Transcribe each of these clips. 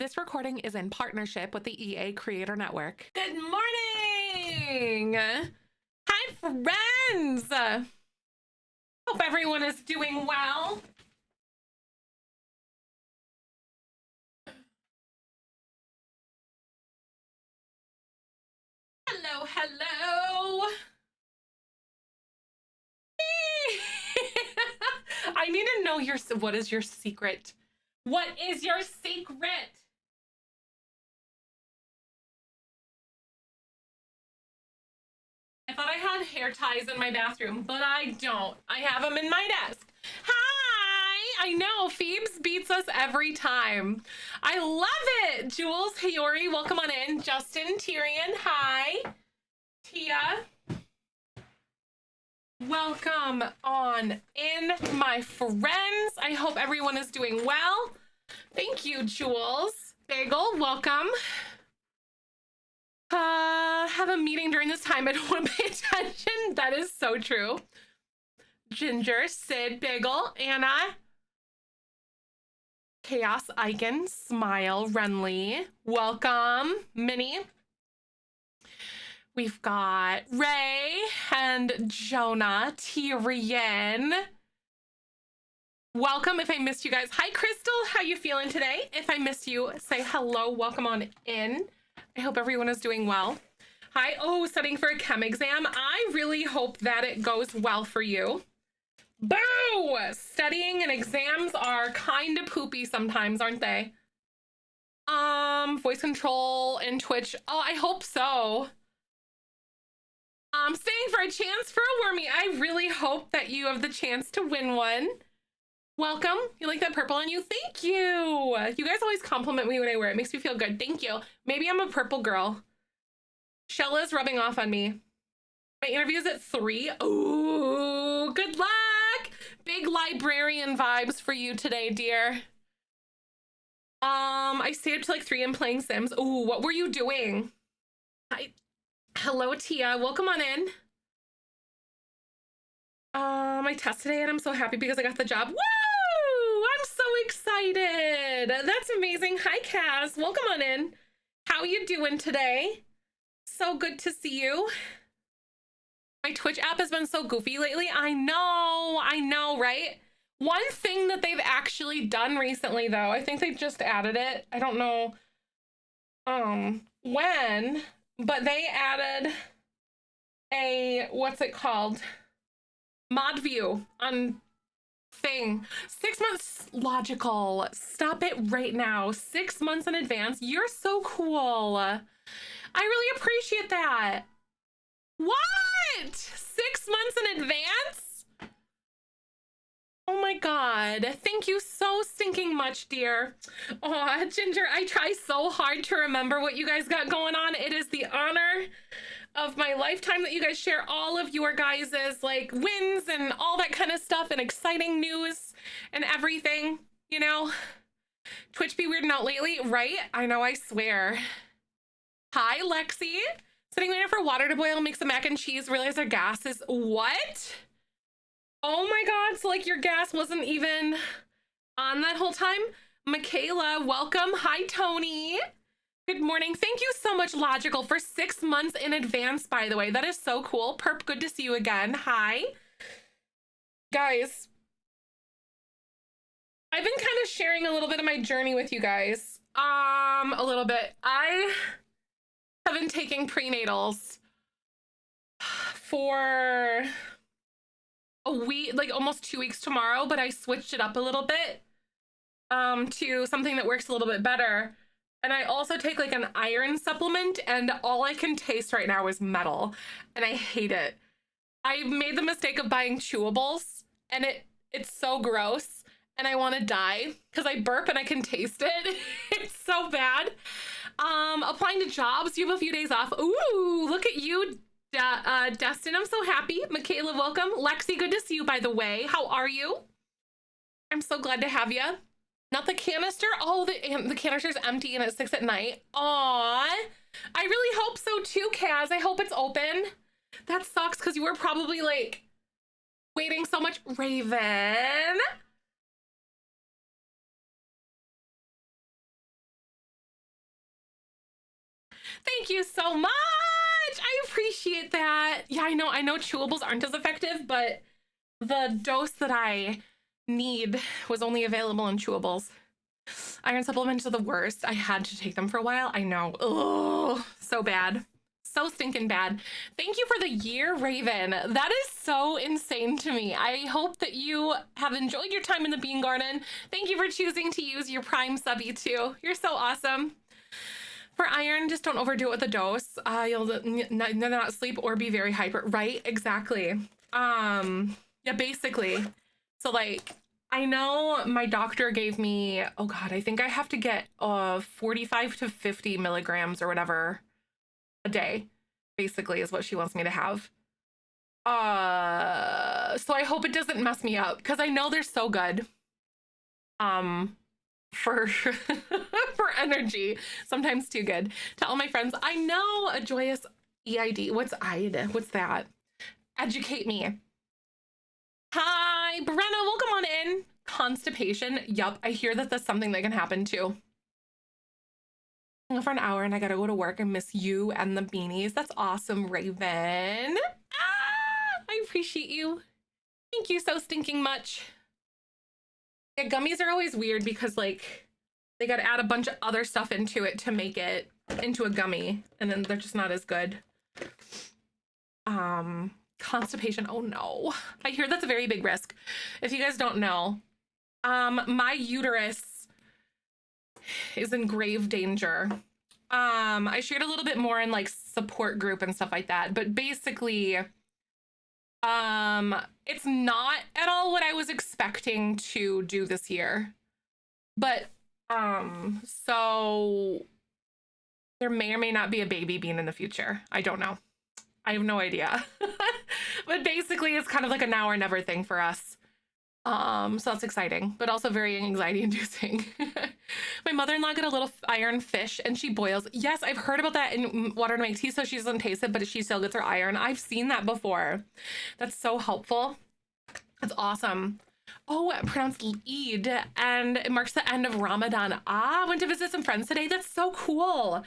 This recording is in partnership with the EA Creator Network. Good morning! Hi, friends! Hope everyone is doing well. Hello, hello! I need to know what is your secret? What is your secret? I thought I had hair ties in my bathroom, but I don't. I have them in my desk. Hi! I know, Phoebes beats us every time. I love it! Jules, Hayori, welcome on in. Justin, Tyrion, hi. Tia. Welcome on in, my friends. I hope everyone is doing well. Thank you, Jules. Bagel, welcome. Have a meeting during this time. I don't want to pay attention. That is so true. Ginger, Sid, Bagel, Anna, Chaos, Icon, Smile, Renly, welcome, Minnie. We've got Ray and Jonah, Tyrion. Welcome. If I missed you guys, hi Crystal, how you feeling today? If I missed you, say hello, welcome on in. I hope everyone is doing well. Hi. Oh, studying for a chem exam. I really hope that it goes well for you. Boo! Studying and exams are kind of poopy sometimes, aren't they? Voice control and Twitch. Oh, I hope so. Staying for a chance for a Wormy. I really hope that you have the chance to win one. Welcome. You like that purple on you? Thank you. You guys always compliment me when I wear it. It makes me feel good. Thank you. Maybe I'm a purple girl. Shella's rubbing off on me. My interview's at 3. Ooh, good luck. Big librarian vibes for you today, dear. I stayed up to like 3 and playing Sims. Ooh, what were you doing? Hello, Tia. Welcome on in. I tested today and I'm so happy because I got the job. Woo! I'm so excited. That's amazing. Hi, Kaz. Welcome on in. How you doing today? So good to see you. My Twitch app has been so goofy lately. I know, right? One thing that they've actually done recently, though, I think they just added it. I don't know when, but they added a, what's it called? Mod view on thing. 6 months logical. Stop it right now. 6 months in advance. You're so cool. I really appreciate that. What? 6 months in advance? Oh my god. Thank you so stinking much, dear. Aw, Ginger, I try so hard to remember what you guys got going on. It is the honor of my lifetime that you guys share all of your guys's like wins and all that kind of stuff and exciting news and everything, you know. Twitch be weirding out lately, right? I know, I swear. Hi, Lexi. Sitting waiting for water to boil, make some mac and cheese, realize our gas is what? Oh my god, so like your gas wasn't even on that whole time? Michaela, welcome. Hi, Tony. Good morning. Thank you so much, Logical, for 6 months in advance, by the way. That is so cool. Perp, good to see you again. Hi. Guys, I've been kind of sharing a little bit of my journey with you guys. A little bit. I have been taking prenatals for a week, like almost 2 weeks tomorrow, but I switched it up a little bit to something that works a little bit better. And I also take like an iron supplement, and all I can taste right now is metal, and I hate it. I made the mistake of buying chewables, and it's so gross, and I want to die because I burp and I can taste it. It's so bad. Applying to jobs. You have a few days off. Ooh, look at you, Destin. I'm so happy. Michaela, welcome. Lexi, good to see you, by the way. How are you? I'm so glad to have you. Not the canister. Oh, the canister's empty and it's 6 at night. Aw, I really hope so too, Kaz. I hope it's open. That sucks because you were probably like waiting so much. Raven. Thank you so much. I appreciate that. Yeah, I know chewables aren't as effective, but the dose that I need was only available in chewables. Iron supplements are the worst. I had to take them for a while. I know. Oh, so bad. So stinking bad. Thank you for the year, Raven. That is so insane to me. I hope that you have enjoyed your time in the bean garden. Thank you for choosing to use your Prime subby too. You're so awesome. For iron, just don't overdo it with the dose. You'll not sleep or be very hyper. Right? Exactly. Yeah, basically. So like, I know my doctor gave me, oh God, I think I have to get 45 to 50 milligrams or whatever a day, basically, is what she wants me to have. So I hope it doesn't mess me up because I know they're so good. For for energy, sometimes too good. To all my friends, I know a joyous EID. What's EID? What's that? Educate me. Hi, Brenna, welcome on in. Constipation. Yup, I hear that that's something that can happen too. For an hour and I gotta go to work and miss you and the beanies. That's awesome, Raven. I appreciate you. Thank you so stinking much. Yeah, gummies are always weird because like they gotta add a bunch of other stuff into it to make it into a gummy, and then they're just not as good. Constipation. Oh no. I hear that's a very big risk. If you guys don't know, my uterus is in grave danger. I shared a little bit more in like support group and stuff like that, but basically, it's not at all what I was expecting to do this year. But, so there may or may not be a baby bean in the future. I don't know. I have no idea. But basically it's kind of like a now or never thing for us. So that's exciting, but also very anxiety inducing. My mother-in-law got a little iron fish and she boils. Yes, I've heard about that in water to make tea, so she doesn't taste it, but she still gets her iron. I've seen that before. That's so helpful. That's awesome. Oh, pronounced Eid, and it marks the end of Ramadan. Ah, went to visit some friends today. That's so cool.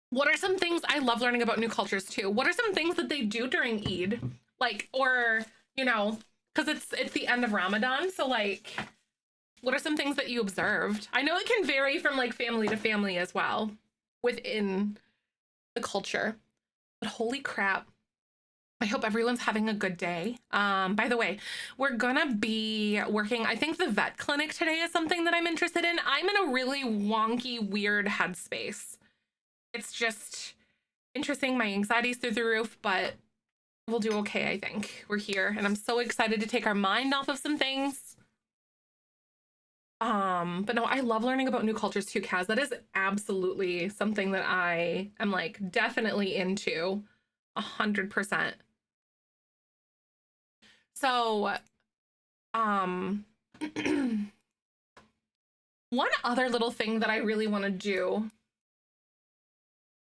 What are some things I love learning about new cultures too? What are some things that they do during Eid? Like, or, you know, because it's the end of Ramadan. So like, what are some things that you observed? I know it can vary from like family to family as well within the culture, but holy crap. I hope everyone's having a good day. By the way, we're gonna be working, I think the vet clinic today is something that I'm interested in. I'm in a really wonky, weird headspace. It's just interesting. My anxiety's through the roof, but we'll do okay, I think. We're here, and I'm so excited to take our mind off of some things. But no, I love learning about new cultures too, Kaz. That is absolutely something that I am like definitely into 100%. So, one other little thing that I really want to do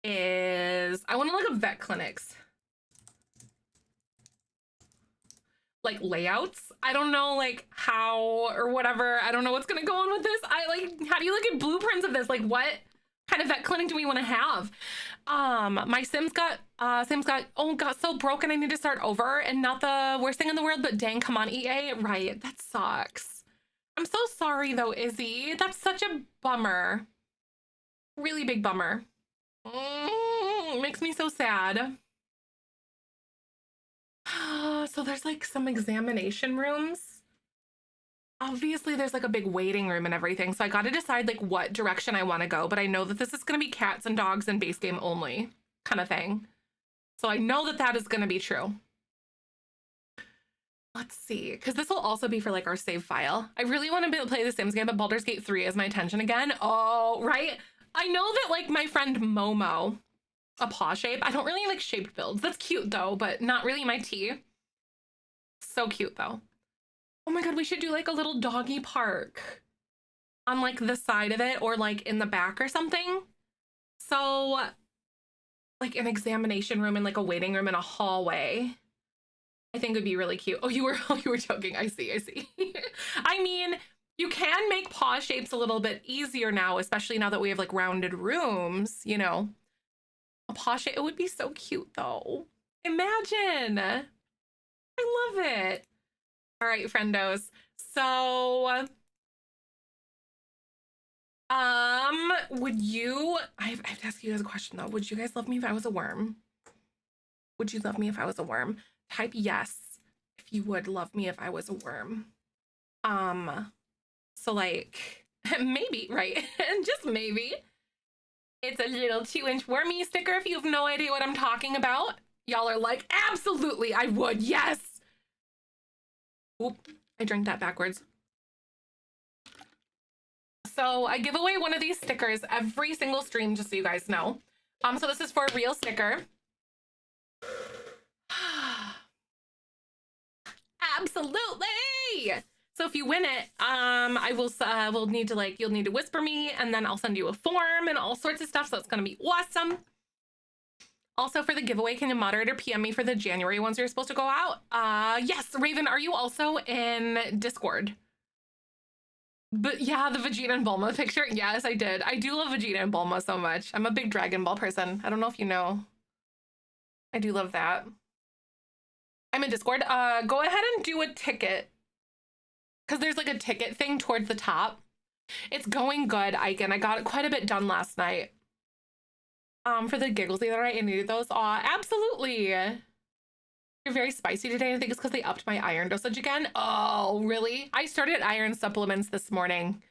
is I want to look at vet clinics. Like layouts. I don't know like how or whatever. I don't know what's gonna go on with this. I like, how do you look at blueprints of this? Like what kind of vet clinic do we want to have? My Sims got oh got so broken I need to start over, and not the worst thing in the world, but dang, come on EA. Right, that sucks. I'm so sorry though, Izzy. That's such a bummer. Really big bummer. Makes me so sad. So there's like some examination rooms. Obviously there's like a big waiting room and everything, so I got to decide like what direction I want to go, but I know that this is going to be cats and dogs and base game only kind of thing, so I know that that is going to be true. Let's see, because this will also be for like our save file. I really want to play the Sims game, but Baldur's Gate 3 is my attention again. Oh right, I know that like my friend Momo, a paw shape, I don't really like shaped builds. That's cute though, but not really my tea. So cute though. Oh my god, we should do like a little doggy park on like the side of it, or like in the back or something. So like an examination room and like a waiting room and a hallway. I think would be really cute. Oh, you were joking. I see. I mean, You can make paw shapes a little bit easier now, especially now that we have like rounded rooms, you know. A paw shape, it would be so cute though. Imagine. I love it. All right, friendos. So, would you, I have to ask you guys a question though. Would you guys love me if I was a worm? Would you love me if I was a worm? Type yes if you would love me if I was a worm. So like, maybe, right? And just maybe. It's a little 2-inch wormy sticker if you have no idea what I'm talking about. Y'all are like, absolutely, I would, yes. Oop, I drank that backwards. So I give away one of these stickers every single stream, just so you guys know. So this is for a real sticker. Absolutely. So if you win it, I will need to like, you'll need to whisper me, and then I'll send you a form and all sorts of stuff. So it's gonna be awesome. Also for the giveaway, can you moderator PM me for the January ones you're supposed to go out? Yes, Raven, are you also in Discord? But yeah, the Vegeta and Bulma picture. Yes, I did. I do love Vegeta and Bulma so much. I'm a big Dragon Ball person. I don't know if you know. I do love that. I'm in Discord. Go ahead and do a ticket. Because there's like a ticket thing towards the top. It's going good, Icon. I got quite a bit done last night. For the giggles the other night, I needed those. Absolutely. You're very spicy today. I think it's because they upped my iron dosage again. Oh, really? I started iron supplements this morning,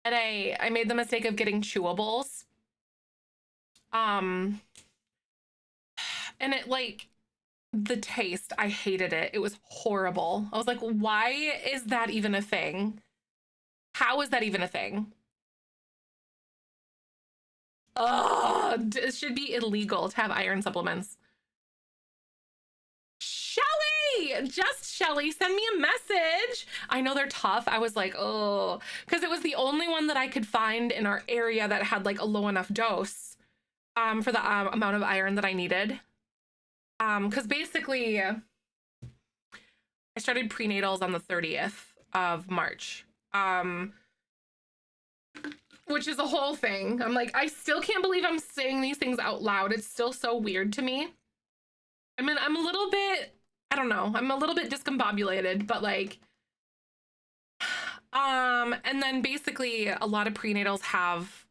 and I made the mistake of getting chewables. And it like, the taste, I hated it. It was horrible. I was like, why is that even a thing? How is that even a thing? It should be illegal to have iron supplements. Shelly, just Shelly, send me a message. I know they're tough. I was like, oh, because it was the only one that I could find in our area that had like a low enough dose for the amount of iron that I needed. Because basically I started prenatals on the 30th of March. Which is a whole thing. I'm like, I still can't believe I'm saying these things out loud. It's still so weird to me. I mean, I'm a little bit, I don't know, I'm a little bit discombobulated, but like, and then basically a lot of prenatals have,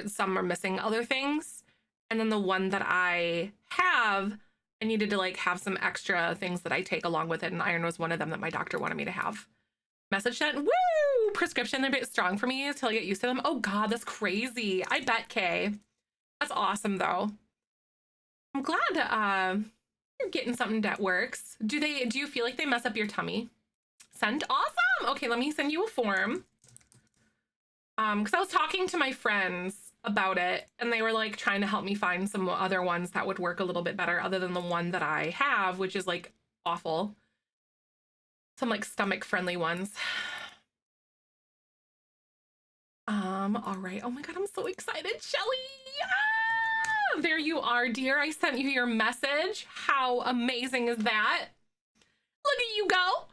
some are missing other things. And then the one that I have, I needed to like have some extra things that I take along with it. And iron was one of them that my doctor wanted me to have. Message sent, woo! Prescription, they're a bit strong for me until I get used to them. Oh God, that's crazy. I bet, Kay. That's awesome though. I'm glad you're getting something that works. Do you feel like they mess up your tummy? Send, awesome. Okay, let me send you a form. Because I was talking to my friends about it, and they were like trying to help me find some other ones that would work a little bit better other than the one that I have, which is like awful. Some like stomach friendly ones. All right. Oh my God, I'm so excited, Shelly. Ah, there you are, dear. I sent you your message. How amazing is that? Look at you go.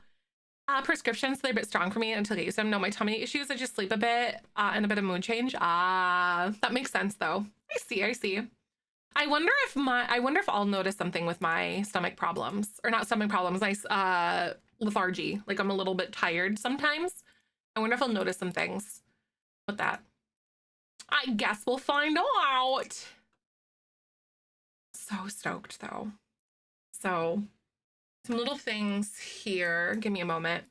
Prescriptions, they're a bit strong for me until I get used to them. No, my tummy issues, I just sleep a bit and a bit of mood change. That makes sense though. I see. I wonder if I'll notice something with my stomach problems, or not stomach problems, my lethargy. Like I'm a little bit tired sometimes. I wonder if I'll notice some things with that. I guess we'll find out. So stoked though. So some little things here. Give me a moment.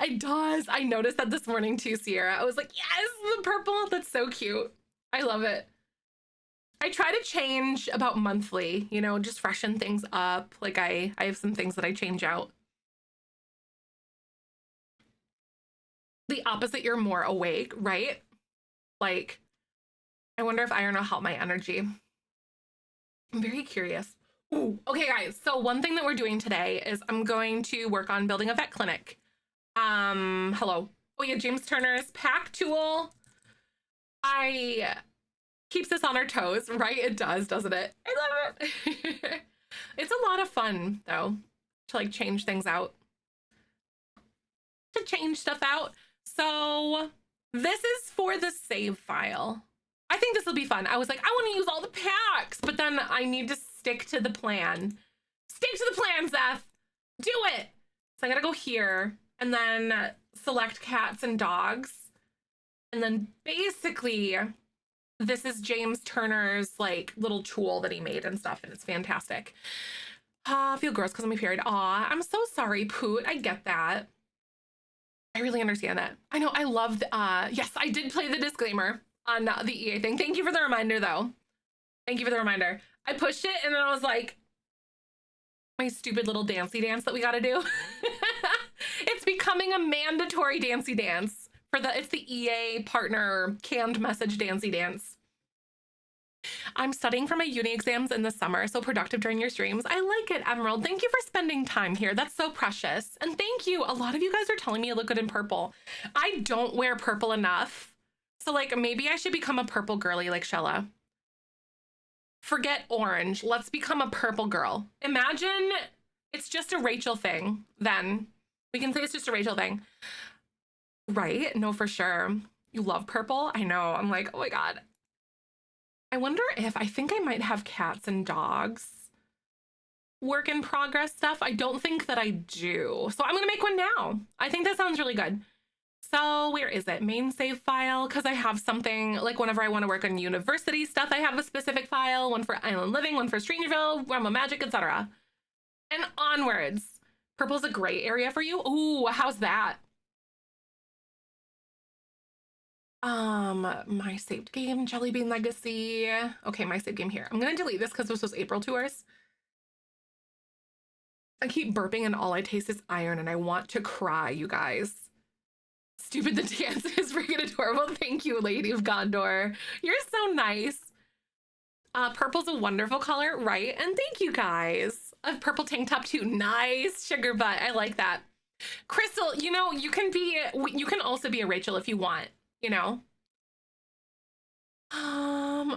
It does. I noticed that this morning too, Sierra. I was like, yes, the purple. That's so cute. I love it. I try to change about monthly, you know, just freshen things up. Like I have some things that I change out. The opposite, you're more awake, right? Like, I wonder if iron will help my energy. I'm very curious. Ooh, okay, guys. So one thing that we're doing today is I'm going to work on building a vet clinic. Hello. Oh yeah, James Turner's pack tool. Keeps us on our toes, right? It does, doesn't it? I love it. It's a lot of fun though, to like change things out. to change stuff out. So this is for the save file. I think this will be fun. I was like, I want to use all the packs, but then I need to stick to the plan. Stick to the plan, Seth. Do it. So I gotta go here and then select cats and dogs. And then basically, this is James Turner's like little tool that he made and stuff, and it's fantastic. I feel gross because I'm a period. Aw, I'm so sorry, Poot. I get that. I really understand that. I know, I loved, yes, I did play the disclaimer on the EA thing. Thank you for the reminder, though. Thank you for the reminder. I pushed it, and then I was like, my stupid little dancey dance that we gotta do. It's becoming a mandatory dancey dance. It's the EA partner canned message dancey dance. I'm studying for my uni exams in the summer, so productive during your streams. I like it, Emerald. Thank you for spending time here. That's so precious. And thank you. A lot of you guys are telling me I look good in purple. I don't wear purple enough. So like maybe I should become a purple girly like Shella. Forget orange. Let's become a purple girl. Imagine it's just a Rachel thing then. We can say it's just a Rachel thing. Right? No, for sure. You love purple? I know. I'm like, oh my God. I wonder if, I think I might have cats and dogs work in progress stuff. I don't think that I do. So I'm gonna make one now. I think that sounds really good. So where is it? Main save file, because I have something like whenever I want to work on university stuff, I have a specific file, one for Island Living, one for Strangerville, Realm of Magic, etc. And onwards. Purple's a gray area for you. Ooh, how's that? My saved game, Jellybean Legacy. Okay, my saved game here. I'm gonna delete this because this was April tours. I keep burping and all I taste is iron and I want to cry, you guys. Stupid the dance is freaking adorable. Thank you, Lady of Gondor. You're so nice. Purple's a wonderful color, right? And thank you guys. A purple tank top too. Nice, sugar butt. I like that. Crystal, you know, you can also be a Rachel if you want, you know?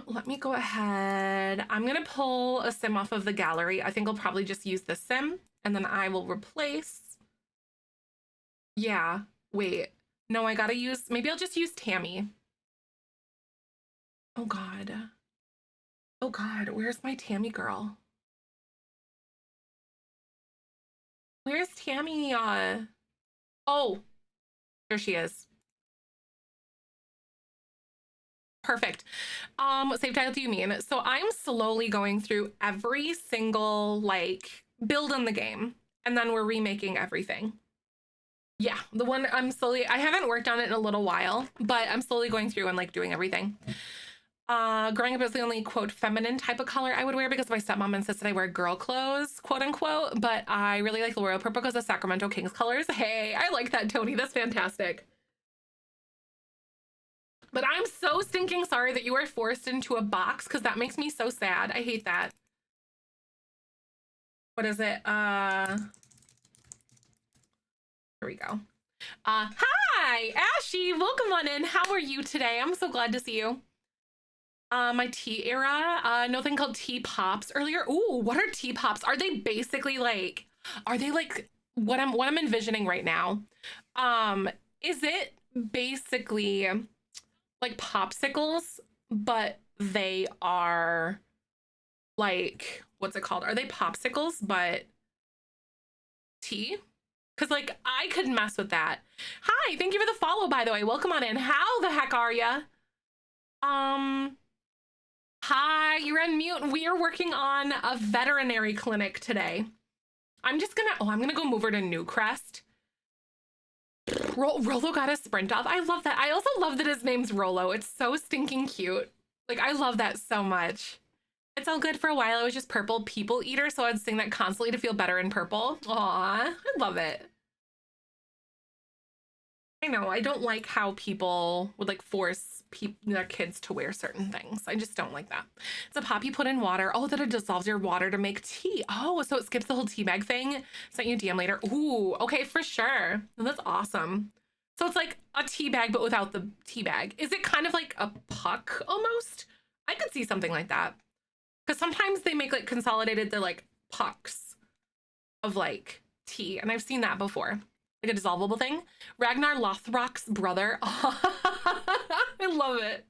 Let me go ahead. I'm gonna pull a sim off of the gallery. I think I'll probably just use this sim and then I will replace. Yeah, wait. No, I gotta use, maybe I'll just use Tammy. Oh God. Oh God, where's my Tammy girl? Where's Tammy? Oh, there she is. Perfect. What save title do you mean? So I'm slowly going through every single like build in the game, and then we're remaking everything. Yeah, the one I haven't worked on it in a little while, but I'm slowly going through and like doing everything. Growing up is the only quote feminine type of color I would wear because my stepmom insisted I wear girl clothes, quote unquote, but I really like the royal purple because of Sacramento Kings colors. Hey, I like that, Tony. That's fantastic. But I'm so stinking sorry that you were forced into a box because that makes me so sad. I hate that. What is it? Here we go. Hi, Ashy. Welcome on in. How are you today? I'm so glad to see you. My tea era. Nothing called tea pops earlier. Ooh, what are tea pops? Are they basically like? Are they like what I'm envisioning right now? Is it basically like popsicles, but they are like, what's it called? Are they popsicles, but tea? Because like I could mess with that. Hi, thank you for the follow, by the way. Welcome on in. How the heck are ya? Hi, you're on mute. We are working on a veterinary clinic today. I'm gonna go move her to Newcrest. Rolo got a sprint off. I love that. I also love that his name's Rolo. It's so stinking cute. Like, I love that so much. It's all good. For a while I was just purple people eater, so I'd sing that constantly to feel better in purple. Aw, I love it. I know, I don't like how people would like force their kids to wear certain things. I just don't like that. It's a pop you put in water. Oh, that it dissolves your water to make tea. Oh, so it skips the whole tea bag thing. Sent you a DM later. Ooh, okay, for sure. That's awesome. So it's like a tea bag, but without the tea bag. Is it kind of like a puck almost? I could see something like that. Because sometimes they make like consolidated, they're like pucks of like tea. And I've seen that before. like a dissolvable thing. Ragnar Lothbrok's brother. I love it.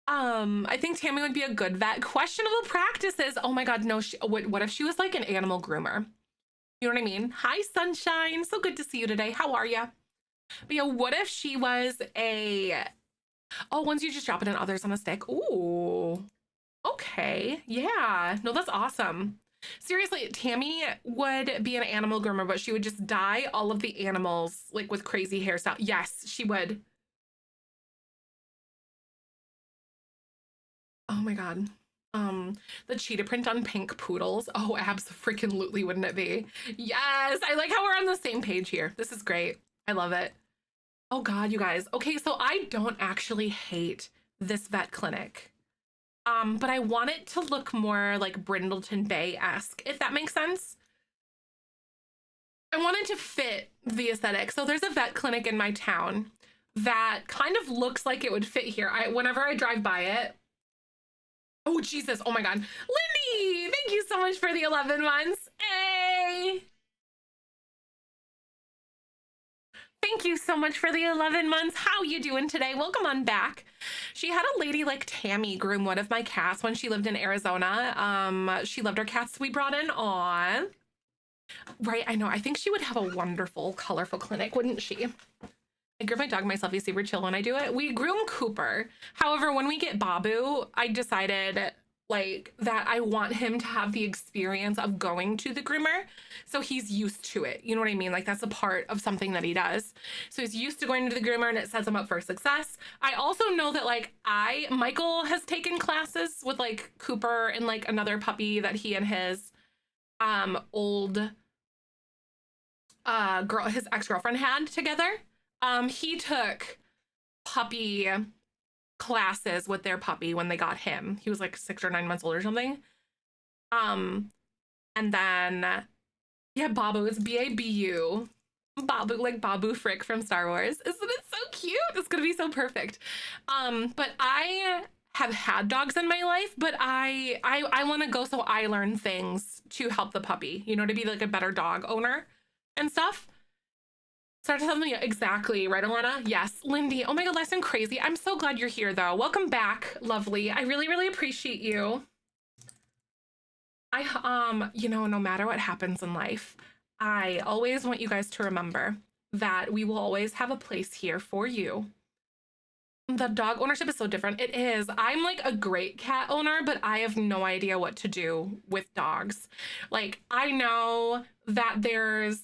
I think Tammy would be a good vet. Questionable practices. Oh my God, no. What if she was like an animal groomer? You know what I mean? Hi, Sunshine. So good to see you today. How are you? But yeah, what if she was a... Oh, ones you just drop it in, others on a stick. Ooh. Okay. Yeah. No, that's awesome. Seriously, Tammy would be an animal groomer, but she would just dye all of the animals like with crazy hairstyle. Yes, she would. Oh my God. The cheetah print on pink poodles. Oh, abso-freaking-lutely, wouldn't it be? Yes, I like how we're on the same page here. This is great. I love it. Oh God, you guys. Okay, so I don't actually hate this vet clinic. But I want it to look more like Brindleton Bay-esque, if that makes sense. I wanted to fit the aesthetic. So there's a vet clinic in my town that kind of looks like it would fit here. Whenever I drive by it, oh Jesus, oh my God. Lindy, thank you so much for the 11 months. Hey. Thank you so much for the 11 months. How you doing today? Welcome on back. She had a lady like Tammy groom one of my cats when she lived in Arizona. She loved our cats we brought in on. Right, I know. I think she would have a wonderful, colorful clinic, wouldn't she? I groom my dog myself. He's super chill when I do it. We groom Cooper. However, when we get Babu, I decided like that I want him to have the experience of going to the groomer. So he's used to it. You know what I mean? Like that's a part of something that he does. So he's used to going to the groomer and it sets him up for success. I also know that like Michael has taken classes with like Cooper and like another puppy that he and his old his ex-girlfriend had together. He took puppy classes with their puppy when they got him. He was like 6 or 9 months old or something. And then, yeah, Babu, it's B-A-B-U. Babu, like Babu Frick from Star Wars. Isn't it so cute? It's gonna be so perfect. But I have had dogs in my life, but I want to go so I learn things to help the puppy, you know, to be like a better dog owner and stuff. Start to something exactly right, Alana. Yes, Lindy. Oh my God, lesson crazy. I'm so glad you're here though. Welcome back, lovely. I really appreciate you. You know, no matter what happens in life, I always want you guys to remember that we will always have a place here for you. The dog ownership is so different. It is. I'm like a great cat owner, but I have no idea what to do with dogs. Like, I know that there's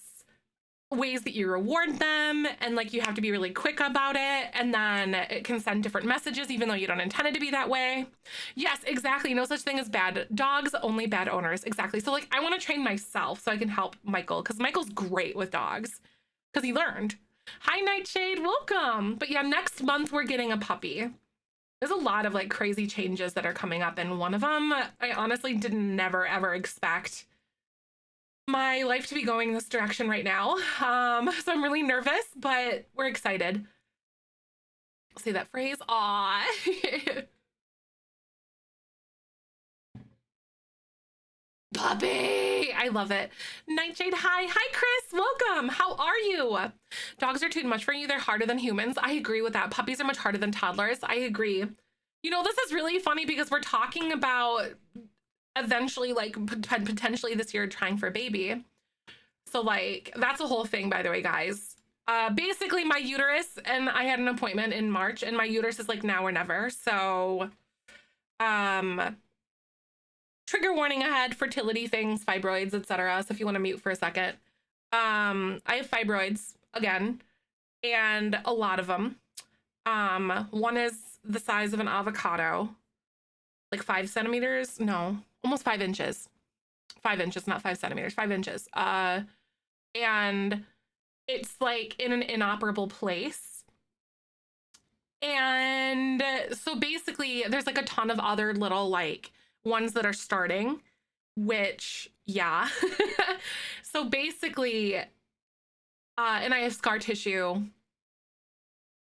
ways that you reward them and like you have to be really quick about it, and then it can send different messages even though you don't intend it to be that way. Yes, exactly. No such thing as bad dogs, only bad owners. Exactly. So like I want to train myself so I can help Michael, because Michael's great with dogs because he learned. Hi Nightshade, welcome. But yeah, next month we're getting a puppy. There's a lot of like crazy changes that are coming up, and one of them I honestly did never ever expect my life to be going this direction right now. So I'm really nervous, but we're excited. I'll say that phrase. Aw. Puppy. I love it. Nightshade, hi. Hi, Chris. Welcome. How are you? Dogs are too much for you. They're harder than humans. I agree with that. Puppies are much harder than toddlers. I agree. You know, this is really funny because we're talking about eventually, like, potentially this year trying for a baby. So like that's a whole thing, by the way, guys. Basically my uterus, and I had an appointment in March, and my uterus is like now or never. So trigger warning ahead, fertility things, fibroids, etc. So if you want to mute for a second. I have fibroids again, and a lot of them. One is the size of an avocado, like 5 centimeters. No, almost 5 inches. 5 inches, not 5 centimeters, 5 inches. And it's like in an inoperable place. And so basically there's like a ton of other little like ones that are starting, which yeah. So basically, and I have scar tissue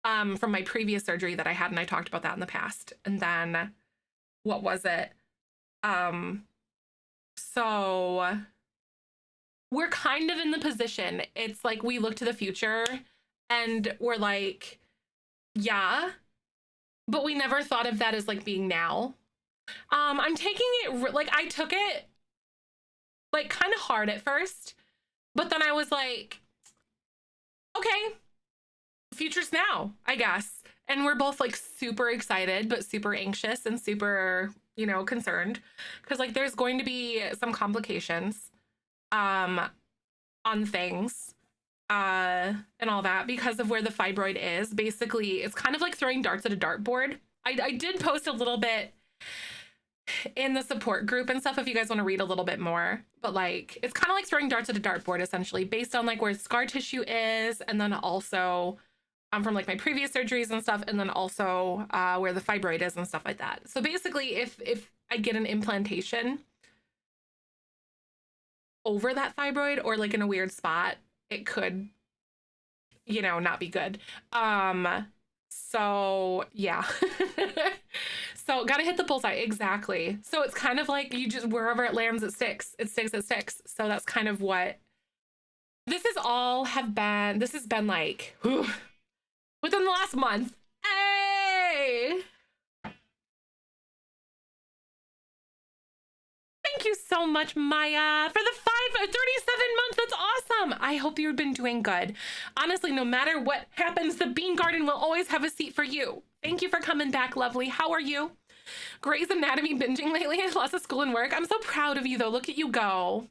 from my previous surgery that I had, and I talked about that in the past. And then what was it? So we're kind of in the position. It's like we look to the future and we're like, yeah, but we never thought of that as like being now. I'm taking it like I took it like kind of hard at first, but then I was like, okay, future's now, I guess. And we're both like super excited, but super anxious and super, you know, concerned because like there's going to be some complications on things and all that because of where the fibroid is. Basically, it's kind of like throwing darts at a dartboard. I did post a little bit in the support group and stuff if you guys want to read a little bit more, but like it's kind of like throwing darts at a dartboard essentially based on like where scar tissue is, and then also from like my previous surgeries and stuff, and then also where the fibroid is and stuff like that. So basically if I get an implantation over that fibroid or like in a weird spot, it could, you know, not be good. So yeah. So gotta hit the bullseye. Exactly. So it's kind of like you just, wherever it lands, it sticks. It sticks, it sticks. So that's kind of what this is all have been. This has been like whew, within the last month. Hey! Thank you so much, Maya, for the 37 months. That's awesome. I hope you've been doing good. Honestly, no matter what happens, the Bean Garden will always have a seat for you. Thank you for coming back, lovely. How are you? Grey's Anatomy binging lately. Lots of school and work. I'm so proud of you, though. Look at you go.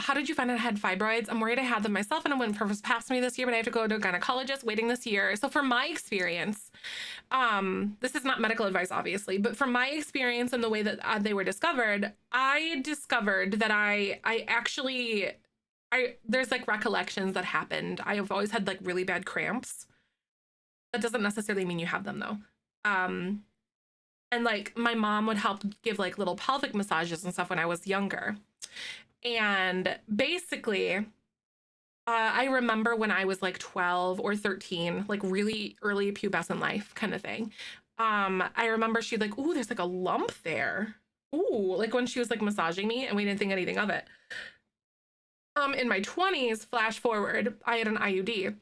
How did you find out I had fibroids? I'm worried I had them myself and it went past me this year, but I have to go to a gynecologist waiting this year. So from my experience, this is not medical advice, obviously, but from my experience and the way that they were discovered, I discovered that I actually, there's like recollections that happened. I have always had like really bad cramps. That doesn't necessarily mean you have them though. And like my mom would help give like little pelvic massages and stuff when I was younger. And basically, I remember when I was like 12 or 13, like really early pubescent life kind of thing. I remember she'd like, ooh, there's like a lump there. Ooh, like when she was like massaging me and we didn't think anything of it. In my 20s, flash forward, I had an IUD.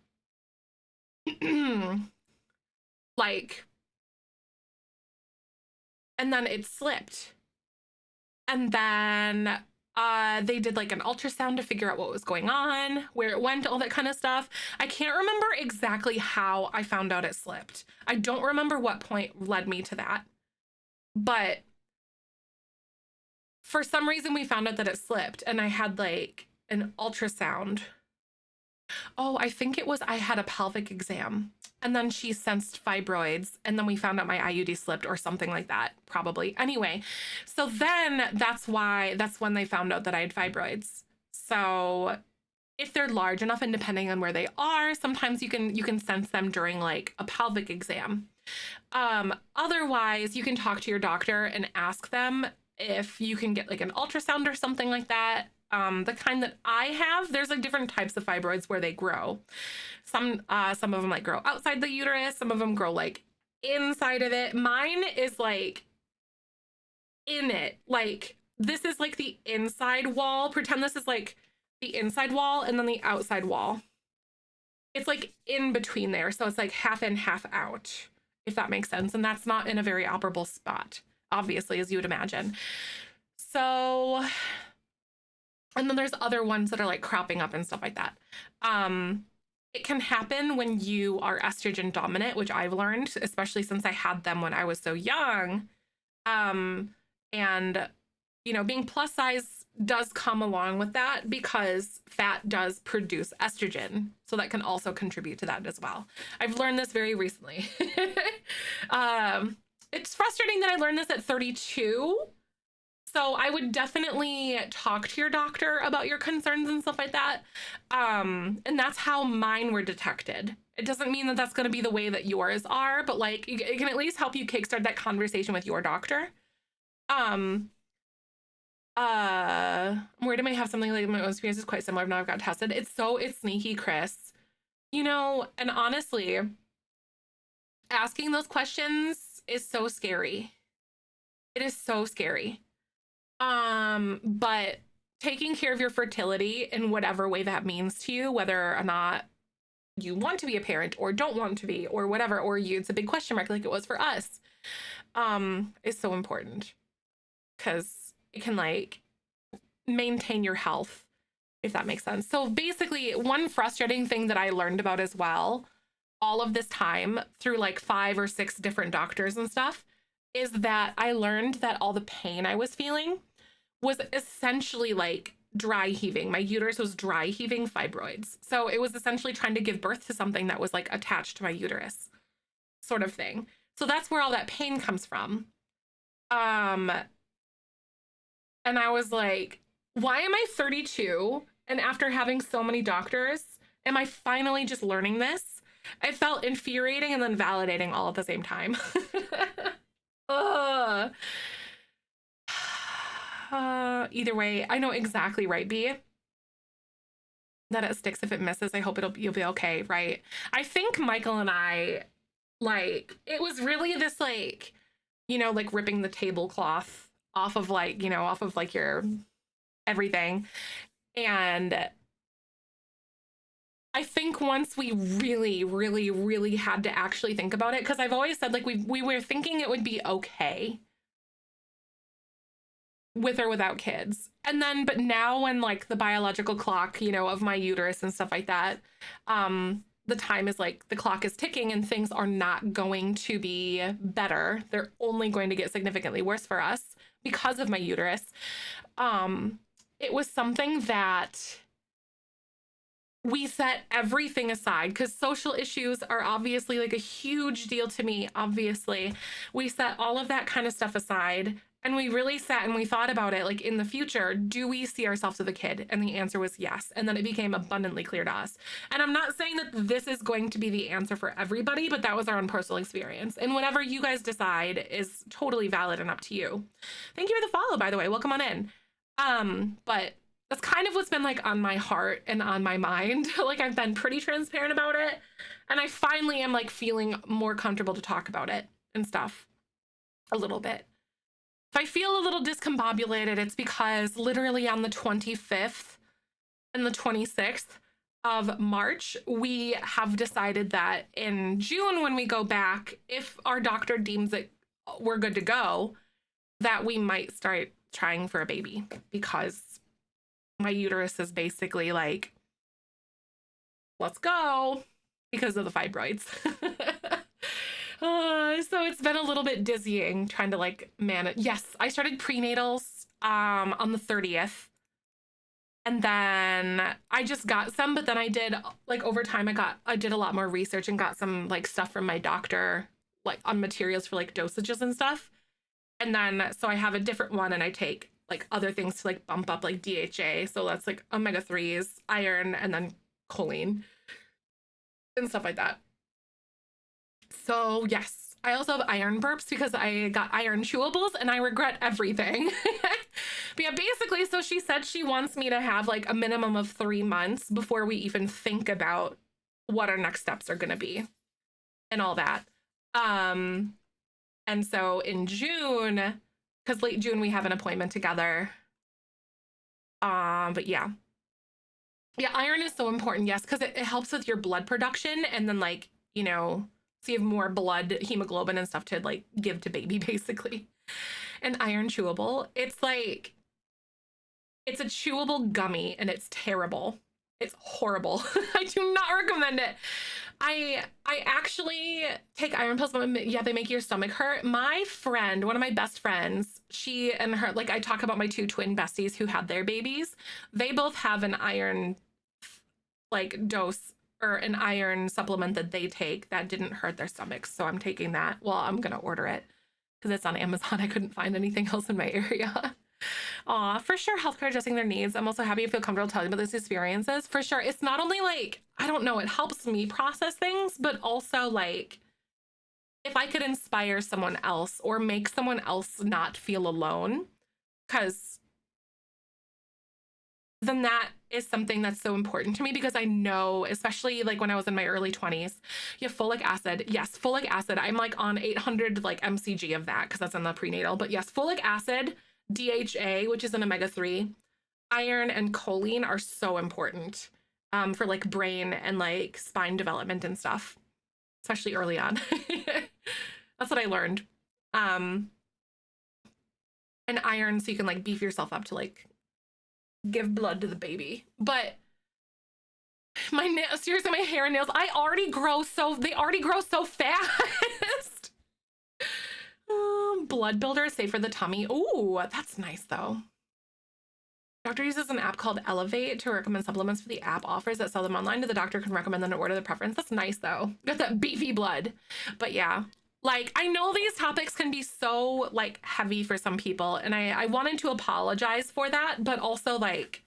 Like, and then it slipped. And then they did like an ultrasound to figure out what was going on, where it went, all that kind of stuff. I can't remember exactly how I found out it slipped. I don't remember what point led me to that. But for some reason, we found out that it slipped and I had like an ultrasound. Oh, I think it was I had a pelvic exam. And then she sensed fibroids, and then we found out my IUD slipped or something like that, probably. Anyway, so then that's when they found out that I had fibroids. So if they're large enough and depending on where they are, sometimes you can sense them during like a pelvic exam. Otherwise, you can talk to your doctor and ask them if you can get like an ultrasound or something like that. The kind that I have, there's like different types of fibroids where they grow. Some of them like grow outside the uterus. Some of them grow like inside of it. Mine is like in it. Like this is like the inside wall. Pretend this is like the inside wall and then the outside wall. It's like in between there. So it's like half in, half out, if that makes sense. And that's not in a very operable spot, obviously, as you would imagine. So, and then there's other ones that are like cropping up and stuff like that. It can happen when you are estrogen dominant, which I've learned, especially since I had them when I was so young. And, you know, being plus size does come along with that because fat does produce estrogen. So that can also contribute to that as well. I've learned this very recently. It's frustrating that I learned this at 32. So I would definitely talk to your doctor about your concerns and stuff like that. And that's how mine were detected. It doesn't mean that that's going to be the way that yours are, but like it can at least help you kickstart that conversation with your doctor. Where do I have something like my own experience is quite similar. Now I've got tested. It's sneaky, Chris. You know, and honestly, asking those questions is so scary. It is so scary. But taking care of your fertility in whatever way that means to you, whether or not you want to be a parent or don't want to be or whatever, or it's a big question mark like it was for us, is so important because it can like maintain your health, if that makes sense. So basically, one frustrating thing that I learned about as well, all of this time through like 5 or 6 different doctors and stuff, is that I learned that all the pain I was feeling was essentially like dry heaving. My uterus was dry heaving fibroids. So it was essentially trying to give birth to something that was like attached to my uterus, sort of thing. So that's where all that pain comes from. And I was like, why am I 32? And after having so many doctors, am I finally just learning this? It felt infuriating and then validating all at the same time. Either way, I know exactly right, B. That it sticks if it misses. I hope you'll be okay, right? I think Michael and I, like, it was really this like, you know, like ripping the tablecloth off of like, you know, off of like your everything. And I think once we really, really, really had to actually think about it, because I've always said like we were thinking it would be okay with or without kids. And then, but now when like the biological clock, you know, of my uterus and stuff like that, the time is like the clock is ticking and things are not going to be better. They're only going to get significantly worse for us because of my uterus. It was something that we set everything aside because social issues are obviously like a huge deal to me. Obviously, we set all of that kind of stuff aside and we really sat and we thought about it. Like in the future, do we see ourselves with a kid? And the answer was yes. And then it became abundantly clear to us. And I'm not saying that this is going to be the answer for everybody, but that was our own personal experience. And whatever you guys decide is totally valid and up to you. Thank you for the follow, by the way. Welcome on in. But that's kind of what's been like on my heart and on my mind. Like I've been pretty transparent about it. And I finally am like feeling more comfortable to talk about it and stuff a little bit. If I feel a little discombobulated, it's because literally on the 25th and the 26th of March, we have decided that in June, when we go back, if our doctor deems it we're good to go, that we might start trying for a baby because my uterus is basically like, let's go because of the fibroids. So it's been a little bit dizzying trying to like manage. Yes, I started prenatals on the 30th. And then I just got some, but then I did like over time I did a lot more research and got some like stuff from my doctor like on materials for like dosages and stuff. And then so I have a different one and I take like other things to like bump up like DHA. So that's like omega-3s, iron, and then choline and stuff like that. So yes, I also have iron burps because I got iron chewables and I regret everything. But yeah, basically, so she said she wants me to have like a minimum of 3 months before we even think about what our next steps are going to be and all that. And so in June, because late June we have an appointment together. But yeah. Yeah, iron is so important, yes, because it helps with your blood production and then like, you know, so you have more blood, hemoglobin and stuff to like give to baby basically. And iron chewable, it's like, it's a chewable gummy and it's terrible. It's horrible. I do not recommend it. I actually take iron pills, but yeah, they make your stomach hurt. My friend, one of my best friends, she and her, like I talk about my 2 twin besties who had their babies. They both have an iron like dose or an iron supplement that they take that didn't hurt their stomachs. So I'm taking that. Well, I'm going to order it because it's on Amazon. I couldn't find anything else in my area. For sure, healthcare adjusting their needs. I'm also happy you feel comfortable telling about these experiences. For sure, it's not only like, I don't know, it helps me process things, but also like, if I could inspire someone else or make someone else not feel alone, because then that is something that's so important to me because I know, especially like when I was in my early 20s, you have folic acid. Yes, folic acid. I'm like on 800 like mcg of that because that's in the prenatal. But yes, folic acid DHA, which is an omega-3, iron and choline are so important for like brain and like spine development and stuff, especially early on. That's what I learned. And iron, so you can like beef yourself up to like give blood to the baby. But my nails, seriously, my hair and nails, they already grow so fast. Blood builder is safe for the tummy. Ooh, that's nice though. Doctor uses an app called Elevate to recommend supplements for the app offers that sell them online. The doctor can recommend them to order the preference. That's nice though. Got that beefy blood. But yeah, like I know these topics can be so like heavy for some people, and I wanted to apologize for that, but also like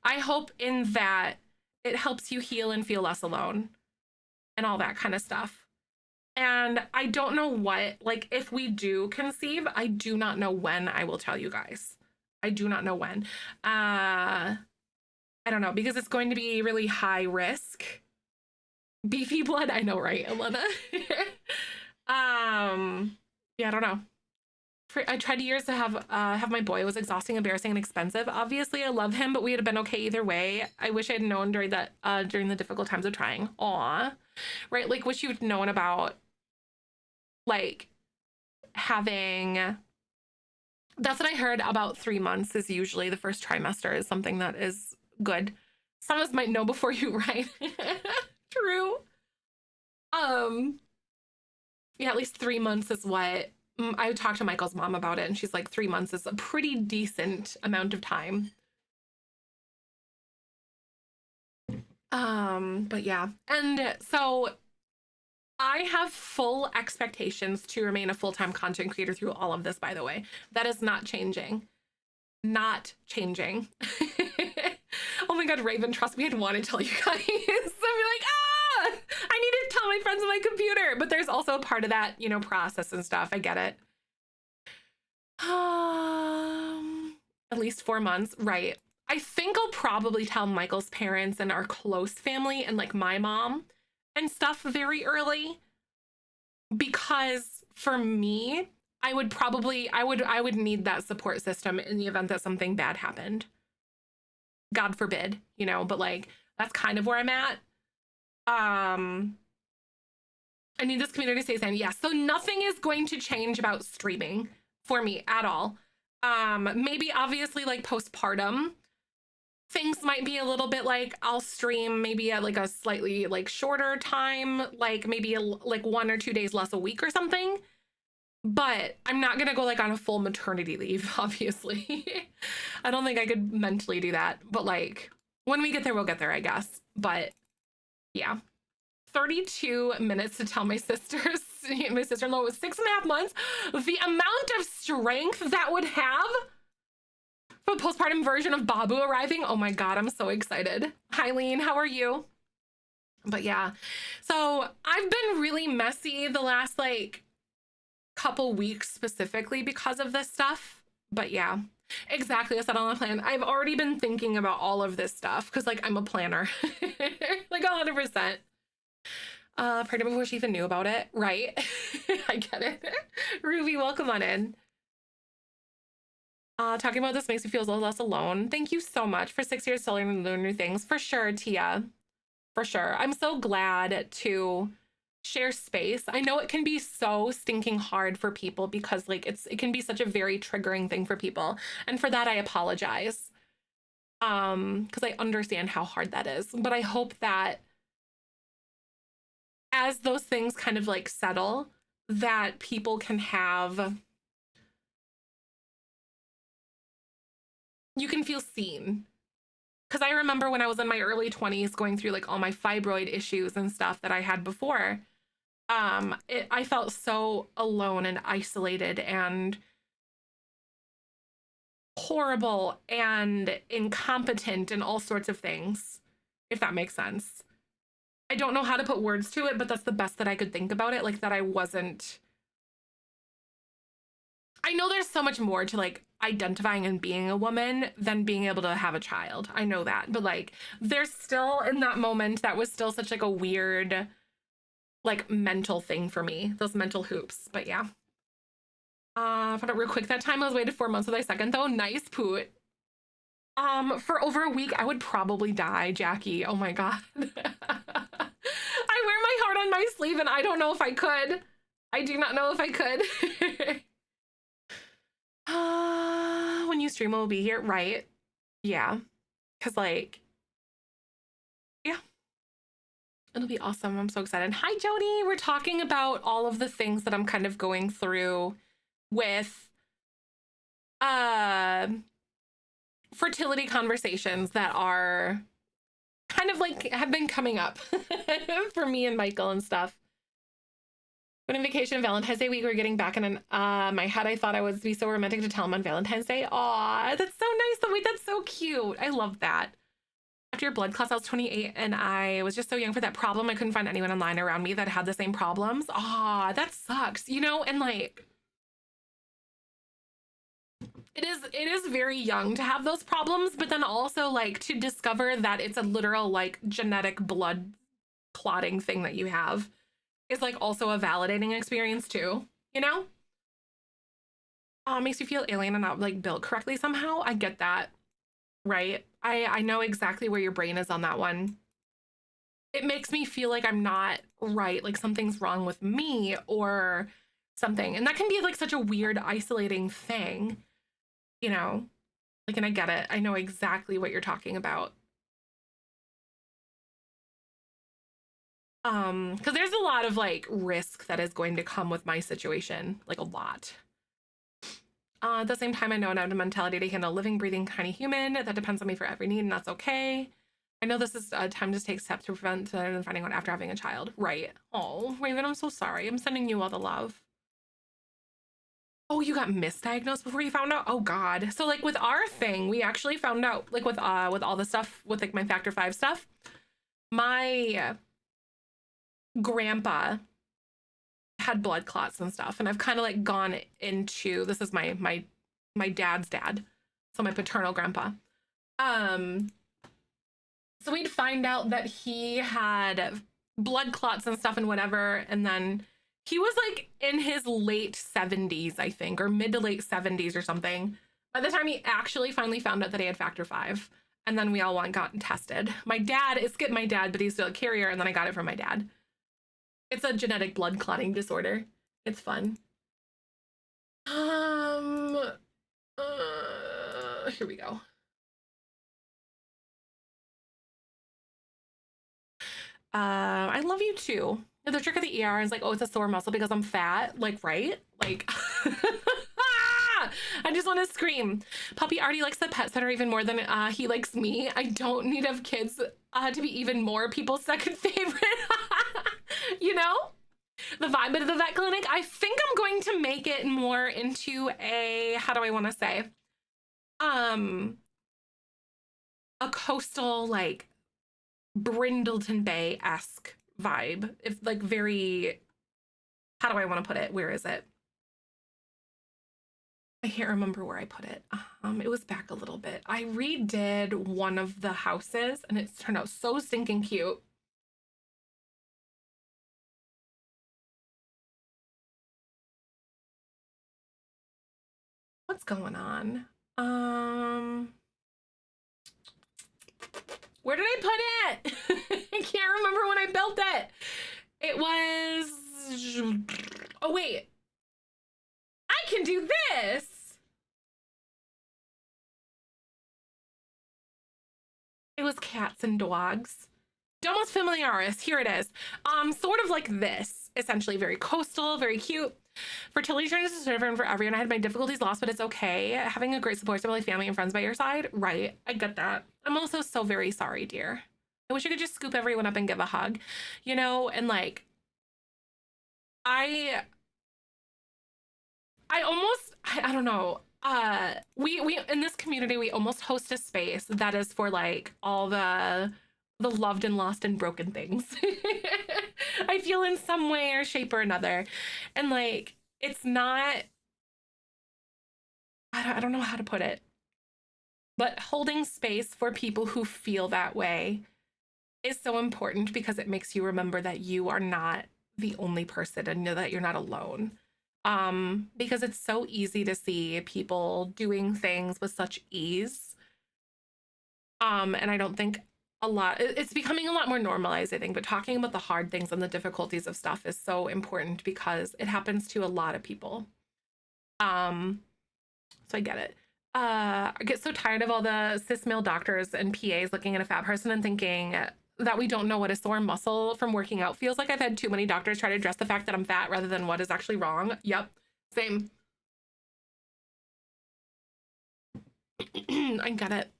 I hope in that it helps you heal and feel less alone and all that kind of stuff. And I don't know what, like if we do conceive, I do not know when I will tell you guys. I do not know when. I don't know, because it's going to be really high risk. Beefy blood, I know, right, Elena? Yeah, I don't know. I tried years to have my boy. It was exhausting, embarrassing, and expensive. Obviously, I love him, but we would have been okay either way. I wish I had known during the difficult times of trying. Aw, right? Like, wish you'd known about, like, having. That's what I heard about 3 months is usually the first trimester is something that is good. Some of us might know before you, right? True. Yeah, at least 3 months is what I talked to Michael's mom about it, and she's like 3 months is a pretty decent amount of time. But yeah, and so I have full expectations to remain a full-time content creator through all of this, by the way. That is not changing. Not changing. Oh my God, Raven, trust me, I'd want to tell you guys. I'd be like, I need to tell my friends on my computer. But there's also a part of that, you know, process and stuff. I get it. At least 4 months, right. I think I'll probably tell Michael's parents and our close family and like my mom and stuff very early, because for me, I would need that support system in the event that something bad happened. God forbid, you know, but like that's kind of where I'm at. I need this community to stay sane. Yeah, so nothing is going to change about streaming for me at all. Maybe obviously like postpartum things might be a little bit like I'll stream maybe at like a slightly like shorter time, like maybe like 1 or 2 days less a week or something. But I'm not gonna go like on a full maternity leave, obviously. I don't think I could mentally do that. But like when we get there, we'll get there, I guess. But yeah, 32 minutes to tell my sisters, my sister-in-law was 6.5 months. The amount of strength that would have for the postpartum version of Babu arriving. Oh my God, I'm so excited. Hi, Lean, how are you? But yeah, so I've been really messy the last like couple weeks specifically because of this stuff. But yeah, exactly. I said on the plan. I've already been thinking about all of this stuff because like I'm a planner, like 100%. Pregnant before she even knew about it, right? I get it. Ruby, welcome on in. Talking about this makes me feel a little less alone. Thank you so much for 6 years still learning new things. For sure, Tia. For sure. I'm so glad to share space. I know it can be so stinking hard for people because like it can be such a very triggering thing for people. And for that, I apologize. Because I understand how hard that is. But I hope that as those things kind of like settle, that people can have, you can feel seen. Because I remember when I was in my early 20s going through like all my fibroid issues and stuff that I had before, I felt so alone and isolated and horrible and incompetent and all sorts of things, if that makes sense. I don't know how to put words to it, but that's the best that I could think about it. Like that I know there's so much more to like identifying and being a woman than being able to have a child. I know that, but like there's still in that moment, that was still such like a weird, like mental thing for me, those mental hoops. But yeah. Found out real quick that time I was waited 4 months with my second though. Nice poot. For over a week, I would probably die, Jackie. Oh my God. I wear my heart on my sleeve and I don't know if I could. I do not know if I could. When you stream, we'll be here, right? Yeah. Cause like, yeah, it'll be awesome. I'm so excited. Hi, Jody. We're talking about all of the things that I'm kind of going through with fertility conversations that are kind of like have been coming up for me and Michael and stuff. When on vacation Valentine's Day week, we're getting back in my head. I thought I would be so romantic to tell him on Valentine's Day. Aw, that's so nice. Wait, that's so cute. I love that. After your blood clots, I was 28 and I was just so young for that problem. I couldn't find anyone online around me that had the same problems. Aw, that sucks, you know? And like, it is very young to have those problems, but then also like to discover that it's a literal like genetic blood clotting thing that you have is like also a validating experience too, you know? Makes you feel alien and not like built correctly somehow. I get that, right? I know exactly where your brain is on that one. It makes me feel like I'm not right, like something's wrong with me or something. And that can be like such a weird, isolating thing, you know? Like, and I get it. I know exactly what you're talking about. Because there's a lot of like risk that is going to come with my situation, like a lot. At the same time, I know I have the mentality to handle a living, breathing, tiny human that depends on me for every need, and that's okay. I know this is a time to take steps to prevent and finding out after having a child. Right. Oh, Raven, I'm so sorry. I'm sending you all the love. Oh, you got misdiagnosed before you found out? Oh God. So like with our thing, we actually found out like with all the stuff with like my factor 5 stuff, my grandpa had blood clots and stuff, and I've kind of like gone into, this is my dad's dad, so my paternal grandpa. So we'd find out that he had blood clots and stuff and whatever, and then he was like in his late 70s, I think, or mid to late 70s or something, by the time he actually finally found out that he had factor 5. And then we all went and got tested. My dad, it skipped my dad, but he's still a carrier, and then I got it from my dad. It's a genetic blood clotting disorder. It's fun. Here we go. I love you too. The trick of the ER is like, oh, it's a sore muscle because I'm fat. Like, right? Like, I just want to scream. Puppy already likes the pet center even more than he likes me. I don't need to have kids to be even more people's second favorite. You know? The vibe of the vet clinic. I think I'm going to make it more into a, how do I want to say? A coastal, like, Brindleton Bay-esque vibe. If like very, how do I want to put it? Where is it? I can't remember where I put it. It was back a little bit. I redid one of the houses and it's turned out so stinking cute. What's going on? Where did I put it? I can't remember when I built it. It was, oh wait, I can do this. It was cats and dogs. Domus familiaris, here it is. Sort of like this, essentially very coastal, very cute. Fertility journey is different for everyone. I had my difficulties lost, but it's okay. Having a great support system, like family and friends by your side. Right, I get that. I'm also so very sorry, dear. I wish I could just scoop everyone up and give a hug, you know? And like, I don't know. We in this community, we almost host a space that is for like all the loved and lost and broken things. I feel in some way or shape or another. And like, it's not, I don't know how to put it, but holding space for people who feel that way is so important because it makes you remember that you are not the only person and know that you're not alone. because it's so easy to see people doing things with such ease. And I don't think it's becoming a lot more normalized, I think, but talking about the hard things and the difficulties of stuff is so important because it happens to a lot of people. So I get it. I get so tired of all the cis male doctors and PAs looking at a fat person and thinking that we don't know what a sore muscle from working out feels like. I've had too many doctors try to address the fact that I'm fat rather than what is actually wrong. Yep, same. I get it.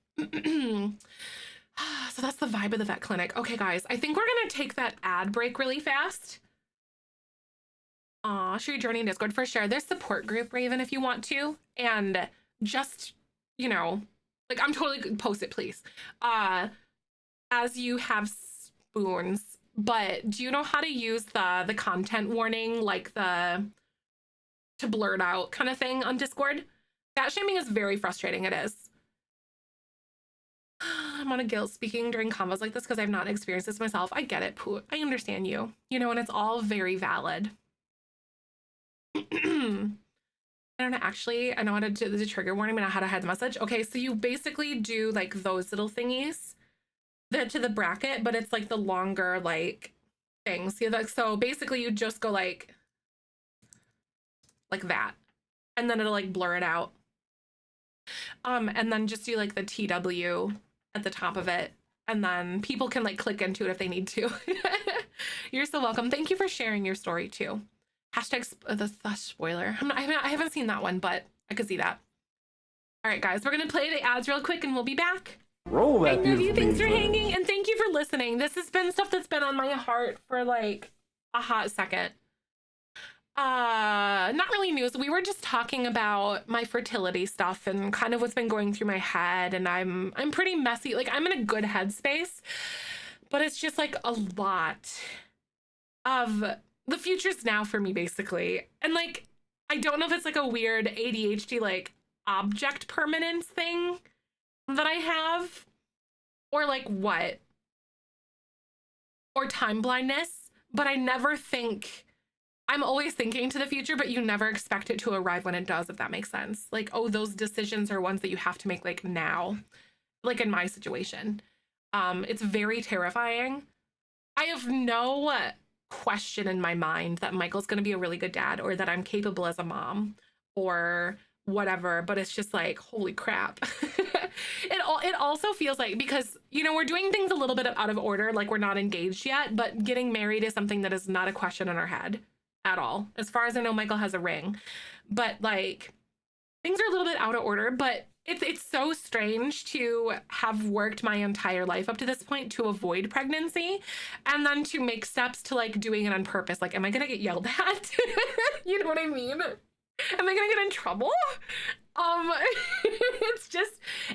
So that's the vibe of the vet clinic. Okay, guys, I think we're gonna take that ad break really fast. Share your journey in Discord for sure. There's support group, Raven, if you want to. And just, you know, like I'm totally post it, please. As you have spoons, but do you know how to use the content warning, like the to blur it out kind of thing on Discord? Fat shaming is very frustrating. It is. I'm on a guilt speaking during convos like this because I've not experienced this myself. I get it, Pooh. I understand you. You know, and it's all very valid. I don't know, actually, I know how to do the trigger warning, but not how to hide the message. Okay, so you basically do like those little thingies that to the bracket, but it's like the longer like things. See, like, so basically you just go like that, and then it'll like blur it out. And then just do like the TW at the top of it, and then people can like click into it if they need to. You're so welcome. Thank you for sharing your story too. Hashtag the spoiler. I haven't seen that one, but I could see that. All right, guys, we're gonna play the ads real quick and we'll be back. Roll that. Thanks for hanging, and thank you for listening. This has been stuff that's been on my heart for like a hot second. Not really news. We were just talking about my fertility stuff and kind of what's been going through my head, and I'm pretty messy. Like, I'm in a good headspace, but it's just like a lot of the future's now for me, basically. And like, I don't know if it's like a weird ADHD like object permanence thing that I have, or like what, or time blindness, but I never think, I'm always thinking to the future, but you never expect it to arrive when it does, if that makes sense. Like, oh, those decisions are ones that you have to make like now, like in my situation. It's very terrifying. I have no question in my mind that Michael's going to be a really good dad, or that I'm capable as a mom, or whatever, but it's just like, holy crap. It also feels like, because, you know, we're doing things a little bit out of order, like we're not engaged yet, but getting married is something that is not a question in our head at all. As far as I know, Michael has a ring, but like things are a little bit out of order. But it's so strange to have worked my entire life up to this point to avoid pregnancy, and then to make steps to like doing it on purpose. Like, am I gonna get yelled at? You know what I mean? Am I gonna get in trouble?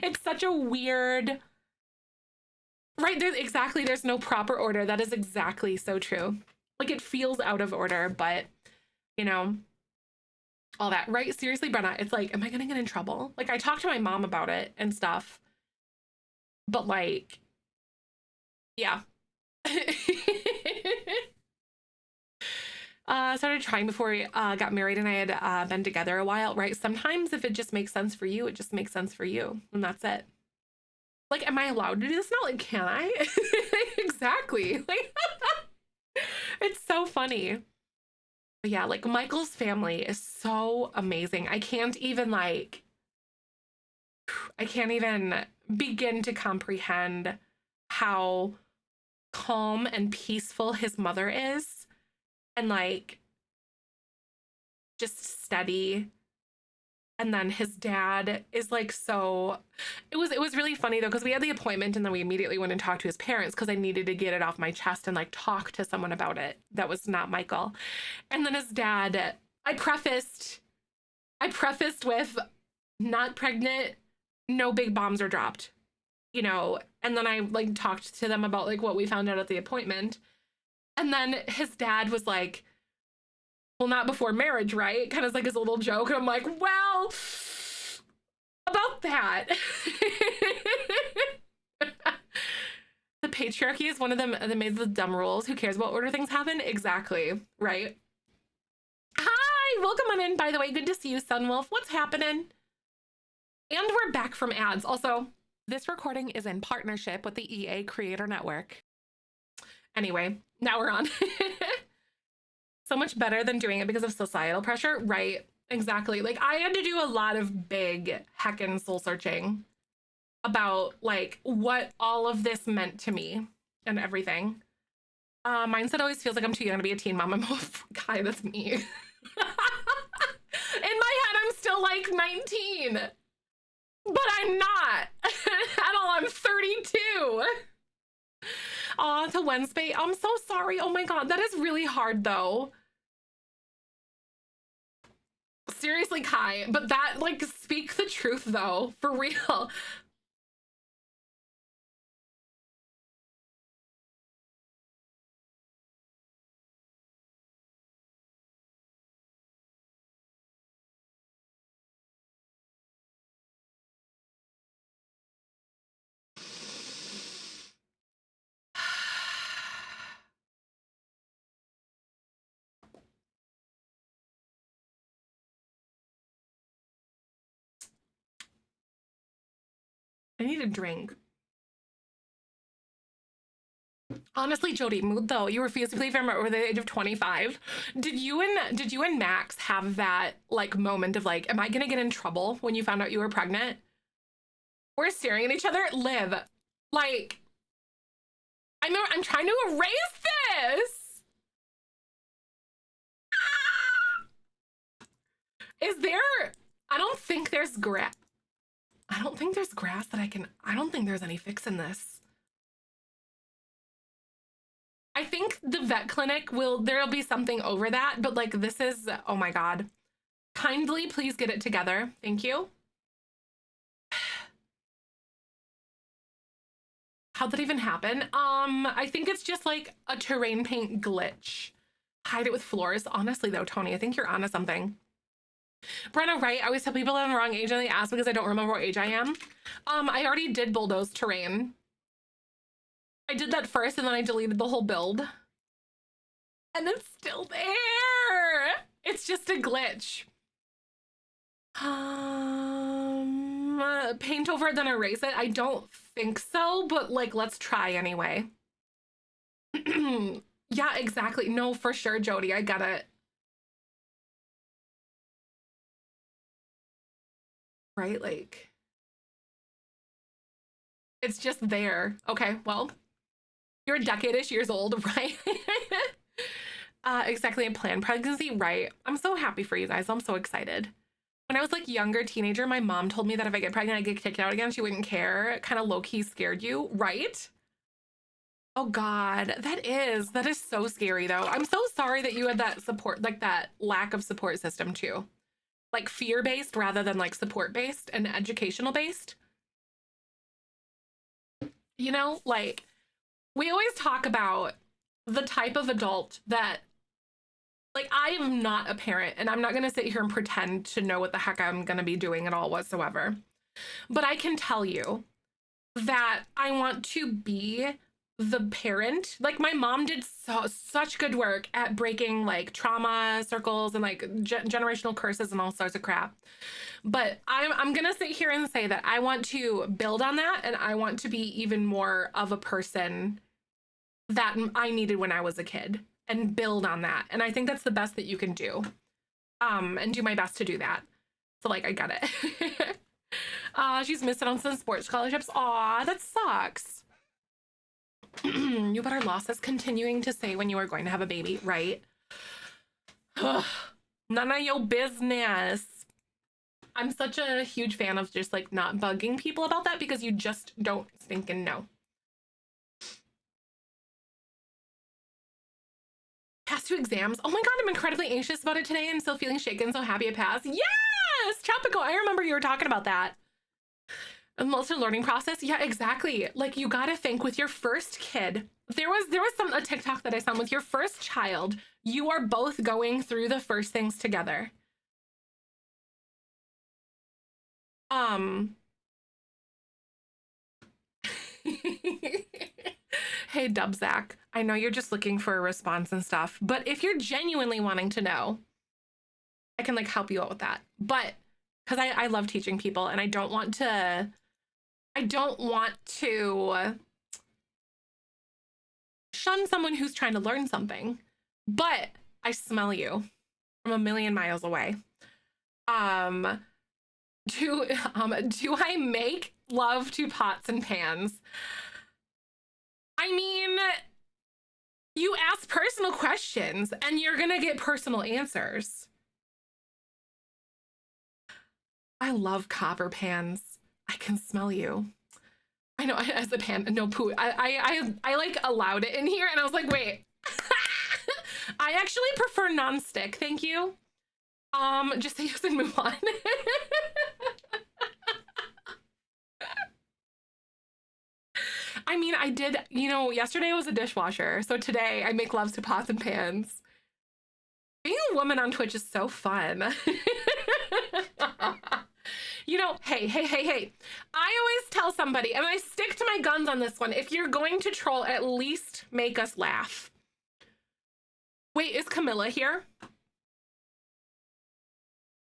It's such a weird, right? There's no proper order. That is exactly so true. Like, it feels out of order, but you know, all that, right? Seriously, Brenna, it's like, am I gonna get in trouble? Like, I talked to my mom about it and stuff, but like, yeah. Started trying before we got married, and I had been together a while, right? Sometimes if it just makes sense for you, it just makes sense for you, and that's it. Like, am I allowed to do this now? Like, can I? Exactly. Like, it's so funny. But yeah, like, Michael's family is so amazing. I can't even begin to comprehend how calm and peaceful his mother is, and like just steady. And then his dad is like, so it was really funny though, because we had the appointment and then we immediately went and talked to his parents because I needed to get it off my chest and like talk to someone about it that was not Michael. And then his dad, I prefaced with, not pregnant, no big bombs are dropped, you know. And then I like talked to them about like what we found out at the appointment, and then his dad was like, well, not before marriage, right? Kind of like his little joke. And I'm like, well, about that. The patriarchy is one of them that made the dumb rules. Who cares what order things happen? Exactly, right? Hi, welcome on in, by the way. Good to see you, Sunwolf. What's happening? And we're back from ads. Also, this recording is in partnership with the EA Creator Network. Anyway, now we're on. So much better than doing it because of societal pressure. Right, exactly. Like, I had to do a lot of big heckin' soul searching about like what all of this meant to me and everything. Mindset always feels like I'm too young to be a teen mom. I'm Kai, that's me. In my head, I'm still like 19, but I'm not at all. I'm 32. To Wednesday. I'm so sorry. Oh my God, that is really hard though. Seriously, Kai, but that, like, speak the truth though, for real. I need a drink. Honestly, Jody, mood though. You refuse to believe I'm over the age of 25. Did you and Max have that like moment of like, am I gonna get in trouble when you found out you were pregnant? We're staring at each other. Liv, like, I'm trying to erase this. Is there? I don't think there's grass. I don't think there's grass that I don't think there's any fix in this. I think the vet clinic there'll be something over that, but like this is, oh my God. Kindly please get it together. Thank you. How'd that even happen? I think it's just like a terrain paint glitch. Hide it with floors. Honestly though, Tony, I think you're onto something. Brenna, right? I always tell people I'm the wrong age and they ask because I don't remember what age I am. I already did bulldoze terrain. I did that first and then I deleted the whole build. And it's still there. It's just a glitch. Paint over it, then erase it. I don't think so, but like, let's try anyway. Yeah, exactly. No, for sure, Jody. I get it. Right? Like, it's just there. Okay, well, you're a decade-ish years old, right? Exactly, a planned pregnancy, right? I'm so happy for you guys. I'm so excited. When I was like younger teenager, my mom told me that if I get pregnant, I'd get kicked out again. She wouldn't care. Kind of low-key scared you, right? Oh God, that is so scary though. I'm so sorry that you had that support, like that lack of support system too. Like fear-based rather than like support-based and educational-based. You know, like we always talk about the type of adult that, like, I am not a parent and I'm not going to sit here and pretend to know what the heck I'm going to be doing at all whatsoever. But I can tell you that I want to be the parent. Like my mom did such good work at breaking like trauma circles and like generational curses and all sorts of crap. But I'm going to sit here and say that I want to build on that and I want to be even more of a person that I needed when I was a kid and build on that. And I think that's the best that you can do. And do my best to do that. So like, I get it. She's missing on some sports scholarships. Aw, that sucks. You better lost us continuing to say when you are going to have a baby, right? None of your business. I'm such a huge fan of just like not bugging people about that because you just don't stinking know. Past 2 exams. Oh my God, I'm incredibly anxious about it today and still feeling shaken, so happy it passed. Yes! Tropical, I remember you were talking about that. A multi-learning process. Yeah, exactly. Like you gotta think with your first kid, there was a TikTok that I saw with your first child, you are both going through the first things together. Hey, Dubzac, I know you're just looking for a response and stuff, but if you're genuinely wanting to know, I can like help you out with that. But because I love teaching people and I don't want to shun someone who's trying to learn something, but I smell you from a million miles away. Do I make love to pots and pans? I mean, you ask personal questions and you're gonna get personal answers. I love copper pans. I can smell you. I know, as a pan, no poo. I like allowed it in here and I was like, wait. I actually prefer non-stick, thank you. Just say yes and move on. I mean, I did, you know, yesterday was a dishwasher. So today I make loves to pots and pans. Being a woman on Twitch is so fun. You know, hey. I always tell somebody, and I stick to my guns on this one, if you're going to troll, at least make us laugh. Wait, is Camilla here?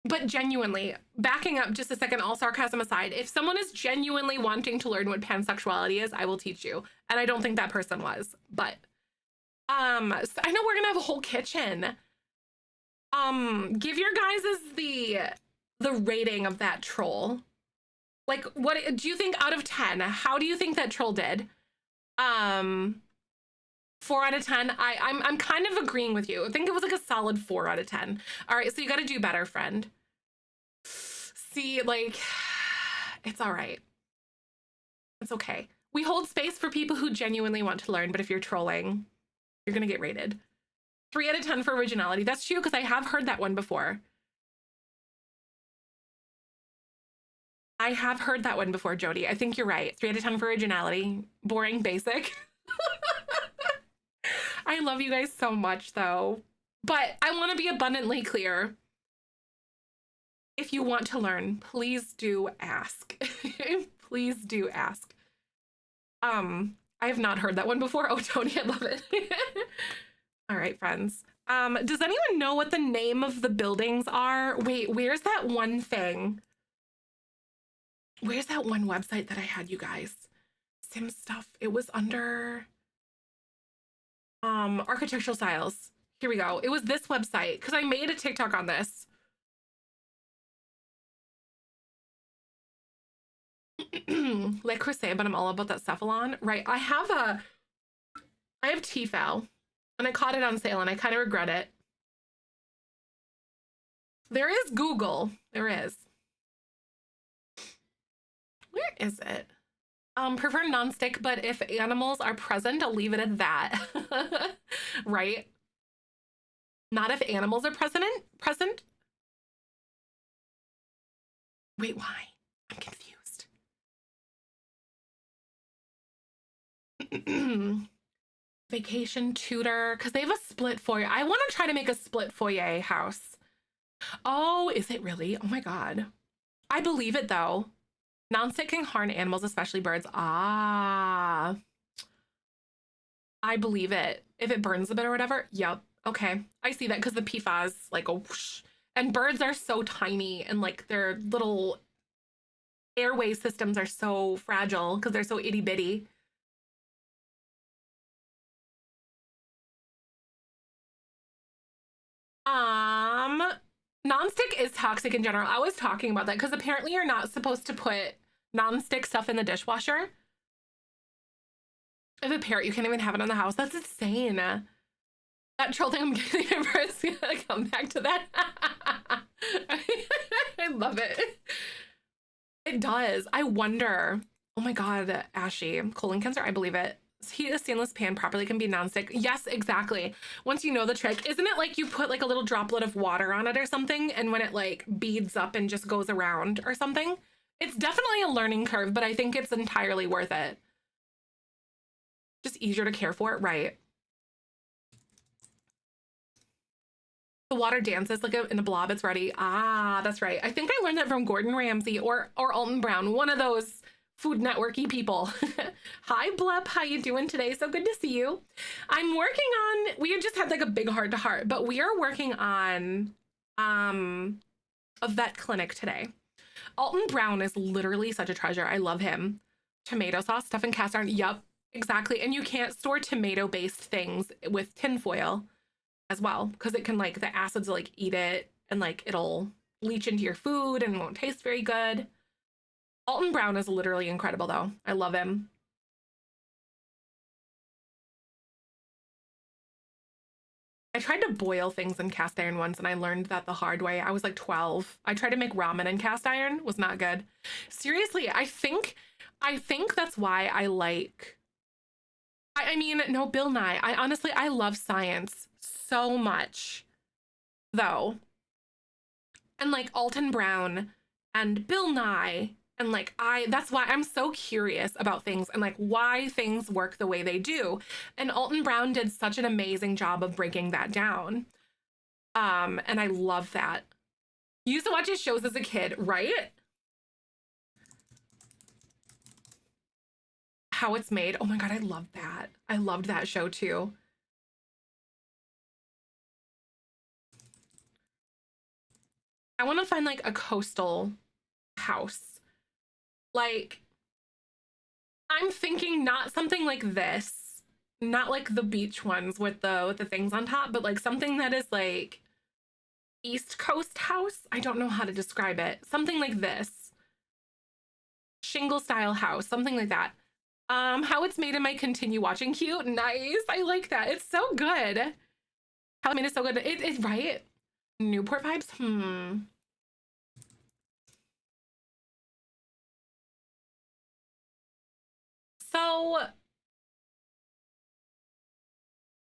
But genuinely, backing up just a second, all sarcasm aside, if someone is genuinely wanting to learn what pansexuality is, I will teach you. And I don't think that person was, but so I know we're gonna have a whole kitchen. Give your guys the rating of that troll. Like, what do you think out of 10? How do you think that troll did? 4 out of 10. I'm kind of agreeing with you. I think it was like a solid 4 out of 10. All right, so you got to do better, friend. See, like, it's all right. It's okay. We hold space for people who genuinely want to learn, but if you're trolling, you're gonna get rated. 3 out of 10 for originality. That's true, because I have heard that one before. I have heard that one before, Jody. I think you're right. 3 out of 10 for originality. Boring, basic. I love you guys so much, though. But I want to be abundantly clear. If you want to learn, please do ask. Please do ask. I have not heard that one before. Oh, Tony, I love it. All right, friends. Does anyone know what the name of the buildings are? Wait, where's that one thing? Where's that one website that I had, you guys? Sim stuff. It was under architectural styles. Here we go. It was this website because I made a TikTok on this. Le Creuset, but I'm all about that cephalon. Right. I have Tefal and I caught it on sale and I kind of regret it. There is Google. There is. Where is it? Prefer non-stick, but if animals are present, I'll leave it at that. Right? Not if animals are present? Wait, why? I'm confused. Vacation tutor, because they have a split foyer. I want to try to make a split foyer house. Oh, is it really? Oh my God. I believe it though. Non-stick can harm animals, especially birds. Ah, I believe it. If it burns a bit or whatever. Yep. Okay. I see that because the PFAS like a whoosh. And birds are so tiny and like their little airway systems are so fragile because they're so itty bitty. Non-stick is toxic in general. I was talking about that because apparently you're not supposed to put non-stick stuff in the dishwasher. If a parrot, you can't even have it in the house. That's insane. That troll thing I'm getting is gonna come back to that. I love it. It does. I wonder. Oh my God, Ashy. Colon cancer, I believe it. Heat a stainless pan properly can be non-stick. Yes, exactly. Once you know the trick, isn't it like you put like a little droplet of water on it or something, and when it like beads up and just goes around or something? It's definitely a learning curve, but I think it's entirely worth it. Just easier to care for, right? The water dances like in a blob, it's ready. Ah, that's right. I think I learned that from Gordon Ramsay or Alton Brown, one of those Food Network-y people. Hi, Blup. How you doing today? So good to see you. I'm working on, we just had like a big heart-to-heart, but we are working on a vet clinic today. Alton Brown is literally such a treasure. I love him. Tomato sauce, stuff in cast iron. Yup, exactly. And you can't store tomato-based things with tinfoil as well, because it can like the acids like eat it and like it'll leach into your food and won't taste very good. Alton Brown is literally incredible though. I love him. I tried to boil things in cast iron once and I learned that the hard way. I was like 12. I tried to make ramen in cast iron, was not good. Seriously, I think that's why I like I mean, no, Bill Nye. I honestly I love science so much though. And like Alton Brown and Bill Nye and like that's why I'm so curious about things and like why things work the way they do. And Alton Brown did such an amazing job of breaking that down. And I love that. You used to watch his shows as a kid, right? How It's Made. Oh my God, I love that. I loved that show too. I want to find like a coastal house. Like, I'm thinking not something like this, not like the beach ones with the things on top, but like something that is like East Coast house. I don't know how to describe it. Something like this. Shingle style house, something like that. How It's Made, I might continue watching. Cute, nice. I like that. It's so good. How It's Made is so good. It's right. Newport vibes. So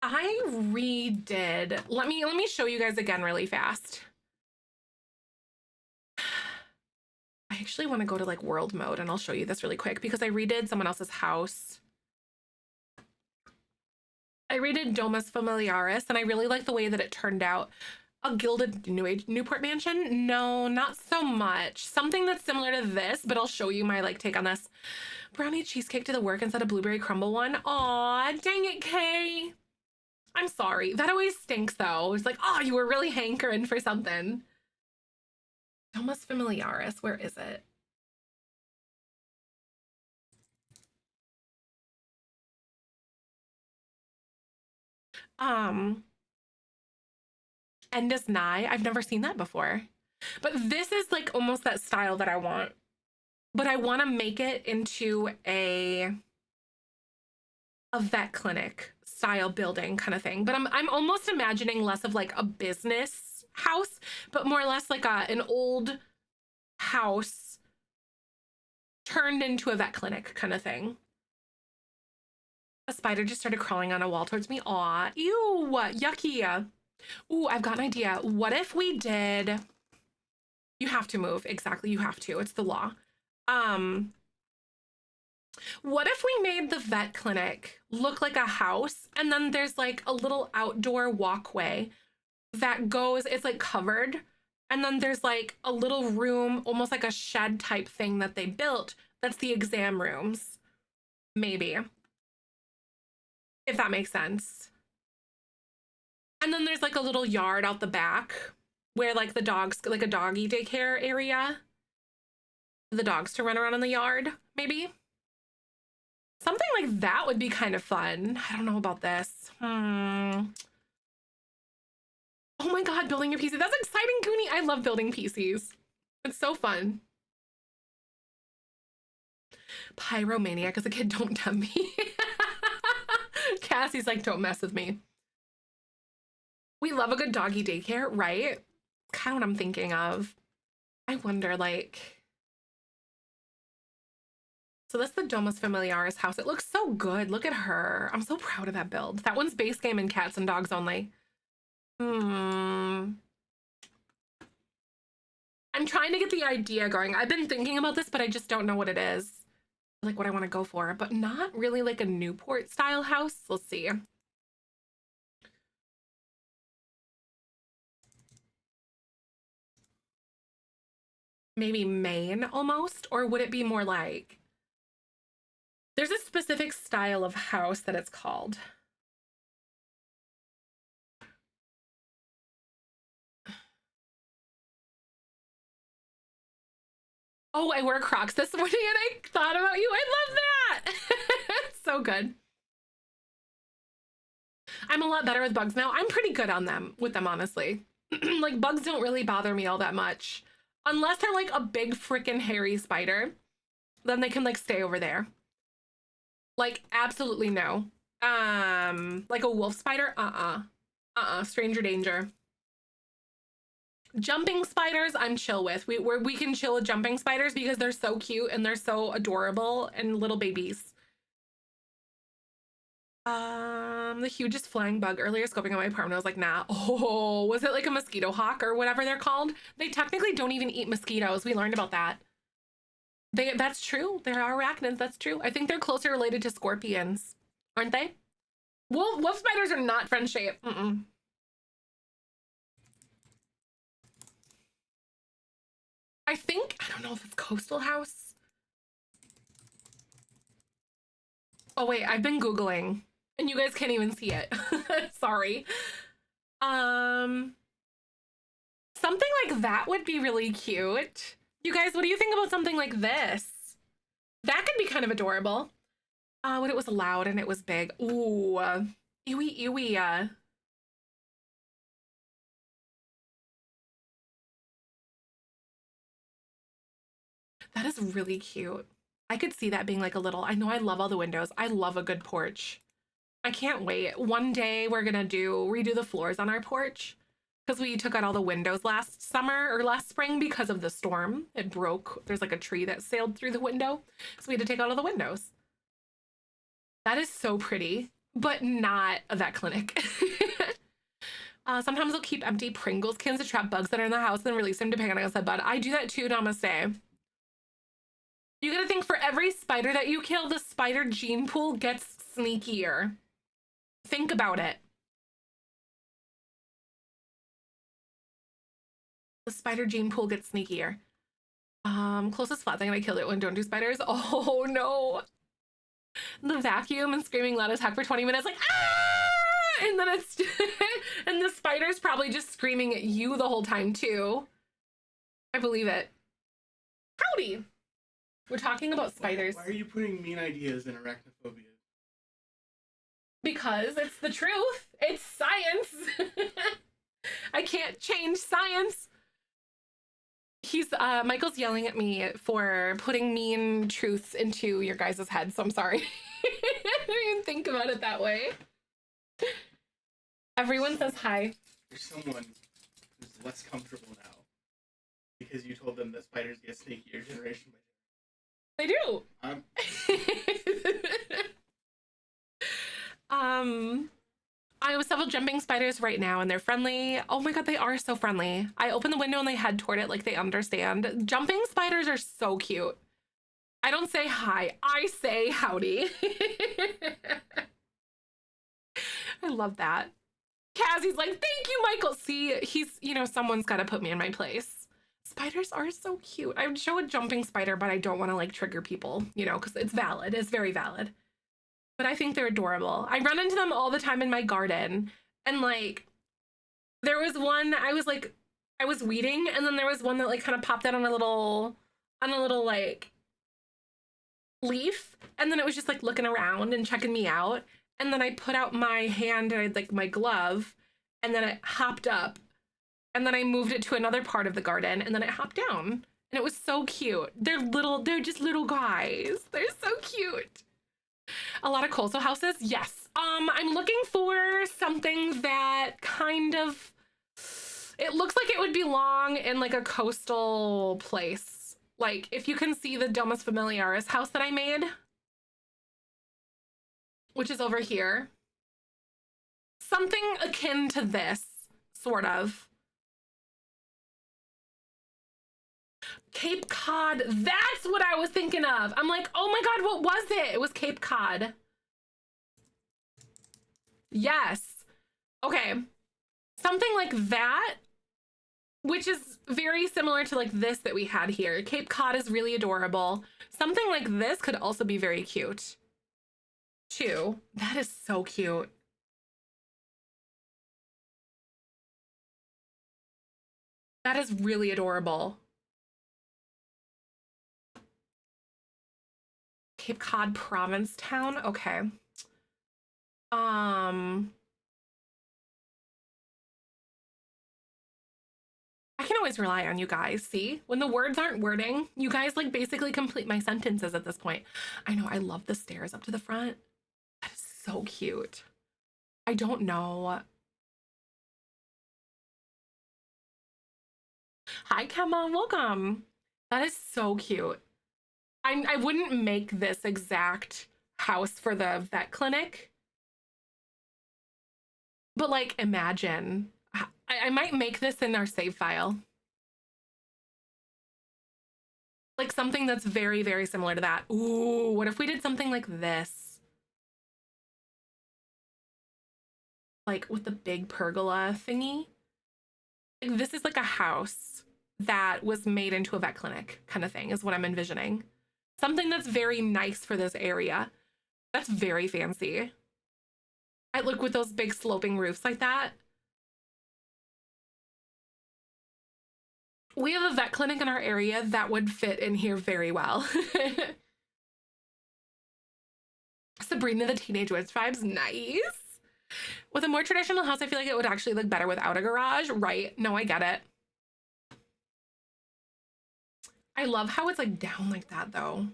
I redid. Let me show you guys again really fast. I actually want to go to like world mode and I'll show you this really quick because I redid someone else's house. I redid Domus Familiaris and I really like the way that it turned out. A gilded New Age Newport mansion? No, not so much. Something that's similar to this, but I'll show you my like take on this. Brownie cheesecake to the work instead of blueberry crumble one. Aw, dang it, Kay. I'm sorry. That always stinks though. It's like, oh, you were really hankering for something. Domus Familiaris, where is it? Endless Nigh. I've never seen that before. But this is like almost that style that I want. But I want to make it into a vet clinic style building kind of thing. But I'm almost imagining less of like a business house, but more or less like an old house turned into a vet clinic kind of thing. A spider just started crawling on a wall towards me. Aw, ew, yucky. Ooh, I've got an idea. What if we did... You have to move. Exactly, you have to. It's the law. What if we made the vet clinic look like a house and then there's like a little outdoor walkway that goes, it's like covered, and then there's like a little room, almost like a shed type thing that they built that's the exam rooms. Maybe. If that makes sense. And then there's like a little yard out the back where like the dogs, like a doggy daycare area, the dogs to run around in the yard, maybe. Something like that would be kind of fun. I don't know about this. Oh my God, building a PC. That's exciting, Goonie. I love building PCs. It's so fun. Pyromaniac as a kid, don't tempt me. Cassie's like, don't mess with me. We love a good doggy daycare, right? Kind of what I'm thinking of. I wonder, like... So that's the Domus Familiaris house. It looks so good. Look at her. I'm so proud of that build. That one's base game and cats and dogs only. I'm trying to get the idea going. I've been thinking about this, but I just don't know what it is. Like what I want to go for, but not really like a Newport style house. Let's see. Maybe Maine almost, or would it be more like... There's a specific style of house that it's called. Oh, I wear Crocs this morning and I thought about you. I love that. It's so good. I'm a lot better with bugs now. I'm pretty good on them with them, honestly. Like bugs don't really bother me all that much. Unless they're like a big freaking hairy spider, then they can like stay over there. Like absolutely no. Like a wolf spider, stranger danger. Jumping spiders, I'm chill with. We can chill with jumping spiders because they're so cute and they're so adorable and little babies. The hugest flying bug earlier scoping out my apartment. I was like, nah. Oh, was it like a mosquito hawk or whatever they're called? They technically don't even eat mosquitoes. We learned about that. That's true. There are arachnids. That's true. I think they're closer related to scorpions, aren't they? Wolf spiders are not friend shaped. I think, I don't know if it's Coastal House. Oh wait, I've been Googling and you guys can't even see it. Sorry. Something like that would be really cute. You guys, what do you think about something like this? That could be kind of adorable. When it was loud and it was big. Ooh, ewy, ewy, that is really cute. I could see that being like a little, I know I love all the windows. I love a good porch. I can't wait. One day we're gonna redo the floors on our porch because we took out all the windows last summer or last spring because of the storm. It broke. There's like a tree that sailed through the window. So we had to take out all the windows. That is so pretty, but not a vet clinic. Sometimes I'll keep empty Pringles cans to trap bugs that are in the house and release them depending on the bud. I do that too, namaste. You gotta think for every spider that you kill, the spider gene pool gets sneakier. Think about it. The spider gene pool gets sneakier. Closest flat thing I killed it when don't do spiders. Oh no. The vacuum and screaming loud as heck for 20 minutes, like, ah! And then it's, and the spider's probably just screaming at you the whole time too. I believe it. Howdy. We're talking about spiders. Why are you putting mean ideas in arachnophobia? Because it's the truth. It's science. I can't change science. Michael's yelling at me for putting mean truths into your guys' head, so I'm sorry. I didn't even think about it that way. Everyone says hi. There's someone who's less comfortable now because you told them that spiders get sneakier generation by generation. They do. I have several jumping spiders right now and they're friendly. Oh my god, they are so friendly. I open the window and they head toward it like they understand. Jumping spiders are so cute. I don't say hi, I say howdy. I love that. Cassie's like, thank you, Michael. See, he's, someone's got to put me in my place. Spiders are so cute. I would show a jumping spider, but I don't want to like trigger people, because it's valid. It's very valid. But I think they're adorable. I run into them all the time in my garden. And like, there was one, I was weeding, and then there was one that like kind of popped out on a little like leaf. And then it was just like looking around and checking me out. And then I put out my hand and I had like my glove, and then it hopped up. And then I moved it to another part of the garden, and then it hopped down. And it was so cute. They're just little guys. They're so cute. A lot of coastal houses, yes. I'm looking for something that kind of, it looks like it would belong in like a coastal place. Like if you can see the Domus Familiaris house that I made, which is over here. Something akin to this, sort of. Cape Cod, that's what I was thinking of. I'm like, oh my god, what was it? It was Cape Cod. Yes. Okay. Something like that, which is very similar to like this that we had here. Cape Cod is really adorable. Something like this could also be very cute too. That is so cute. That is really adorable. Cape Cod Provincetown. Okay. I can always rely on you guys. See, when the words aren't wording, you guys like basically complete my sentences at this point. I know. I love the stairs up to the front. That is so cute. I don't know. Hi, Kemma. Welcome. That is so cute. I wouldn't make this exact house for the vet clinic, but like imagine. I might make this in our save file. Like something that's very, very similar to that. Ooh, what if we did something like this? Like with the big pergola thingy. Like this is like a house that was made into a vet clinic kind of thing is what I'm envisioning. Something that's very nice for this area. That's very fancy. I look with those big sloping roofs like that. We have a vet clinic in our area that would fit in here very well. Sabrina the Teenage Witch vibes, nice. With a more traditional house, I feel like it would actually look better without a garage, right? No, I get it. I love how it's like down like that though.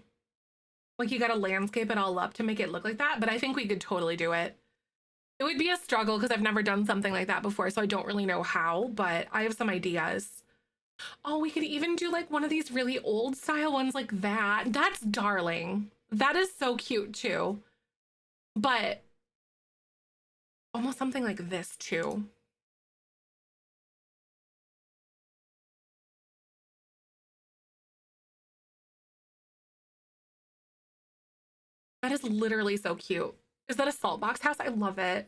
Like you gotta landscape it all up to make it look like that, but I think we could totally do it. It would be a struggle because I've never done something like that before, so I don't really know how, but I have some ideas. Oh, we could even do like one of these really old style ones like that. That's darling. That is so cute too. But almost something like this too. That is literally so cute. Is that a salt box house? I love it.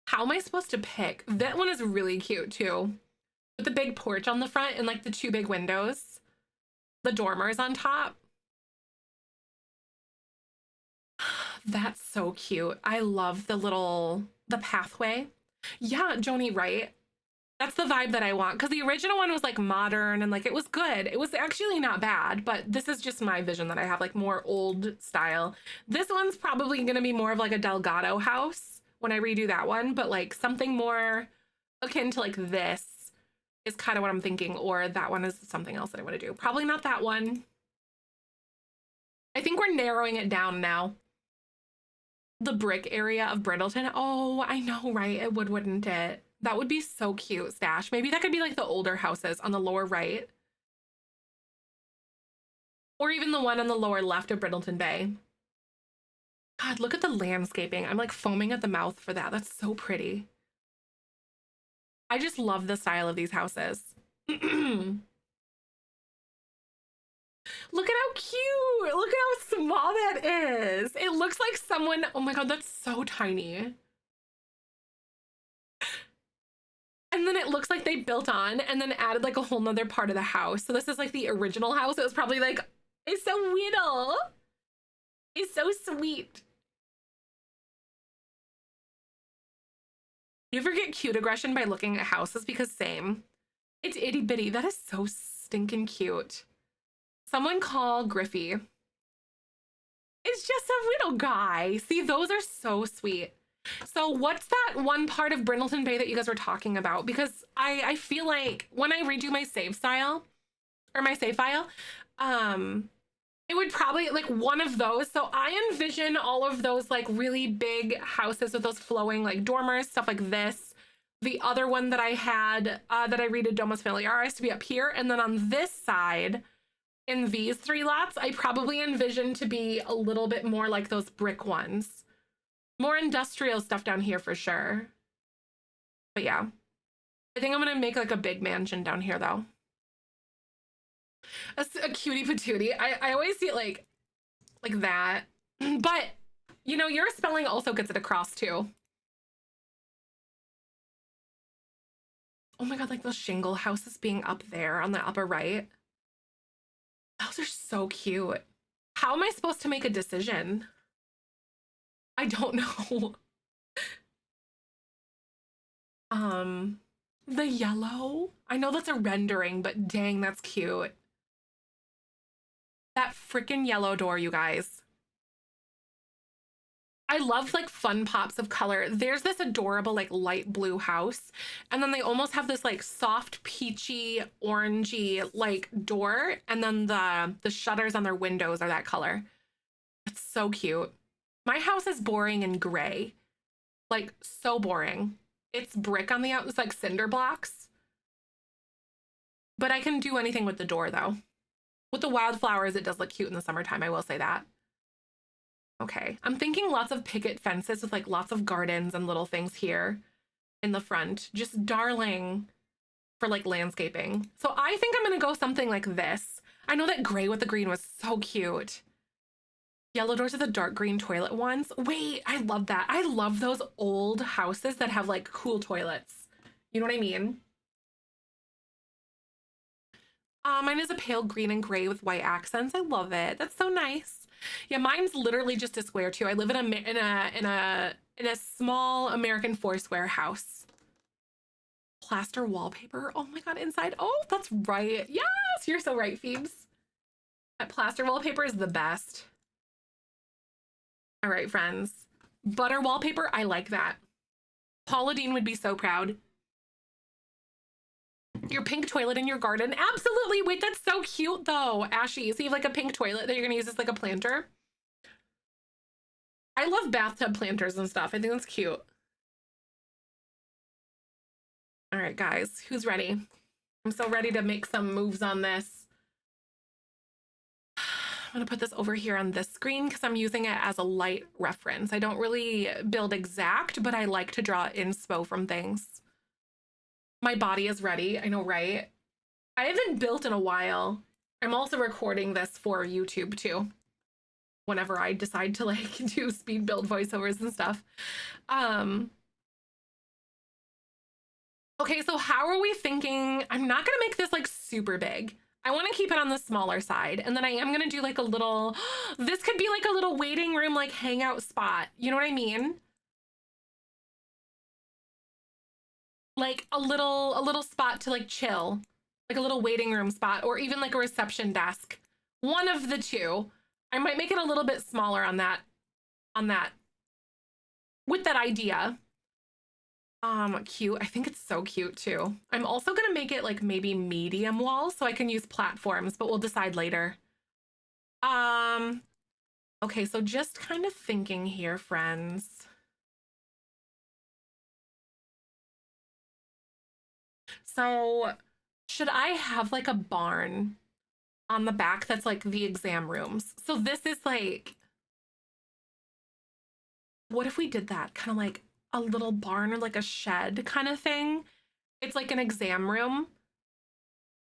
How am I supposed to pick? That one is really cute too. With the big porch on the front and like the two big windows. The dormers on top. That's so cute. I love the pathway. Yeah, Joni, right? That's the vibe that I want because the original one was like modern and like it was good. It was actually not bad, but this is just my vision that I have, like more old style. This one's probably going to be more of like a Delgado house when I redo that one, but like something more akin to like this is kind of what I'm thinking, or that one is something else that I want to do. Probably not that one. I think we're narrowing it down now. The brick area of Brindleton. Oh, I know, right? It would, wouldn't it? That would be so cute, Stash. Maybe that could be like the older houses on the lower right. Or even the one on the lower left of Brindleton Bay. God, look at the landscaping. I'm like foaming at the mouth for that. That's so pretty. I just love the style of these houses. Look at how cute. Look at how small that is. It looks like someone, oh my God, that's so tiny. And then it looks like they built on and then added like a whole nother part of the house. So this is like the original house. It was probably like, it's so little. It's so sweet. You ever get cute aggression by looking at houses? Because same. It's itty bitty. That is so stinking cute. Someone call Griffey. It's just a little guy. See, those are so sweet. So what's that one part of Brindleton Bay that you guys were talking about? Because I feel like when I redo my save style or my save file, it would probably like one of those. So I envision all of those like really big houses with those flowing like dormers, stuff like this. The other one that I had that I redid Domus Familiaris to be up here. And then on this side, in these three lots, I probably envision to be a little bit more like those brick ones. More industrial stuff down here for sure. But yeah, I think I'm gonna make like a big mansion down here though. A cutie patootie. I always see it like that. But you know, your spelling also gets it across too. Oh my God, like those shingle houses being up there on the upper right. Those are so cute. How am I supposed to make a decision? I don't know. The yellow. I know that's a rendering, but dang, that's cute. That freaking yellow door, you guys. I love like fun pops of color. There's this adorable like light blue house, and then they almost have this like soft peachy orangey like door, and then the shutters on their windows are that color. It's so cute. My house is boring and gray, like so boring. It's brick on the outside, it's like cinder blocks, but I can do anything with the door though. With the wildflowers, it does look cute in the summertime, I will say that. Okay, I'm thinking lots of picket fences with like lots of gardens and little things here in the front. Just darling for like landscaping. So I think I'm gonna go something like this. I know that gray with the green was so cute. Yellow doors are the dark green toilet ones. Wait, I love that. I love those old houses that have like cool toilets. You know what I mean? Mine is a pale green and gray with white accents. I love it. That's so nice. Yeah, mine's literally just a square too. I live in a small American four-square house. Plaster wallpaper. Oh my god, inside. Oh, that's right. Yes, you're so right, Phoebes. That plaster wallpaper is the best. All right, friends. Butter wallpaper, I like that. Paula Deen would be so proud. Your pink toilet in your garden. Absolutely. Wait, that's so cute though. Ashy, so you have like a pink toilet that you're gonna use as like a planter. I love bathtub planters and stuff. I think that's cute. All right, guys, who's ready? I'm so ready to make some moves on this. I'm gonna put this over here on this screen because I'm using it as a light reference. I don't really build exact, but I like to draw inspo from things. My body is ready. I know, right? I haven't built in a while. I'm also recording this for YouTube too, whenever I decide to like do speed build voiceovers and stuff. Okay, so how are we thinking? I'm not gonna make this like super big. I want to keep it on the smaller side, and then I am gonna do like a little, this could be like a little waiting room, like hangout spot. You know what I mean? Like a little spot to like chill, like a little waiting room spot, or even like a reception desk. One of the two. I might make it a little bit smaller on that, with that idea. Cute. I think it's so cute too. I'm also gonna make it like maybe medium walls so I can use platforms, but we'll decide later. Okay, so just kind of thinking here, friends. So should I have like a barn on the back that's like the exam rooms? So this is like, what if we did that? Kind of like a little barn or like a shed kind of thing. It's like an exam room.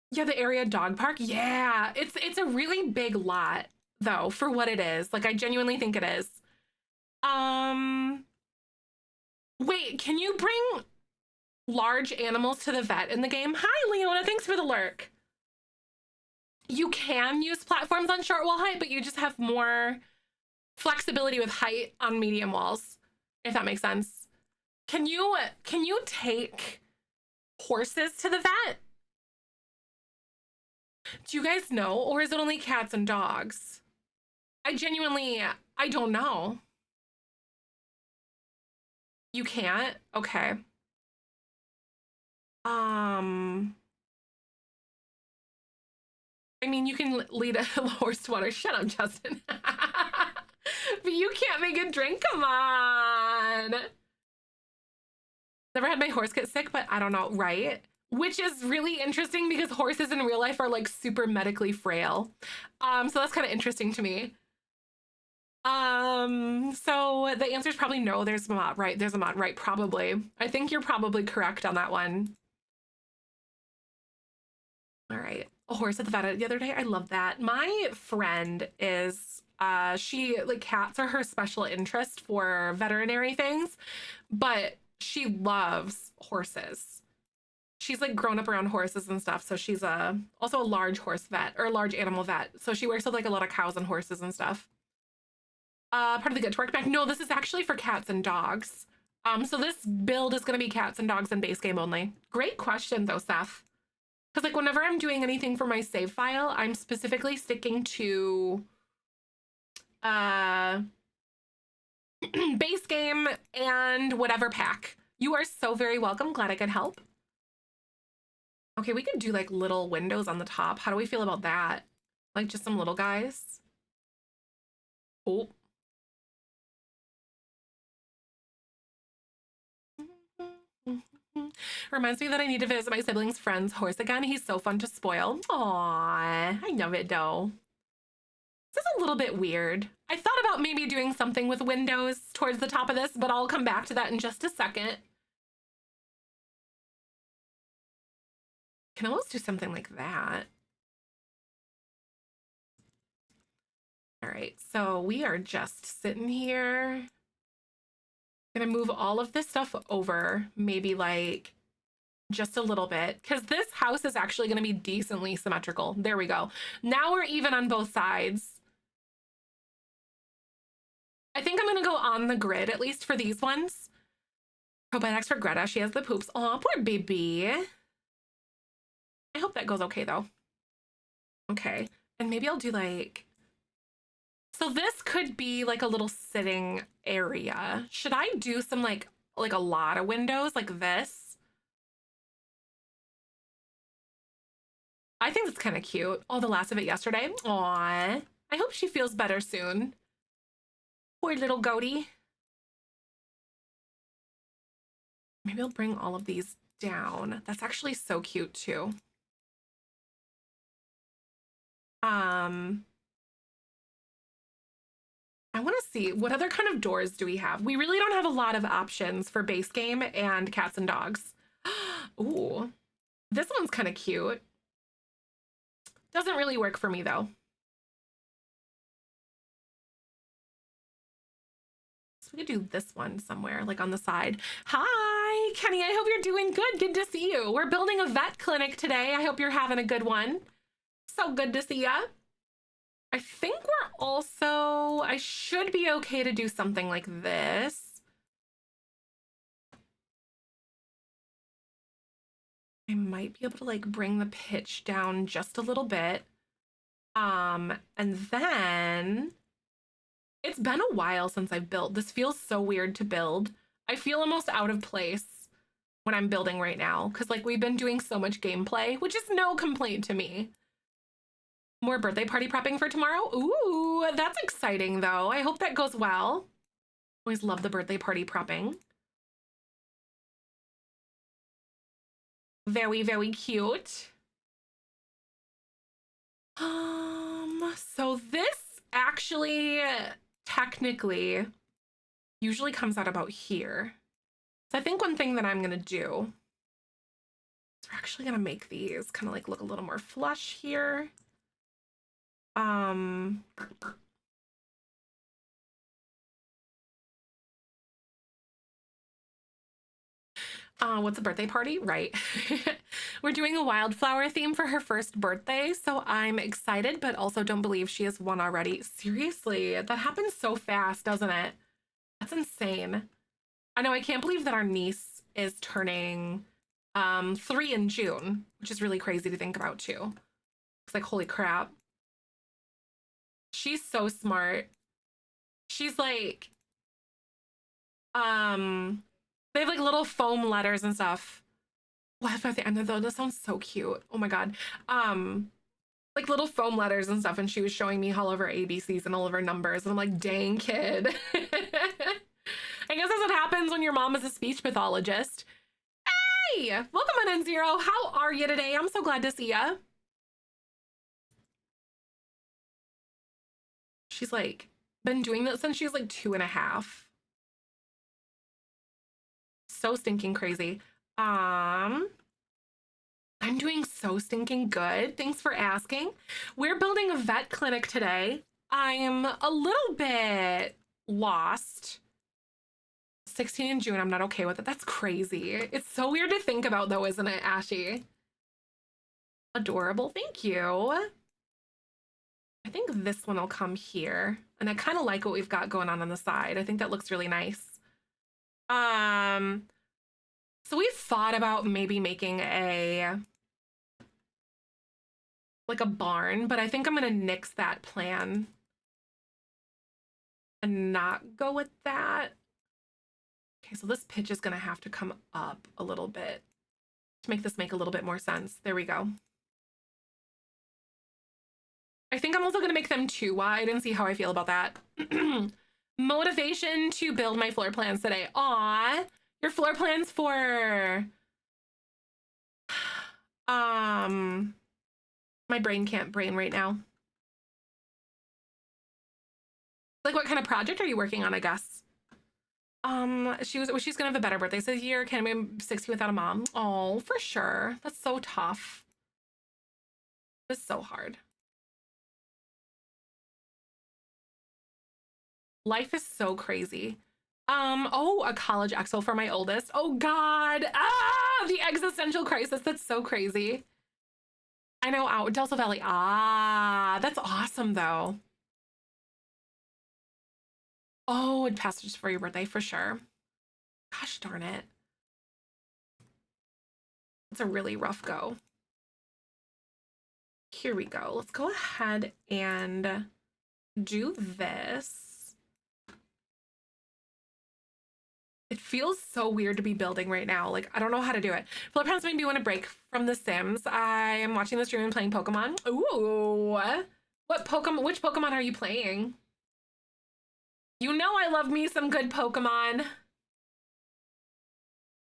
Yeah, the area dog park. Yeah, it's a really big lot though for what it is. Like I genuinely think it is. Wait, can you bring large animals to the vet in the game? Hi, Leona, thanks for the lurk. You can use platforms on short wall height, but you just have more flexibility with height on medium walls, if that makes sense. Can you take horses to the vet? Do you guys know, or is it only cats and dogs? I don't know. You can't? Okay. I mean, you can lead a horse to water. Shut up, Justin. But you can't make it drink. Come on. Never had my horse get sick, but I don't know, right? Which is really interesting because horses in real life are like super medically frail. So that's kind of interesting to me. So the answer is probably no. There's a mod, right? There's a mod, right? Probably. I think you're probably correct on that one. All right. A horse at the vet the other day. I love that. My friend is, she, like, cats are her special interest for veterinary things, but she loves horses. She's like grown up around horses and stuff. So she's also a large horse vet or a large animal vet. So she works with like a lot of cows and horses and stuff. Part of the Get to Work Back. No, this is actually for cats and dogs. So this build is going to be cats and dogs and base game only. Great question though, Seth. Because like whenever I'm doing anything for my save file, I'm specifically sticking to uh base game and whatever pack. You are so very welcome. Glad I could help. Okay, we could do like little windows on the top. How do we feel about that? Like just some little guys. Oh. Reminds me that I need to visit my siblings' friend's horse again. He's so fun to spoil. Aww, I love it though. This is a little bit weird. I thought about maybe doing something with windows towards the top of this, but I'll come back to that in just a second. Can almost do something like that. All right, so we are just sitting here. Gonna move all of this stuff over, maybe like just a little bit, because this house is actually gonna be decently symmetrical. There we go. Now we're even on both sides. I think I'm gonna go on the grid, at least for these ones. Probiotics for Greta, she has the poops. Aw, poor baby. I hope that goes okay though. Okay, and maybe I'll do like, so this could be like a little sitting area. Should I do some like a lot of windows like this? I think that's kind of cute. Oh, the last of it yesterday. Aw, I hope she feels better soon. Poor little goatie. Maybe I'll bring all of these down. That's actually so cute too. I want to see what other kind of doors do we have. We really don't have a lot of options for base game and cats and dogs. Ooh, this one's kind of cute. Doesn't really work for me though. So we could do this one somewhere, like on the side. Hi, Kenny, I hope you're doing good. Good to see you. We're building a vet clinic today. I hope you're having a good one. So good to see ya. I think we're also, I should be okay to do something like this. I might be able to like bring the pitch down just a little bit. And then it's been a while since I've built. This feels so weird to build. I feel almost out of place when I'm building right now because like we've been doing so much gameplay, which is no complaint to me. More birthday party prepping for tomorrow? Ooh, that's exciting though. I hope that goes well. Always love the birthday party prepping. Very, very cute. So this actually technically usually comes out about here. So I think one thing that I'm gonna do is we're actually gonna make these kind of like look a little more flush here. What's a birthday party? Right. We're doing a wildflower theme for her first birthday, so I'm excited, but also don't believe she has one already. Seriously, that happens so fast, doesn't it? That's insane. I know, I can't believe that our niece is turning 3 in June, which is really crazy to think about too. It's like, holy crap. She's so smart. She's like, they have like little foam letters and stuff. What if at the end of though? This sounds so cute. Oh my god. Like little foam letters and stuff, and she was showing me all of her ABCs and all of her numbers, and I'm like, dang kid. I guess that's what happens when your mom is a speech pathologist. Hey, welcome on N0. How are you today? I'm so glad to see ya. She's like been doing that since she was like 2.5. So stinking crazy. I'm doing so stinking good. Thanks for asking. We're building a vet clinic today. I'm a little bit lost. 16 in June, I'm not okay with it. That's crazy. It's so weird to think about though, isn't it, Ashy? Adorable, thank you. I think this one will come here. And I kind of like what we've got going on the side. I think that looks really nice. So we've thought about maybe making like a barn, but I think I'm gonna nix that plan and not go with that. Okay, so this pitch is gonna have to come up a little bit to make this make a little bit more sense. There we go. I think I'm also gonna make them too wide and see how I feel about that. Motivation to build my floor plans today. Aw, your floor plans for my brain can't brain right now. Like, what kind of project are you working on, I guess? She's gonna have a better birthday this year. Can I be 60 without a mom? Oh, for sure. That's so tough. It's so hard. Life is so crazy. Oh, a college expo for my oldest. Oh God. Ah, the existential crisis. That's so crazy. I know, out Delta Valley. Ah, that's awesome though. Oh, and passages for your birthday for sure. Gosh darn it. It's a really rough go. Here we go. Let's go ahead and do this. It feels so weird to be building right now. Like, I don't know how to do it. Floor plans made me want to break from The Sims. I am watching the stream and playing Pokemon. Ooh. Which Pokemon are you playing? You know I love me some good Pokemon.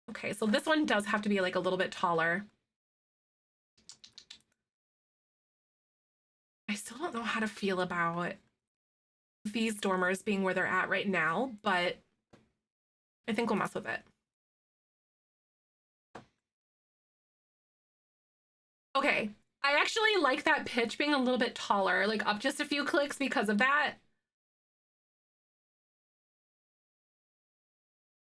Okay, so this one does have to be like a little bit taller. I still don't know how to feel about these dormers being where they're at right now, but I think we'll mess with it. Okay, I actually like that pitch being a little bit taller, like up just a few clicks because of that.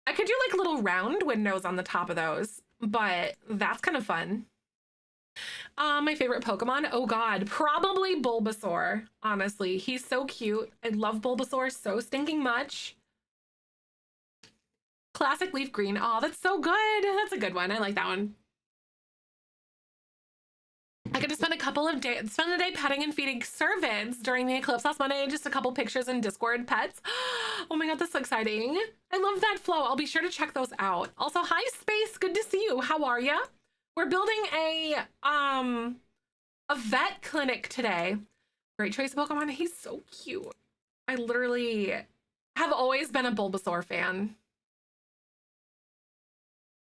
I could do like little round windows on the top of those, but that's kind of fun. My favorite Pokemon, oh God, probably Bulbasaur, honestly. He's so cute. I love Bulbasaur so stinking much. Classic leaf green. Oh, that's so good. That's a good one. I like that one. I get to spend spend the day petting and feeding servants during the eclipse last Monday. Just a couple pictures in Discord pets. Oh my God, that's so exciting. I love that flow. I'll be sure to check those out. Also, hi Space, good to see you. How are ya? We're building a vet clinic today. Great choice of Pokemon. He's so cute. I literally have always been a Bulbasaur fan.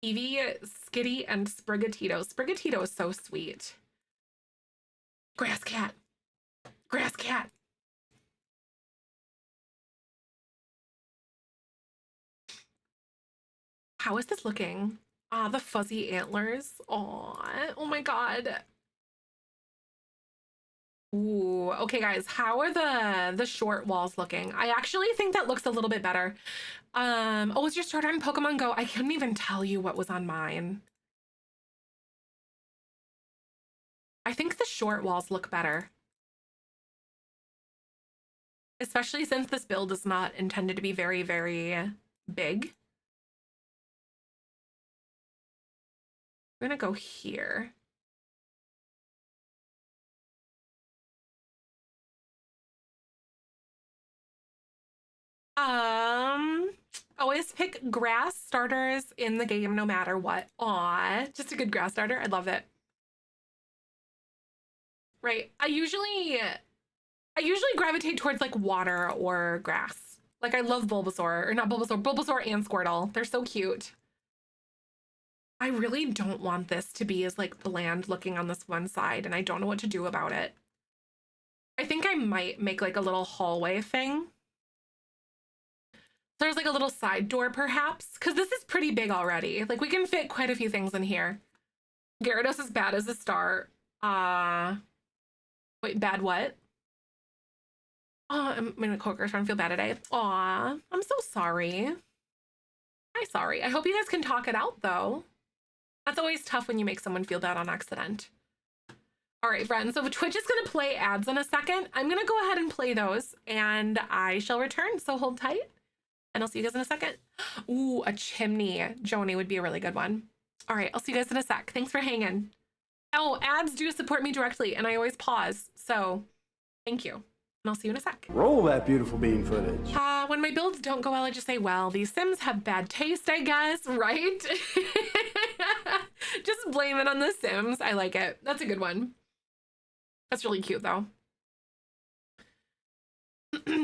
Eevee, Skitty, and Sprigatito. Sprigatito is so sweet. Grass cat. Grass cat. How is this looking? Ah, the fuzzy antlers. Aw, oh my God. Ooh, okay guys, how are the short walls looking? I actually think that looks a little bit better. Oh, was your starter on Pokemon Go? I couldn't even tell you what was on mine. I think the short walls look better. Especially since this build is not intended to be very, very big. I'm gonna go here. Always pick grass starters in the game no matter what. Aw, just a good grass starter. I love it. Right. I usually gravitate towards like water or grass. Like I love Bulbasaur, or not Bulbasaur, Bulbasaur and Squirtle. They're so cute. I really don't want this to be as like bland looking on this one side, and I don't know what to do about it. I think I might make like a little hallway thing. There's like a little side door perhaps, because this is pretty big already. Like we can fit quite a few things in here. Gyarados is bad as a star. Wait, bad what? Oh, I'm gonna Coker's trying to feel bad today. Aw, I'm so sorry. I'm sorry. I hope you guys can talk it out though. That's always tough when you make someone feel bad on accident. All right, friends, so Twitch is gonna play ads in a second. I'm gonna go ahead and play those and I shall return, so hold tight. And I'll see you guys in a second. Ooh, a chimney, Joni, would be a really good one. All right, I'll see you guys in a sec. Thanks for hanging. Oh, ads do support me directly, and I always pause. So thank you. And I'll see you in a sec. Roll that beautiful bean footage. When my builds don't go well, I just say, well, these Sims have bad taste, I guess, right? Just blame it on the Sims. I like it. That's a good one. That's really cute, though.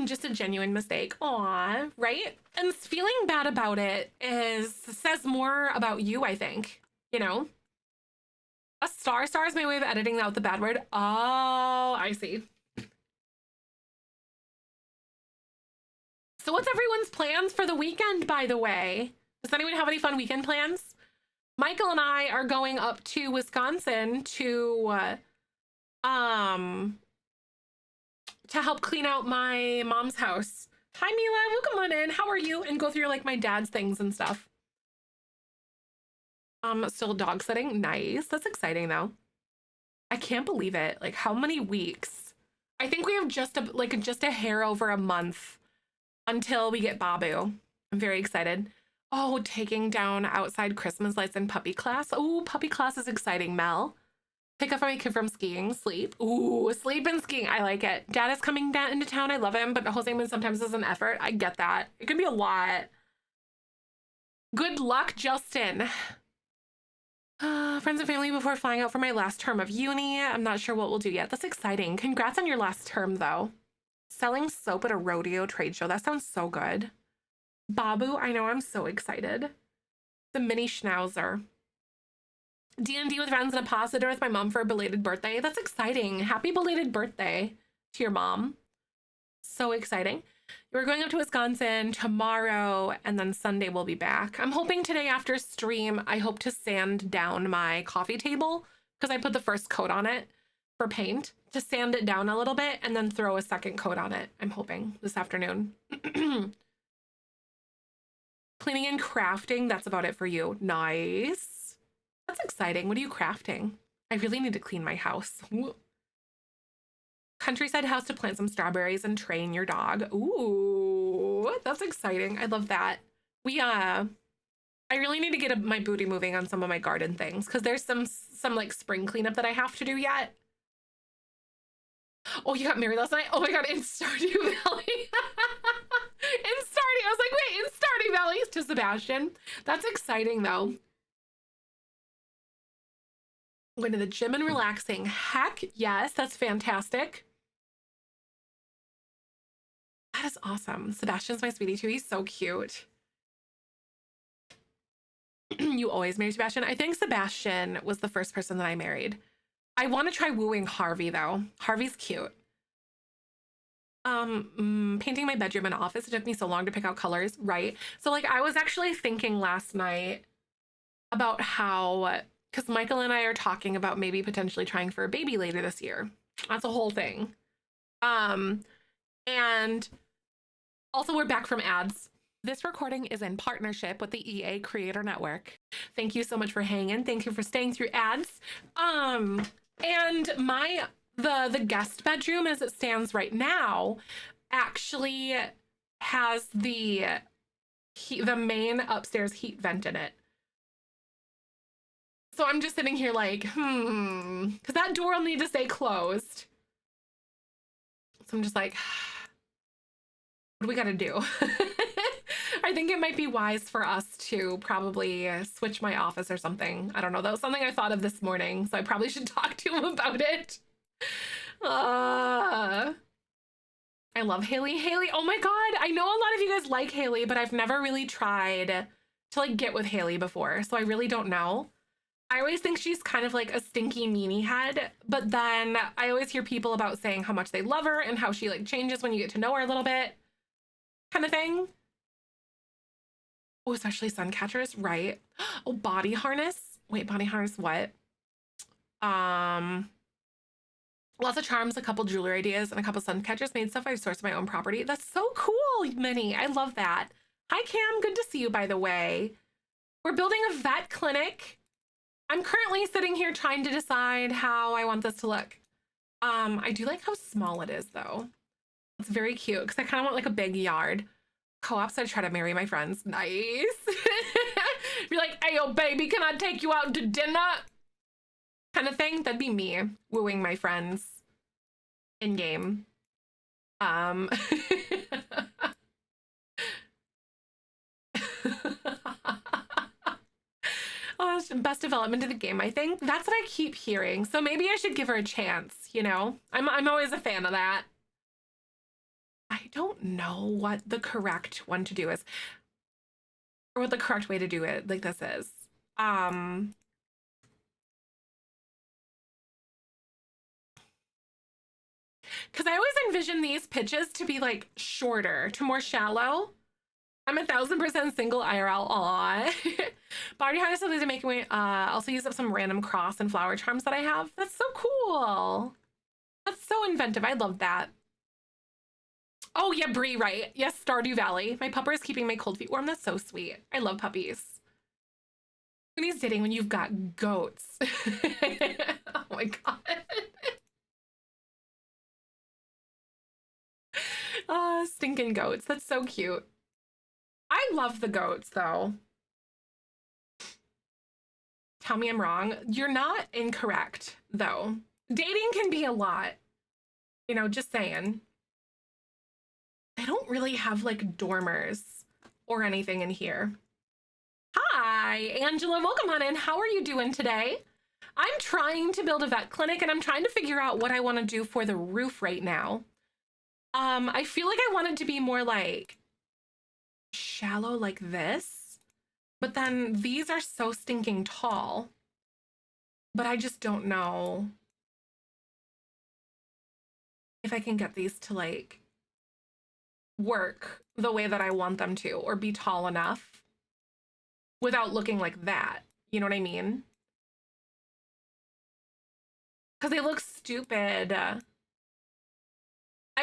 Just a genuine mistake. Aw, right? And feeling bad about it says more about you, I think. You know? A star is my way of editing out the bad word. Oh, I see. So what's everyone's plans for the weekend, by the way? Does anyone have any fun weekend plans? Michael and I are going up to Wisconsin to help clean out my mom's house. Hi, Mila. Welcome on in. How are you? And go through like my dad's things and stuff. Still dog sitting. Nice. That's exciting though. I can't believe it. Like how many weeks? I think we have just a hair over a month until we get Babu. I'm very excited. Oh, taking down outside Christmas lights in puppy class. Oh, puppy class is exciting, Mel. Pick up my kid from skiing, sleep. Ooh, sleep and skiing. I like it. Dad is coming down into town. I love him, but hosting sometimes is an effort. I get that. It can be a lot. Good luck, Justin. Friends and family before flying out for my last term of uni. I'm not sure what we'll do yet. That's exciting. Congrats on your last term, though. Selling soap at a rodeo trade show. That sounds so good. Babu, I know. I'm so excited. The mini schnauzer. D&D with friends and a pasta dinner with my mom for a belated birthday. That's exciting. Happy belated birthday to your mom. So exciting. We're going up to Wisconsin tomorrow, and then Sunday we'll be back. I'm hoping today after stream, I hope to sand down my coffee table because I put the first coat on it for paint, to sand it down a little bit and then throw a second coat on it. I'm hoping this afternoon. Cleaning and crafting, that's about it for you. Nice. That's exciting. What are you crafting? I really need to clean my house. Countryside house to plant some strawberries and train your dog. Ooh, that's exciting. I love that. I really need to get my booty moving on some of my garden things because there's some like spring cleanup that I have to do yet. Oh, you got married last night? Oh my God, in Stardew Valley. In Stardew, I was like, wait, in Stardew Valley to Sebastian. That's exciting though. Going to the gym and relaxing. Heck yes, that's fantastic. That is awesome. Sebastian's my sweetie too. He's so cute. You always marry Sebastian? I think Sebastian was the first person that I married. I want to try wooing Harvey though. Harvey's cute. Painting my bedroom and office. It took me so long to pick out colors, right? So like I was actually thinking last night about how, because Michael and I are talking about maybe potentially trying for a baby later this year. That's a whole thing. And also we're back from ads. This recording is in partnership with the EA Creator Network. Thank you so much for hanging. Thank you for staying through ads. And the guest bedroom as it stands right now actually has the main upstairs heat vent in it. So I'm just sitting here like, because that door will need to stay closed. So I'm just like, what do we got to do? I think it might be wise for us to probably switch my office or something. I don't know. That was something I thought of this morning, so I probably should talk to him about it. I love Haley. Haley, oh my God. I know a lot of you guys like Haley, but I've never really tried to like get with Haley before, so I really don't know. I always think she's kind of like a stinky meanie head, but then I always hear people about saying how much they love her and how she like changes when you get to know her a little bit, kind of thing. Oh, especially sun catchers, right? Oh, body harness. Wait, body harness what? Lots of charms, a couple jewelry ideas, and a couple sun catchers made stuff I sourced my own property. That's so cool, Minnie. I love that. Hi, Cam. Good to see you, by the way. We're building a vet clinic. I'm currently sitting here trying to decide how I want this to look. I do like how small it is, though. It's very cute because I kind of want like a big yard. Co-ops, I try to marry my friends. Nice. Be like, hey, yo, baby, can I take you out to dinner? Kind of thing. That'd be me wooing my friends in game. Oh, best development of the game, I think. That's what I keep hearing. So maybe I should give her a chance, you know? I'm always a fan of that. I don't know what the correct one to do is. Or what the correct way to do it like this is. Because I always envision these pitches to be like shorter, to more shallow. I'm 1000% single IRL. Aw. Body harness is making me also use up some random cross and flower charms that I have. That's so cool. That's so inventive. I love that. Oh yeah, Bree, right? Yes, Stardew Valley. My pupper is keeping my cold feet warm. That's so sweet. I love puppies. Who needs dating when you've got goats? Oh my god. Stinking goats. That's so cute. I love the goats, though. Tell me I'm wrong. You're not incorrect, though. Dating can be a lot. You know, just saying. I don't really have, like, dormers or anything in here. Hi, Angela. Welcome on in. How are you doing today? I'm trying to build a vet clinic, and I'm trying to figure out what I want to do for the roof right now. I feel like I want it to be more, like, shallow like this, but then these are so stinking tall, but I just don't know if I can get these to like work the way that I want them to, or be tall enough without looking like that. You know what I mean? Because they look stupid. I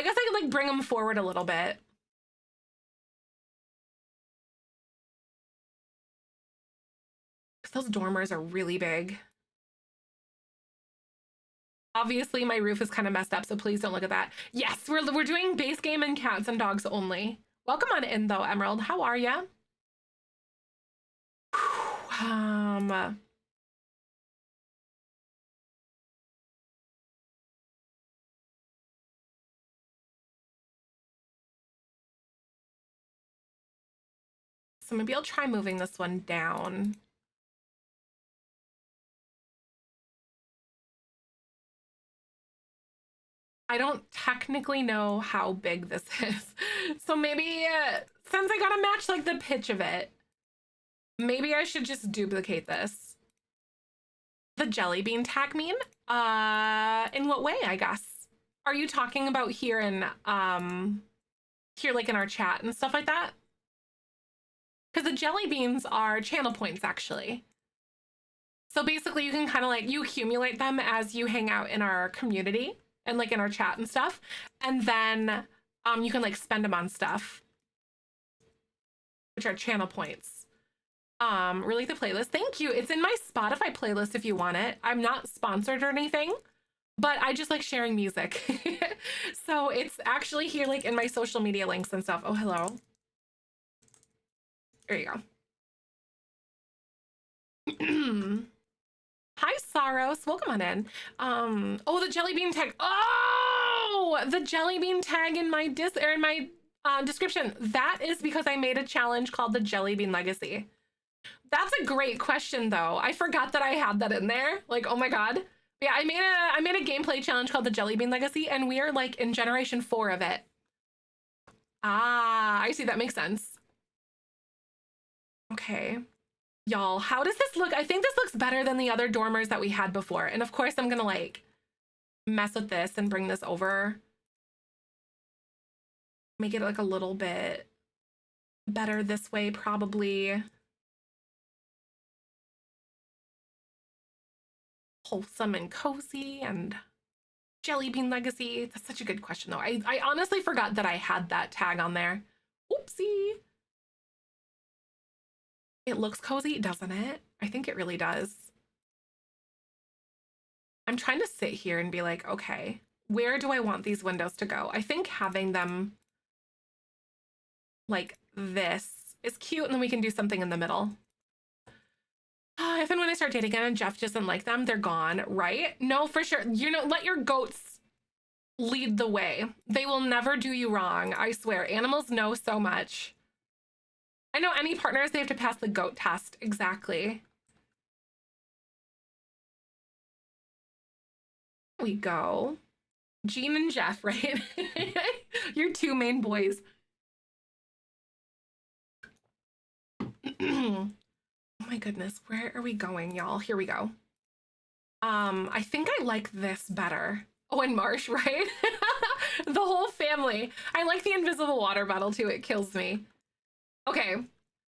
guess I could like bring them forward a little bit. Those dormers are really big. Obviously, my roof is kind of messed up, so please don't look at that. Yes, we're doing base game and cats and dogs only. Welcome on in, though, Emerald. How are ya? So maybe I'll try moving this one down. I don't technically know how big this is. So maybe since I gotta match like the pitch of it, maybe I should just duplicate this. The jelly bean tag mean? In what way, I guess? Are you talking about here in here like in our chat and stuff like that? Because the jelly beans are channel points actually. So basically you can kind of like, you accumulate them as you hang out in our community and like in our chat and stuff. And then you can like spend them on stuff, which are channel points. Really the playlist. Thank you. It's in my Spotify playlist if you want it. I'm not sponsored or anything, but I just like sharing music. So it's actually here like in my social media links and stuff. Oh, hello. There you go. Hi, Saros. Welcome on in. Oh, the jelly bean tag. Oh, the jelly bean tag in my description. That is because I made a challenge called the Jelly Bean Legacy. That's a great question, though. I forgot that I had that in there. Like, oh my god. Yeah, I made a gameplay challenge called the Jelly Bean Legacy, and we are like in generation 4 of it. Ah, I see. That makes sense. Okay. Y'all, how does this look? I think this looks better than the other dormers that we had before. And of course, I'm gonna like mess with this and bring this over. Make it like a little bit better this way, probably. Wholesome and cozy and Jelly Bean Legacy. That's such a good question, though. I honestly forgot that I had that tag on there. Oopsie. It looks cozy, doesn't it? I think it really does. I'm trying to sit here and be like, okay, where do I want these windows to go? I think having them like this is cute, and then we can do something in the middle. If and when I start dating again and Jeff doesn't like them, they're gone, right? No, for sure. You know, let your goats lead the way. They will never do you wrong. I swear. Animals know so much. I know any partners, they have to pass the goat test. Exactly. There we go. Gene and Jeff, right? Your two main boys. Oh my goodness, where are we going, y'all? Here we go. I think I like this better. Oh, and Marsh, right? The whole family. I like the invisible water bottle too. It kills me. Okay,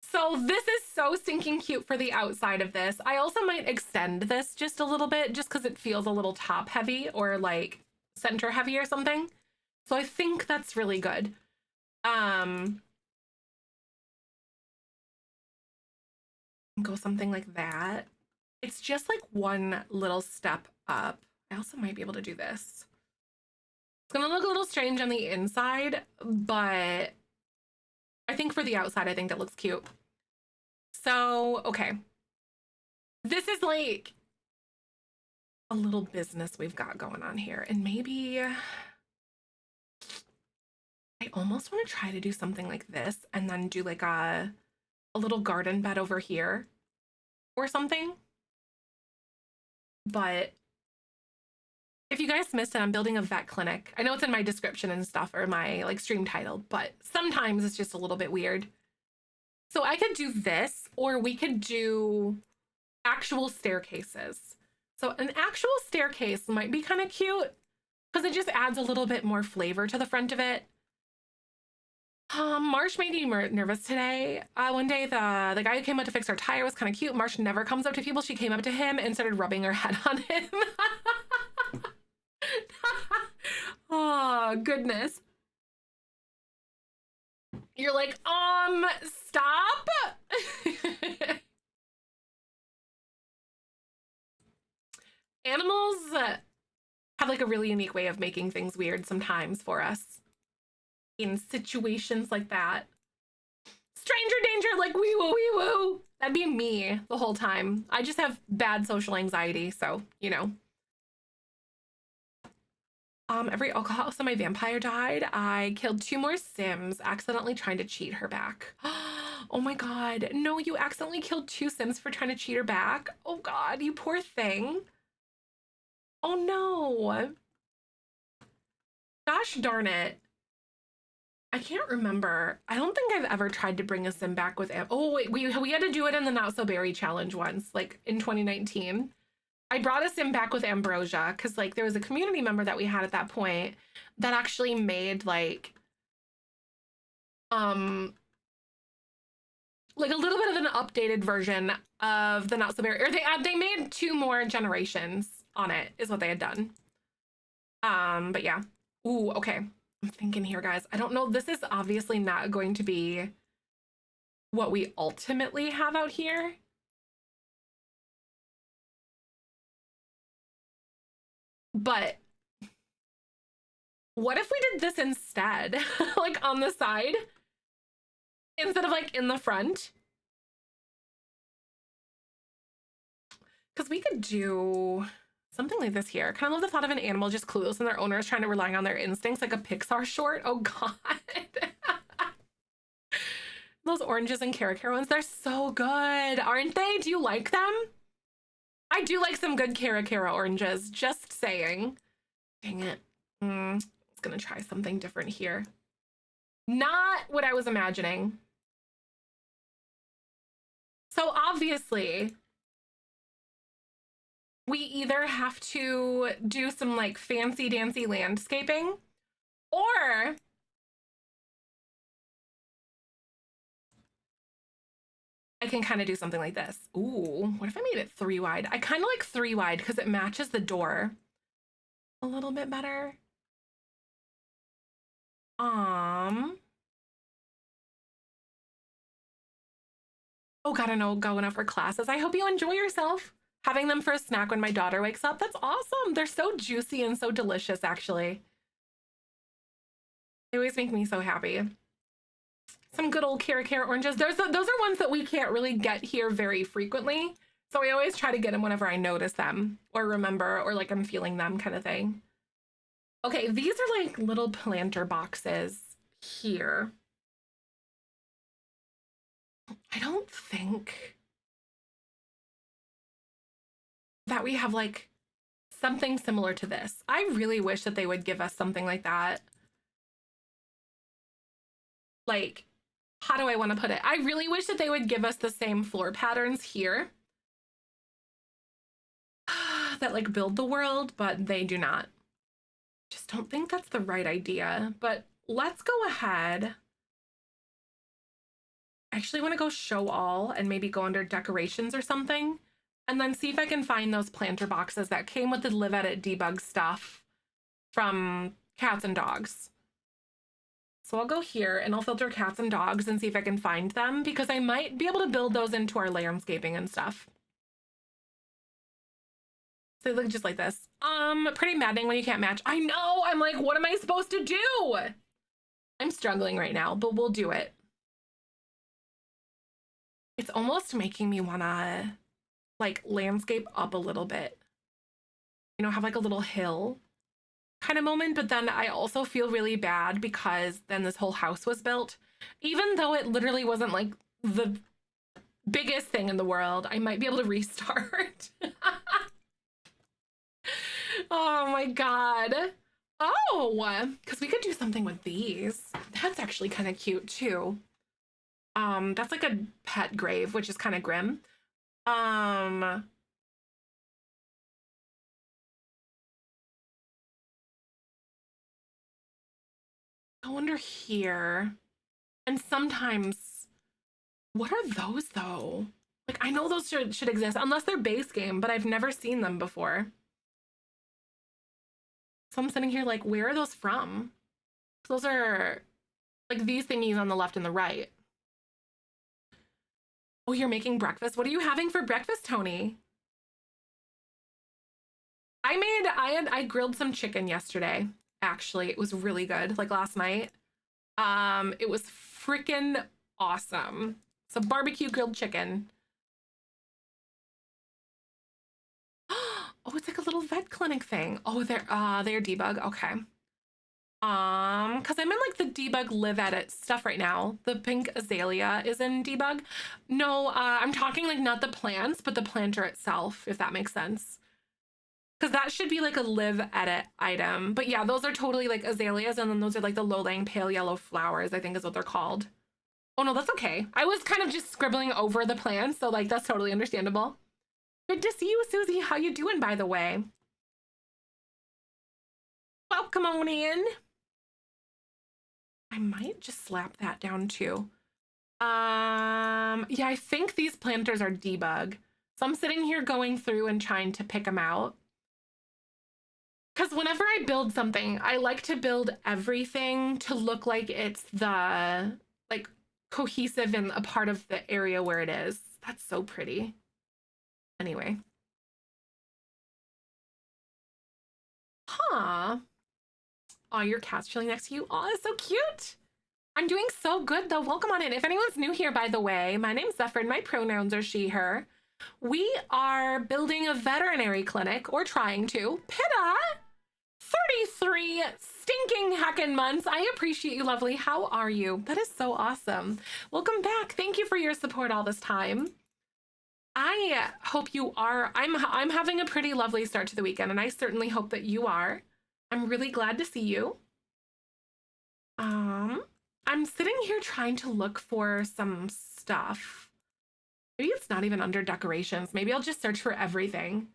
so this is so stinking cute for the outside of this. I also might extend this just a little bit just because it feels a little top heavy or like center heavy or something. So I think that's really good. Go something like that. It's just like one little step up. I also might be able to do this. It's gonna look a little strange on the inside, but I think for the outside, I think that looks cute. So, okay. This is like a little business we've got going on here. And maybe I almost want to try to do something like this and then do like a little garden bed over here or something. But if you guys missed it, I'm building a vet clinic. I know it's in my description and stuff, or my like stream title, but sometimes it's just a little bit weird. So I could do this, or we could do actual staircases. So an actual staircase might be kind of cute because it just adds a little bit more flavor to the front of it. Marsh made me nervous today. One day, the guy who came out to fix our tire was kind of cute. Marsh never comes up to people. She came up to him and started rubbing her head on him. Oh, goodness. You're like, stop. Animals have like a really unique way of making things weird sometimes for us in situations like that. Stranger danger, like wee woo wee woo. That'd be me the whole time. I just have bad social anxiety, so you know. Also my vampire died. I killed 2 more Sims, accidentally trying to cheat her back. Oh my god. No, you accidentally killed 2 Sims for trying to cheat her back? Oh god, you poor thing. Oh no. Gosh darn it. I can't remember. I don't think I've ever tried to bring a Sim back with oh wait, we had to do it in the Not So Berry challenge once, like in 2019. I brought a Sim back with Ambrosia because like there was a community member that we had at that point that actually made like a little bit of an updated version of the Not So Berry, or they made 2 more generations on it is what they had done. But yeah. Ooh, okay. I'm thinking here, guys. I don't know. This is obviously not going to be what we ultimately have out here. But what if we did this instead? Like on the side instead of like in the front? Because we could do something like this here. Kind of love the thought of an animal just clueless and their owner is trying to rely on their instincts, like a Pixar short. Oh god. Those oranges and Cara ones, they're so good, aren't they? Do you like them? I do like some good Cara oranges, just saying. Dang it. I was gonna try something different here. Not what I was imagining. So obviously, we either have to do some like fancy dancy landscaping, or I can kind of do something like this. Ooh, what if I made it 3 wide? I kind of like 3 wide because it matches the door a little bit better. Oh god, I know, going out for classes. I hope you enjoy yourself. Having them for a snack when my daughter wakes up. That's awesome. They're so juicy and so delicious, actually. They always make me so happy. Some good old Cara oranges. Those are ones that we can't really get here very frequently. So I always try to get them whenever I notice them or remember or like I'm feeling them kind of thing. Okay, these are like little planter boxes here. I don't think that we have like something similar to this. I really wish that they would give us something like that. Like, how do I want to put it? I really wish that they would give us the same floor patterns here that like build the world, but they do not. Just don't think that's the right idea, but let's go ahead. I actually want to go show all and maybe go under decorations or something and then see if I can find those planter boxes that came with the Live Edit Debug stuff from Cats and Dogs. So I'll go here and I'll filter cats and dogs and see if I can find them because I might be able to build those into our landscaping and stuff. So they look just like this. Pretty maddening when you can't match. I know, I'm like, what am I supposed to do? I'm struggling right now, but we'll do it. It's almost making me wanna like landscape up a little bit. You know, have like a little hill kind of moment, but then I also feel really bad because then this whole house was built. Even though it literally wasn't like the biggest thing in the world, I might be able to restart. Oh my God. Oh, because we could do something with these. That's actually kind of cute too. That's like a pet grave, which is kind of grim. I wonder here. And sometimes, what are those though? Like, I know those should exist, unless they're base game, but I've never seen them before. So I'm sitting here like, where are those from? Those are like these thingies on the left and the right. Oh, you're making breakfast? What are you having for breakfast, Tony? I grilled some chicken yesterday. Actually, it was really good, like last night. It was freaking awesome. So barbecue grilled chicken. Oh, it's like a little vet clinic thing. Oh, they're debug. Okay. Because I'm in like the debug Live Edit stuff right now. The pink azalea is in debug. No, I'm talking like not the plants, but the planter itself, if that makes sense. Because that should be like a Live Edit item. But yeah, those are totally like azaleas, and then those are like the low-lying pale yellow flowers, I think is what they're called. Oh no, that's okay. I was kind of just scribbling over the plants, so like that's totally understandable. Good to see you, Susie. How you doing, by the way? Welcome on in. I might just slap that down too. Yeah, I think these planters are debug. So I'm sitting here going through and trying to pick them out. Because whenever I build something, I like to build everything to look like it's the like cohesive and a part of the area where it is. That's so pretty. Anyway. Huh. Oh, your cat's chilling next to you. Oh, that's so cute. I'm doing so good though. Welcome on in. If anyone's new here, by the way, my name's Zephyr and my pronouns are she, her. We are building a veterinary clinic, or trying to. Pitta! 33 stinking heckin' months. I appreciate you, lovely. How are you? That is so awesome. Welcome back. Thank you for your support all this time. I hope you are. I'm having a pretty lovely start to the weekend, and I certainly hope that you are. I'm really glad to see you. I'm sitting here trying to look for some stuff. Maybe it's not even under decorations. Maybe I'll just search for everything.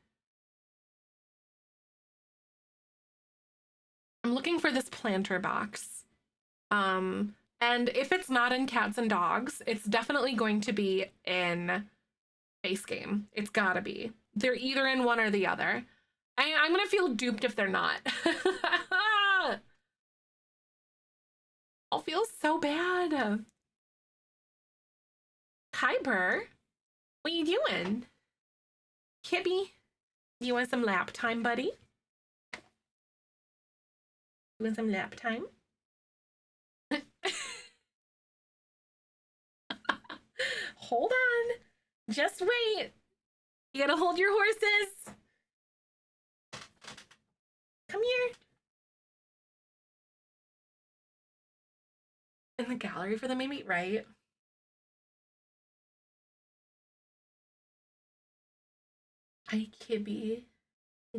I'm looking for this planter box. And if it's not in Cats and Dogs, it's definitely going to be in base game. It's gotta be. They're either in one or the other. I'm gonna feel duped if they're not. I'll feel so bad. Kyber, what you doing? Kibby, you want some lap time, buddy? You want some lap time? hold on. Just wait. You gotta hold your horses. Come here. In the gallery for the maybe, right? Hi, Kibby.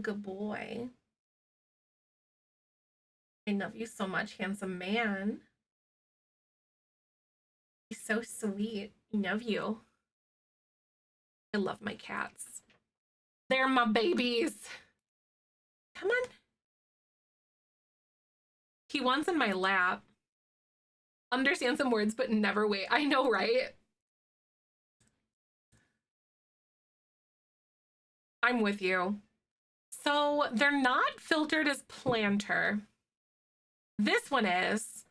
Good boy. I love you so much, handsome man. He's so sweet. I love you. I love my cats. They're my babies. Come on. He wants in my lap. Understand some words, but never wait. I know, right? I'm with you. So they're not filtered as planter. This one is.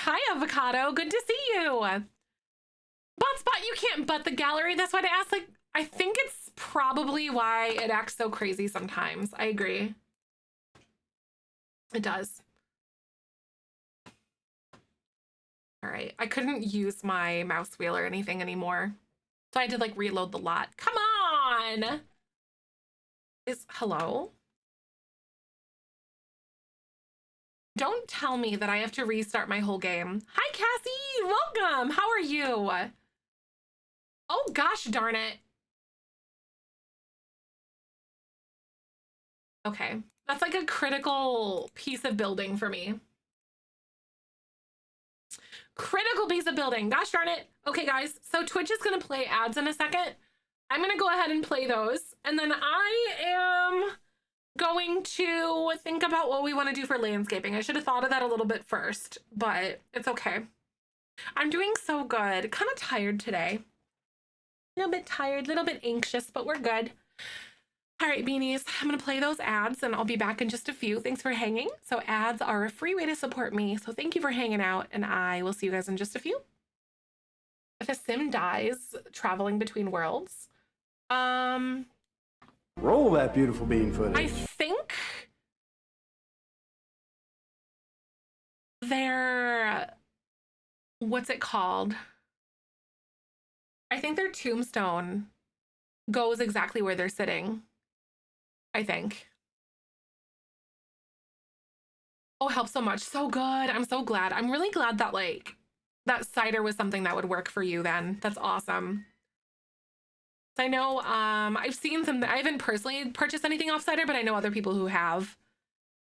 Hi, avocado. Good to see you. Butt spot, you can't butt the gallery. That's why I asked. Like, I think it's probably why it acts so crazy sometimes. I agree. It does. All right, I couldn't use my mouse wheel or anything anymore. So I had to like reload the lot. Come on. Hello? Don't tell me that I have to restart my whole game. Hi, Cassie. Welcome. How are you? Oh, gosh darn it. Okay. That's like a critical piece of building for me. Critical piece of building. Gosh darn it. Okay, guys. So Twitch is going to play ads in a second. I'm going to go ahead and play those. And then I am going to think about what we want to do for landscaping. I should have thought of that a little bit first, but it's okay. I'm doing so good. Kind of tired today. A little bit tired, a little bit anxious, but we're good. All right, beanies, I'm going to play those ads and I'll be back in just a few. Thanks for hanging. So ads are a free way to support me. So thank you for hanging out and I will see you guys in just a few. If a sim dies traveling between worlds, Roll that beautiful bean footage. I think they're, what's it called? I think their tombstone goes exactly where they're sitting. I think. Oh, helps so much. So good. I'm so glad. I'm really glad that like that cider was something that would work for you then. That's awesome. I know I've seen some, I haven't personally purchased anything off cider, but I know other people who have.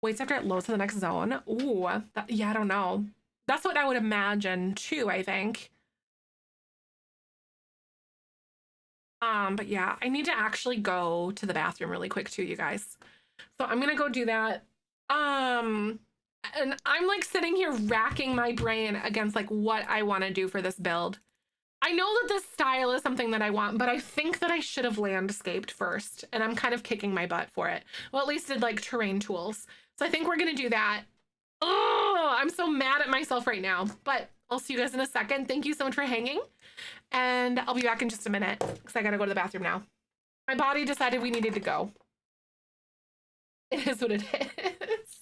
Waits after it loads to the next zone. Ooh, yeah, I don't know. That's what I would imagine too, I think. But yeah, I need to actually go to the bathroom really quick too, you guys. So I'm gonna go do that. And I'm like sitting here racking my brain against like what I want to do for this build. I know that this style is something that I want, but I think that I should have landscaped first, and I'm kind of kicking my butt for it. Well, at least did like terrain tools. So I think we're gonna do that. Oh, I'm so mad at myself right now, but I'll see you guys in a second. Thank you so much for hanging, and I'll be back in just a minute because I gotta go to the bathroom now. My body decided we needed to go. It is what it is.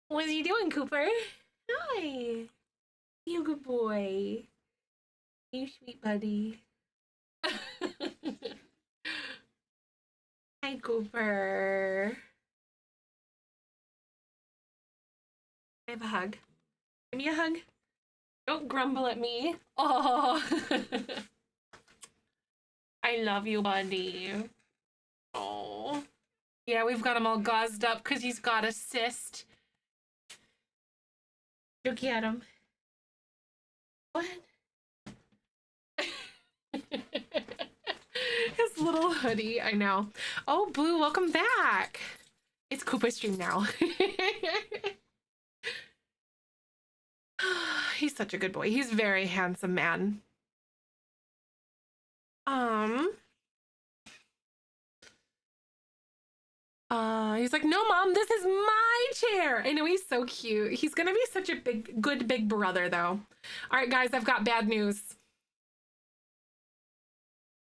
What's he doing, Cooper? Hi. You good boy. You sweet buddy. Hi, Cooper. I have a hug. Give me a hug. Don't grumble at me. Oh. I love you, buddy. Oh. Yeah, we've got him all gauzed up because he's got a cyst. Look at him. What? His little hoodie, I know. Oh, Blue, welcome back. It's Koopa stream now. He's such a good boy. He's a very handsome man. He's like, no, Mom, this is my chair. I know, he's so cute. He's gonna be such a good big brother, though. All right, guys, I've got bad news.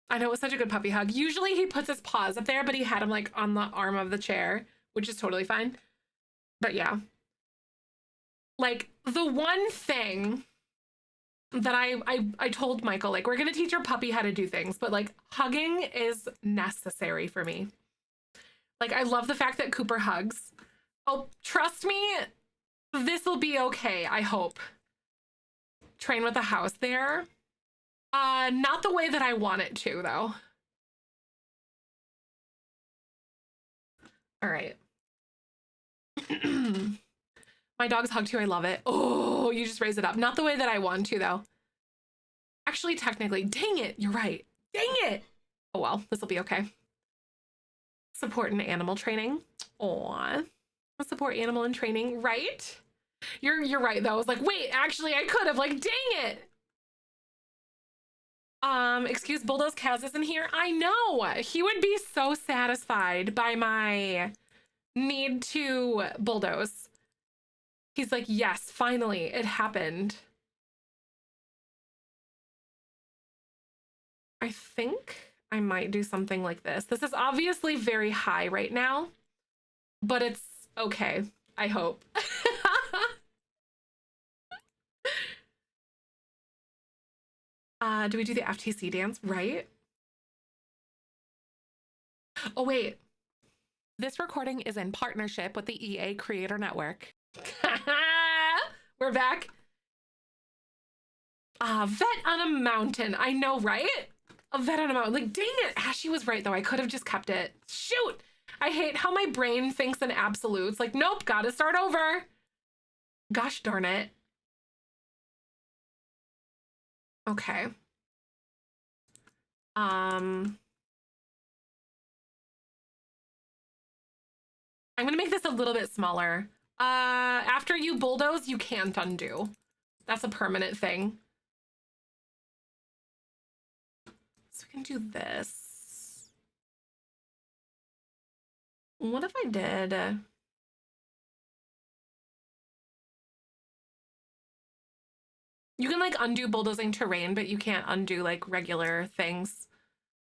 I know, it was such a good puppy hug. Usually he puts his paws up there, but he had him like on the arm of the chair, which is totally fine. But yeah. Like, the one thing that I told Michael, like, we're gonna teach our puppy how to do things, but like hugging is necessary for me. Like, I love the fact that Cooper hugs. Oh, trust me, this will be okay, I hope. Train with a house there. Not the way that I want it to, though. All right. My dog's hug too, I love it. Oh, you just raise it up. Not the way that I want to, though. Actually, technically, dang it, you're right. Dang it. Oh, well, this will be okay. Support and animal training. Aw. Support animal and training, right? You're right, though. I was like, wait, actually, I could have, like, dang it. Excuse Bulldoze Kaz isn't here. I know. He would be so satisfied by my need to bulldoze. He's like, yes, finally, it happened. I think I might do something like this. This is obviously very high right now, but it's okay, I hope. Do we do the FTC dance, right? Oh, wait. This recording is in partnership with the EA Creator Network. We're back. Vet on a mountain. I know, right? A vet on a mountain. Like, dang it. Ashley was right, though. I could have just kept it. Shoot. I hate how my brain thinks in absolutes. Like, nope, gotta start over. Gosh darn it. Okay. I'm gonna make this a little bit smaller. After you bulldoze, you can't undo. That's a permanent thing. So we can do this. What if I did? You can like undo bulldozing terrain, but you can't undo like regular things.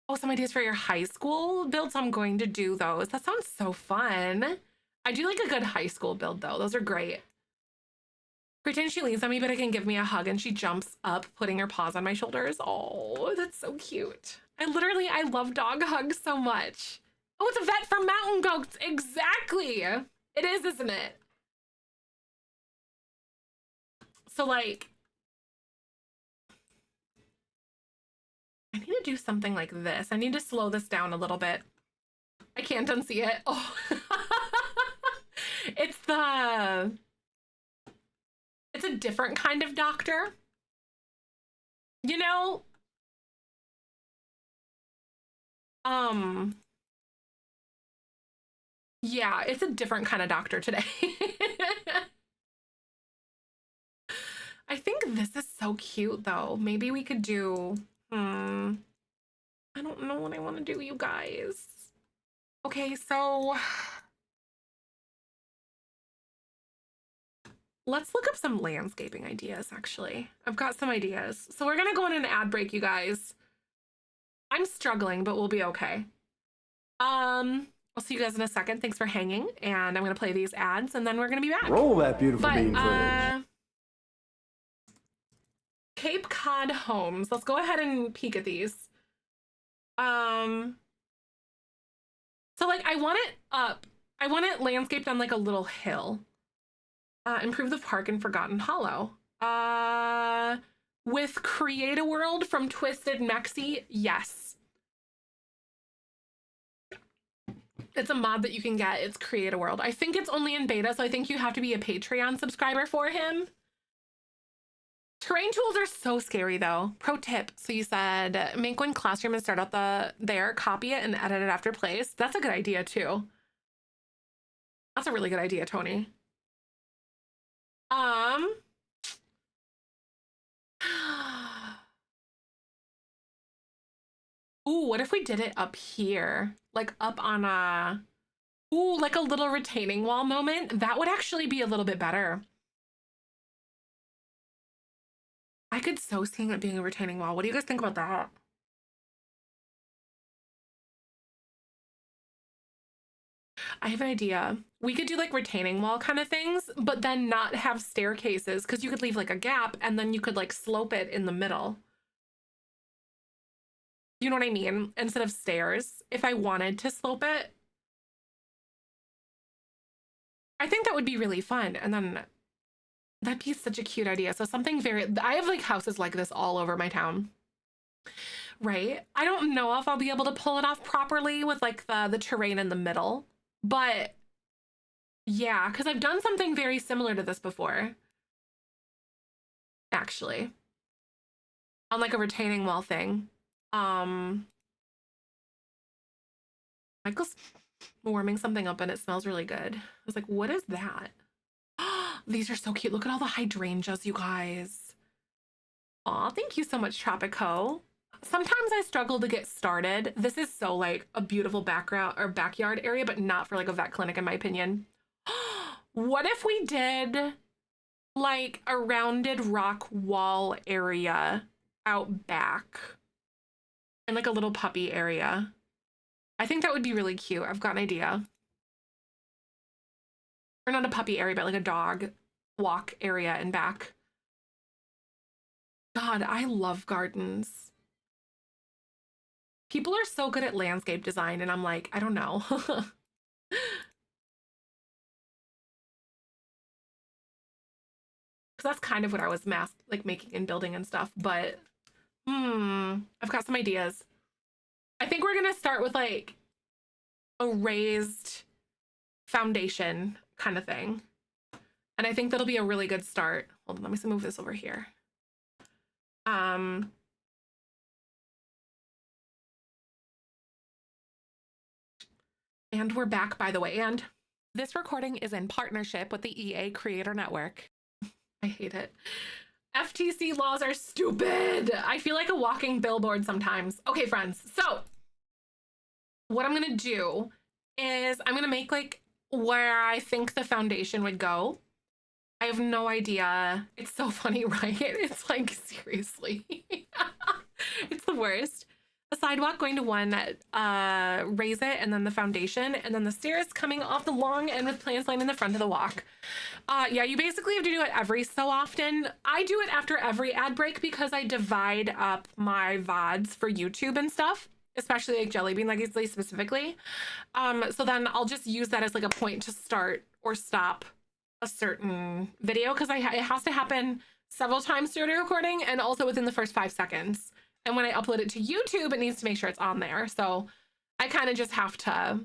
Oh, some ideas for your high school builds. I'm going to do those. That sounds so fun. I do like a good high school build though. Those are great. Pretend she leans on me, but it can give me a hug and she jumps up, putting her paws on my shoulders. Oh, that's so cute. I love dog hugs so much. Oh, it's a vet for mountain goats. Exactly. It is, isn't it? So like, I need to do something like this. I need to slow this down a little bit. I can't unsee it. Oh, it's a different kind of doctor. You know? Yeah, it's a different kind of doctor today. I think this is so cute though. Maybe we could do, I don't know what I want to do, you guys. Okay, so let's look up some landscaping ideas, actually. I've got some ideas. So we're gonna go on an ad break, you guys. I'm struggling, but we'll be okay. I'll see you guys in a second. Thanks for hanging. And I'm going to play these ads and then we're going to be back. Roll that beautiful But, bean footage. Cape Cod homes. Let's go ahead and peek at these. So like I want it up. I want it landscaped on like a little hill. Improve the park in Forgotten Hollow. With Create a World from Twisted Mexi, yes. It's a mod that you can get. It's Create a World. I think it's only in beta, so I think you have to be a Patreon subscriber for him. Terrain tools are so scary though. Pro tip. So you said make one classroom and start out there, copy it and edit it after place. That's a good idea too. That's a really good idea, Tony. Ooh, what if we did it up here? Like up on a, ooh, like a little retaining wall moment. That would actually be a little bit better. I could so see it being a retaining wall. What do you guys think about that? I have an idea. We could do like retaining wall kind of things, but then not have staircases because you could leave like a gap and then you could like slope it in the middle. You know what I mean? Instead of stairs, if I wanted to slope it. I think that would be really fun. And then that'd be such a cute idea. So something very, I have like houses like this all over my town. Right? I don't know if I'll be able to pull it off properly with like the terrain in the middle, but yeah, because I've done something very similar to this before. Actually. On like a retaining wall thing. Michael's warming something up and it smells really good. I was like, what is that? These are so cute. Look at all the hydrangeas, you guys. Aw, thank you so much, Tropico. Sometimes I struggle to get started. This is so like a beautiful background or backyard area, but not for like a vet clinic in my opinion. What if we did like a rounded rock wall area out back and like a little puppy area? I think that would be really cute. I've got an idea. Or not a puppy area, but like a dog walk area and back. God, I love gardens. People are so good at landscape design and I'm like, I don't know. Because that's kind of what I was making and building and stuff, but I've got some ideas. I think we're gonna start with like a raised foundation kind of thing. And I think that'll be a really good start. Hold on, let me move this over here. And we're back, by the way. And this recording is in partnership with the EA Creator Network. I hate it. FTC laws are stupid. I feel like a walking billboard sometimes. Okay, friends. So what I'm going to do is I'm going to make like where I think the foundation would go. I have no idea. It's so funny, right? It's like, seriously. It's the worst. A sidewalk going to one, raise it, and then the foundation, and then the stairs coming off the long end with plants lining the front of the walk. Yeah, you basically have to do it every so often. I do it after every ad break because I divide up my VODs for YouTube and stuff, especially like Jelly Bean Legacy specifically. So then I'll just use that as like a point to start or stop a certain video because it has to happen several times during the recording and also within the first 5 seconds. And when I upload it to YouTube, it needs to make sure it's on there. So I kind of just have to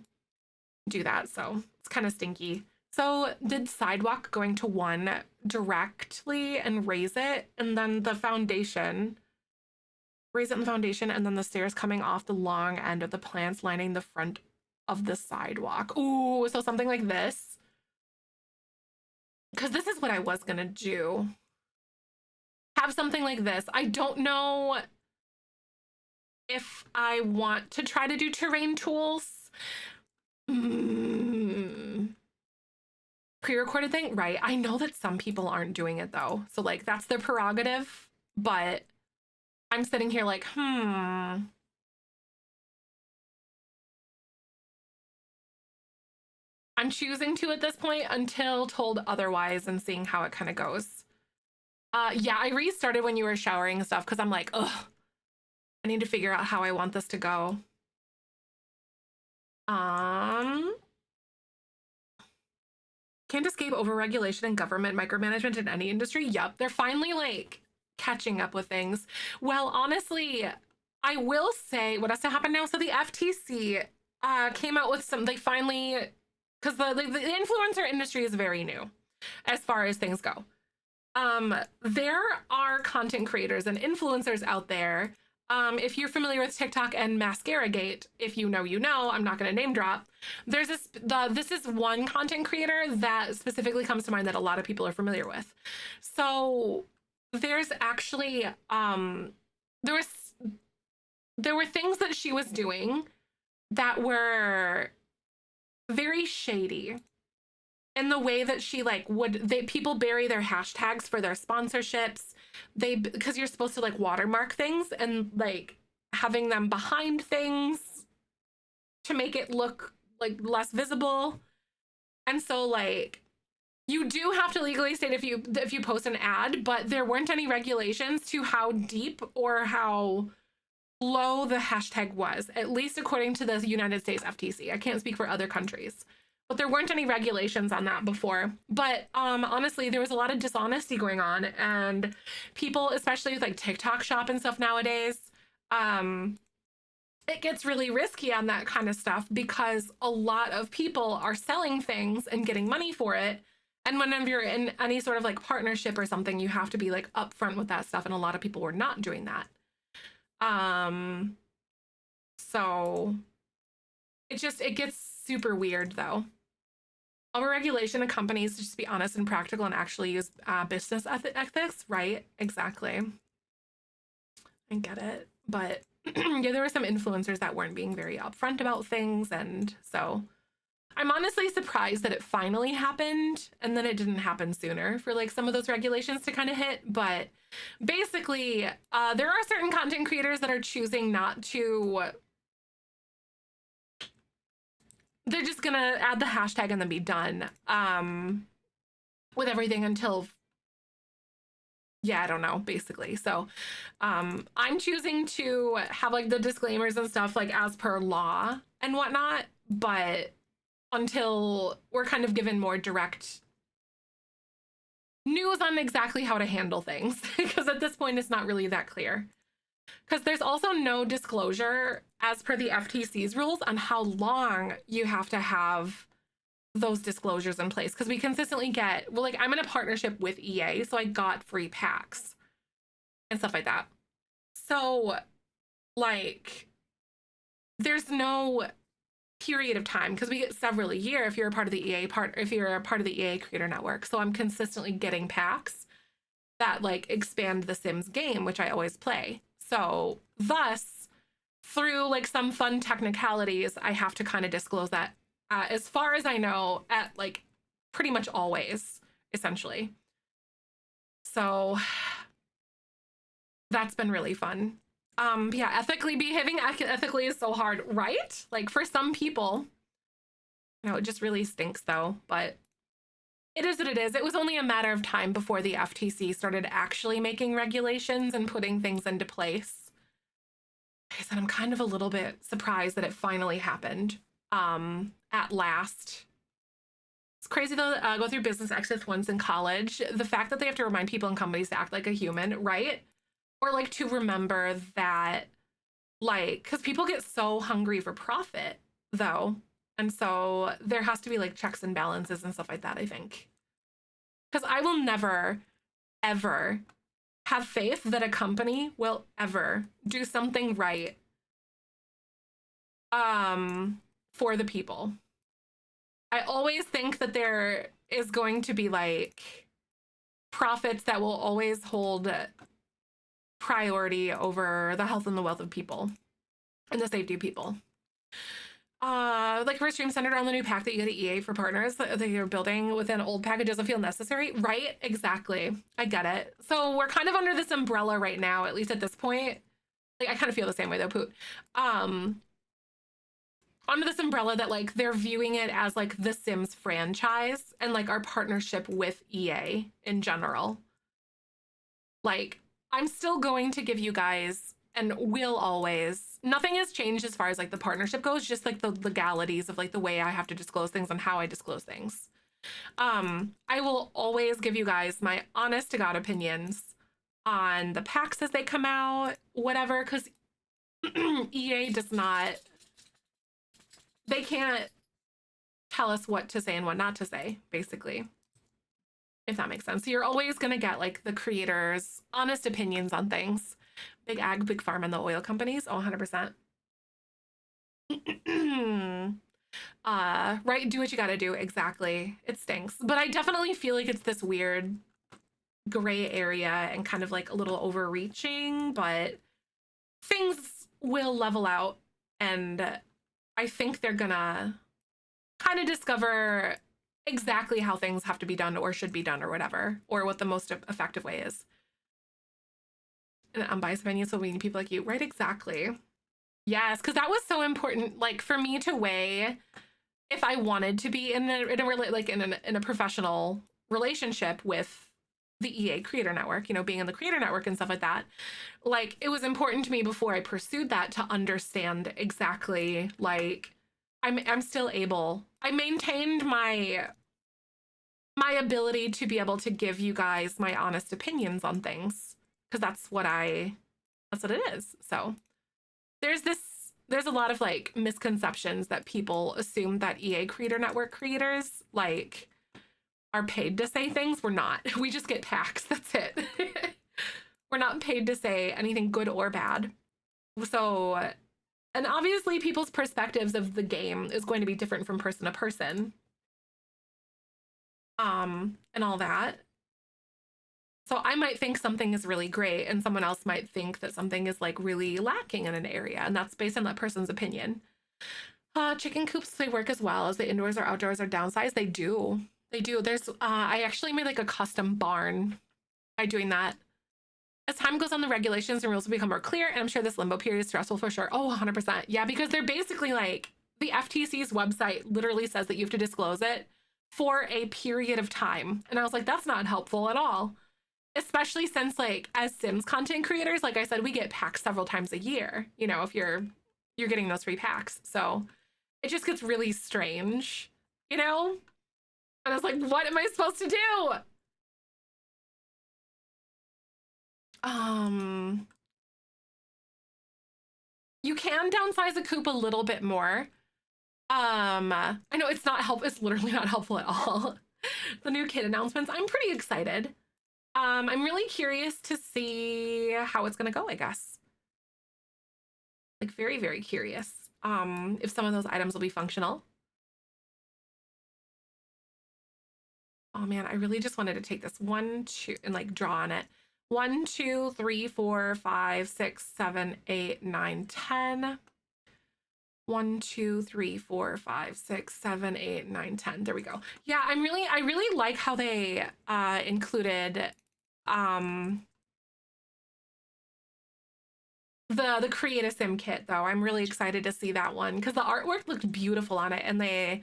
do that. So it's kind of stinky. So did sidewalk going to one directly and raise it, and then the foundation, raise it in the foundation, and then the stairs coming off the long end of the plants lining the front of the sidewalk. Ooh, so something like this. Because this is what I was going to do. Have something like this. I don't know if I want to try to do terrain tools. Pre-recorded thing, right? I know that some people aren't doing it though. So like that's their prerogative, but I'm sitting here like, I'm choosing to at this point until told otherwise and seeing how it kind of goes. Yeah, I restarted when you were showering and stuff because I'm like, ugh, I need to figure out how I want this to go. Can't escape overregulation and government micromanagement in any industry. Yup, they're finally like catching up with things. Well, honestly, I will say what has to happen now. So the FTC came out with some, they finally, because the influencer industry is very new as far as things go. There are content creators and influencers out there. If you're familiar with TikTok and Mascaragate, if you know, you know, I'm not going to name drop. There's this is one content creator that specifically comes to mind that a lot of people are familiar with. So there's actually, there were things that she was doing that were very shady. In the way that she like people bury their hashtags for their sponsorships. Because you're supposed to like watermark things and like having them behind things to make it look like less visible. And so like you do have to legally state if you post an ad, but there weren't any regulations to how deep or how low the hashtag was, at least according to the United States FTC. I can't speak for other countries. But there weren't any regulations on that before. But honestly, there was a lot of dishonesty going on, and people, especially with like TikTok Shop and stuff nowadays, it gets really risky on that kind of stuff because a lot of people are selling things and getting money for it. And whenever you're in any sort of like partnership or something, you have to be like upfront with that stuff. And a lot of people were not doing that. So it gets super weird though. Overregulation of companies to just be honest and practical and actually use business ethics, right? Exactly. I get it. But yeah, there were some influencers that weren't being very upfront about things. And so I'm honestly surprised that it finally happened and then it didn't happen sooner for like some of those regulations to kind of hit. But basically, there are certain content creators that are choosing not to. They're just gonna add the hashtag and then be done with everything until, yeah, I don't know, basically. So I'm choosing to have like the disclaimers and stuff like as per law and whatnot, but until we're kind of given more direct news on exactly how to handle things, because at this point it's not really that clear. Because there's also no disclosure as per the FTC's rules on how long you have to have those disclosures in place. Because we consistently get, well, like I'm in a partnership with EA, so I got free packs and stuff like that. So like there's no period of time because we get several a year if you're a part of the EA Creator Network. So I'm consistently getting packs that like expand the Sims game, which I always play. So thus, through like some fun technicalities, I have to kind of disclose that as far as I know at like pretty much always, essentially. So that's been really fun. Yeah, behaving ethically is so hard, right? Like for some people, you know, it just really stinks though, but it is what it is. It was only a matter of time before the FTC started actually making regulations and putting things into place. Like I said, I'm kind of a little bit surprised that it finally happened at last. It's crazy though, go through business exits once in college. The fact that they have to remind people and companies to act like a human, right? Or like to remember that, like, because people get so hungry for profit though. And so there has to be like checks and balances and stuff like that, I think. Because I will never, ever have faith that a company will ever do something right for the people. I always think that there is going to be like profits that will always hold priority over the health and the wealth of people and the safety of people. Like her stream centered on the new pack that you get at EA for partners that you're building with an old package doesn't feel necessary, right? Exactly. I get it. So we're kind of under this umbrella right now, at least at this point. Like I kind of feel the same way though, Poot. under this umbrella that like they're viewing it as like the Sims franchise and like our partnership with EA in general. Like, I'm still going to give you guys and will always, nothing has changed as far as like the partnership goes, just like the legalities of like the way I have to disclose things and how I disclose things. I will always give you guys my honest to God opinions on the packs as they come out, whatever, because EA does not, they can't tell us what to say and what not to say, basically, if that makes sense. So you're always going to get like the creators' honest opinions on things. Big ag, big farm, and the oil companies. Oh, 100%. Right, do what you gotta do. Exactly. It stinks. But I definitely feel like it's this weird gray area and kind of like a little overreaching, but things will level out, and I think they're gonna kind of discover exactly how things have to be done or should be done or whatever, or what the most effective way is. And unbiased opinion, so we need people like you. Right, exactly. Yes, because that was so important, like for me to weigh if I wanted to be in a professional relationship with the EA Creator Network, you know, being in the Creator Network and stuff like that. Like, it was important to me before I pursued that to understand exactly, like, I'm still able. I maintained my ability to be able to give you guys my honest opinions on things, because that's what it is. So there's a lot of like misconceptions that people assume that EA Creator Network creators like are paid to say things. We're not. We just get packs. That's it. We're not paid to say anything good or bad. So, and obviously people's perspectives of the game is going to be different from person to person. And all that. So I might think something is really great and someone else might think that something is like really lacking in an area, and that's based on that person's opinion. Chicken coops, they work as well as the indoors or outdoors or downsized. They do. There's I actually made like a custom barn by doing that. As time goes on, the regulations and rules will become more clear, and I'm sure this limbo period is stressful for sure. Oh, 100%. Yeah, because they're basically like, the FTC's website literally says that you have to disclose it for a period of time. And I was like, that's not helpful at all. Especially since, like, as Sims content creators, like I said, we get packs several times a year, you know, if you're getting those free packs. So it just gets really strange, you know? And I was like, what am I supposed to do? You can downsize a coop a little bit more. I know it's literally not helpful at all. The new kid announcements, I'm pretty excited. I'm really curious to see how it's gonna go, I guess. Like, very, very curious. If some of those items will be functional. Oh man, I really just wanted to take this 1, 2, and like draw on it. 1, 2, 3, 4, 5, 6, 7, 8, 9, 10. 1, 2, 3, 4, 5, 6, 7, 8, 9, 10. There we go. Yeah, I really like how they included the Create a Sim kit, though. I'm really excited to see that one because the artwork looked beautiful on it, and they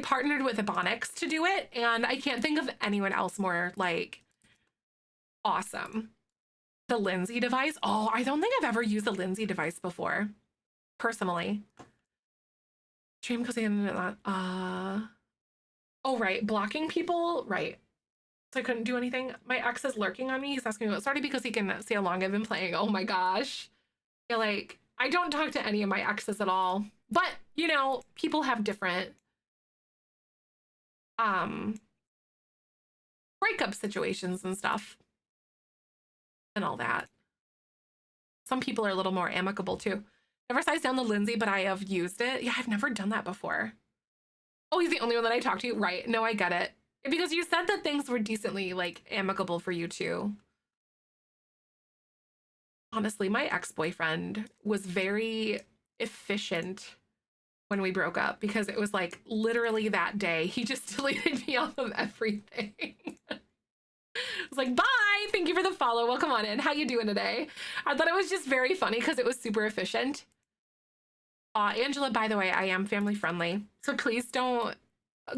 partnered with Ebonics to do it, and I can't think of anyone else more like awesome. The Lindsay device. Oh, I don't think I've ever used a Lindsay device before, personally. Stream because they ended that. Oh right, blocking people, right? So I couldn't do anything. My ex is lurking on me. He's asking me what started because he can see how long I've been playing. Oh my gosh. I feel like I don't talk to any of my exes at all. But, you know, people have different breakup situations and stuff. And all that. Some people are a little more amicable too. Never sized down the Lindsay, but I have used it. Yeah, I've never done that before. Oh, he's the only one that I talk to. Right. No, I get it. Because you said that things were decently, like, amicable for you too. Honestly, my ex-boyfriend was very efficient when we broke up because it was like literally that day he just deleted me off of everything. I was like, bye, thank you for the follow, welcome on in, how you doing today? I thought it was just very funny because it was super efficient. Angela, by the way, I am family friendly, so please don't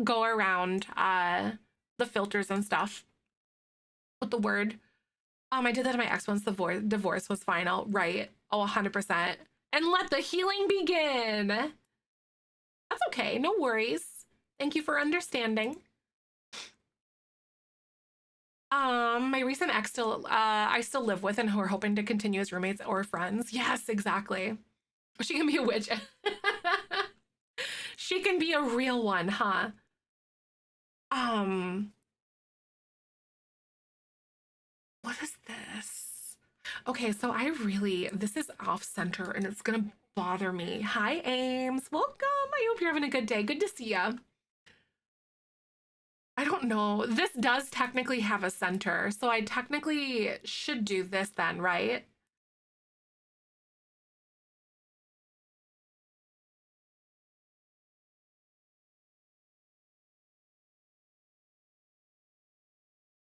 go around the filters and stuff with the word. I did that to my ex once the divorce was final, right? Oh, 100%. And let the healing begin. That's okay, no worries. Thank you for understanding. My recent ex I still live with and who are hoping to continue as roommates or friends. Yes, exactly. She can be a witch. She can be a real one, huh? What is this? Okay, so this is off center and it's gonna bother me. Hi, Ames. Welcome. I hope you're having a good day. Good to see you. I don't know. This does technically have a center, so I technically should do this then, right?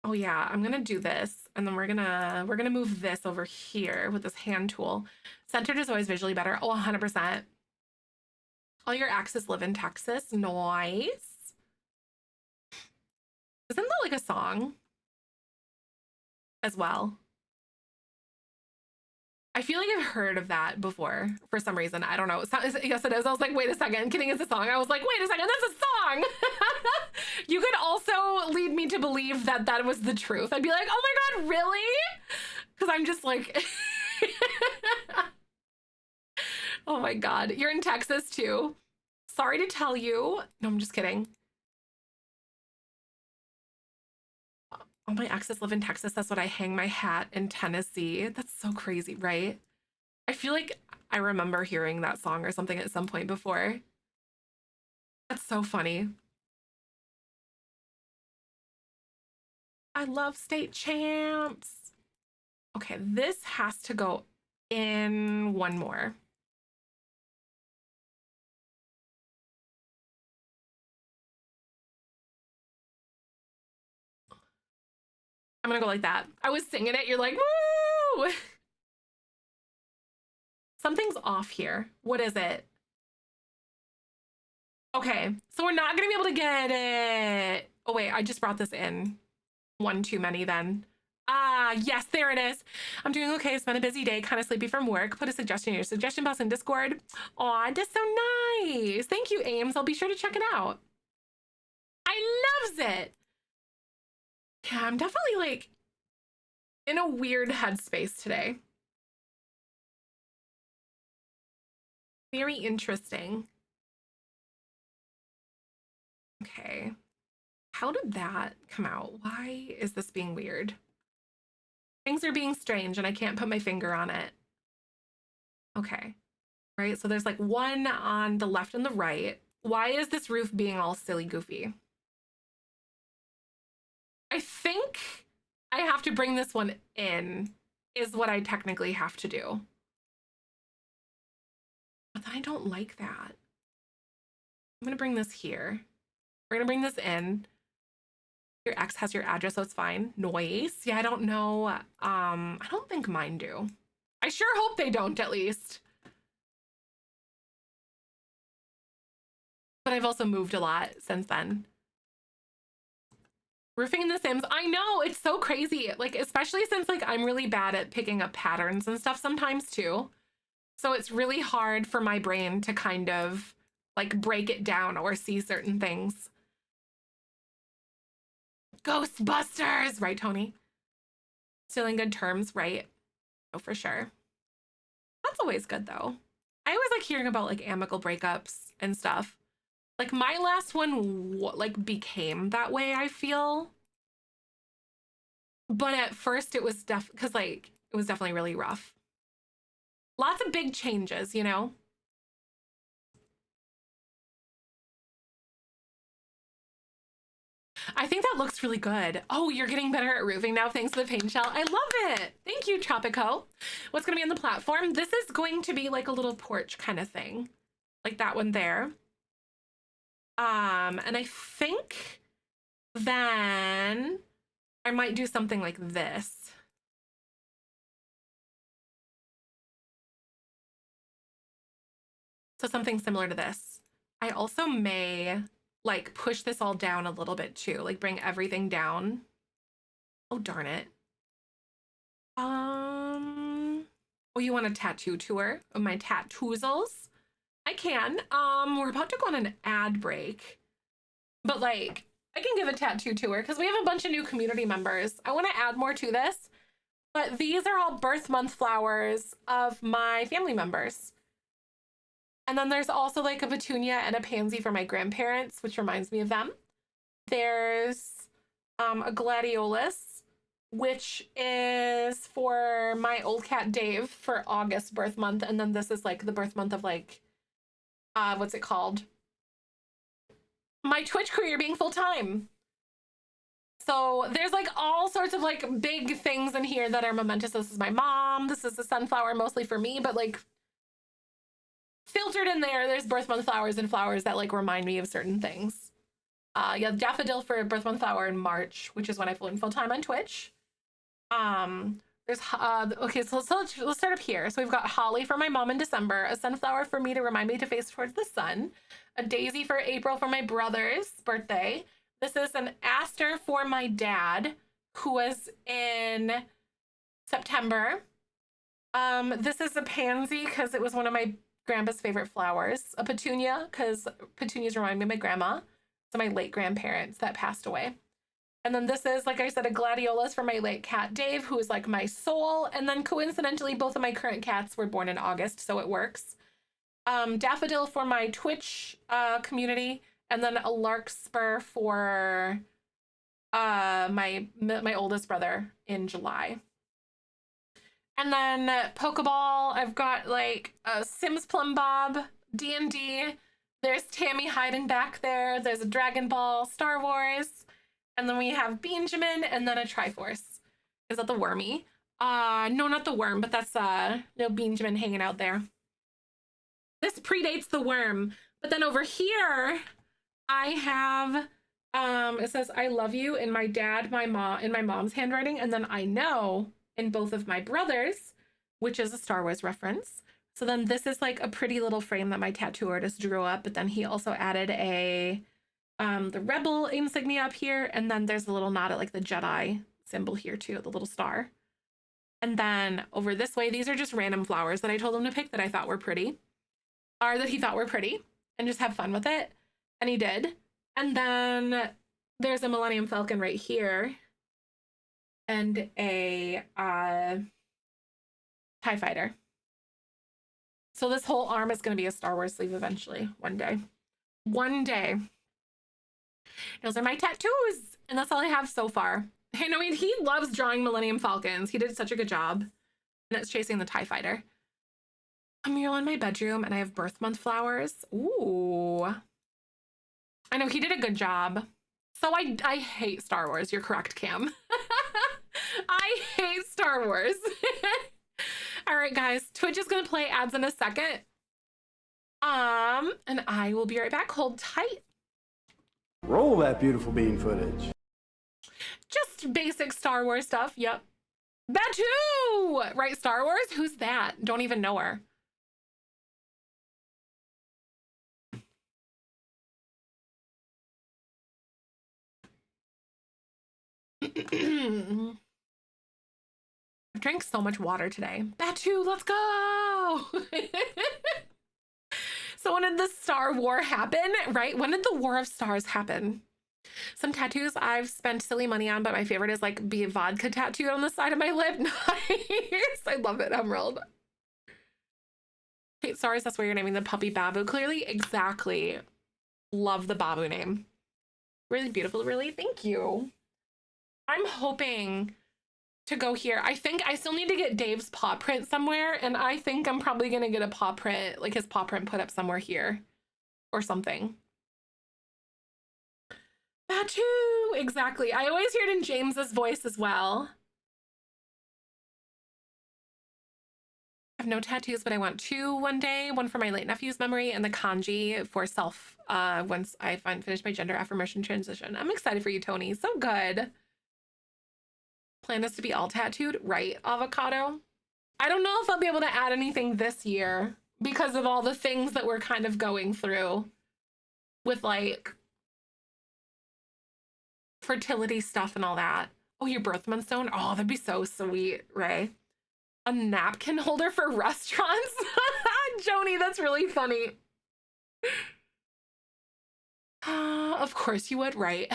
Oh yeah, I'm gonna do this, and then we're gonna move this over here with this hand tool. Centered is always visually better. Oh, 100%. All your exes live in Texas. Nice. Isn't that like a song as well? I feel like I've heard of that before for some reason. I don't know. Yes, it is. I was like, wait a second. Kidding is a song. I was like, wait a second. That's a song. You could also lead me to believe that that was the truth. I'd be like, oh my God, really? Because I'm just like, oh my God. You're in Texas too. Sorry to tell you. No, I'm just kidding. All my exes live in Texas. That's what I hang my hat in Tennessee. That's so crazy, right? I feel like I remember hearing that song or something at some point before. That's so funny. I love state champs. Okay, this has to go in one more. I'm gonna go like that. I was singing it. You're like, woo! Something's off here. What is it? Okay, so we're not gonna be able to get it. Oh wait, I just brought this in. One too many then. Ah, yes, there it is. I'm doing okay. It's been a busy day, kind of sleepy from work. Put a suggestion in your suggestion box in Discord. Aw, that's so nice. Thank you, Ames. I'll be sure to check it out. I loves it. Yeah, I'm definitely like in a weird headspace today. Very interesting. Okay. How did that come out? Why is this being weird? Things are being strange and I can't put my finger on it. Okay. Right, so there's like one on the left and the right. Why is this roof being all silly goofy? I think I have to bring this one in is what I technically have to do. But I don't like that. I'm gonna bring this here. We're gonna bring this in. Your ex has your address, so it's fine. Noise. Yeah, I don't know. I don't think mine do. I sure hope they don't, at least. But I've also moved a lot since then. Roofing in The Sims. I know, it's so crazy. Like, especially since like I'm really bad at picking up patterns and stuff sometimes too. So it's really hard for my brain to kind of like break it down or see certain things. Ghostbusters, right, Tony? Still in good terms, right? Oh, for sure. That's always good though. I always like hearing about like amicable breakups and stuff. Like my last one like became that way, I feel. But at first it was because like it was definitely really rough. Lots of big changes, you know? I think that looks really good. Oh, you're getting better at roofing now thanks to the paint shell. I love it. Thank you, Tropico. What's going to be on the platform? This is going to be like a little porch kind of thing. Like that one there. And I think then I might do something like this. So something similar to this. I also may like push this all down a little bit too, like bring everything down. Oh, darn it. Oh, you want a tattoo tour of my tattoozles? I can. We're about to go on an ad break, but like I can give a tattoo tour because we have a bunch of new community members. I want to add more to this, but these are all birth month flowers of my family members. And then there's also like a petunia and a pansy for my grandparents, which reminds me of them. There's a gladiolus, which is for my old cat Dave for August birth month. And then this is like the birth month of like, what's it called? My Twitch career being full-time. So there's like all sorts of like big things in here that are momentous. This is my mom. This is the sunflower mostly for me, but like filtered in there's birth month flowers and flowers that like remind me of certain things. Yeah, daffodil for birth month flower in March, which is when I went full-time on Twitch. There's okay, so let's start up here. So we've got holly for my mom in December, a sunflower for me to remind me to face towards the sun, a daisy for April for my brother's birthday. This is an aster for my dad, who was in September. This is a pansy because it was one of my grandpa's favorite flowers, a petunia because petunias remind me of my grandma, so my late grandparents that passed away. And then this is, like I said, a gladiolus for my late cat Dave, who is like my soul. And then coincidentally, both of my current cats were born in August, so it works. Daffodil for my Twitch community, and then a larkspur for my oldest brother in July. And then Pokeball, I've got like a Sims Plum Bob, D&D. There's Tammy hiding back there. There's a Dragon Ball, Star Wars. And then we have Benjamin and then a Triforce. Is that the wormy? No, not the worm, but that's Benjamin hanging out there. This predates the worm. But then over here, I have it says I love you in my dad, my mom, in my mom's handwriting, and then I know in both of my brothers, which is a Star Wars reference. So then this is like a pretty little frame that my tattoo artist drew up, but then he also added a the rebel insignia up here, and then there's a little nod at like the Jedi symbol here too, the little star. And then over this way, these are just random flowers that I told him to pick that I thought were pretty, or that he thought were pretty, and just have fun with it. And he did. And then there's a Millennium Falcon right here, and a TIE Fighter. So this whole arm is going to be a Star Wars sleeve eventually, one day. One day. Those are my tattoos, and that's all I have so far. I know he loves drawing Millennium Falcons. He did such a good job. And it's chasing the TIE Fighter. A mural in my bedroom, and I have birth month flowers. Ooh. I know he did a good job. So I hate Star Wars. You're correct, Cam. I hate Star Wars. All right, guys. Twitch is going to play ads in a second. And I will be right back. Hold tight. Roll that beautiful bean footage. Just basic Star Wars stuff. Yep. Batu! Right, Star Wars? Who's that? Don't even know her. I've drank so much water today. Batu, let's go! So when did the Star War happen, right? When did the War of Stars happen? Some tattoos I've spent silly money on, but my favorite is like be a vodka tattooed on the side of my lip. Nice. I love it, Emerald. Hate stars, that's why you're naming the puppy Babu. Clearly, exactly. Love the Babu name. Really beautiful, really. Thank you. I'm hoping to go here. I think I still need to get Dave's paw print somewhere, and I think I'm probably gonna get a paw print, like his paw print put up somewhere here or something. Batu! Exactly. I always hear it in James's voice as well. I have no tattoos, but I want 2 one day. One for my late nephew's memory and the kanji for self once I finish my gender affirmation transition. I'm excited for you, Tony. So good. Plan is to be all tattooed, right, Avocado? I don't know if I'll be able to add anything this year, because of all the things that we're kind of going through with like fertility stuff and all that. Oh, your birth month stone? Oh, that'd be so sweet, Ray. A napkin holder for restaurants? Joni, that's really funny. Of course you would, right?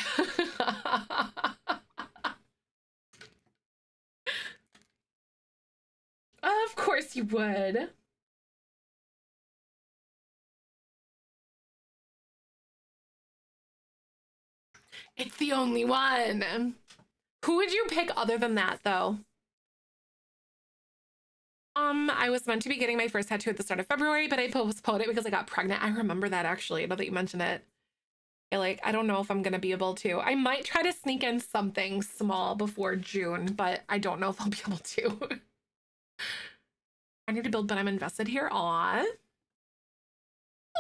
Of course you would. It's the only one. Who would you pick other than that, though? I was meant to be getting my first tattoo at the start of February, but I postponed it because I got pregnant. I remember that, actually, now that you mention it. I don't know if I'm gonna be able to. I might try to sneak in something small before June, but I don't know if I'll be able to. I need to build, but I'm invested here. Aw.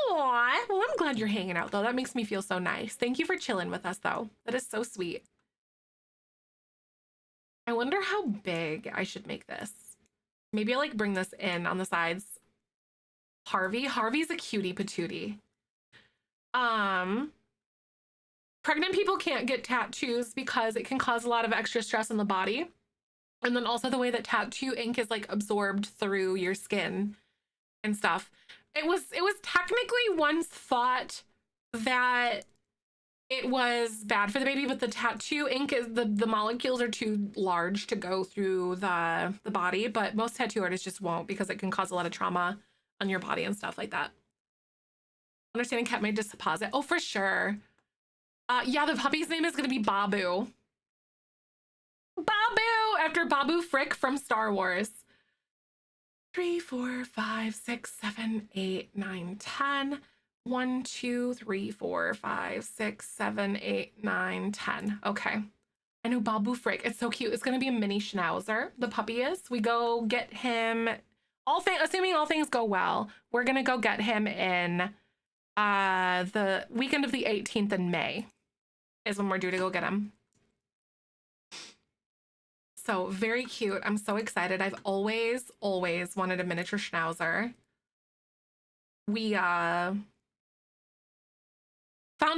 Aw. Well, I'm glad you're hanging out, though. That makes me feel so nice. Thank you for chilling with us, though. That is so sweet. I wonder how big I should make this. Maybe I'll like bring this in on the sides. Harvey's a cutie patootie. Pregnant people can't get tattoos because it can cause a lot of extra stress in the body. And then also the way that tattoo ink is like absorbed through your skin and stuff. It was technically once thought that it was bad for the baby, but the tattoo ink is the molecules are too large to go through the body, but most tattoo artists just won't because it can cause a lot of trauma on your body and stuff like that. Understanding cat made deposit. Oh, for sure. Yeah, the puppy's name is gonna be Babu. Babu, after Babu Frick from Star Wars. 3, 4, 5, 6, 7, 8, 9, 10. 1, 2, 3, 4, 5, 6, 7, 8, 9, 10. Okay. I know Babu Frick. It's so cute. It's going to be a mini schnauzer. The puppy is. We go get him, assuming all things go well, we're going to go get him in the weekend of the 18th in May is when we're due to go get him. So very cute. I'm so excited. I've always wanted a miniature schnauzer. We found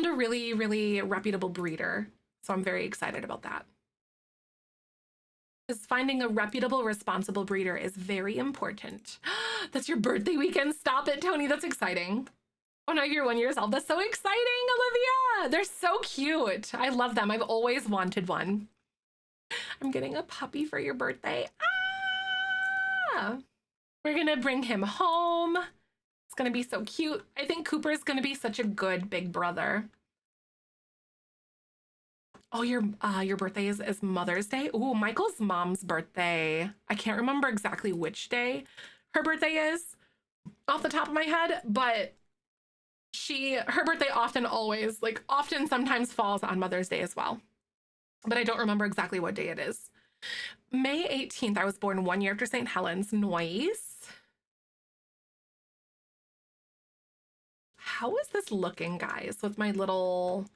a really, really reputable breeder. So I'm very excited about that. Because finding a reputable, responsible breeder is very important. That's your birthday weekend. Stop it, Tony. That's exciting. Oh no, you're 1 year old. That's so exciting, Olivia. They're so cute. I love them. I've always wanted one. I'm getting a puppy for your birthday. Ah! We're going to bring him home. It's going to be so cute. I think Cooper's going to be such a good big brother. Oh, your birthday is Mother's Day? Ooh, Michael's mom's birthday. I can't remember exactly which day her birthday is off the top of my head, but her birthday often sometimes falls on Mother's Day as well. But I don't remember exactly what day it is. May 18th, I was born 1 year after St. Helens. Noise. How is this looking, guys, with my little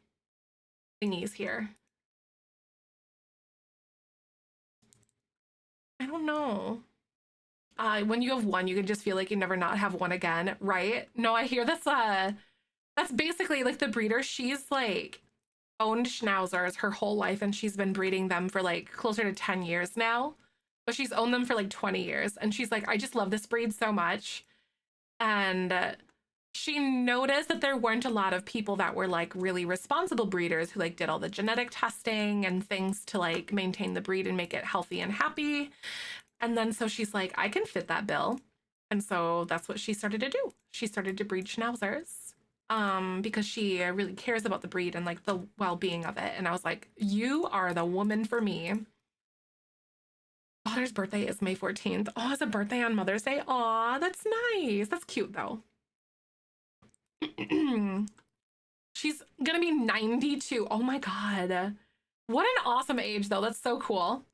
thingies here? I don't know. When you have one, you can just feel like you never not have one again, right? No, I hear this. That's basically like the breeder. She's like owned schnauzers her whole life, and she's been breeding them for like closer to 10 years now. But she's owned them for like 20 years. And she's like, I just love this breed so much. And she noticed that there weren't a lot of people that were like really responsible breeders who like did all the genetic testing and things to like maintain the breed and make it healthy and happy. And then so she's like, I can fit that bill. And so that's what she started to do. She started to breed schnauzers because she really cares about the breed and like the well-being of it. And I was like, you are the woman for me. Daughter's birthday is May 14th. Oh, it's a birthday on Mother's Day. Aw, that's nice. That's cute though. She's gonna be 92. Oh my god. What an awesome age though. That's so cool.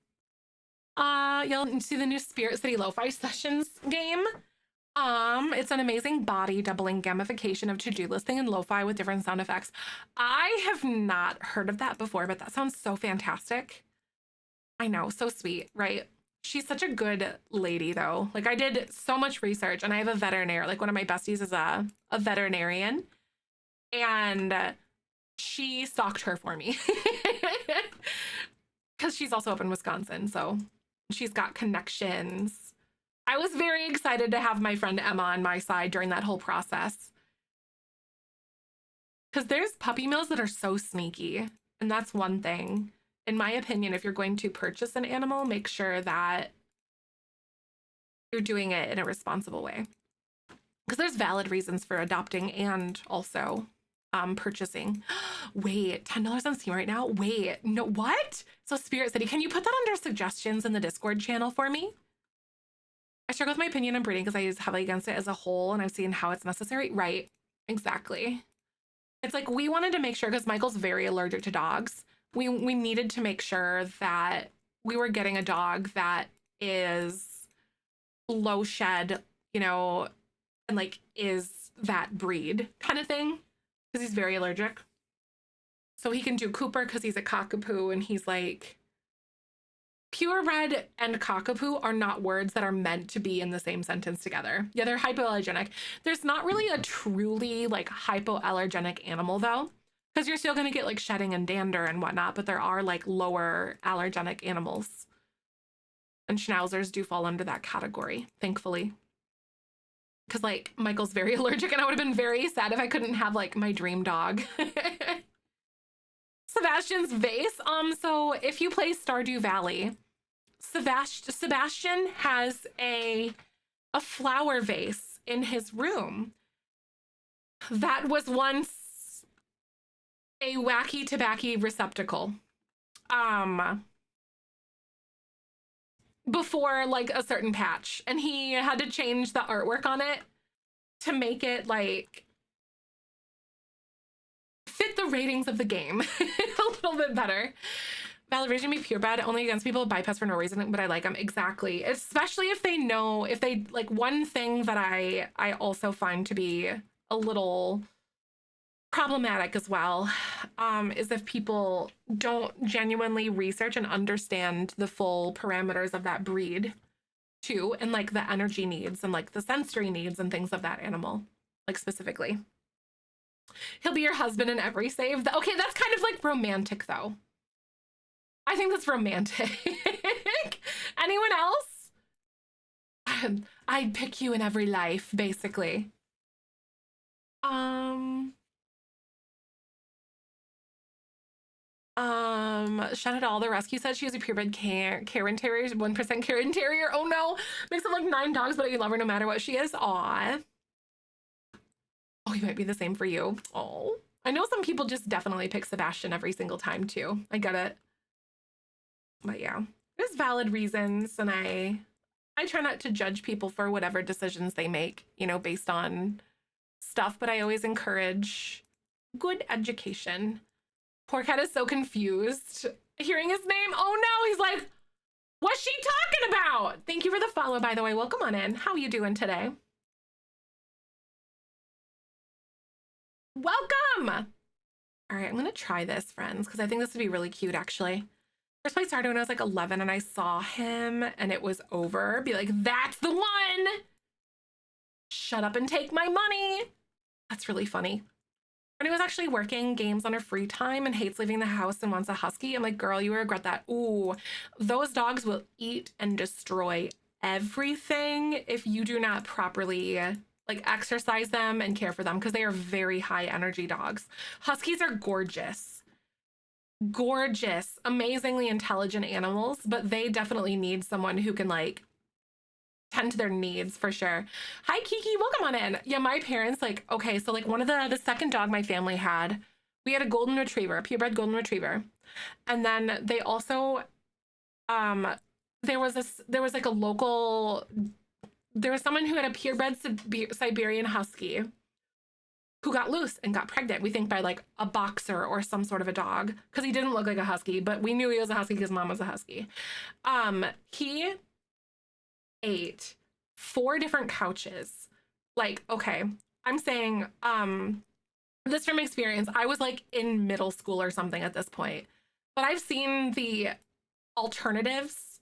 You'll see the new Spirit City Lo-Fi Sessions game. It's an amazing body doubling gamification of to-do listing and lo-fi with different sound effects. I have not heard of that before, but that sounds so fantastic. I know, so sweet, right? she's such a good lady though. Like I did so much research and I have a veterinarian, like one of my besties is a veterinarian, and she stalked her for me because she's also up in Wisconsin. So she's got connections. I was very excited to have my friend Emma on my side during that whole process. Because there's puppy mills that are so sneaky. And that's one thing. In my opinion, if you're going to purchase an animal, make sure that you're doing it in a responsible way. Because there's valid reasons for adopting and also purchasing. Wait, $10 on Steam right now? Wait, no, what? So Spirit City, can you put that under suggestions in the Discord channel for me? I struggle with my opinion on breeding because I use heavily against it as a whole and I've seen how it's necessary. Right, exactly. It's like we wanted to make sure, because Michael's very allergic to dogs, we needed to make sure that we were getting a dog that is low shed, you know, and like is that breed kind of thing, because he's very allergic. So he can do Cooper because he's a cockapoo, and he's like, purebred and cockapoo are not words that are meant to be in the same sentence together. Yeah, they're hypoallergenic. There's not really a truly like hypoallergenic animal though, because you're still going to get like shedding and dander and whatnot, but there are like lower allergenic animals. And schnauzers do fall under that category, thankfully. Because like Michael's very allergic and I would have been very sad if I couldn't have like my dream dog. Sebastian's vase. So if you play Stardew Valley, Sebastian has a flower vase in his room that was once a wacky tobacco receptacle. Before like a certain patch, and he had to change the artwork on it to make it like fit the ratings of the game a little bit better. Validation be purebred only against people who bypass for no reason, but I like them. Exactly. Especially if they know, if they like, one thing that I also find to be a little problematic as well, is if people don't genuinely research and understand the full parameters of that breed too, and like the energy needs and like the sensory needs and things of that animal, like specifically. He'll be your husband in every save. Okay, that's kind of like romantic though. I think that's romantic. Anyone else? I'd pick you in every life, basically. Shout out to all the rescue said she was a purebred Karen Terrier, 1% Karen Terrier. Oh no, makes it like 9 dogs, but you love her no matter what she is. Aw. Oh, he might be the same for you. Oh, I know some people just definitely pick Sebastian every single time too. I get it. But yeah, there's valid reasons, and I try not to judge people for whatever decisions they make, you know, based on stuff, but I always encourage good education. Poor cat is so confused hearing his name. Oh no, he's like, what's she talking about? Thank you for the follow, by the way. Welcome on in. How are you doing today? Welcome. All right, I'm gonna try this, friends, because I think this would be really cute, actually. First place started when I was like 11 and I saw him and it was over. Be like, that's the one. Shut up and take my money. That's really funny. Brittany was actually working games on her free time and hates leaving the house and wants a husky. I'm like, girl, you will regret that. Ooh, those dogs will eat and destroy everything if you do not properly like exercise them and care for them, because they are very high energy dogs. Huskies are gorgeous. Gorgeous, amazingly intelligent animals, but they definitely need someone who can like tend to their needs for sure. Hi Kiki, welcome on in. Yeah, my parents like, okay, so like one of the second dog my family had, we had a golden retriever, a purebred golden retriever. And then they also there was like a local, there was someone who had a purebred Siberian husky who got loose and got pregnant, we think by like a boxer or some sort of a dog, because he didn't look like a husky, but we knew he was a husky because mom was a husky. He ate 4 different couches. Like, okay, I'm saying this from experience. I was like in middle school or something at this point, but I've seen the alternatives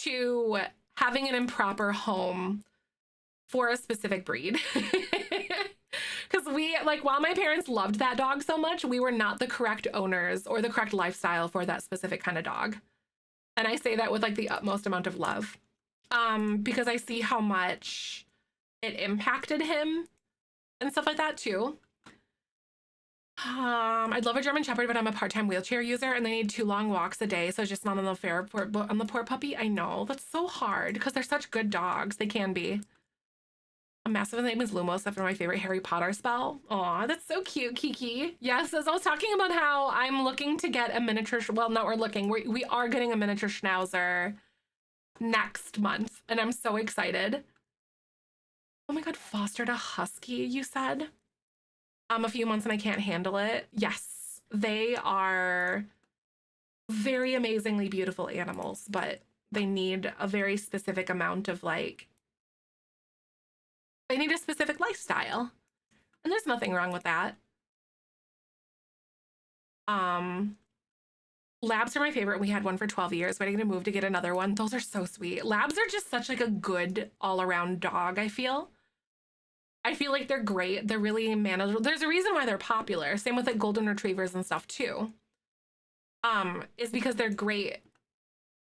to having an improper home for a specific breed. Because we, like, while my parents loved that dog so much, we were not the correct owners or the correct lifestyle for that specific kind of dog. And I say that with like the utmost amount of love, because I see how much it impacted him and stuff like that too. I'd love a German Shepherd, but I'm a part-time wheelchair user and they need 2 long walks a day. So it's just not on the fair on the poor puppy. I know that's so hard because they're such good dogs. They can be. A massive name is Lumos after my favorite Harry Potter spell. Aw, that's so cute, Kiki. Yes, as I was talking about how I'm looking to get a miniature, well, no, we're looking. We are getting a miniature Schnauzer next month, and I'm so excited. Oh my God, fostered a husky, you said? A few months and I can't handle it. Yes, they are very amazingly beautiful animals, but they need a very specific amount of like, they need a specific lifestyle. And there's nothing wrong with that. Labs are my favorite. We had one for 12 years, waiting to move to get another one. Those are so sweet. Labs are just such like a good all-around dog, I feel. I feel like they're great. They're really manageable. There's a reason why they're popular. Same with like golden retrievers and stuff too. Is because they're great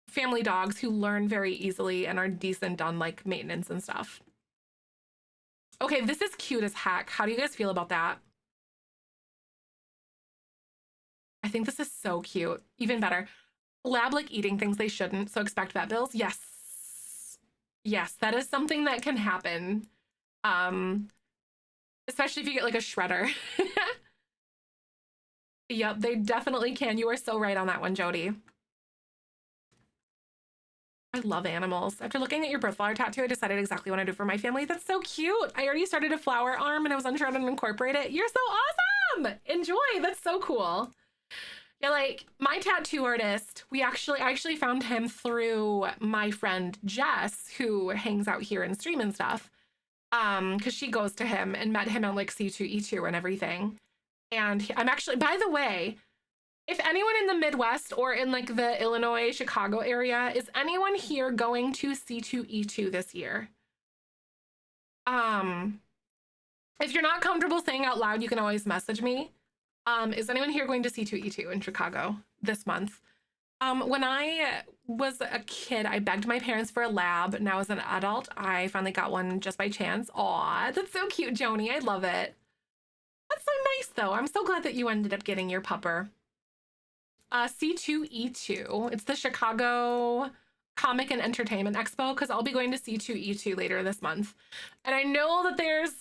family dogs who learn very easily and are decent on like maintenance and stuff. Okay, this is cute as heck. How do you guys feel about that? I think this is so cute. Even better. Lab like eating things they shouldn't, so expect vet bills. Yes. Yes, that is something that can happen. Especially if you get like a shredder. Yep, they definitely can. You are so right on that one, Jody. I love animals. After looking at your birth flower tattoo, I decided exactly what I do for my family. That's so cute. I already started a flower arm and I was unsure how to incorporate it. You're so awesome. Enjoy. That's so cool. Yeah, like my tattoo artist, I actually found him through my friend Jess, who hangs out here and stream and stuff. Because she goes to him and met him on like C2E2 and everything. And I'm actually, by the way, if anyone in the Midwest or in like the Illinois, Chicago area, is anyone here going to C2E2 this year? If you're not comfortable saying out loud, you can always message me. Is anyone here going to C2E2 in Chicago this month? When I was a kid, I begged my parents for a lab. Now as an adult, I finally got one just by chance. Aw, that's so cute, Joni. I love it. That's so nice, though. I'm so glad that you ended up getting your pupper. C2E2. It's the Chicago Comic and Entertainment Expo, because I'll be going to C2E2 later this month. And I know that there's,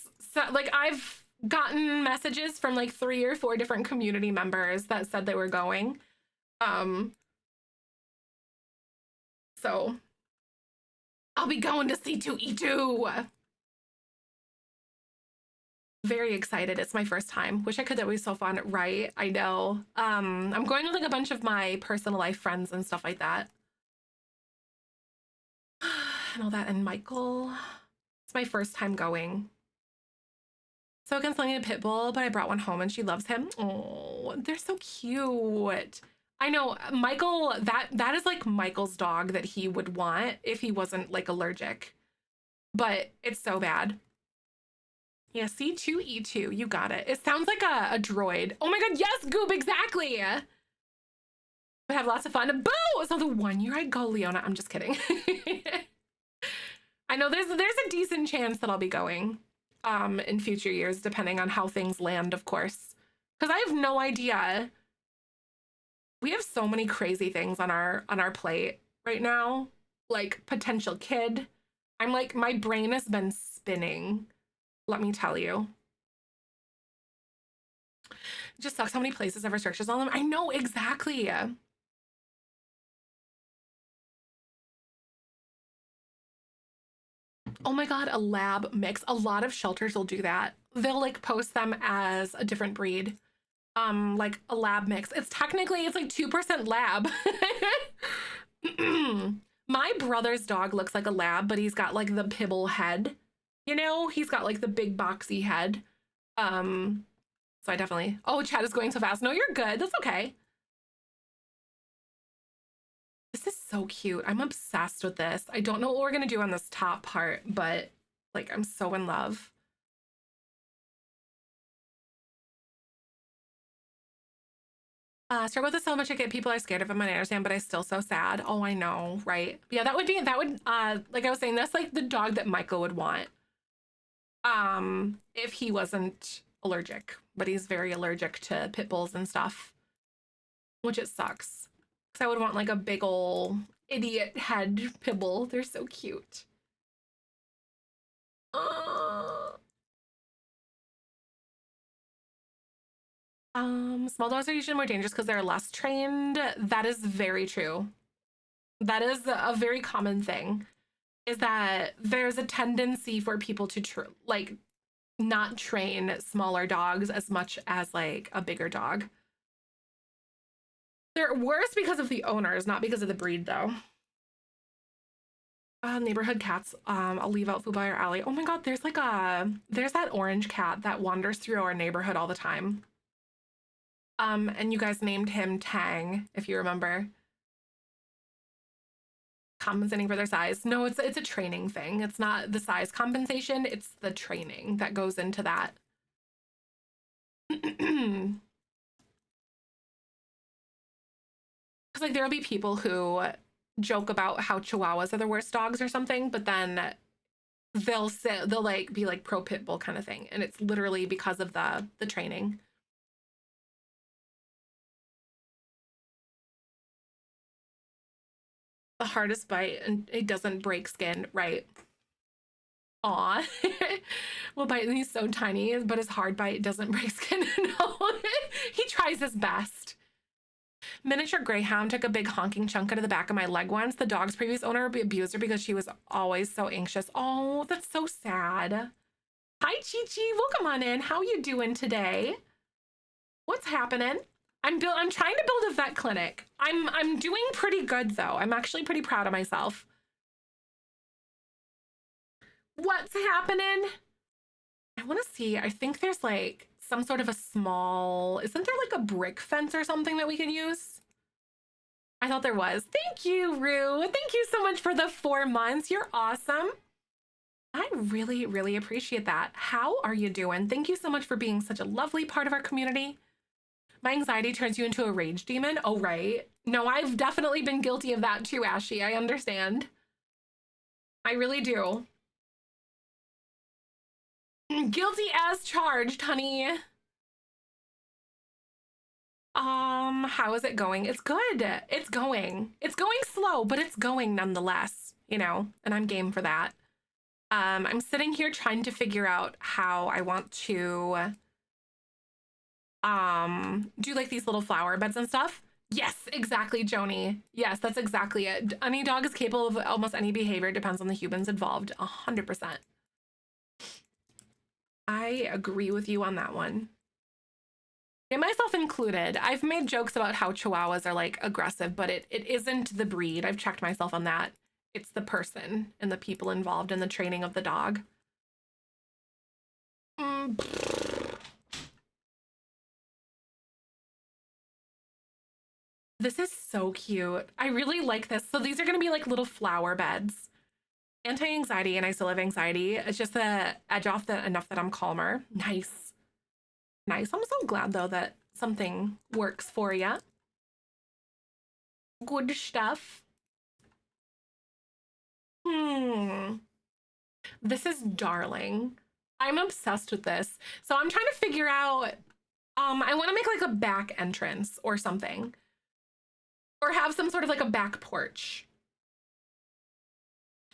like, I've gotten messages from like 3 or 4 different community members that said they were going. So I'll be going to C2E2. Very excited. It's my first time. Wish I could. That was so fun. Right? I know. I'm going with like a bunch of my personal life friends and stuff like that. And all that. And Michael. It's my first time going. So against selling a pit bull, but I brought one home and she loves him. Oh, they're so cute. I know, Michael, that is like Michael's dog that he would want if he wasn't like allergic. But it's so bad. Yeah, C2E2, you got it. It sounds like a droid. Oh my God, yes, Goob, exactly. We have lots of fun. Boo! It's not the 1 year I'd go, Leona. I'm just kidding. I know there's a decent chance that I'll be going in future years, depending on how things land, of course. Because I have no idea. We have so many crazy things on our plate right now. Like potential kid. I'm like, my brain has been spinning. Let me tell you. It just sucks how many places have restrictions on them. I know, exactly. Oh my God, a lab mix. A lot of shelters will do that. They'll like post them as a different breed. Like a lab mix. It's like 2% lab. My brother's dog looks like a lab, but he's got like the pibble head. You know, he's got like the big boxy head. So I definitely, oh, chat is going so fast. No, you're good. That's okay. This is so cute. I'm obsessed with this. I don't know what we're gonna do on this top part, but like I'm so in love. Struggle with the so much I get. People are scared of him, and I understand, but I still so sad. Oh, I know, right? But yeah, that would like I was saying, that's like the dog that Michael would want. If he wasn't allergic, but he's very allergic to pit bulls and stuff, which it sucks. Because I would want like a big ol' idiot head pit bull. They're so cute. Small dogs are usually more dangerous because they're less trained. That is very true. That is a very common thing, is that there's a tendency for people to like not train smaller dogs as much as like a bigger dog. They're worse because of the owners, not because of the breed though. Neighborhood cats. I'll leave out Fubai or Alley. Oh my god, there's that orange cat that wanders through our neighborhood all the time. And you guys named him Tang, if you remember. Compensating for their size. No, it's a training thing. It's not the size compensation, it's the training that goes into that. Because like there'll be people who joke about how Chihuahuas are the worst dogs or something, but then they'll like be like pro pit bull kind of thing, and it's literally because of the training. The hardest bite, and it doesn't break skin, right? Aw. Well, bite, and he's so tiny, but his hard bite doesn't break skin. No, he tries his best. Miniature greyhound took a big honking chunk out of the back of my leg once. The dog's previous owner abused her because she was always so anxious. Oh, that's so sad. Hi, Chi-Chi. Welcome on in. How you doing today? What's happening? I'm trying to build a vet clinic. I'm doing pretty good though. I'm actually pretty proud of myself. What's happening? I want to see. I think there's like some sort of a small, isn't there like a brick fence or something that we could use? I thought there was. Thank you, Rue. Thank you so much for the 4 months. You're awesome. I really, really appreciate that. How are you doing? Thank you so much for being such a lovely part of our community. My anxiety turns you into a rage demon. Oh, right. No, I've definitely been guilty of that too, Ashy. I understand. I really do. Guilty as charged, honey. How is it going? It's good. It's going. It's going slow, but it's going nonetheless, you know, and I'm game for that. I'm sitting here trying to figure out how I want to do like these little flower beds and stuff. Yes, exactly, Joni. Yes, that's exactly it. Any dog is capable of almost any behavior. Depends on the humans involved. 100%. I agree with you on that one. And myself included. I've made jokes about how Chihuahuas are like aggressive, but it isn't the breed. I've checked myself on that. It's the person and the people involved in the training of the dog. This is so cute. I really like this. So these are going to be like little flower beds. Anti-anxiety, and I still have anxiety. It's just the edge off enough that I'm calmer. Nice. Nice. I'm so glad though that something works for you. Good stuff. This is darling. I'm obsessed with this. So I'm trying to figure out, I want to make like a back entrance or something. Or have some sort of like a back porch.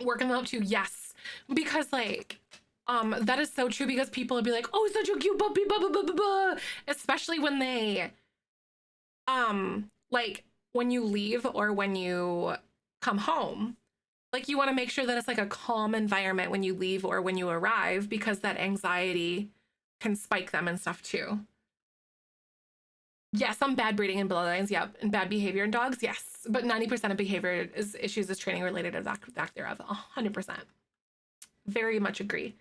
Working them up to, yes. Because like, that is so true, because people would be like, oh, such a cute puppy, blah, blah, blah, blah, blah. Especially when they, like when you leave or when you come home, like you want to make sure that it's like a calm environment when you leave or when you arrive, because that anxiety can spike them and stuff too. Yes, some bad breeding and bloodlines, yep, and bad behavior in dogs, yes. But 90% of behavior issues is training related to that thereof, 100%. Very much agree.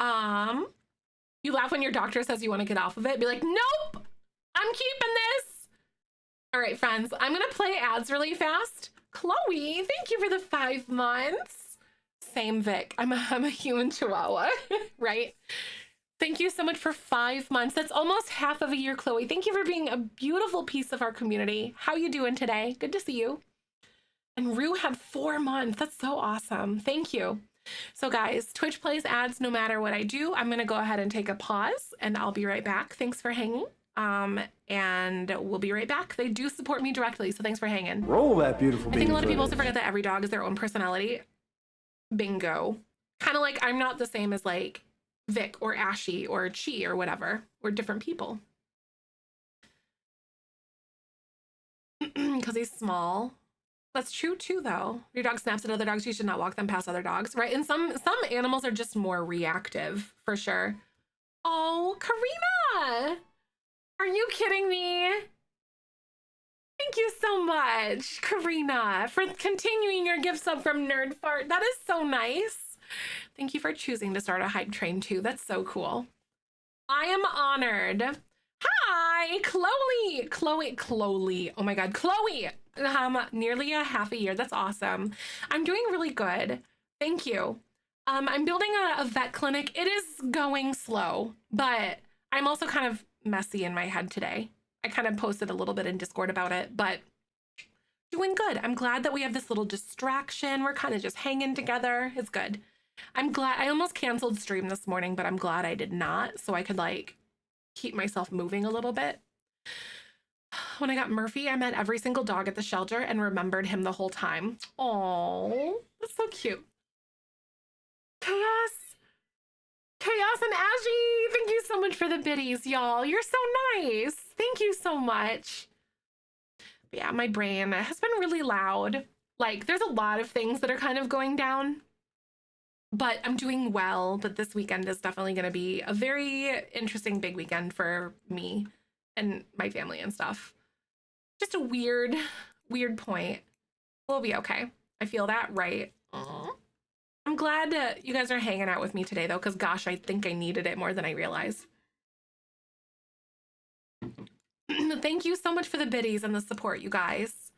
You laugh when your doctor says you want to get off of it. Be like, nope, I'm keeping this. All right, friends, I'm gonna play ads really fast. Chloe, thank you for the 5 months. Same Vic, I'm a human chihuahua, right? Thank you so much for 5 months. That's almost half of a year, Chloe. Thank you for being a beautiful piece of our community. How you doing today? Good to see you. And Rue had 4 months. That's so awesome. Thank you. So guys, Twitch plays ads no matter what I do. I'm gonna go ahead and take a pause and I'll be right back. Thanks for hanging. And we'll be right back. They do support me directly, so thanks for hanging. Roll that beautiful I think a lot of people also footage. forget that every dog is their own personality. Bingo. Kind of like I'm not the same as like Vic or Ashy or Chi or whatever. We're different people. Because he's small. That's true too, though. Your dog snaps at other dogs, you should not walk them past other dogs, right? And some animals are just more reactive, for sure. Oh, Karina! Are you kidding me? Thank you so much, Karina, for continuing your gift sub from Nerd Fart. That is so nice. Thank you for choosing to start a hype train too. That's so cool. I am honored. Hi, Chloe. Oh my God, Chloe. Nearly a half a year. That's awesome. I'm doing really good. Thank you. I'm building a vet clinic. It is going slow, but I'm also kind of messy in my head today. I kind of posted a little bit in Discord about it, but doing good. I'm glad that we have this little distraction. We're kind of just hanging together. It's good. I'm glad. I almost canceled stream this morning, but I'm glad I did not, so I could like keep myself moving a little bit. When I got Murphy, I met every single dog at the shelter and remembered him the whole time. Oh, that's so cute. Chaos and Ashy, thank you so much for the biddies, y'all. You're so nice. Thank you so much. But yeah, my brain has been really loud. Like, there's a lot of things that are kind of going down, but I'm doing well. But this weekend is definitely going to be a very interesting big weekend for me and my family and stuff. Just a weird point. We'll be okay. I feel that, right? Aww. I'm glad you guys are hanging out with me today, though, because gosh, I think I needed it more than I realized. Thank you so much for the biddies and the support, you guys.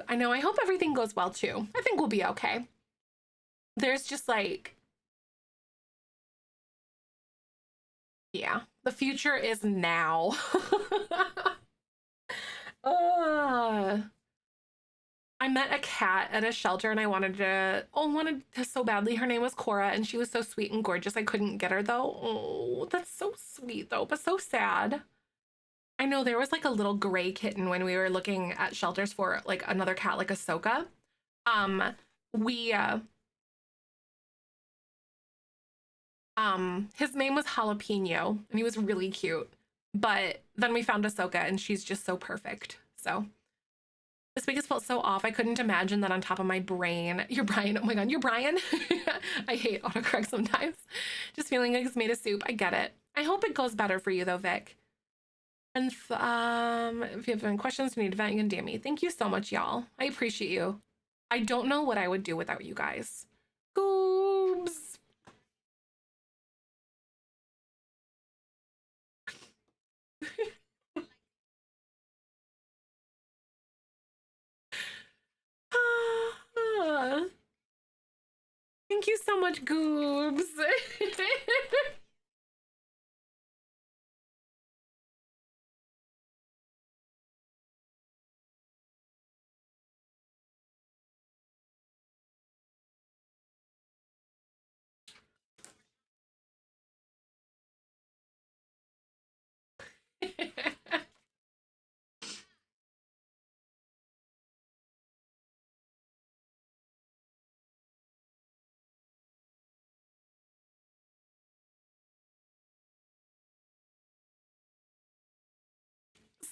I know, I hope everything goes well, too. I think we'll be okay. There's just like... yeah, the future is now. I met a cat at a shelter and I wanted to so badly. Her name was Cora and she was so sweet and gorgeous. I couldn't get her though. Oh, that's so sweet though, but so sad. I know there was like a little gray kitten when we were looking at shelters for like another cat, like Ahsoka. His name was Jalapeno and he was really cute. But then we found Ahsoka and she's just so perfect. So this week has felt so off. I couldn't imagine that on top of my brain. You're Brian. Oh my God, you're Brian. I hate autocorrect sometimes. Just feeling like it's made of soup. I get it. I hope it goes better for you though, Vic. And if you have any questions, you need to vent, you can DM me. Thank you so much, y'all. I appreciate you. I don't know what I would do without you guys. Goobs. Thank you so much, Goobs.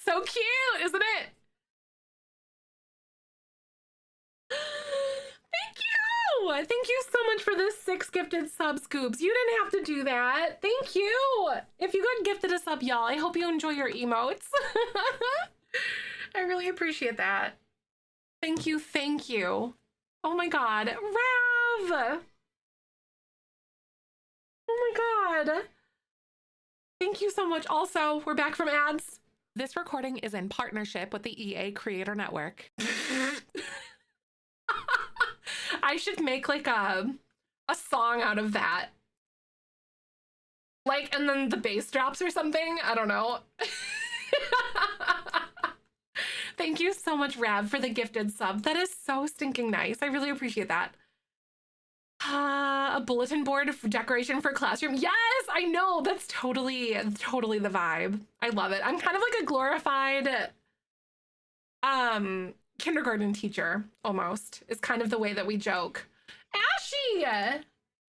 So cute, isn't it? Thank you. Thank you so much for the 6 gifted subs, Scoops. You didn't have to do that. Thank you. If you got gifted a sub, y'all, I hope you enjoy your emotes. I really appreciate that. Thank you. Thank you. Oh my God. Rav. Oh my God. Thank you so much. Also, we're back from ads. This recording is in partnership with the EA Creator Network. I should make like a song out of that. Like, and then the bass drops or something. I don't know. Thank you so much, Rav, for the gifted sub. That is so stinking nice. I really appreciate that. A bulletin board decoration for classroom. Yes, I know. That's totally the vibe. I love it. I'm kind of like a glorified kindergarten teacher, almost. Is kind of the way that we joke. Ashy!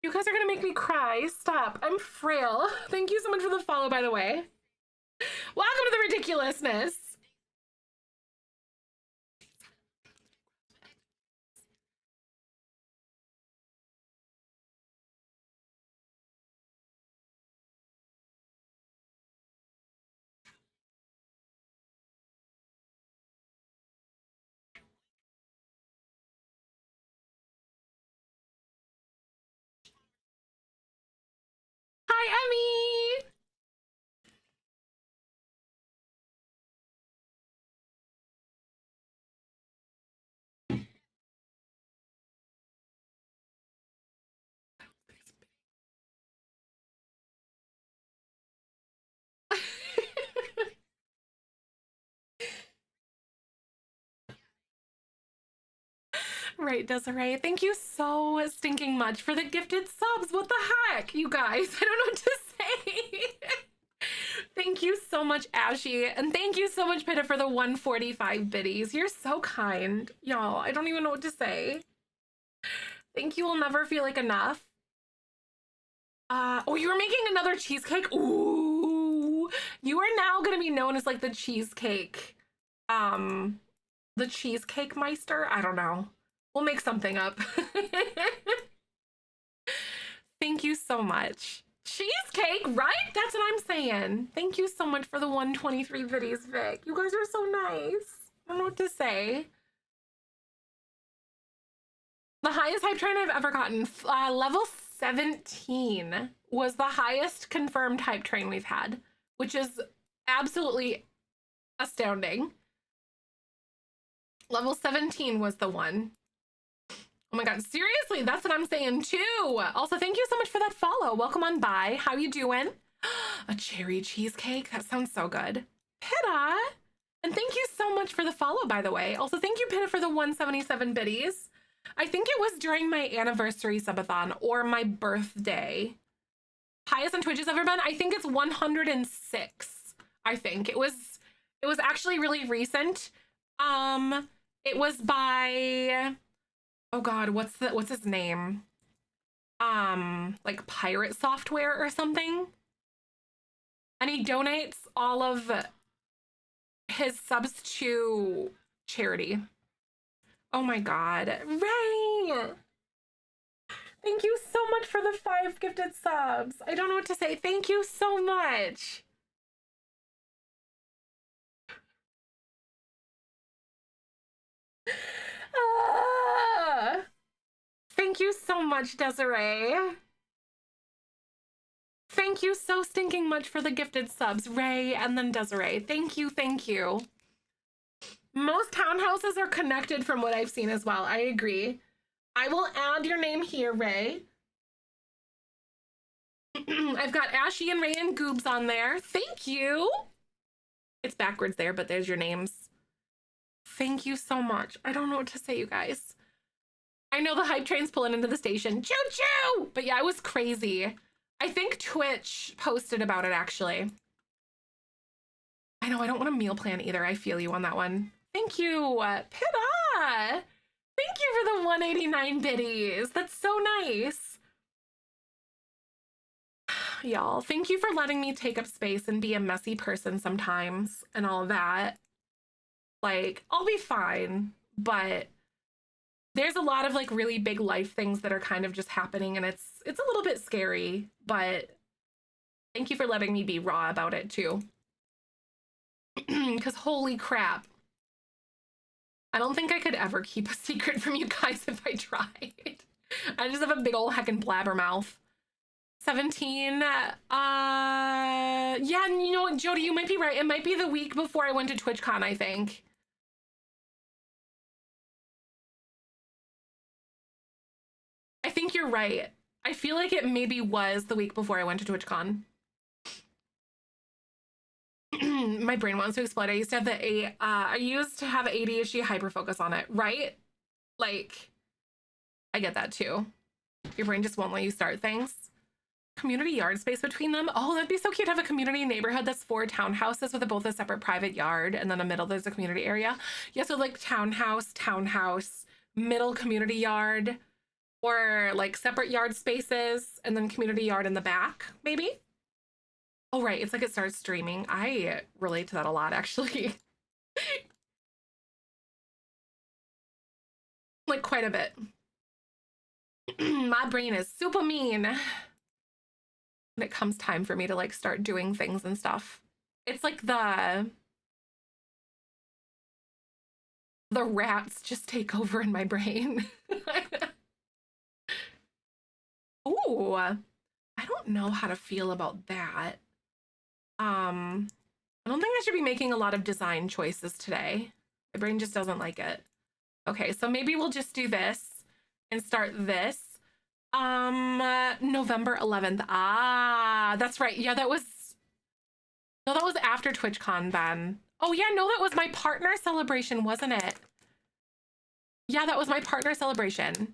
You guys are gonna make me cry. Stop. I'm frail. Thank you so much for the follow, by the way. Welcome to the ridiculousness. Hi, Emmy! Right, Desiree. Thank you so stinking much for the gifted subs. What the heck, you guys? I don't know what to say. Thank you so much, Ashy. And thank you so much, Pitta, for the 145 biddies. You're so kind. Y'all, I don't even know what to say. Thank you will never feel like enough. Oh, you were making another cheesecake? Ooh. You are now going to be known as like the cheesecake. The cheesecake meister? I don't know. We'll make something up. Thank you so much. Cheesecake, right? That's what I'm saying. Thank you so much for the 123 biddies, Vic. You guys are so nice. I don't know what to say. The highest hype train I've ever gotten, level 17 was the highest confirmed hype train we've had, which is absolutely astounding. Level 17 was the one. Oh my God, seriously, that's what I'm saying too. Also, thank you so much for that follow. Welcome on by. How you doing? A cherry cheesecake? That sounds so good. Pitta! And thank you so much for the follow, by the way. Also, thank you, Pitta, for the 177 biddies. I think it was during my anniversary subathon or my birthday. Highest on Twitch has ever been? I think it's 106. I think it was actually really recent. It was by, oh God, what's his name? Like Pirate Software or something. And he donates all of his subs to charity. Oh my God, Ray! Thank you so much for the 5 gifted subs. I don't know what to say. Thank you so much. Thank you so much, Desiree. Thank you so stinking much for the gifted subs, Ray and then Desiree. Thank you, thank you. Most townhouses are connected from what I've seen as well. I agree. I will add your name here, Ray. I've got Ashy and Ray and Goobs on there. Thank you. It's backwards there, but there's your names. Thank you so much. I don't know what to say, you guys. I know the hype train's pulling into the station. Choo choo! But yeah, it was crazy. I think Twitch posted about it, actually. I know, I don't want a meal plan either. I feel you on that one. Thank you, Pitta! Thank you for the 189 biddies. That's so nice. Y'all, thank you for letting me take up space and be a messy person sometimes and all that. Like, I'll be fine, but there's a lot of like really big life things that are kind of just happening, and it's a little bit scary, but thank you for letting me be raw about it too. Because holy crap. I don't think I could ever keep a secret from you guys if I tried. I just have a big old heckin' blabbermouth. 17. Yeah, and you know what, Jody, you might be right. It might be the week before I went to TwitchCon, I think. I think you're right. I feel like it maybe was the week before I went to TwitchCon. My brain wants to explode. I used to have I used to have ADHD hyperfocus on it, right? Like, I get that too. Your brain just won't let you start things. Community yard space between them. Oh, that'd be so cute to have a community neighborhood that's 4 townhouses with both a separate private yard, and then a middle there's a community area. Yeah, so like townhouse, middle community yard, or like separate yard spaces, and then community yard in the back, maybe. Oh, right. It's like it starts streaming. I relate to that a lot, actually. Like quite a bit. My brain is super mean when it comes time for me to like start doing things and stuff. It's like the rats just take over in my brain. Ooh, I don't know how to feel about that. I don't think I should be making a lot of design choices today. My brain just doesn't like it. Okay, so maybe we'll just do this and start this. November 11th. Ah, that's right. Yeah, that was after TwitchCon then. Oh yeah, no, that was my partner celebration, wasn't it? Yeah, that was my partner celebration.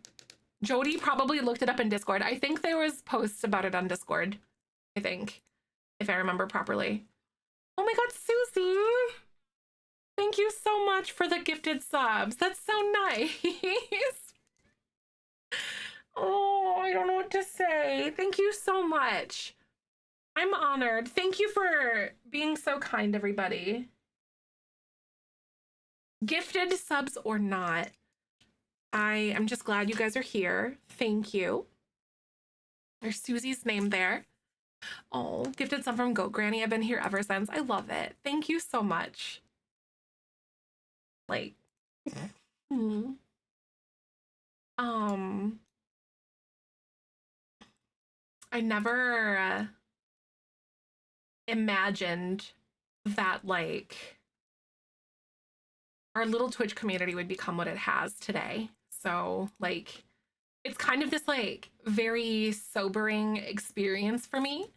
Jody probably looked it up in Discord. I think there was posts about it on Discord. I think, if I remember properly. Oh my God, Susie. Thank you so much for the gifted subs. That's so nice. Oh, I don't know what to say. Thank you so much. I'm honored. Thank you for being so kind, everybody. Gifted subs or not, I am just glad you guys are here. Thank you. There's Susie's name there. Oh, gifted sub from Goat Granny. I've been here ever since. I love it. Thank you so much. Like, I never imagined that like our little Twitch community would become what it has today. So like, it's kind of this like very sobering experience for me.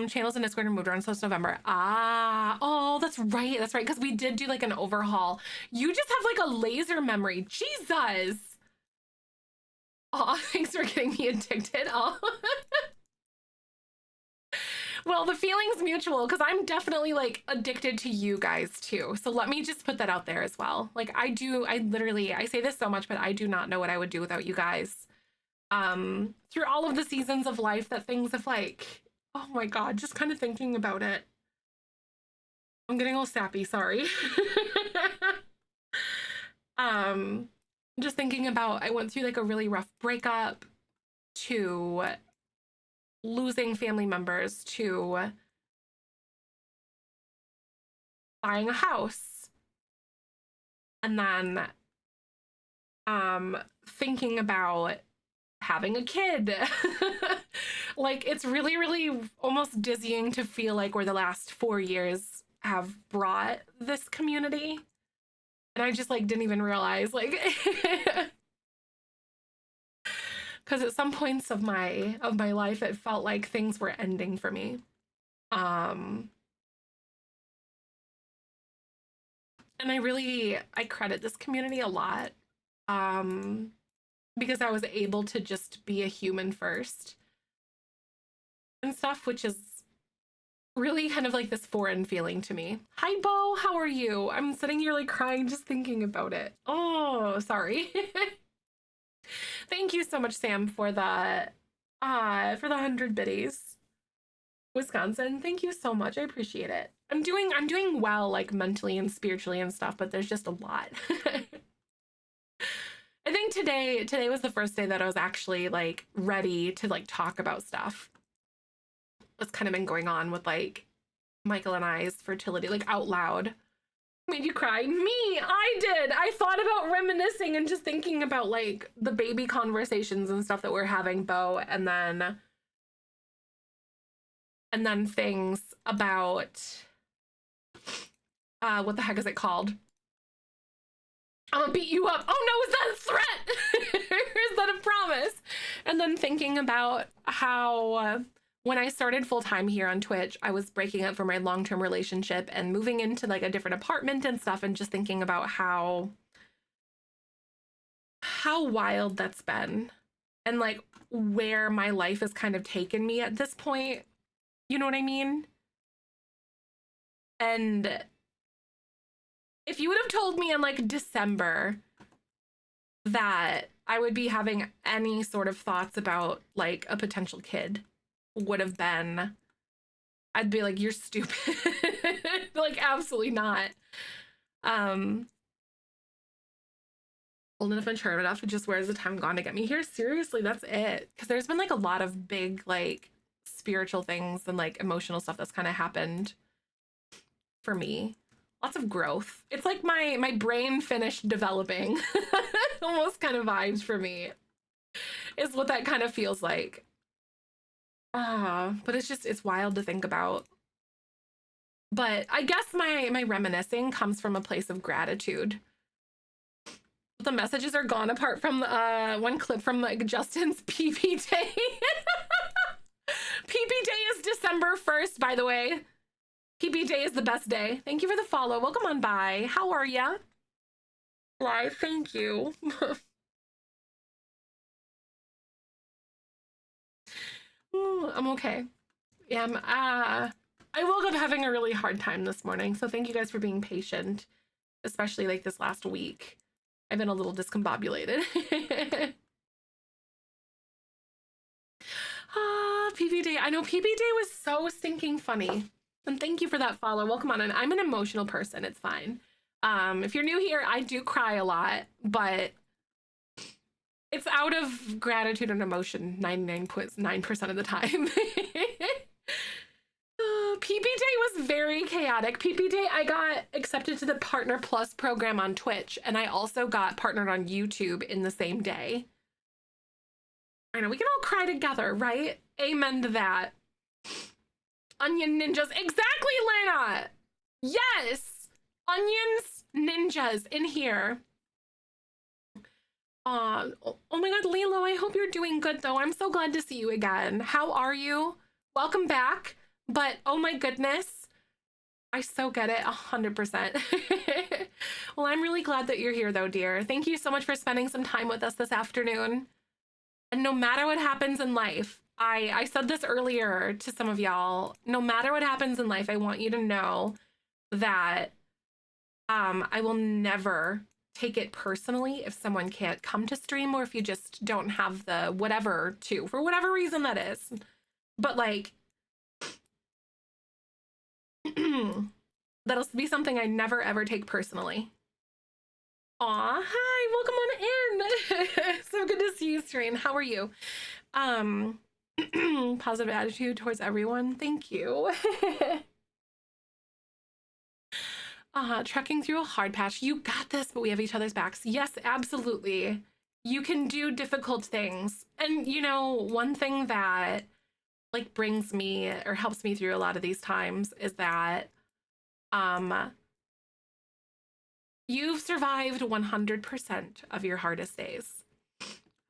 Channels in Discord and moved around since November. Ah, oh, that's right. That's right. Because we did do like an overhaul. You just have like a laser memory. Jesus. Oh, thanks for getting me addicted. Oh. Well, the feeling's mutual because I'm definitely like addicted to you guys too. So let me just put that out there as well. Like I say this so much, but I do not know what I would do without you guys. Through all of the seasons of life that things have like, oh my God, just kind of thinking about it. I'm getting all sappy, sorry. Just thinking about, I went through like a really rough breakup, to losing family members, to buying a house, and then thinking about having a kid. Like it's really, really almost dizzying to feel like where the last 4 years have brought this community. And I just like didn't even realize, like, because at some points of my life it felt like things were ending for me. And I credit this community a lot, because I was able to just be a human first and stuff, which is really kind of like this foreign feeling to me. Hi, Bo, how are you? I'm sitting here like crying just thinking about it. Oh, sorry. Thank you so much, Sam, for the 100 biddies. Wisconsin, thank you so much. I appreciate it. I'm doing well, like mentally and spiritually and stuff, but there's just a lot. I think today was the first day that I was actually like ready to like talk about stuff that's kind of been going on with like Michael and I's fertility, like out loud. Made you cry? Me, I did. I thought about reminiscing and just thinking about like the baby conversations and stuff that we're having, Bo, and then things about what the heck is it called? I'm gonna beat you up. Oh no, is that a threat? Is that a promise? And then thinking about how when I started full-time here on Twitch, I was breaking up from my long-term relationship and moving into like a different apartment and stuff, and just thinking about how wild that's been and like where my life has kind of taken me at this point. You know what I mean? And if you would have told me in like December that I would be having any sort of thoughts about like a potential kid, would have been, I'd be like, you're stupid. Like, absolutely not. Old enough and sure enough, just where's the time gone to get me here? Seriously, that's it. Because there's been like a lot of big like spiritual things and like emotional stuff that's kind of happened for me. Lots of growth. It's like my brain finished developing. Almost kind of vibes for me is what that kind of feels like. But it's wild to think about. But I guess my reminiscing comes from a place of gratitude. The messages are gone apart from one clip from like Justin's PP day. PP day is December 1st, by the way. PP day is the best day. Thank you for the follow. Welcome on by. How are ya? Why, thank you. I'm okay. Yeah, I woke up having a really hard time this morning, so thank you guys for being patient, especially like this last week. I've been a little discombobulated. PP Day. I know PP Day was so stinking funny. And thank you for that follow. Welcome on in. I'm an emotional person. It's fine. If you're new here, I do cry a lot, but it's out of gratitude and emotion 99.9% of the time. PP Day was very chaotic. PP Day, I got accepted to the Partner Plus program on Twitch, and I also got partnered on YouTube in the same day. I know, we can all cry together, right? Amen to that. Onion ninjas. Exactly, Lena! Yes! Onions ninjas in here. Oh my god, Lilo, I hope you're doing good, though. I'm so glad to see you again. How are you? Welcome back. But, oh my goodness, I so get it, 100%. Well, I'm really glad that you're here, though, dear. Thank you so much for spending some time with us this afternoon. And no matter what happens in life, I said this earlier to some of y'all, no matter what happens in life, I want you to know that I will never take it personally if someone can't come to stream or if you just don't have the whatever to, for whatever reason that is. But like, that'll be something I never ever take personally. Aw, hi, welcome on in. So good to see you, Strain. How are you? Positive attitude towards everyone. Thank you. Trekking through a hard patch. You got this, but we have each other's backs. Yes, absolutely. You can do difficult things. And you know, one thing that like brings me or helps me through a lot of these times is that you've survived 100% of your hardest days.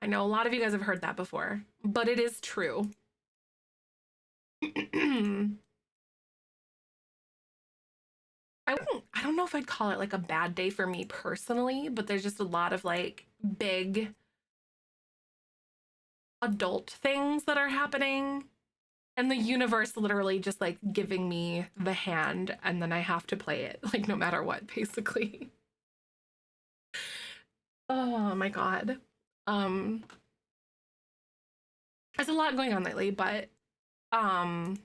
I know a lot of you guys have heard that before, but it is true. I don't know if I'd call it like a bad day for me personally, but there's just a lot of like big adult things that are happening. And the universe literally just like giving me the hand, and then I have to play it, like no matter what, basically. Oh my god. There's a lot going on lately, but I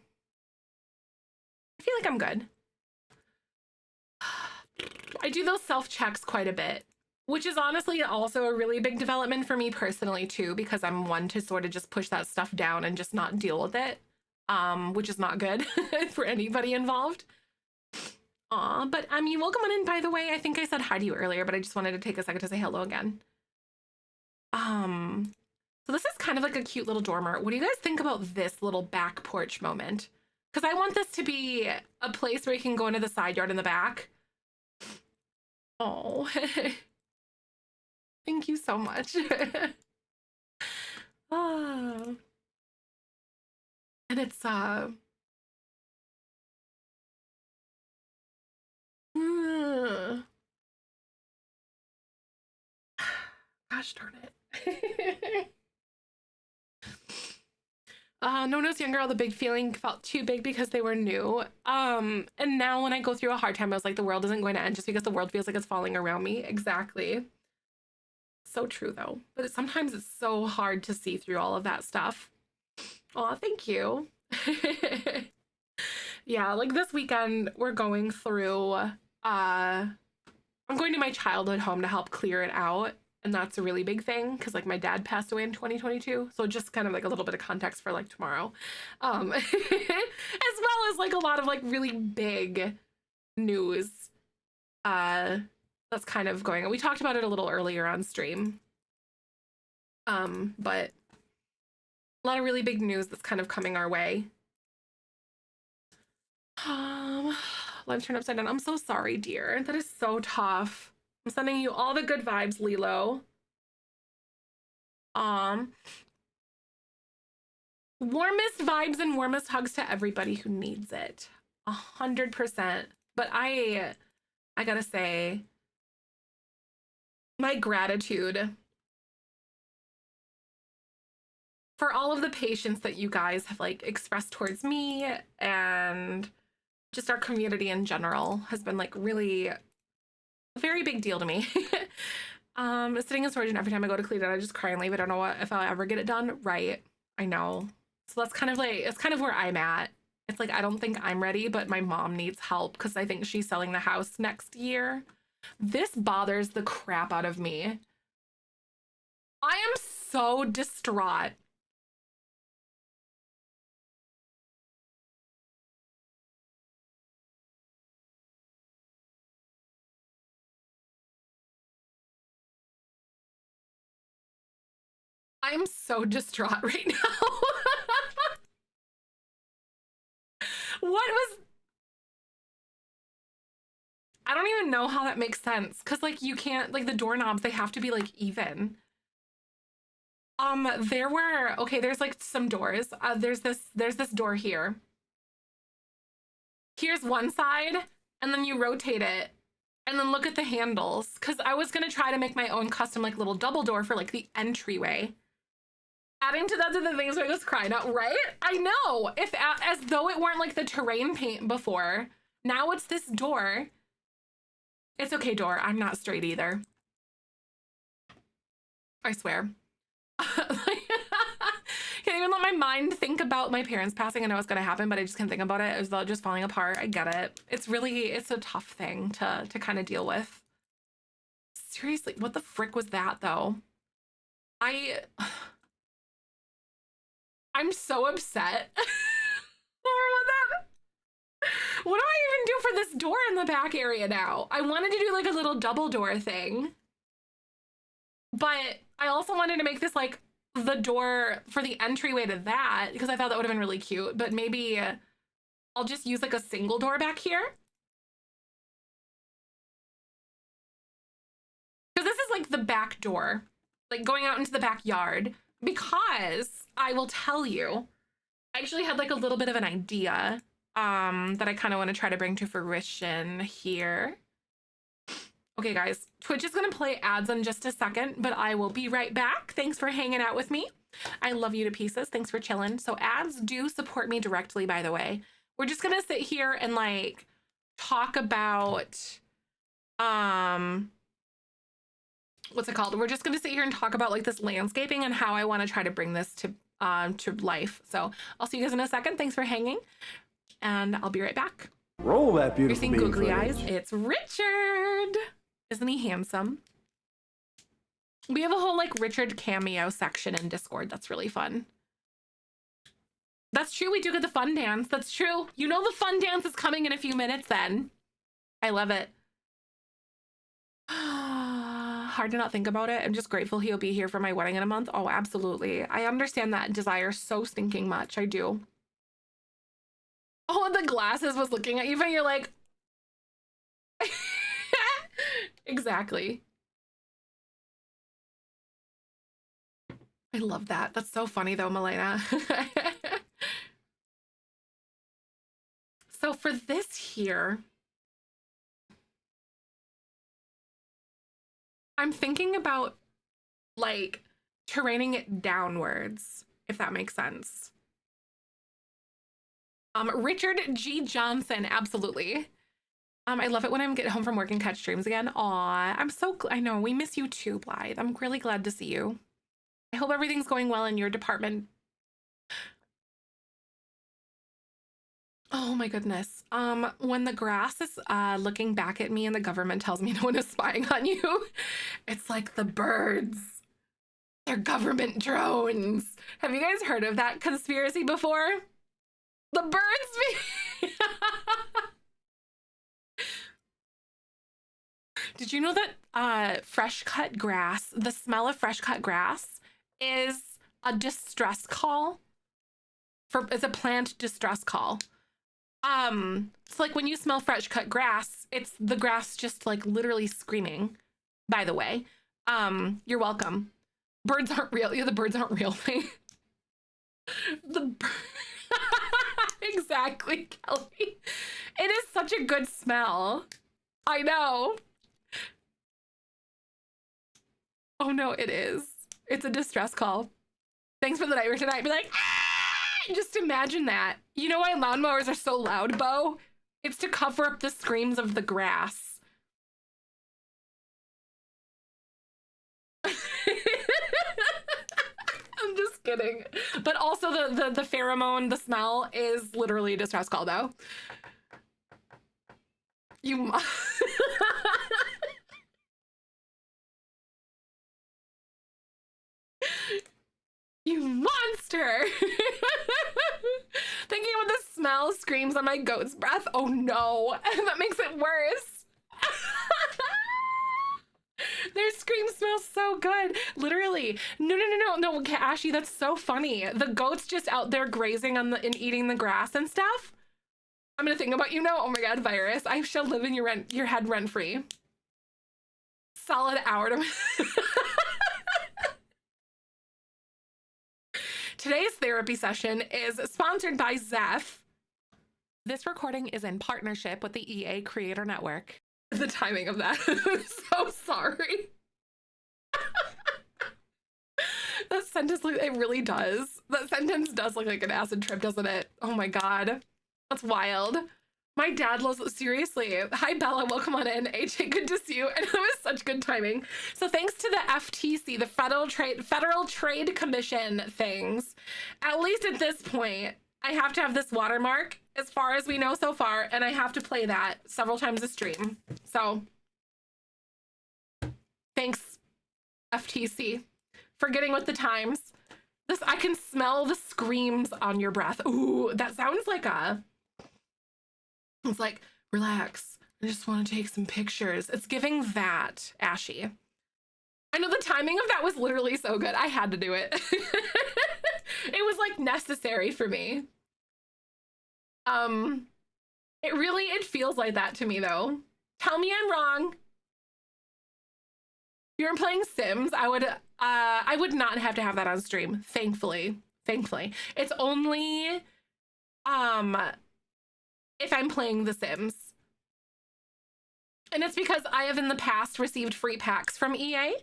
feel like I'm good. I do those self-checks quite a bit, which is honestly also a really big development for me personally too, because I'm one to sort of just push that stuff down and just not deal with it. Which is not good for anybody involved. Aw, but you welcome on in, by the way. I think I said hi to you earlier, but I just wanted to take a second to say hello again. So this is kind of like a cute little dormer. What do you guys think about this little back porch moment? Because I want this to be a place where you can go into the side yard in the back. Oh, thank you so much. Oh. And it's gosh darn it. Nona's younger, all the big feeling felt too big because they were new. And now when I go through a hard time, I was like, the world isn't going to end just because the world feels like it's falling around me. Exactly. So true though. But sometimes it's so hard to see through all of that stuff. Oh, thank you. Yeah, like this weekend we're going through I'm going to my childhood home to help clear it out. And that's a really big thing because like my dad passed away in 2022. So just kind of like a little bit of context for like tomorrow. As well as like a lot of like really big news that's kind of going on. We talked about it a little earlier on stream. But a lot of really big news that's kind of coming our way. Life turned upside down. I'm so sorry, dear. That is so tough. I'm sending you all the good vibes, Lilo. Warmest vibes and warmest hugs to everybody who needs it. 100%. But I gotta say, my gratitude for all of the patience that you guys have like expressed towards me and just our community in general has been like really a very big deal to me. Sitting in storage and every time I go to clean it, I just cry and leave. I don't know if I'll ever get it done. Right. I know. So that's kind of like, it's kind of where I'm at. It's like, I don't think I'm ready, but my mom needs help because I think she's selling the house next year. This bothers the crap out of me. I am so distraught. I'm so distraught right now. What was... I don't even know how that makes sense. Because, like, you can't... Like, the doorknobs, they have to be, like, even. There were... Okay, there's, like, some doors. There's this door here. Here's one side, and then you rotate it. And then look at the handles. Because I was going to try to make my own custom, like, little double door for, like, the entryway. Adding to that to the things I was crying out, right? I know. If as though it weren't like the terrain paint before. Now it's this door. It's okay, door. I'm not straight either. I swear. Can't even let my mind think about my parents passing. I know it's gonna happen, but I just can't think about it. It was just falling apart. I get it. It's a tough thing to kind of deal with. Seriously, what the frick was that though? I'm so upset. What do I even do for this door in the back area now? I wanted to do like a little double door thing. But I also wanted to make this like the door for the entryway to that because I thought that would have been really cute. But maybe I'll just use like a single door back here. Because this is like the back door, like going out into the backyard. Because I will tell you, I actually had like a little bit of an idea that I kind of want to try to bring to fruition here. Okay, guys, Twitch is going to play ads in just a second, but I will be right back. Thanks for hanging out with me. I love you to pieces. Thanks for chilling. So ads do support me directly, by the way. We're just going to sit here and like talk about what's it called? We're just going to sit here and talk about like this landscaping and how I want to try to bring this to life. So I'll see you guys in a second. Thanks for hanging, and I'll be right back. Roll that You're beautiful seeing bean googly footage. eyes. It's Richard. Isn't he handsome? We have a whole like Richard cameo section in Discord. That's really fun. That's true. We do get the fun dance. That's true. You know the fun dance is coming in a few minutes then. I love it. Hard to not think about it. I'm just grateful he'll be here for my wedding in a month. Oh, absolutely. I understand that desire so stinking much. I do. Oh, and the glasses was looking at you and you're like, exactly. I love that. That's so funny though, Milena. So for this here, I'm thinking about like terraining it downwards, if that makes sense. Richard G. Johnson, absolutely. I love it when I get home from work and catch streams again. Aw, I know, we miss you too, Blythe. I'm really glad to see you. I hope everything's going well in your department. Oh my goodness. When the grass is looking back at me and the government tells me no one is spying on you, it's like the birds. They're government drones. Have you guys heard of that conspiracy before? The birds. Did you know that fresh cut grass, the smell of fresh cut grass is a distress call? It's a plant distress call. It's like when you smell fresh cut grass, it's the grass just like literally screaming, by the way. You're welcome. Birds aren't real. Yeah, the birds aren't real thing. Exactly, Kelly. It is such a good smell. I know. Oh no, it is. It's a distress call. Thanks for the nightmare tonight. Be like, ah! Just imagine that. You know why lawnmowers are so loud, Bo? It's to cover up the screams of the grass. I'm just kidding. But also the pheromone, the smell is literally a distress call though. You You monster! Thinking about the smell screams on my goat's breath. Oh no, that makes it worse. Their scream smells so good. Literally. No, Ashy, that's so funny. The goat's just out there grazing on and eating the grass and stuff. I'm gonna think about you now. Oh my god, virus. I shall live in your head rent free. Solid hour to Today's therapy session is sponsored by Zeph. This recording is in partnership with the EA Creator Network. The timing of that. I'm so sorry. That sentence, it really does. That sentence does look like an acid trip, doesn't it? Oh my god. That's wild. My dad loves it. Seriously. Hi, Bella. Welcome on in. AJ, good to see you. And it was such good timing. So thanks to the FTC, the Federal Trade Commission things, at least at this point, I have to have this watermark as far as we know so far, and I have to play that several times a stream. So thanks, FTC, for getting with the times. I can smell the screams on your breath. Ooh, that sounds like it's like, relax. I just want to take some pictures. It's giving that, Ashy. I know the timing of that was literally so good. I had to do it. It was like necessary for me. It feels like that to me though. Tell me I'm wrong. If you were playing Sims, I would not have to have that on stream, thankfully. It's only if I'm playing The Sims. And it's because I have in the past received free packs from EA.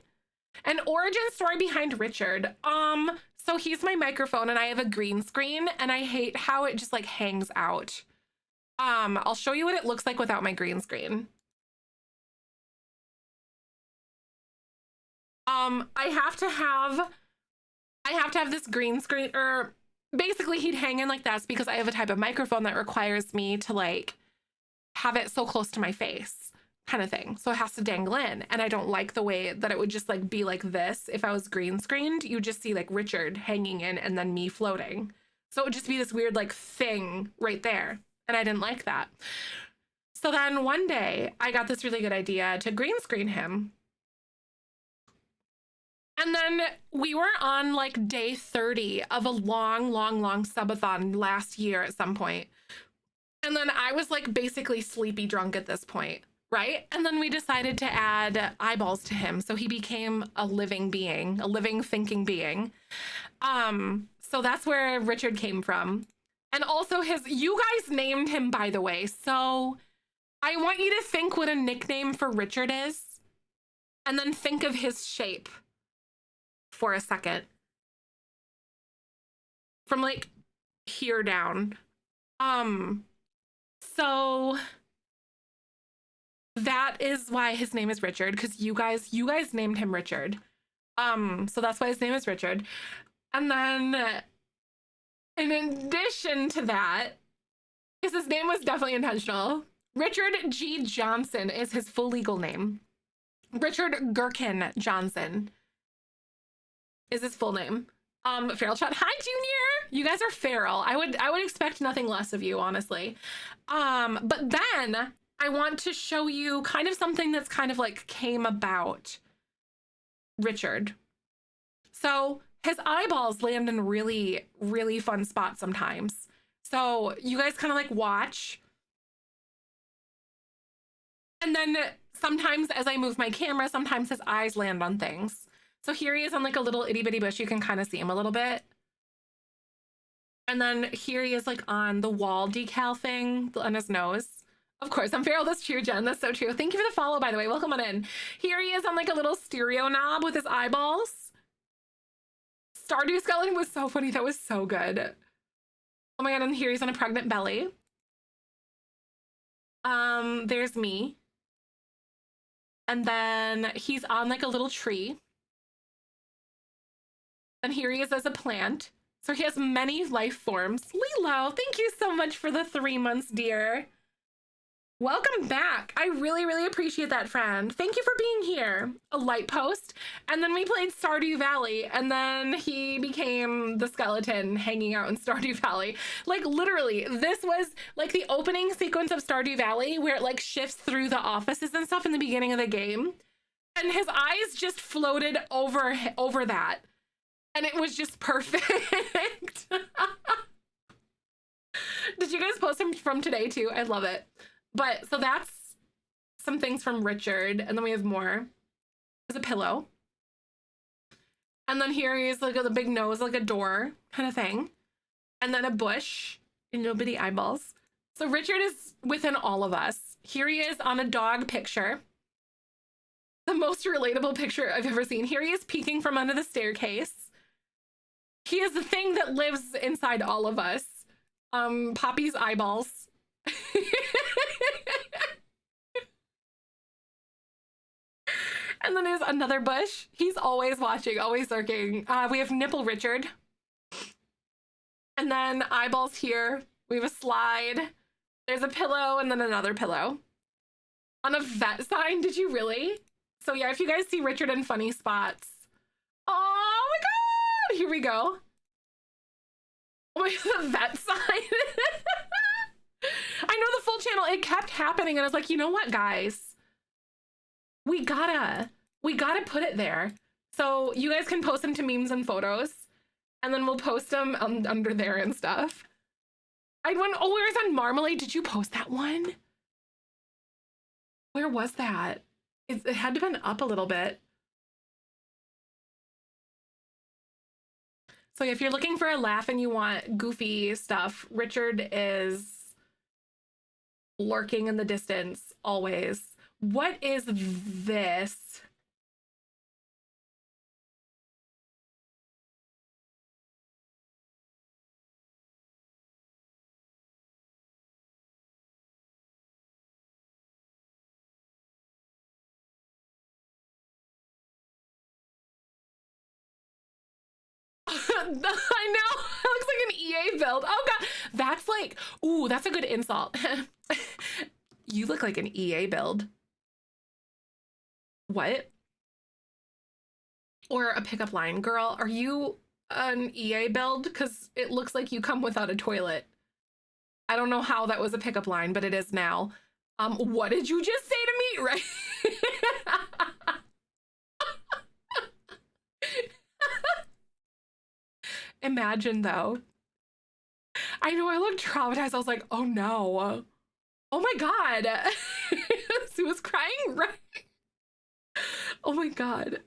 An origin story behind Richard. So he's my microphone and I have a green screen and I hate how it just like hangs out. I'll show you what it looks like without my green screen. I have to have this green screen, or basically he'd hang in like this because I have a type of microphone that requires me to like have it so close to my face kind of thing. So it has to dangle in. And I don't like the way that it would just like be like this. If I was green screened, you just see like Richard hanging in and then me floating. So it would just be this weird like thing right there. And I didn't like that. So then one day I got this really good idea to green screen him. And then we were on like day 30 of a long subathon last year at some point. And then I was like basically sleepy drunk at this point, right? And then we decided to add eyeballs to him. So he became a living being, a living thinking being. So that's where Richard came from. And also you guys named him, by the way. So I want you to think what a nickname for Richard is. And then think of his shape for a second. From like here down. So that is why his name is Richard, because you guys named him Richard. So that's why his name is Richard. And then in addition to that, because his name was definitely intentional, Richard G. Johnson is his full legal name. Richard Gherkin Johnson is his full name. Feral Chat, hi Junior. You guys are feral. I would expect nothing less of you, honestly. But then I want to show you kind of something that's kind of like came about Richard. So his eyeballs land in really, really fun spots sometimes. So you guys kind of like watch. And then sometimes as I move my camera, sometimes his eyes land on things. So here he is on like a little itty bitty bush. You can kind of see him a little bit. And then here he is like on the wall decal thing on his nose. Of course, I'm feral. That's true, Jen. That's so true. Thank you for the follow, by the way. Welcome on in. Here he is on like a little stereo knob with his eyeballs. Stardew Skeleton was so funny. That was so good. Oh my God. And here he's on a pregnant belly. There's me. And then he's on like a little tree. And here he is as a plant. So he has many life forms. Lilo, thank you so much for the 3 months, dear. Welcome back. I really, really appreciate that, friend. Thank you for being here. A light post. And then we played Stardew Valley. And then he became the skeleton hanging out in Stardew Valley. Like literally, this was like the opening sequence of Stardew Valley where it like shifts through the offices and stuff in the beginning of the game. And his eyes just floated over that. And it was just perfect. Did you guys post him from today too? I love it. But so that's some things from Richard. And then we have more. There's a pillow. And then here he is like with a big nose, like a door kind of thing. And then a bush and little bitty eyeballs. So Richard is within all of us. Here he is on a dog picture. The most relatable picture I've ever seen. Here he is peeking from under the staircase. He is the thing that lives inside all of us. Poppy's eyeballs. And then there's another bush. He's always watching, always lurking. We have Nipple Richard. And then eyeballs here. We have a slide. There's a pillow and then another pillow. On a vet sign, did you really? So yeah, if you guys see Richard in funny spots. Oh my God, here we go. Oh my God, the vet sign. I know the full channel, it kept happening and I was like, you know what, guys? We gotta put it there. So you guys can post them to memes and photos and then we'll post them under there and stuff. Where was on Marmalade? Did you post that one? Where was that? It had to have been up a little bit. So if you're looking for a laugh and you want goofy stuff, Richard is lurking in the distance always. What is this? I know. It looks like an EA build. Oh God. That's like, ooh, that's a good insult. You look like an EA build. What? Or a pickup line. Girl, are you an EA build? Because it looks like you come without a toilet. I don't know how that was a pickup line, but it is now. What did you just say to me? Right? Imagine though. I know I looked traumatized. I was like, oh no. Oh my God. Sue was crying, right? Oh my God.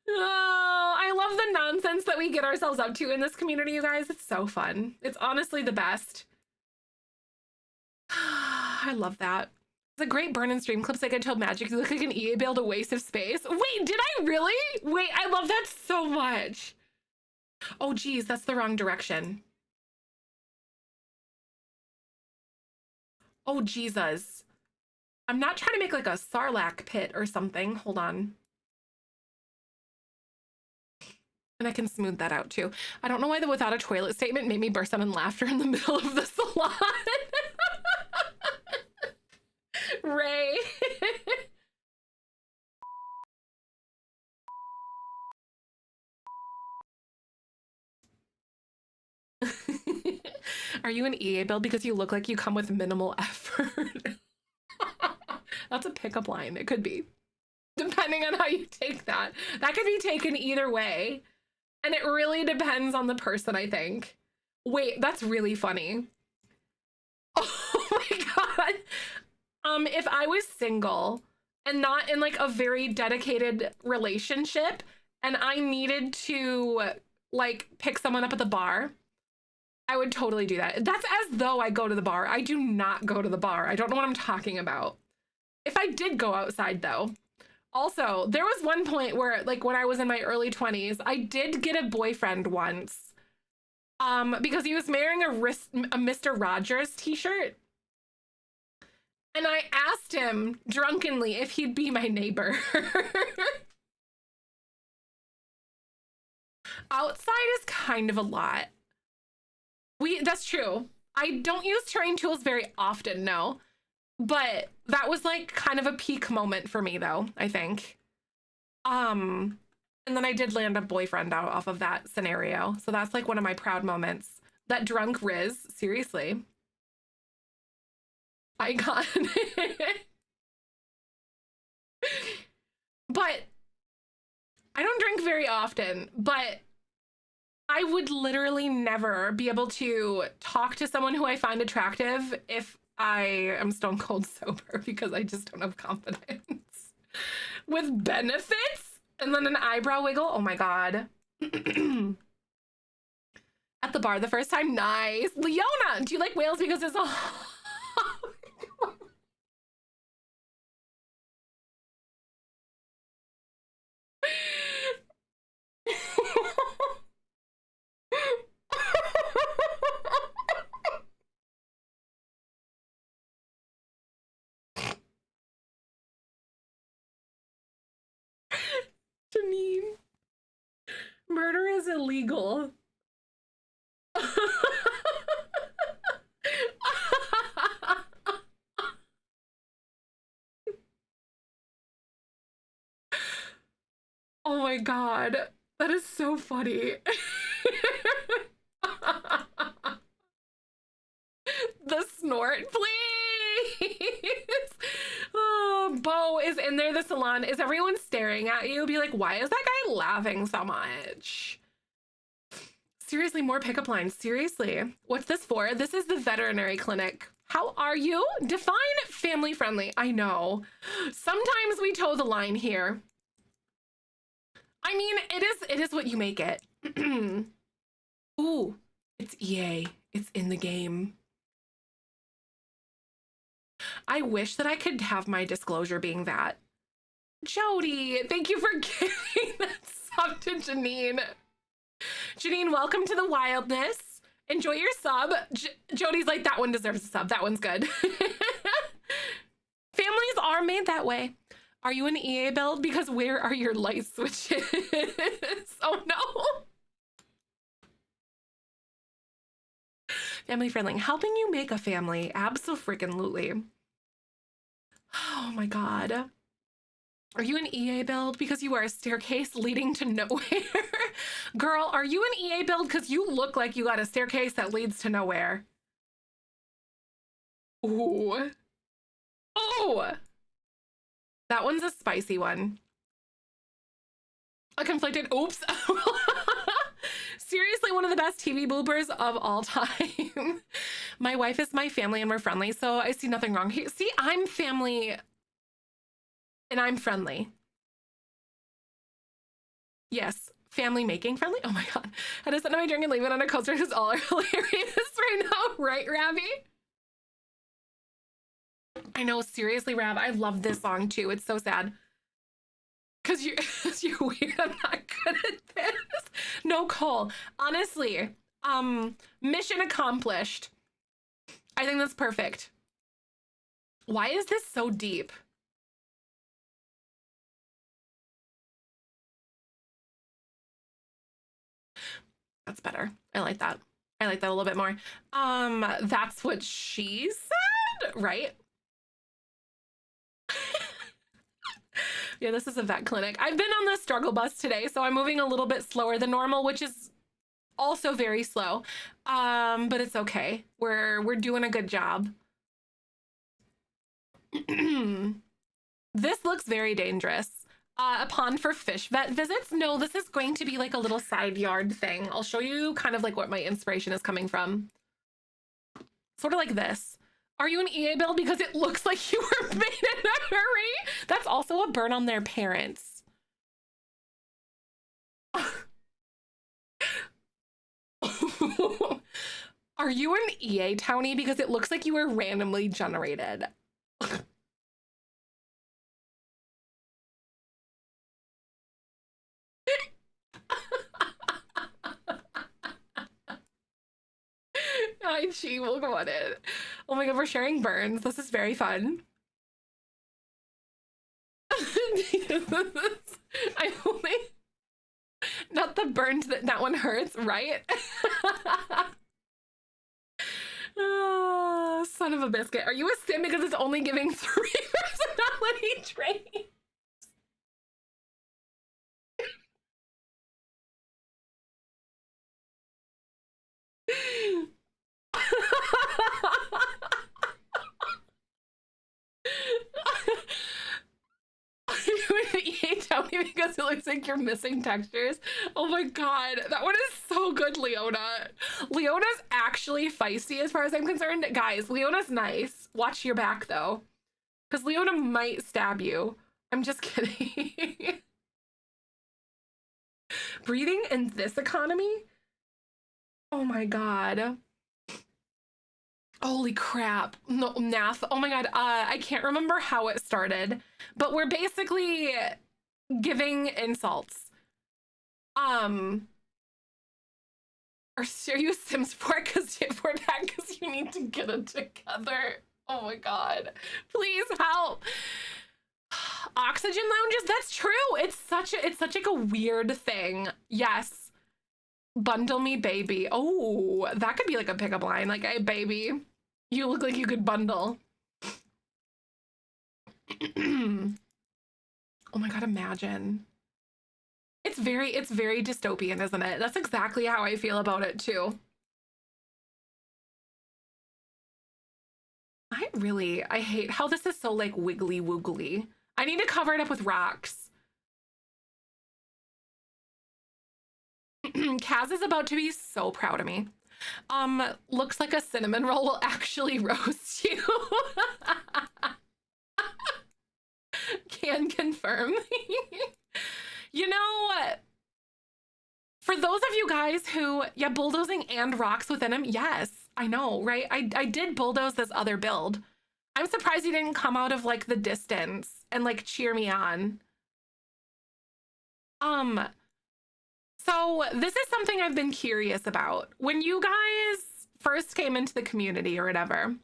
Oh, I love the nonsense that we get ourselves up to in this community, you guys. It's so fun. It's honestly the best. I love that. It's a great burn and stream clips like I told Magic. You look like an EA build, a waste of space. Wait, did I really? Wait, I love that so much. Oh, geez, that's the wrong direction. Oh, Jesus. I'm not trying to make like a Sarlacc pit or something. Hold on. And I can smooth that out too. I don't know why the without a toilet statement made me burst out in laughter in the middle of the salon. Ray. Are you an EA build because you look like you come with minimal effort? That's a pickup line. It could be. Depending on how you take that. That could be taken either way. And it really depends on the person, I think. Wait, that's really funny. Oh my God. If I was single and not in like a very dedicated relationship and I needed to like pick someone up at the bar, I would totally do that. That's as though I go to the bar. I do not go to the bar. I don't know what I'm talking about. If I did go outside though. Also, there was one point where like when I was in my early 20s, I did get a boyfriend once because he was wearing a Mr. Rogers t-shirt. And I asked him drunkenly if he'd be my neighbor. Outside is kind of a lot. That's true. I don't use terrain tools very often, no. But that was like kind of a peak moment for me though, I think. And then I did land a boyfriend out off of that scenario. So that's like one of my proud moments. That drunk Riz, seriously. Icon. But I don't drink very often, but I would literally never be able to talk to someone who I find attractive if I am stone cold sober because I just don't have confidence. With benefits and then an eyebrow wiggle. Oh my God. At the bar the first time. Nice. Leona, do you like whales because it's a Janine, murder is illegal. Oh my God, that is so funny. The snort, please. Oh, Bo is in there, the salon. Is everyone staring at you? Be like, why is that guy laughing so much? Seriously, more pickup lines. Seriously. What's this for? This is the veterinary clinic. How are you? Define family friendly. I know. Sometimes we toe the line here. I mean, it is what you make it. Ooh, it's EA. It's in the game. I wish that I could have my disclosure being that. Jody, thank you for giving that sub to Janine. Janine, welcome to the wildness. Enjoy your sub. Jody's like, that one deserves a sub. That one's good. Families are made that way. Are you an EA build? Because where are your light switches? Oh no. Family friendly. Helping you make a family. Abso-freaking-lutely. Oh my God. Are you an EA build because you are a staircase leading to nowhere? Girl, are you an EA build because you look like you got a staircase that leads to nowhere? Ooh. Oh, that one's a spicy one. A conflicted, oops. Seriously, one of the best TV bloopers of all time. My wife is my family and we're friendly, so I see nothing wrong here. See, I'm family and I'm friendly. Yes, family making friendly. Oh my God. I just send my drink and leave it on a coaster because all are hilarious right now. Right, Rabby? I know, seriously, Rab, I love this song too. It's so sad. Cause you're weird. I'm not good at this. No, Cole. Honestly, mission accomplished. I think that's perfect. Why is this so deep? That's better. I like that. I like that a little bit more. That's what she said, right? Yeah, this is a vet clinic. I've been on the struggle bus today, so I'm moving a little bit slower than normal, which is also very slow. But it's okay. We're doing a good job. This looks very dangerous. A pond for fish vet visits? No, this is going to be like a little side yard thing. I'll show you kind of like what my inspiration is coming from. Sort of like this. Are you an EA build because it looks like you were made in a hurry? That's also a burn on their parents. Are you an EA townie because it looks like you were randomly generated? Hi, Chi, welcome on in. Oh my God, we're sharing burns. This is very fun. I only, not the burns that one hurts, right? Oh, son of a biscuit. Are you a sim because it's only giving 3 personality traits? Tell me because it looks like you're missing textures. Oh my God, that one is so good, Leona. Leona's actually feisty as far as I'm concerned. Guys, Leona's nice. Watch your back though, because Leona might stab you. I'm just kidding. Breathing in this economy? Oh my God. Holy crap. No, Nath. Oh my God. I can't remember how it started, but we're basically giving insults. Are you Sims 4 because we're back because you need to get it together? Oh my God. Please help. Oxygen lounges, that's true. It's such like a weird thing. Yes. Bundle me, baby. Oh, that could be like a pickup line. Like, hey, baby, you look like you could bundle. Oh my God, imagine. It's very dystopian, isn't it? That's exactly how I feel about it too. I hate how this is so like wiggly woogly. I need to cover it up with rocks. Kaz is about to be so proud of me. Looks like a cinnamon roll will actually roast you. Can confirm. You know, for those of you guys who, yeah, bulldozing and rocks within him, yes, I know, right? I did bulldoze this other build. I'm surprised you didn't come out of like the distance and like cheer me on. So this is something I've been curious about. When you guys first came into the community or whatever,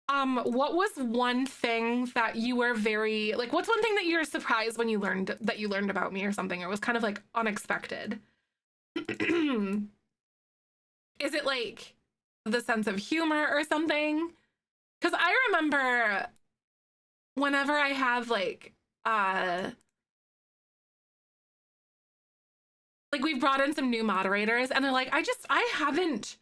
what was one thing that you were very, like, what's one thing that you're surprised when you learned about me or something? It was kind of like unexpected. Is it like the sense of humor or something? Because I remember whenever I have like we've brought in some new moderators and they're like, I haven't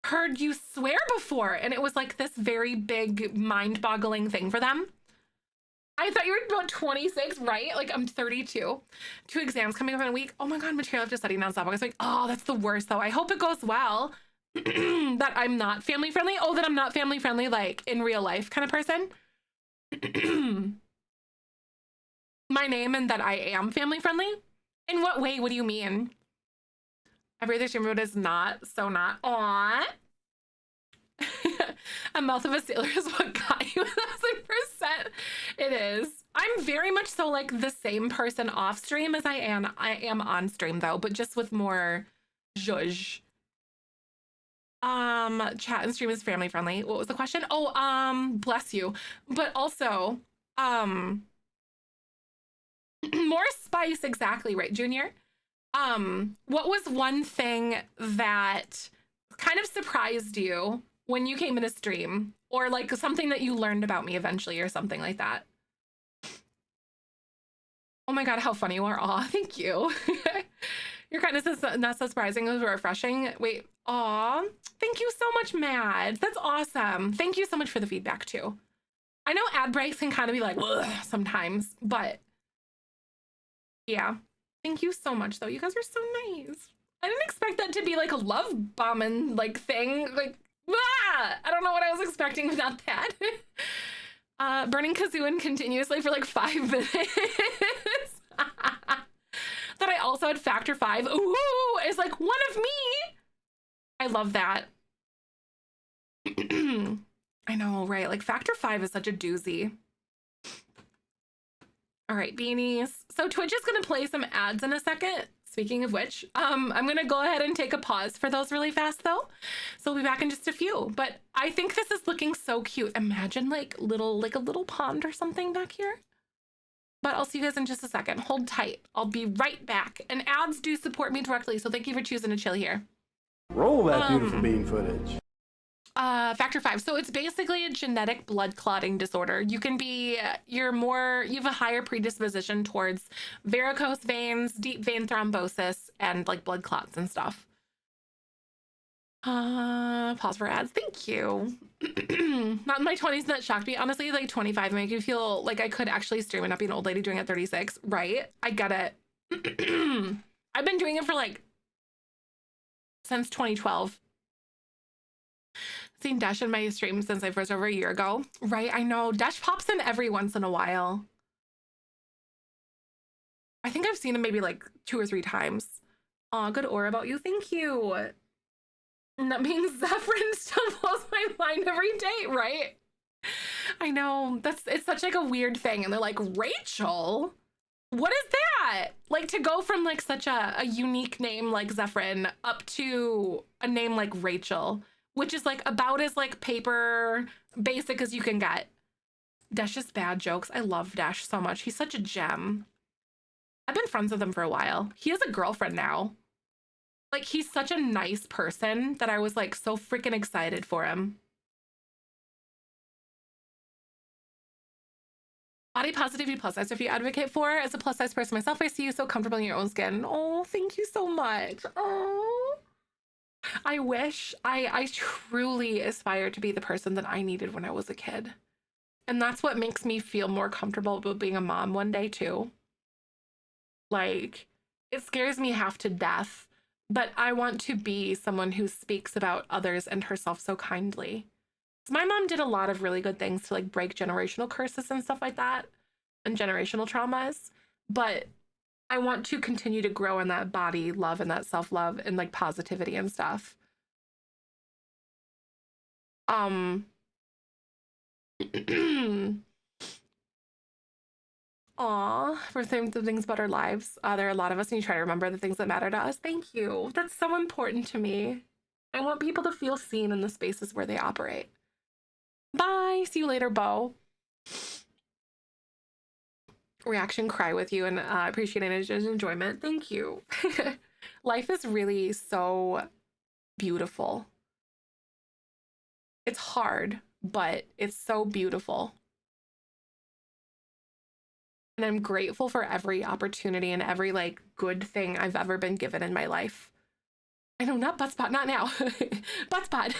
heard you swear before. And it was like this very big mind-boggling thing for them. I thought you were about 26, right? Like, I'm 32. 2 exams coming up in a week. Oh my God, material I have to study nonstop. I was like, oh, that's the worst though. I hope it goes well. That I'm not family friendly. Oh, that I'm not family friendly, like in real life kind of person. My name and that I am family friendly. In what way? What do you mean? Every other stream mode is not, so not. Aw. A mouth of a sailor is what got you 1,000%. It is. I'm very much so like the same person off stream as I am on stream though, but just with more zhuzh. Chat and stream is family friendly. What was the question? Oh, bless you. But also, more spice, exactly right, Junior. What was one thing that kind of surprised you when you came in a stream, or like something that you learned about me eventually or something like that? Oh my God, how funny you are. Aw, thank you. Your kindness is not so surprising, it was refreshing. Wait, aw, thank you so much, Mads. That's awesome. Thank you so much for the feedback too. I know ad breaks can kind of be like, ugh, sometimes, but yeah. Thank you so much though. You guys are so nice. I didn't expect that to be like a love bombing like thing. Like, ah! I don't know what I was expecting without that. Burning Kazooin continuously for like 5 minutes. That I also had Factor 5. Ooh, is like one of me. I love that. I know, right? Like Factor 5 is such a doozy. All right, beanies. So Twitch is gonna play some ads in a second. Speaking of which, I'm gonna go ahead and take a pause for those really fast though. So we'll be back in just a few, but I think this is looking so cute. Imagine like a little pond or something back here. But I'll see you guys in just a second. Hold tight. I'll be right back. And ads do support me directly, so thank you for choosing to chill here. Roll that beautiful bean footage. Factor 5. So it's basically a genetic blood clotting disorder. You can be, you have a higher predisposition towards varicose veins, deep vein thrombosis, and like blood clots and stuff. Pause for ads. Thank you. Not in my 20s, that shocked me. Honestly, like 25 make me feel like I could actually stream and not be an old lady doing it at 36, right? I get it. I've been doing it for like since 2012. Seen Dash in my stream since I first over a year ago. Right, I know. Dash pops in every once in a while. I think I've seen him maybe like 2 or 3 times. Aw, good aura about you. Thank you. And that means Zephyrin still blows my mind every day, right? I know. It's such like a weird thing. And they're like, Rachel? What is that? Like to go from like such a unique name like Zephyrin up to a name like Rachel, which is like about as like paper basic as you can get. Dash's bad jokes. I love Dash so much. He's such a gem. I've been friends with him for a while. He has a girlfriend now. Like he's such a nice person that I was like so freaking excited for him. Body positivity plus size, if you advocate for, as a plus size person myself, I see you so comfortable in your own skin. Oh, thank you so much. Oh, I wish I truly aspire to be the person that I needed when I was a kid. And that's what makes me feel more comfortable about being a mom one day too. Like, it scares me half to death, but I want to be someone who speaks about others and herself so kindly. My mom did a lot of really good things to like break generational curses and stuff like that and generational traumas, but I want to continue to grow in that body love and that self-love and like positivity and stuff. Aw, for saying the things about our lives. There are a lot of us, and you try to remember the things that matter to us. Thank you. That's so important to me. I want people to feel seen in the spaces where they operate. Bye. See you later, Bo. Reaction cry with you and appreciating his enjoyment. Thank you. Life is really so beautiful. It's hard, but it's so beautiful. And I'm grateful for every opportunity and every like good thing I've ever been given in my life. I know, not butt spot, not now. Butt spot.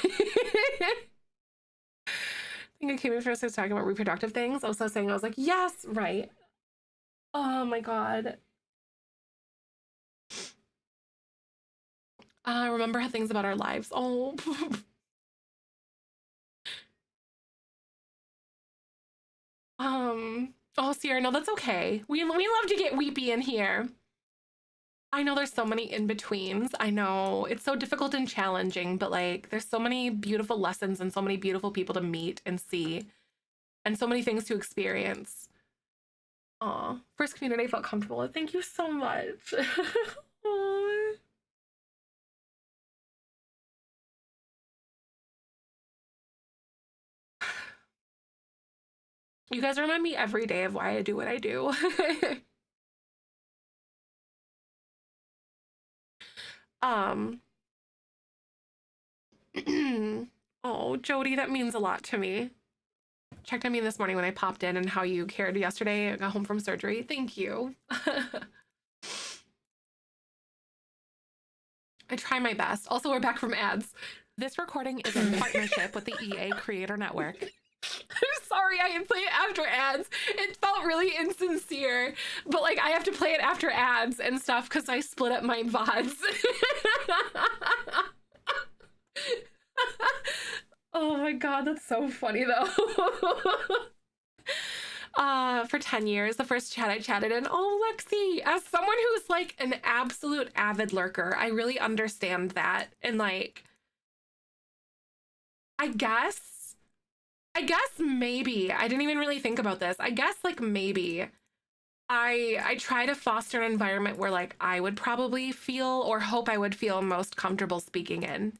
I think I came in first, I was talking about reproductive things. I was saying, I was like, yes, right. Oh my God. Remember how things about our lives. Oh. Oh, Sierra, no, that's okay. We love to get weepy in here. I know there's so many in-betweens. I know it's so difficult and challenging, but like there's so many beautiful lessons and so many beautiful people to meet and see and so many things to experience. Aw, first community felt comfortable. Thank you so much. Aw. You guys remind me every day of why I do what I do. um oh, Jody, that means a lot to me. Checked on me this morning when I popped in and how you cared yesterday. I got home from surgery. Thank you. I try my best. Also, we're back from ads. This recording is in partnership with the EA Creator Network. I'm sorry I play it after ads. It felt really insincere, but like I have to play it after ads and stuff because I split up my VODs. Oh my God, that's so funny though. For 10 years, the first chat I chatted in, oh, Lexi, as someone who's like an absolute avid lurker, I really understand that. And like, I guess maybe, I didn't even really think about this. I guess like maybe I try to foster an environment where like I would probably feel or hope I would feel most comfortable speaking in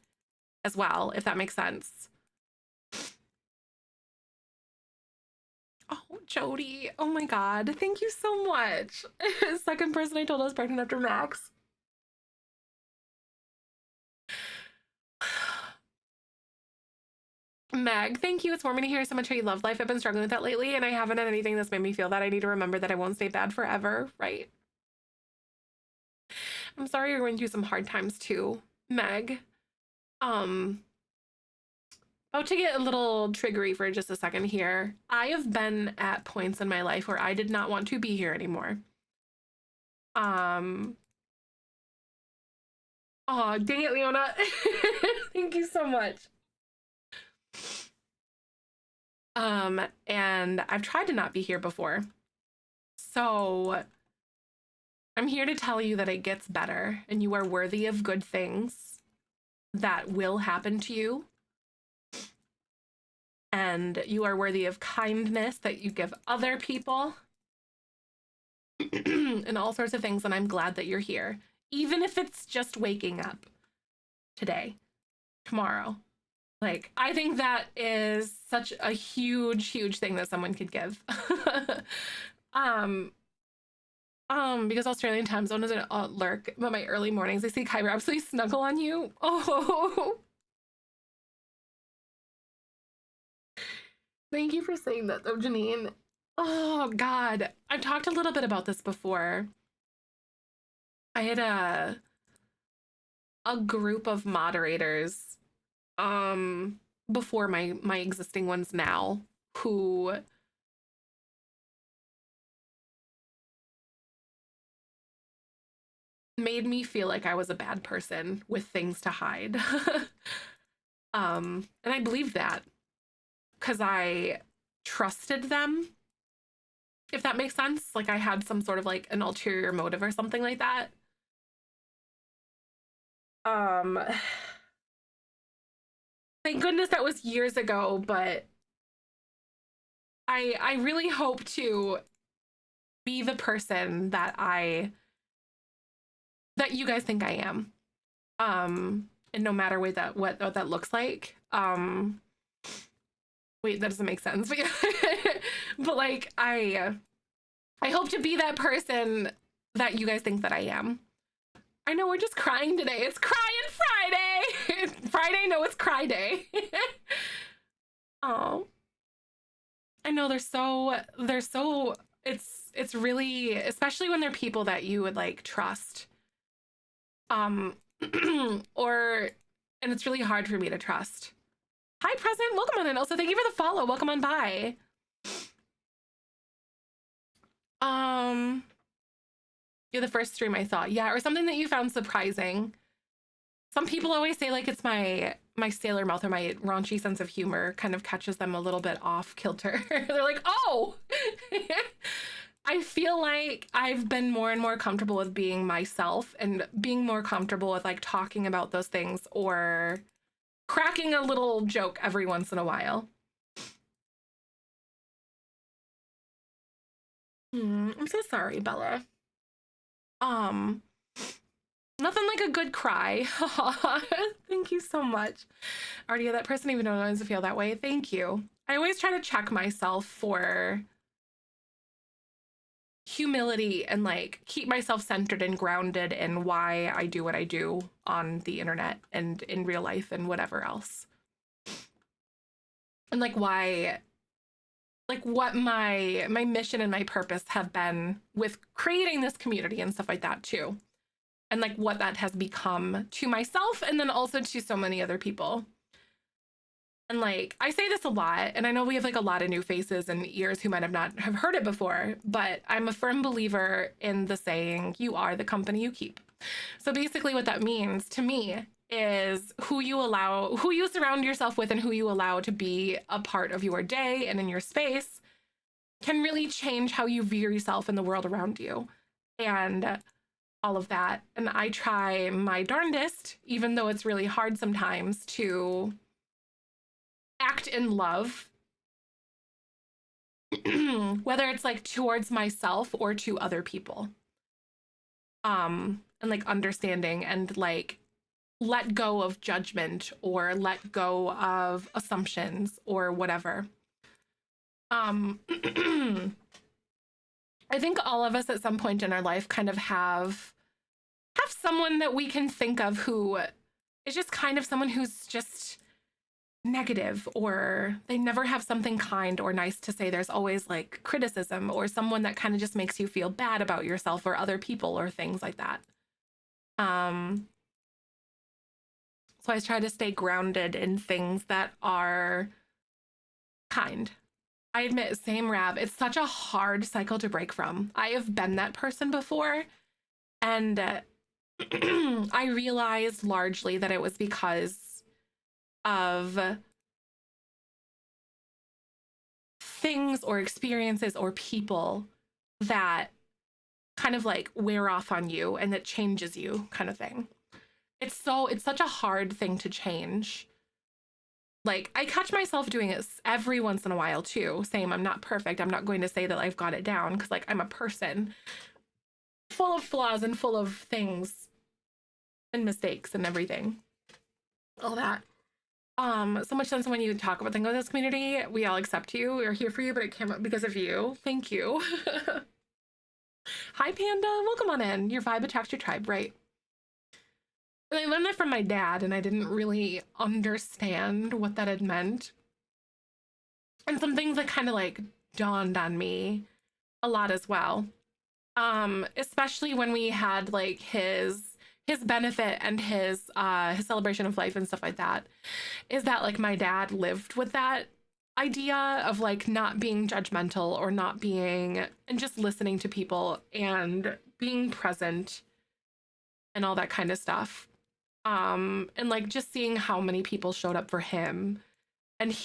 as well, if that makes sense. Oh, Jody. Oh my God. Thank you so much. Second person I told I was pregnant after Max. Meg, thank you. It's warming to hear so much how you love life. I've been struggling with that lately, and I haven't had anything that's made me feel that. I need to remember that I won't stay bad forever, right? I'm sorry you're going through some hard times too, Meg. About to get a little triggery for just a second here. I have been at points in my life where I did not want to be here anymore. Oh, dang it, Leona. Thank you so much. And I've tried to not be here before. So I'm here to tell you that it gets better and you are worthy of good things that will happen to you. And you are worthy of kindness that you give other people and all sorts of things. And I'm glad that you're here, even if it's just waking up today, tomorrow. Like, I think that is such a huge, huge thing that someone could give. Because Australian time zone doesn't lurk, but my early mornings, I see Kyber absolutely snuggle on you. Oh. Thank you for saying that though, Janine. Oh God, I've talked a little bit about this before. I had a group of moderators before my existing ones now who made me feel like I was a bad person with things to hide. And I believed that because I trusted them, if that makes sense. Like I had some sort of like an ulterior motive or something like that. Thank goodness that was years ago, but I really hope to be the person that you guys think I am. And no matter what that looks like. Wait, that doesn't make sense. But, but like I hope to be that person that you guys think that I am. I know we're just crying today. It's crying Friday. Friday, no, it's cry day. Oh, I know they're so it's really, especially when they're people that you would like trust. And it's really hard for me to trust. Hi, Present. Welcome on in. Also, thank you for the follow. Welcome on by. You're the first stream I thought. Yeah, or something that you found surprising. Some people always say like it's my sailor mouth or my raunchy sense of humor kind of catches them a little bit off kilter. They're like, oh! I feel like I've been more and more comfortable with being myself and being more comfortable with like talking about those things or cracking a little joke every once in a while. I'm so sorry, Bella. Nothing like a good cry. Thank you so much. Artie, that person even knows to feel that way. Thank you. I always try to check myself for humility and like keep myself centered and grounded in why I do what I do on the internet and in real life and whatever else. And like why, like what my mission and my purpose have been with creating this community and stuff like that too. And like what that has become to myself and then also to so many other people. And like, I say this a lot, and I know we have like a lot of new faces and ears who might have heard it before, but I'm a firm believer in the saying, you are the company you keep. So basically what that means to me is who you surround yourself with and who you allow to be a part of your day and in your space can really change how you view yourself in the world around you. And all of that. And I try my darndest, even though it's really hard sometimes, to act in love, whether it's like towards myself or to other people. And like understanding and like let go of judgment or let go of assumptions or whatever. I think all of us at some point in our life kind of have someone that we can think of who is just kind of someone who's just negative, or they never have something kind or nice to say. There's always like criticism or someone that kind of just makes you feel bad about yourself or other people or things like that. So I try to stay grounded in things that are kind. I admit, same Rav, it's such a hard cycle to break from. I have been that person before, and I realized largely that it was because of things or experiences or people that kind of like wear off on you and that changes you, kind of thing. It's such a hard thing to change. Like, I catch myself doing it every once in a while too. Same, I'm not perfect. I'm not going to say that I've got it down because like I'm a person full of flaws and full of things and mistakes and everything. All that. So much sense when you talk about things with this community. We all accept you. We're here for you, but it came up because of you. Thank you. Hi, Panda. Welcome on in. Your vibe attracts your tribe, right? And I learned that from my dad, and I didn't really understand what that had meant. And some things that kind of like dawned on me a lot as well. Especially when we had like his benefit and his celebration of life and stuff like that, is that like my dad lived with that idea of like not being judgmental or not being, and just listening to people and being present and all that kind of stuff. And like just seeing how many people showed up for him. And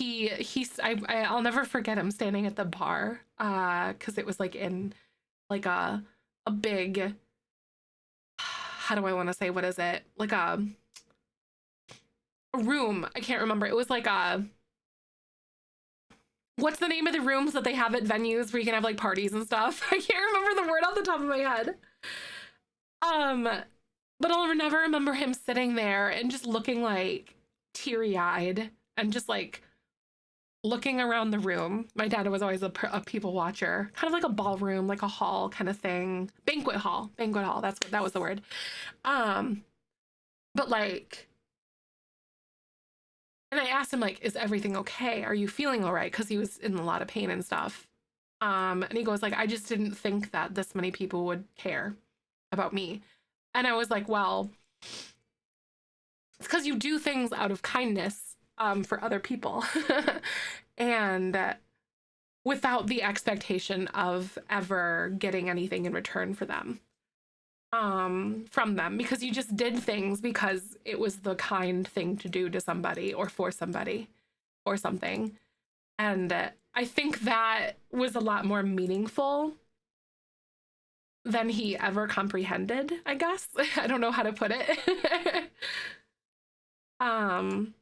I'll never forget him standing at the bar, because it was like in like a big, how do I want to say, what is it? Like a room. I can't remember. It was like what's the name of the rooms that they have at venues where you can have like parties and stuff? I can't remember the word off the top of my head. But I'll never remember him sitting there and just looking like teary-eyed and just like looking around the room. My dad was always a people watcher, kind of like a ballroom, like a hall kind of thing. Banquet hall. That was the word. But like, and I asked him like, is everything okay? Are you feeling all right? Because he was in a lot of pain and stuff. And he goes like, I just didn't think that this many people would care about me. And I was like, well, it's because you do things out of kindness for other people and without the expectation of ever getting anything in return for them from them, because you just did things because it was the kind thing to do to somebody or for somebody or something. And I think that was a lot more meaningful than he ever comprehended, I guess. I don't know how to put it. I'm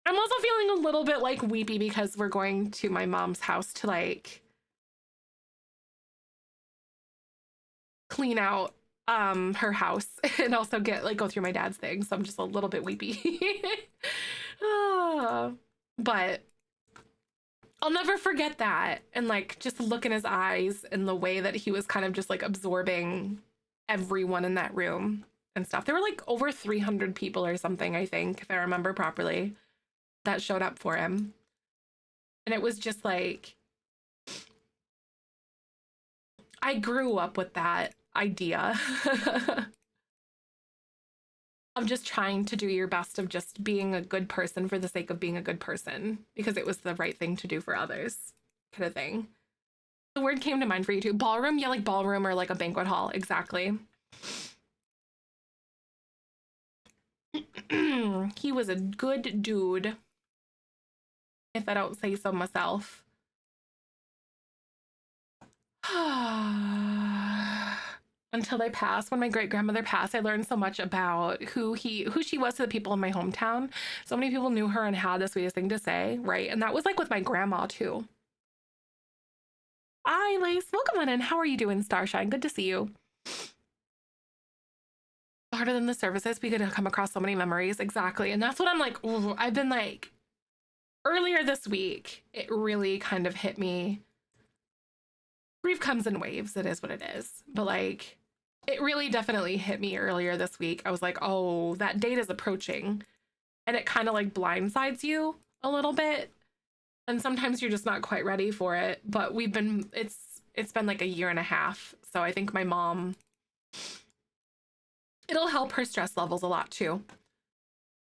also feeling a little bit like weepy because we're going to my mom's house to like clean out her house and also get like go through my dad's thing. So I'm just a little bit weepy. But I'll never forget that. And like just look in his eyes and the way that he was kind of just like absorbing everyone in that room and stuff. There were like over 300 people or something, I think, if I remember properly, that showed up for him. And it was just like, I grew up with that idea of just trying to do your best, of just being a good person for the sake of being a good person because it was the right thing to do for others, kind of thing. The word came to mind for you too. Ballroom? Yeah, like ballroom or like a banquet hall. Exactly. He was a good dude, if I don't say so myself. Until they passed. When my great-grandmother passed, I learned so much about who she was to the people in my hometown. So many people knew her and had the sweetest thing to say, right? And that was like with my grandma too. Hi, Lace. Welcome on in. How are you doing, Starshine? Good to see you. Harder than the services, we could come across so many memories. Exactly. And that's what I'm like, ooh, I've been like, earlier this week, it really kind of hit me. Grief comes in waves. It is what it is. But like, it really definitely hit me earlier this week. I was like, oh, that date is approaching. And it kind of like blindsides you a little bit. And sometimes you're just not quite ready for it. But it's been like a year and a half. So I think my mom, it'll help her stress levels a lot too.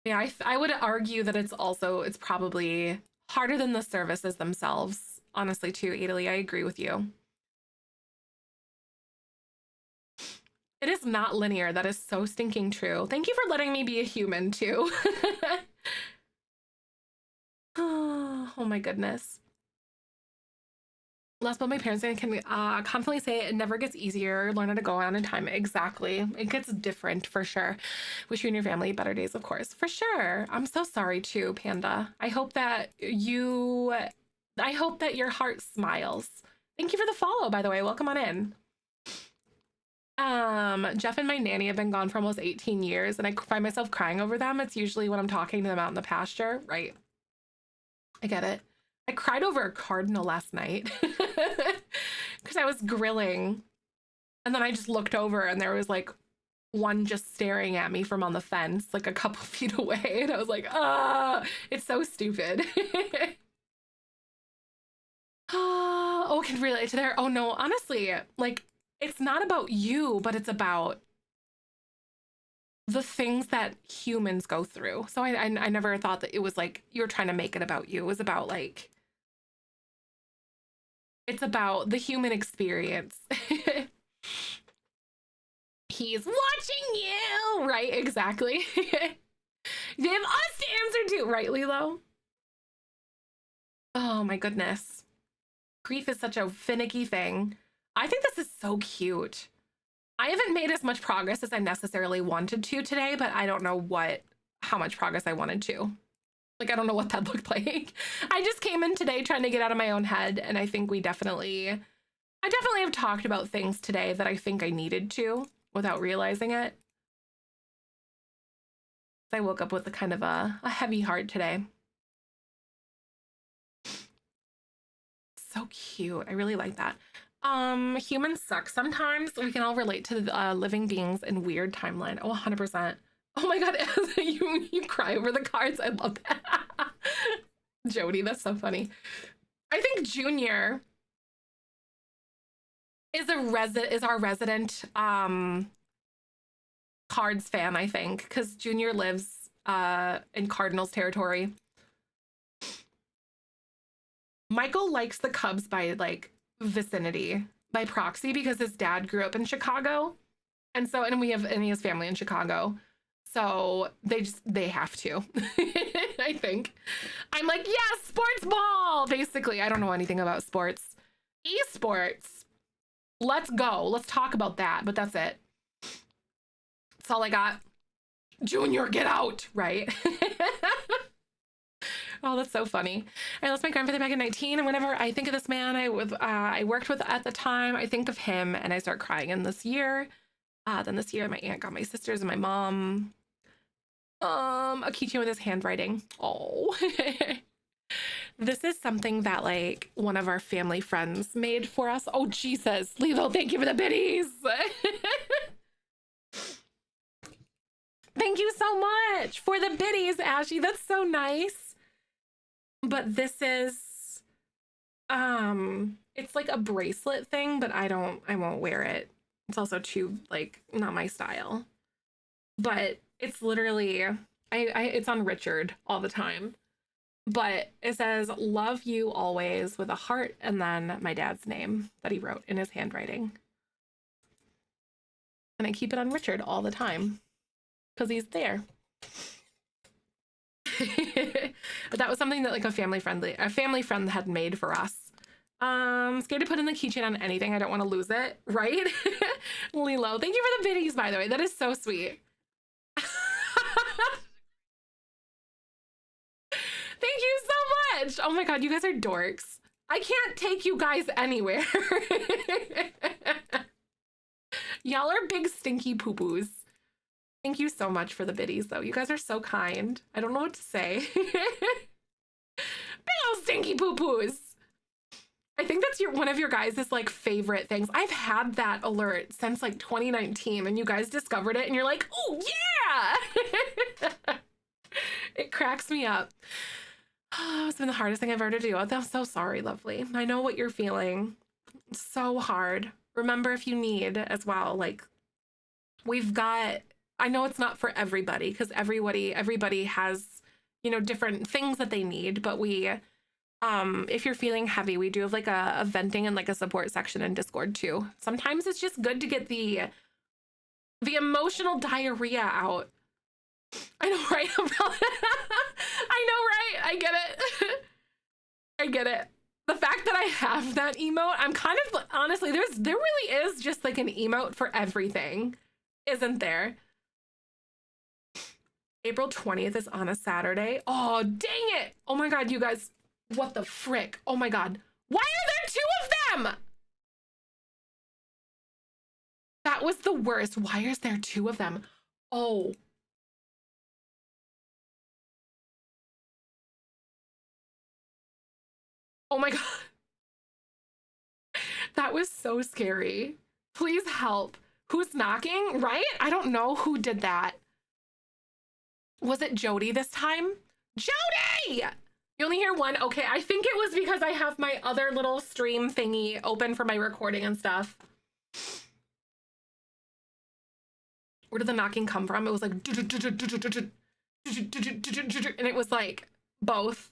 Yeah, I would argue that it's probably harder than the services themselves. Honestly too, Italy, I agree with you. It is not linear. That is so stinking true. Thank you for letting me be a human too. Oh my goodness. Last but my parents can confidently say it never gets easier. Learn how to go on in time. Exactly. It gets different for sure. Wish you and your family better days, of course. For sure. I'm so sorry too, Panda. I hope that your heart smiles. Thank you for the follow, by the way. Welcome on in. Jeff and my nanny have been gone for almost 18 years and I find myself crying over them. It's usually when I'm talking to them out in the pasture. Right. I get it. I cried over a cardinal last night because I was grilling and then I just looked over and there was like one just staring at me from on the fence, like a couple feet away. And I was like, it's so stupid. Oh, can relate to there. Oh no, honestly, like it's not about you, but it's about the things that humans go through. So I never thought that it was like you were trying to make it about you. It was about like, it's about the human experience. He's watching you, right? Exactly. They have us to answer to, right, Lilo? Oh my goodness. Grief is such a finicky thing. I think this is so cute. I haven't made as much progress as I necessarily wanted to today, but I don't know how much progress I wanted to. Like, I don't know what that looked like. I just came in today trying to get out of my own head, and I think I definitely have talked about things today that I think I needed to without realizing it. I woke up with a kind of a heavy heart today. So cute. I really like that. Humans suck. Sometimes we can all relate to living beings in weird timeline. Oh, 100%. Oh my God, you cry over the cards. I love that. Jody, that's so funny. I think Junior is our resident Cards fan, I think, because Junior lives in Cardinals territory. Michael likes the Cubs by like vicinity, by proxy, because his dad grew up in Chicago. And so, and he has family in Chicago. So they have to, I think. I'm like, yes, sports ball, basically. I don't know anything about sports. Esports. Let's go. Let's talk about that. But that's it. That's all I got. Junior, get out, right? Oh, that's so funny. I lost my grandfather back in 19, and whenever I think of this man I worked with at the time, I think of him and I start crying. And this year, then this year, my aunt got my sisters and my mom a keychain with his handwriting. Oh. This is something that like one of our family friends made for us. Oh, Jesus. Lilo, thank you for the biddies. Thank you so much for the biddies, Ashley. That's so nice. But this is, it's like a bracelet thing, but I won't wear it. It's also too, like, not my style. But it's literally, it's on Richard all the time. But it says, love you always, with a heart and then my dad's name that he wrote in his handwriting. And I keep it on Richard all the time because he's there. But that was something that like a family friend had made for us. Scared to put in the keychain on anything. I don't want to lose it, right? Lilo, thank you for the biddies, by the way. That is so sweet. Thank you so much. Oh my God, you guys are dorks. I can't take you guys anywhere. Y'all are big stinky poo-poos. Thank you so much for the biddies, though. You guys are so kind. I don't know what to say. Big old stinky poo-poos. I think that's one of your guys' like favorite things. I've had that alert since like 2019, and you guys discovered it, and you're like, oh yeah! It cracks me up. Oh, it's been the hardest thing I've ever to do. I'm so sorry, lovely. I know what you're feeling. It's so hard. Remember, if you need as well, like we've got, I know it's not for everybody because everybody has, you know, different things that they need, but we, if you're feeling heavy, we do have like a venting and like a support section in Discord too. Sometimes it's just good to get the emotional diarrhea out. I know, right? I know, right? I get it. I get it. The fact that I have that emote, I'm kind of, honestly, there really is just like an emote for everything, isn't there? April 20th is on a Saturday. Oh, dang it. Oh my God, you guys, what the frick? Oh my God. Why are there two of them? That was the worst. Why is there two of them? Oh. Oh my God. That was so scary. Please help. Who's knocking, right? I don't know who did that. Was it Jody this time? Jody! You only hear one? Okay, I think it was because I have my other little stream thingy open for my recording and stuff. Where did the knocking come from? It was like, and it was like both.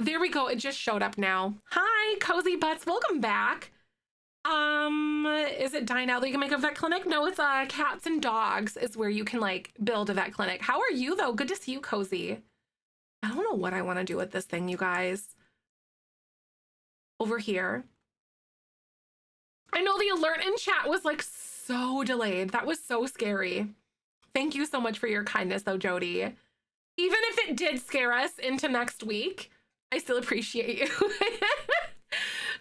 There we go. It just showed up now. Hi, Cozy Butts. Welcome back. Is it Dine Out that you can make a vet clinic? No, it's Cats and Dogs is where you can like build a vet clinic. How are you though? Good to see you, Cozy. I don't know what I want to do with this thing, you guys. Over here. I know the alert in chat was like so delayed. That was so scary. Thank you so much for your kindness though, Jody. Even if it did scare us into next week, I still appreciate you.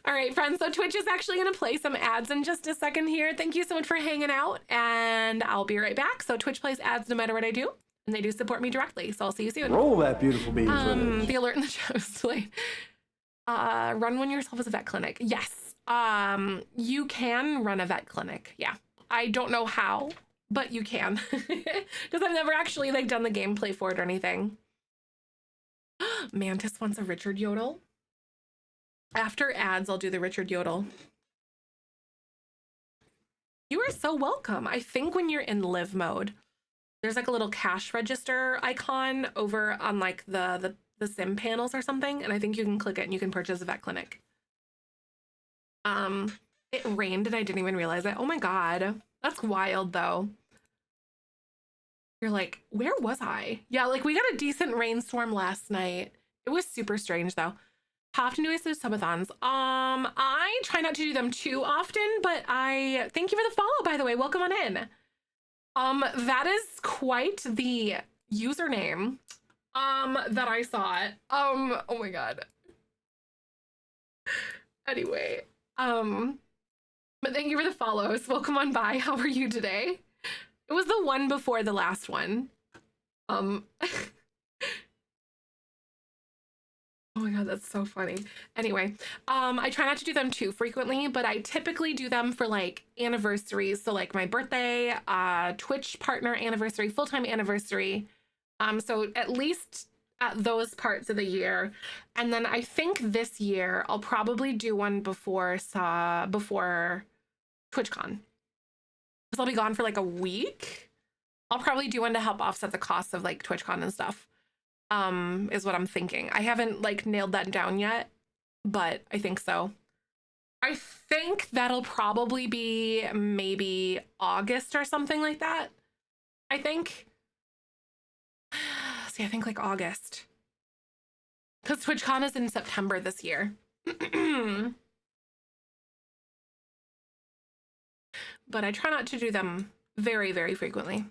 All right, friends, so Twitch is actually going to play some ads in just a second here. Thank you so much for hanging out, and I'll be right back. So Twitch plays ads no matter what I do, and they do support me directly, so I'll see you soon. Roll that beautiful bean footage. The alert in the chat was delayed. Run one yourself as a vet clinic. Yes, you can run a vet clinic. Yeah, I don't know how, but you can, because I've never actually like done the gameplay for it or anything. Mantis wants a Richard Yodel. After ads, I'll do the Richard Yodel. You are so welcome. I think when you're in live mode, there's like a little cash register icon over on like the sim panels or something, and I think you can click it and you can purchase a vet clinic. It rained and I didn't even realize it. Oh my god, that's wild though. You're like, where was I? Yeah, like we got a decent rainstorm last night. It was super strange though. How often do I do subathons? I try not to do them too often, but I thank you for the follow, by the way. Welcome on in. That is quite the username that I saw. Oh my god. Anyway, but thank you for the follows. Welcome on by. How are you today? It was the one before the last one. Oh my god, that's so funny. Anyway, I try not to do them too frequently, but I typically do them for like anniversaries. So like my birthday, Twitch partner anniversary, full-time anniversary. So at least at those parts of the year. And then I think this year I'll probably do one before TwitchCon. Because I'll be gone for like a week. I'll probably do one to help offset the costs of like TwitchCon and stuff. Is what I'm thinking. I haven't like nailed that down yet, but I think so. I think that'll probably be maybe August or something like that. I think. See, I think like August. Because TwitchCon is in September this year. But I try not to do them very, very frequently.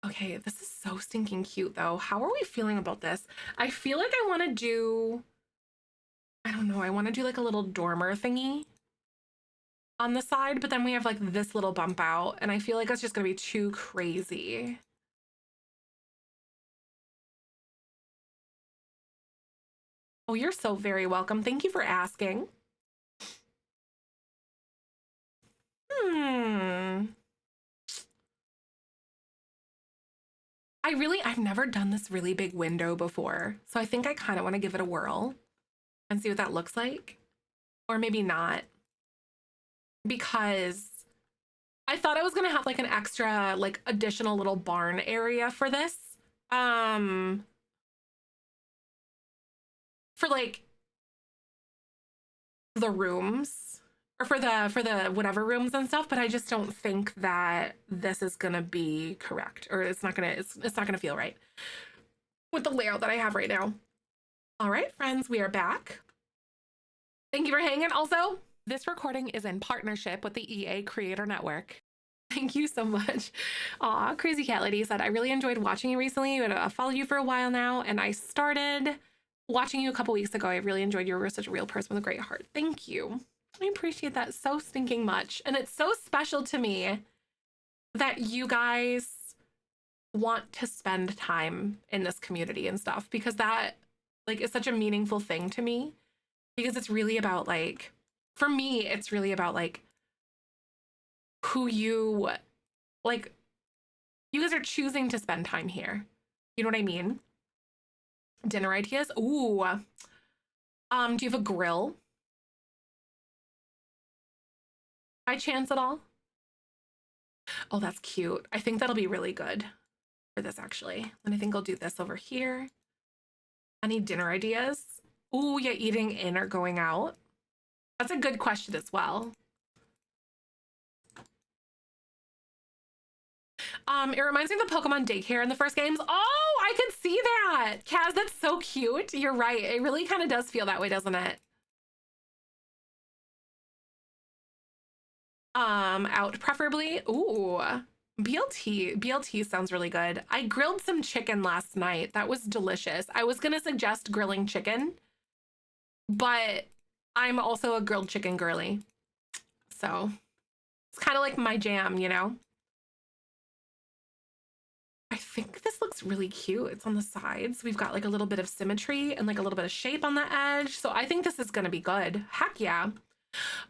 Okay, this is so stinking cute though. How are we feeling about this? I feel like I want to do, I don't know, I want to do like a little dormer thingy on the side, but then we have like this little bump out and I feel like it's just gonna be too crazy. Oh, you're so very welcome. Thank you for asking. I've never done this really big window before. So I think I kind of want to give it a whirl and see what that looks like. Or maybe not. Because I thought I was going to have like an extra, like additional little barn area for this. For like the rooms. Or for the whatever rooms and stuff, but I just don't think that this is gonna be correct, or it's not gonna feel right with the layout that I have right now. All right, friends, we are back. Thank you for hanging. Also, This recording is in partnership with the EA Creator Network. thank you so much. Aw, Crazy Cat Lady said, I really enjoyed watching you recently. I've followed you for a while now, and I started watching you a couple weeks ago. I really enjoyed you. You were such a real person with a great heart. Thank you. I appreciate that so stinking much. And it's so special to me that you guys want to spend time in this community and stuff, because that like is such a meaningful thing to me, because it's really about like, for me, it's really about like who you like, you guys are choosing to spend time here. You know what I mean? Dinner ideas. Ooh. Do you have a grill? By chance at all? Oh, that's cute. I think that'll be really good for this actually. And I think I'll do this over here. Any dinner ideas? Ooh, yeah, eating in or going out? That's a good question as well. It reminds me of the Pokemon daycare in the first games. Oh, I could see that. Kaz, that's so cute. You're right. It really kind of does feel that way, doesn't it? Out preferably. Ooh, BLT sounds really good. I grilled some chicken last night. That was delicious. I was gonna suggest grilling chicken, but I'm also a grilled chicken girly. So it's kind of like my jam, you know? I think this looks really cute. It's on the sides. We've got like a little bit of symmetry and like a little bit of shape on the edge. So I think this is gonna be good. Heck yeah.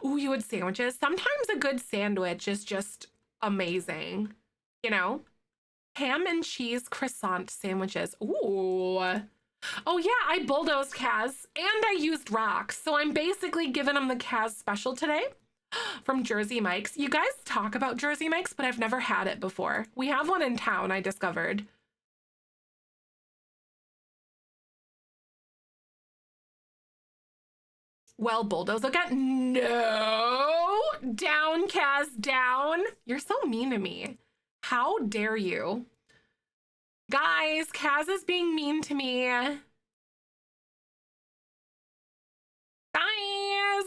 Ooh, you would sandwiches. Sometimes a good sandwich is just amazing, you know? Ham and cheese croissant sandwiches. Ooh. Oh yeah, I bulldozed Kaz and I used rocks. So I'm basically giving him the Kaz special today. from Jersey Mike's. You guys talk about Jersey Mike's, but I've never had it before. We have one in town, I discovered. Well, bulldoze again. No! Down, Kaz, down. You're so mean to me. How dare you? Guys, Kaz is being mean to me. Guys,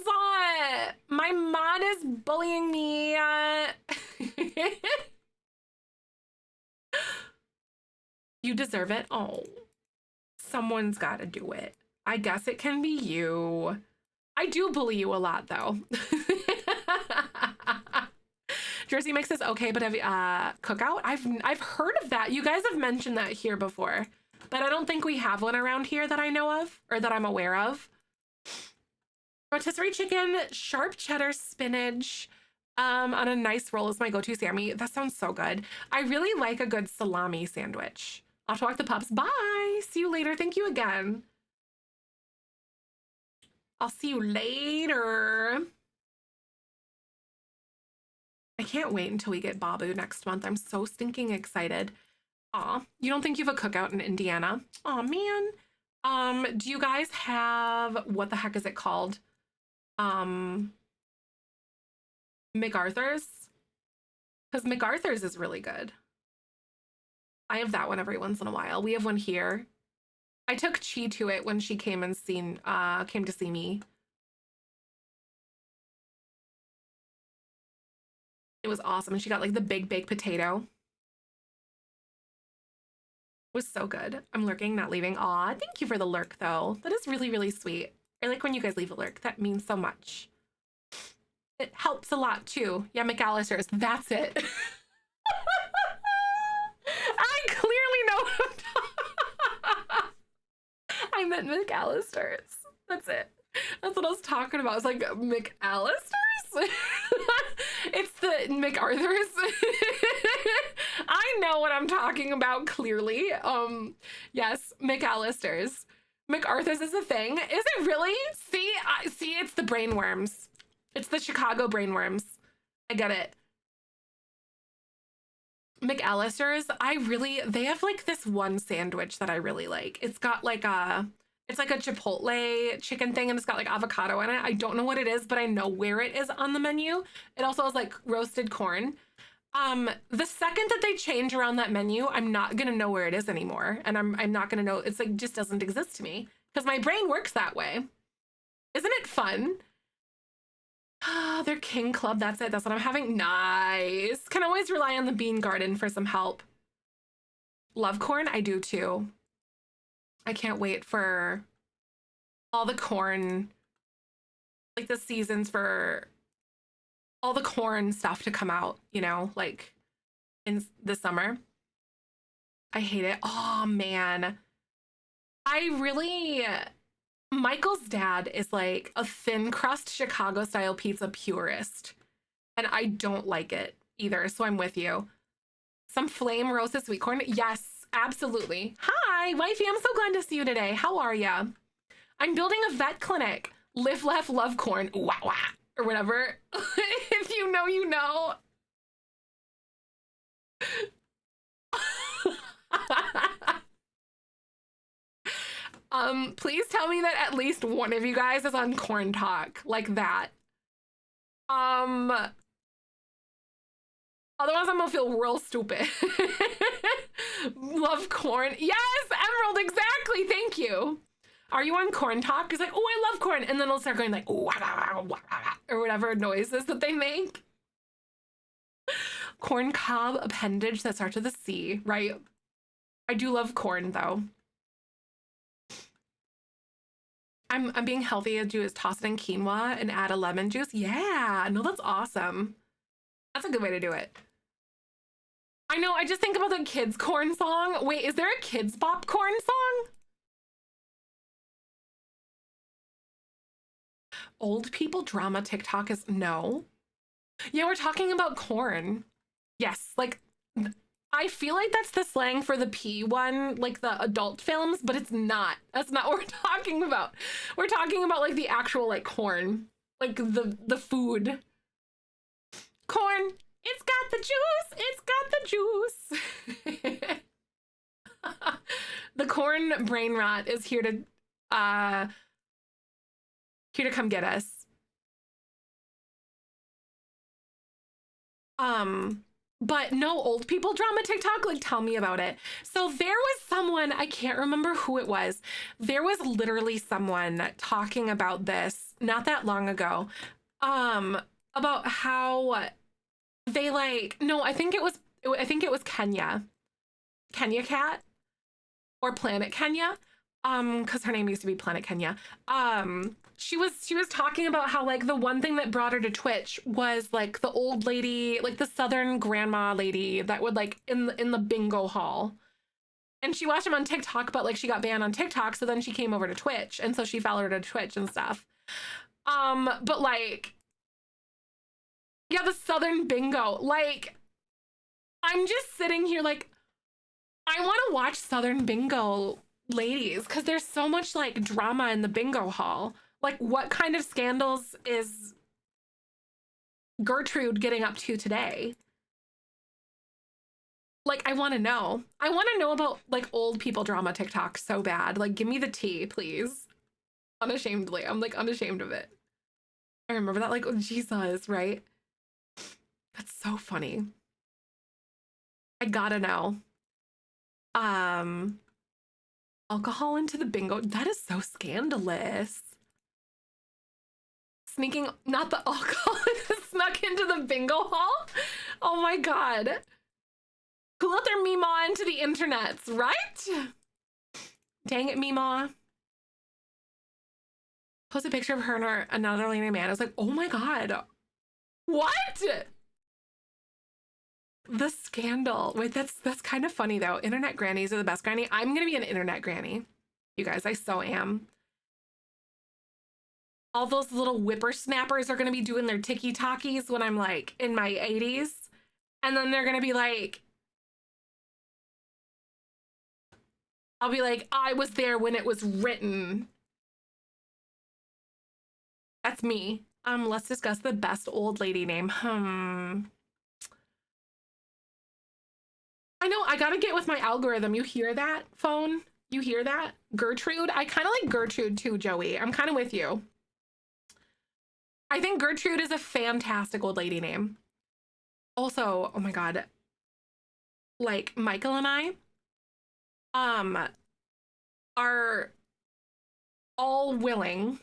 my mod is bullying me. You deserve it. Oh, someone's got to do it. I guess it can be you. I do bully you a lot, though. Jersey Mike's is okay, but Cookout? I've heard of that. You guys have mentioned that here before, but I don't think we have one around here that I know of or that I'm aware of. Rotisserie chicken, sharp cheddar spinach, on a nice roll is my go-to, Sammy. That sounds so good. I really like a good salami sandwich. I'll have to walk the pups. Bye. See you later. Thank you again. I'll see you later. I can't wait until we get Babu next month. I'm so stinking excited. Aw, you don't think you have a cookout in Indiana? Aw, man. Do you guys have, what the heck is it called? MacArthur's? Because MacArthur's is really good. I have that one every once in a while. We have one here. I took Chi to it when she came and came to see me. It was awesome. And she got like the big baked potato. It was so good. I'm lurking, not leaving. Aw, thank you for the lurk though. That is really, really sweet. I like when you guys leave a lurk. That means so much. It helps a lot too. Yeah, McAllister's. That's it. I clearly know what I'm talking. I meant McAllister's. That's it. That's what I was talking about. It's like McAllister's. It's the MacArthur's. I know what I'm talking about clearly. Yes, McAllister's. MacArthur's is a thing. Is it really? See, it's the brainworms. It's the Chicago brainworms. I get it. McAllister's, they have like this one sandwich that I really like. It's got like it's like a Chipotle chicken thing and it's got like avocado in it. I don't know what it is, but I know where it is on the menu. It also has like roasted corn. The second that they change around that menu, I'm not gonna know where it is anymore. And I'm not gonna know, it's like just doesn't exist to me because my brain works that way. Isn't it fun? They're King Club, that's it. That's what I'm having. Nice. Can always rely on the Bean Garden for some help. Love corn, I do too. I can't wait for all the corn, like the seasons for all the corn stuff to come out, you know, like in the summer. I hate it. Oh man. Michael's dad is like a thin crust Chicago style pizza purist. And I don't like it either. So I'm with you. Some flame roasted sweet corn. Yes, absolutely. Hi, wifey. I'm so glad to see you today. How are ya? I'm building a vet clinic. Live, laugh, love corn. Wah, wah, or whatever. If you know, you know. Please tell me that at least one of you guys is on Corn Talk like that. Otherwise I'm gonna feel real stupid. Love corn. Yes, Emerald, exactly. Thank you. Are you on Corn Talk? It's like, oh, I love corn. And then it'll start going like, or whatever noises that they make. Corn cob appendage that starts with a C, right? I do love corn though. I'm being healthy. I do is toss it in quinoa and add a lemon juice. Yeah, no, that's awesome. That's a good way to do it. I know, I just think about the kids corn song. Wait, is there a kids bop corn song? Old people drama TikTok is no. Yeah, we're talking about corn. Yes, like I feel like that's the slang for the P one, like the adult films, but it's not. That's not what we're talking about. We're talking about like the actual like corn, like the food. Corn, it's got the juice. It's got the juice. The corn brain rot is here to come get us. But no old people drama TikTok, like tell me about it. So there was someone, I can't remember who it was. There was literally someone talking about this not that long ago. About how they like, no, I think it was Kenya Cat or Planet Kenya. Because her name used to be Planet Kenya. She was talking about how like the one thing that brought her to Twitch was like the old lady, like the Southern grandma lady that would like in the bingo hall. And she watched him on TikTok, but like she got banned on TikTok, so then she came over to Twitch, and so she followed her to Twitch and stuff. But like, yeah, the Southern bingo. Like, I'm just sitting here like, I want to watch Southern bingo ladies because there's so much like drama in the bingo hall. Like, what kind of scandals is Gertrude getting up to today? Like, I want to know. I want to know about like old people drama TikTok so bad. Like, give me the tea, please. Unashamedly. I'm like unashamed of it. I remember that, like, oh, Jesus, right? That's so funny. I gotta know. Alcohol into the bingo. That is so scandalous. Sneaking, not the alcohol, snuck into the bingo hall? Oh my God. Who let their Meemaw into the internets, right? Dang it, Meemaw. Post a picture of her and another lady man. I was like, oh my God. What? The scandal. Wait, that's kind of funny though. Internet grannies are the best granny. I'm gonna be an internet granny. You guys, I so am. All those little whippersnappers are gonna be doing their tiki-talkies when I'm like in my 80s. And then they're gonna be like, I'll be like, I was there when it was written. That's me. Let's discuss the best old lady name. I know, I gotta get with my algorithm. You hear that, phone? You hear that? Gertrude? I kind of like Gertrude too, Joey. I'm kind of with you. I think Gertrude is a fantastic old lady name. Also, oh my God. Like, Michael and I are all willing,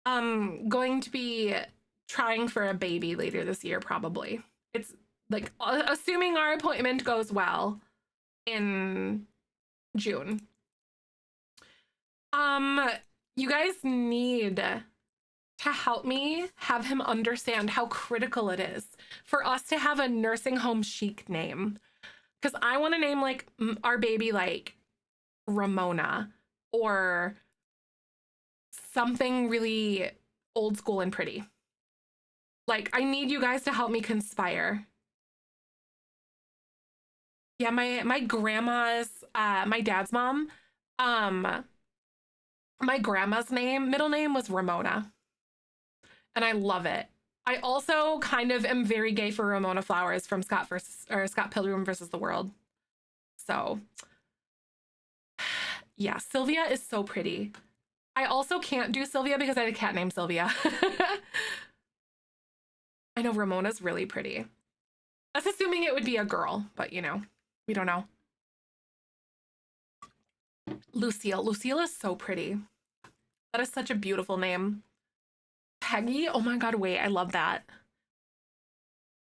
going to be trying for a baby later this year, probably. It's like, assuming our appointment goes well in June. You guys need to help me have him understand how critical it is for us to have a nursing home chic name. Because I want to name like our baby like Ramona or something really old school and pretty. Like, I need you guys to help me conspire. Yeah, my grandma's, my dad's mom, my grandma's middle name was Ramona. And I love it. I also kind of am very gay for Ramona Flowers from Scott Pilgrim versus the World. So yeah, Sylvia is so pretty. I also can't do Sylvia because I had a cat named Sylvia. I know Ramona's really pretty. That's assuming it would be a girl, but you know, we don't know. Lucille. Lucille is so pretty. That is such a beautiful name. Peggy. Oh my God, wait, I love that.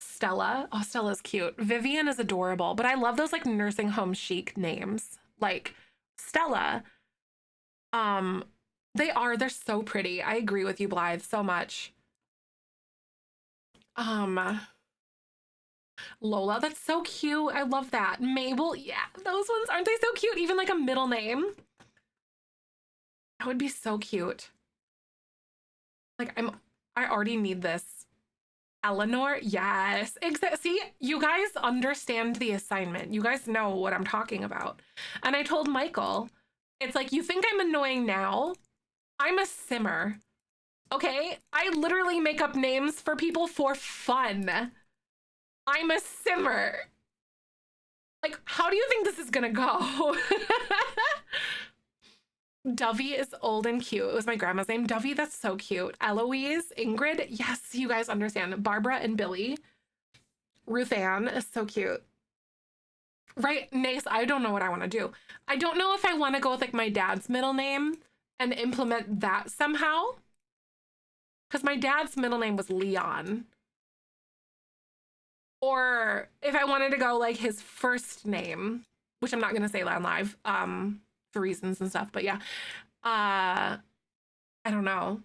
Stella. Oh, Stella's cute. Vivian is adorable, but I love those like nursing home chic names. Like Stella. They're so pretty. I agree with you, Blythe, so much. Lola, that's so cute. I love that. Mabel, yeah, those ones, aren't they so cute? Even like a middle name. That would be so cute. Like, I already need this. Eleanor, yes. See, you guys understand the assignment. You guys know what I'm talking about. And I told Michael, it's like, you think I'm annoying now? I'm a simmer. Okay? I literally make up names for people for fun. I'm a simmer. Like, how do you think this is gonna go? Dovey is old and cute. It was my grandma's name. Dovey, that's so cute. Eloise, Ingrid. Yes, you guys understand. Barbara and Billy. Ruth Ann is so cute. Right, Nace, I don't know what I want to do. I don't know if I want to go with like my dad's middle name and implement that somehow. Because my dad's middle name was Leon. Or if I wanted to go like his first name, which I'm not going to say on live for reasons and stuff. But yeah, I don't know.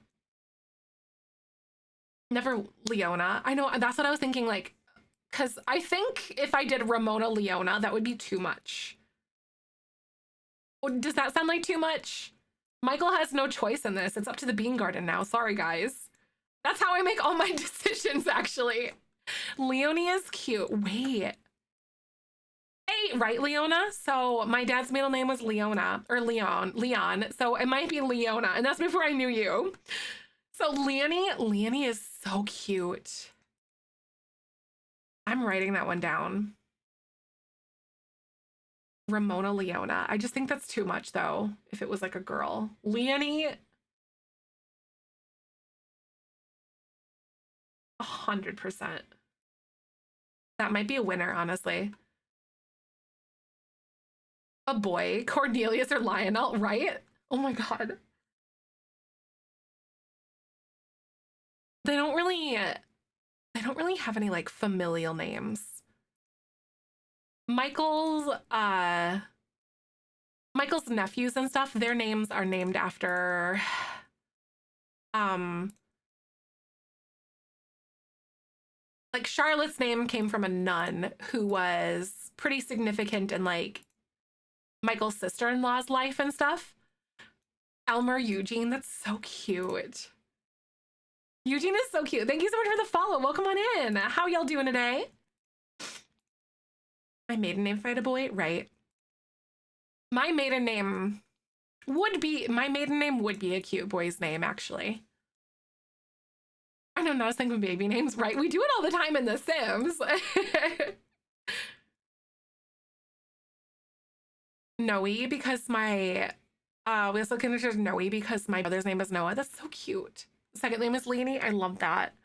Never Leona. I know, that's what I was thinking, like, because I think if I did Ramona Leona, that would be too much. Does that sound like too much? Michael has no choice in this. It's up to the Bean Garden now. Sorry, guys. That's how I make all my decisions, actually. Leonie is cute. Wait. Hey, right, Leona? So my dad's middle name was Leona, or Leon. So it might be Leona, and that's before I knew you. So Leonie is so cute. I'm writing that one down. Ramona Leona. I just think that's too much, though, if it was like a girl. Leonie. 100%. That might be a winner, honestly. A boy, Cornelius or Lionel, right? Oh my God. They don't really have any like familial names. Michael's nephews and stuff, their names are named after like Charlotte's name came from a nun who was pretty significant in like Michael's sister-in-law's life and stuff. Elmer Eugene, that's so cute. Eugene is so cute. Thank you so much for the follow. Welcome on in. How y'all doing today? My maiden name, if I had a boy, right? My maiden name would be a cute boy's name, actually. I know, now I was thinking baby names, right? We do it all the time in The Sims. Noe, because my, we also consider Noe because my brother's name is Noah. That's so cute. Second name is Leonie. I love that.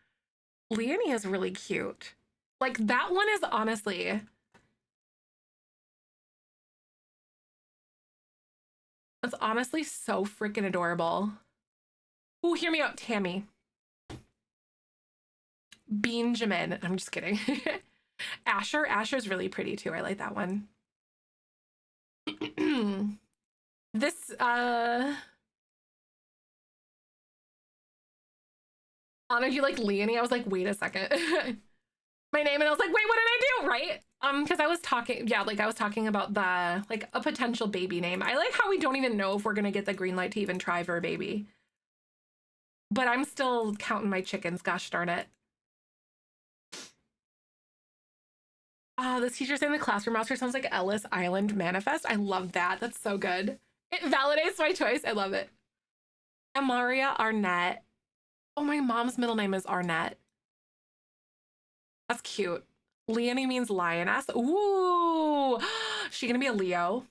Leonie is really cute. Like, that one is honestly... That's honestly so freaking adorable. Ooh, hear me out, Tammy. Benjamin. I'm just kidding. Asher. Asher's really pretty too. I like that one. This, Anna, you like Leonie? I was like, wait a second. My name, and I was like, wait, what did I do? Right? Because I was talking, yeah, like I was talking about the, like a potential baby name. I like how we don't even know if we're gonna get the green light to even try for a baby. But I'm still counting my chickens, gosh darn it. This teacher saying the classroom roster sounds like Ellis Island Manifest. I love that. That's so good. It validates my choice. I love it. Amaria Arnett. Oh, my mom's middle name is Arnett. That's cute. Leonie means lioness. Ooh, she gonna be a Leo?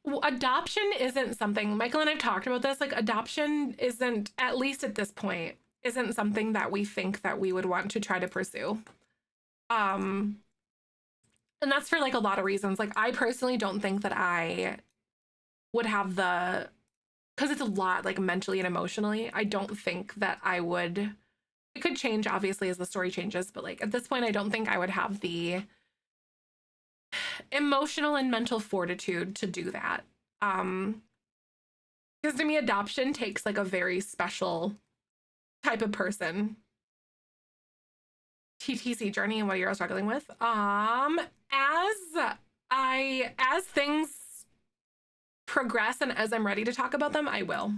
Well, adoption isn't something, Michael and I've talked about this, like adoption isn't, at least at this point, isn't something that we think that we would want to try to pursue. And that's for like a lot of reasons. Like, I personally don't think that I would have the, because it's a lot like mentally and emotionally, I don't think that I would, it could change obviously as the story changes, but like at this point I don't think I would have the emotional and mental fortitude to do that. Because to me, adoption takes like a very special type of person. TTC journey and what you're struggling with. As things progress and as I'm ready to talk about them, I will.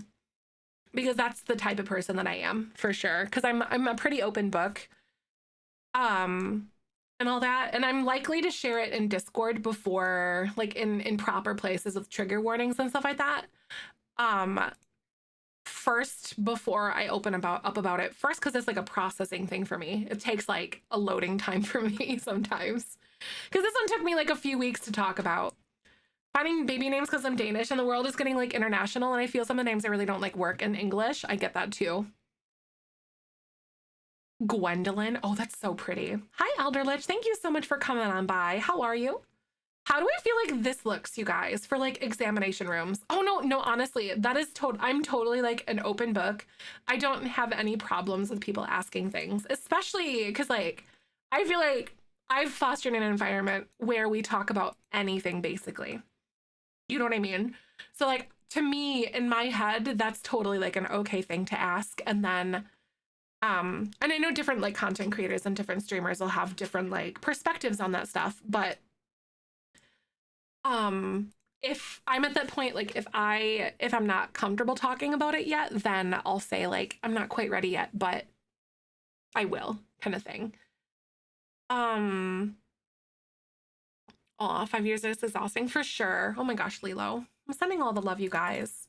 Because that's the type of person that I am, for sure. Because I'm a pretty open book. And all that. And I'm likely to share it in Discord before, like in proper places with trigger warnings and stuff like that. first before I open up about it first, because it's like a processing thing for me. It takes like a loading time for me sometimes, because this one took me like a few weeks to talk about finding baby names, because I'm Danish and the world is getting like international, and I feel some of the names I really don't like work in English. I get that too. Gwendolyn. Oh, that's so pretty. Hi, Elderlich. Thank you so much for coming on by. How are you? How do I feel like this looks, you guys, for like examination rooms? Oh, no, honestly, that is I'm totally like an open book. I don't have any problems with people asking things, especially because like, I feel like I've fostered an environment where we talk about anything basically. You know what I mean? So like, to me, in my head, that's totally like an okay thing to ask. And then, and I know different like content creators and different streamers will have different like perspectives on that stuff, but if I'm at that point, like if I'm not comfortable talking about it yet, then I'll say like, I'm not quite ready yet, but I will, kind of thing. Aw, 5 years is exhausting for sure. Oh my gosh, Lilo. I'm sending all the love, you guys.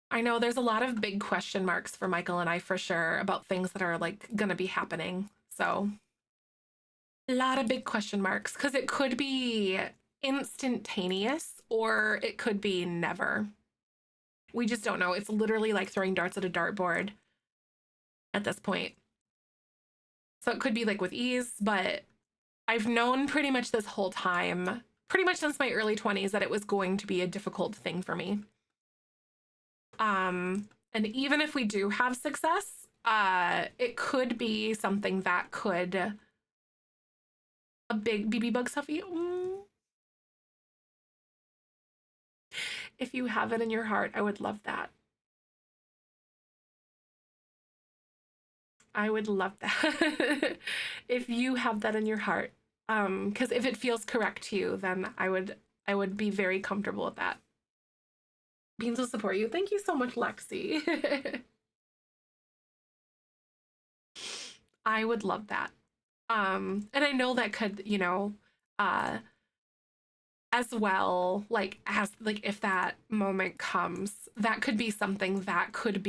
I know there's a lot of big question marks for Michael and I for sure about things that are like gonna be happening. So a lot of big question marks, because it could be instantaneous or it could be never. We just don't know. It's literally like throwing darts at a dartboard at this point. So it could be like with ease, but I've known pretty much this whole time, pretty much since my early 20s, that it was going to be a difficult thing for me. And even if we do have success, it could be something that could a big BB bug stuff. If you have it in your heart, I would love that. I would love that. If you have that in your heart, because if it feels correct to you, then I would be very comfortable with that. Beans will support you. Thank you so much, Lexi. I would love that. And I know that could, you know, as well, like as like if that moment comes, that could be something that could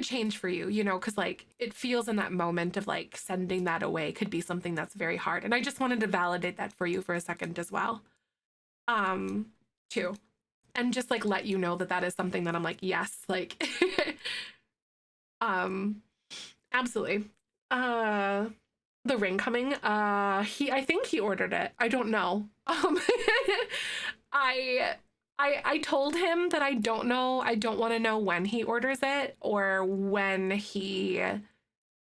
change for you, you know, because like it feels in that moment of like sending that away could be something that's very hard. And I just wanted to validate that for you for a second as well. Too. And just like let you know that that is something that I'm like, yes, like absolutely. The ring coming, I think he ordered it. I don't know. I told him that I don't know. I don't want to know when he orders it or when he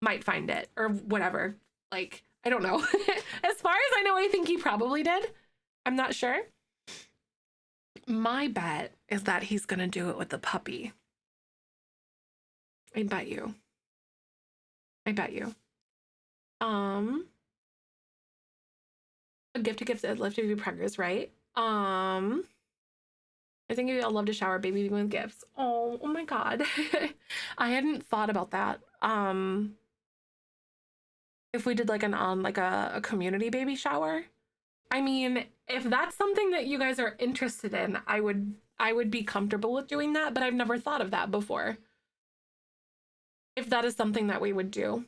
might find it or whatever. Like, I don't know. As far as I know, I think he probably did. I'm not sure. My bet is that he's gonna do it with the puppy. I bet you. A gift to gift lift to be preggers, right? I think I'd love to shower baby with gifts. Oh my god. I hadn't thought about that. If we did like a community baby shower. I mean, if that's something that you guys are interested in, I would be comfortable with doing that, but I've never thought of that before. If that is something that we would do.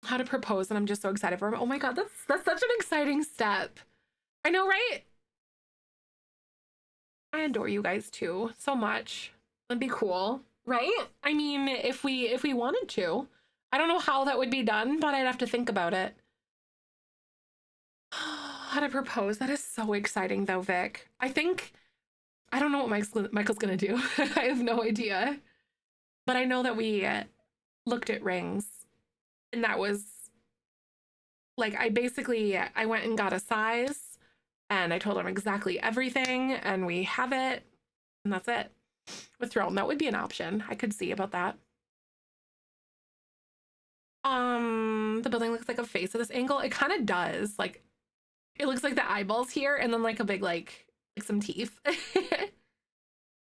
How to propose, and I'm just so excited for him. Oh my god, that's such an exciting step. I know, right? I adore you guys too so much. That'd be cool, right? I mean, if we wanted to. I don't know how that would be done, but I'd have to think about it. How to propose. That is so exciting though, Vic. I don't know what Michael's gonna do. I have no idea. But I know that we looked at rings, and that was like, I went and got a size and I told him exactly everything and we have it and that's it. With Throne, that would be an option. I could see about that. The building looks like a face at this angle. It kind of does. Like, it looks like the eyeballs here and then like a big, like some teeth.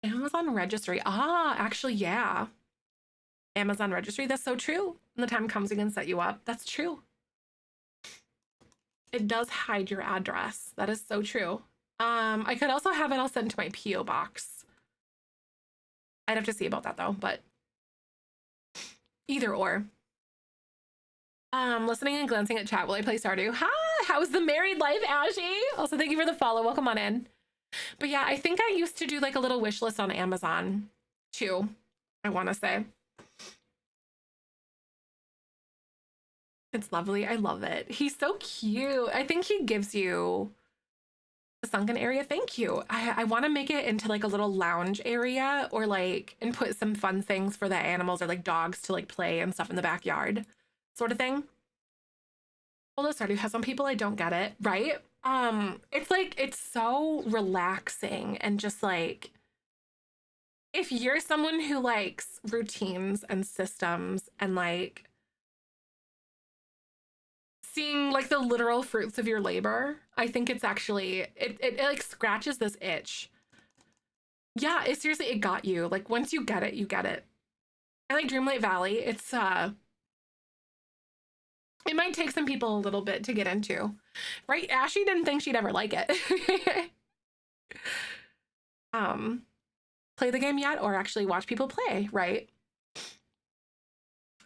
Amazon registry. Ah, actually, yeah. Amazon registry. That's so true. When the time comes, we can set you up. That's true. It does hide your address. That is so true. I could also have it all sent to my P.O. box. I'd have to see about that though, but either or. Listening and glancing at chat while I play Stardew. Hi, how's the married life, Ashy? Also, thank you for the follow. Welcome on in. But yeah, I think I used to do like a little wish list on Amazon too, I want to say. It's lovely. I love it. He's so cute. I think he gives you the sunken area. Thank you. I want to make it into like a little lounge area or like, and put some fun things for the animals or like dogs to like play and stuff in the backyard sort of thing. Although Stardew has some people, I don't get it, right? It's like, it's so relaxing and just like, if you're someone who likes routines and systems and like seeing like the literal fruits of your labor, I think it's actually, it like scratches this itch. Yeah, it seriously, it got you. Like once you get it, you get it. I like Dreamlight Valley. It's, it might take some people a little bit to get into, right? Ashley didn't think she'd ever like it. Play the game yet or actually watch people play, right?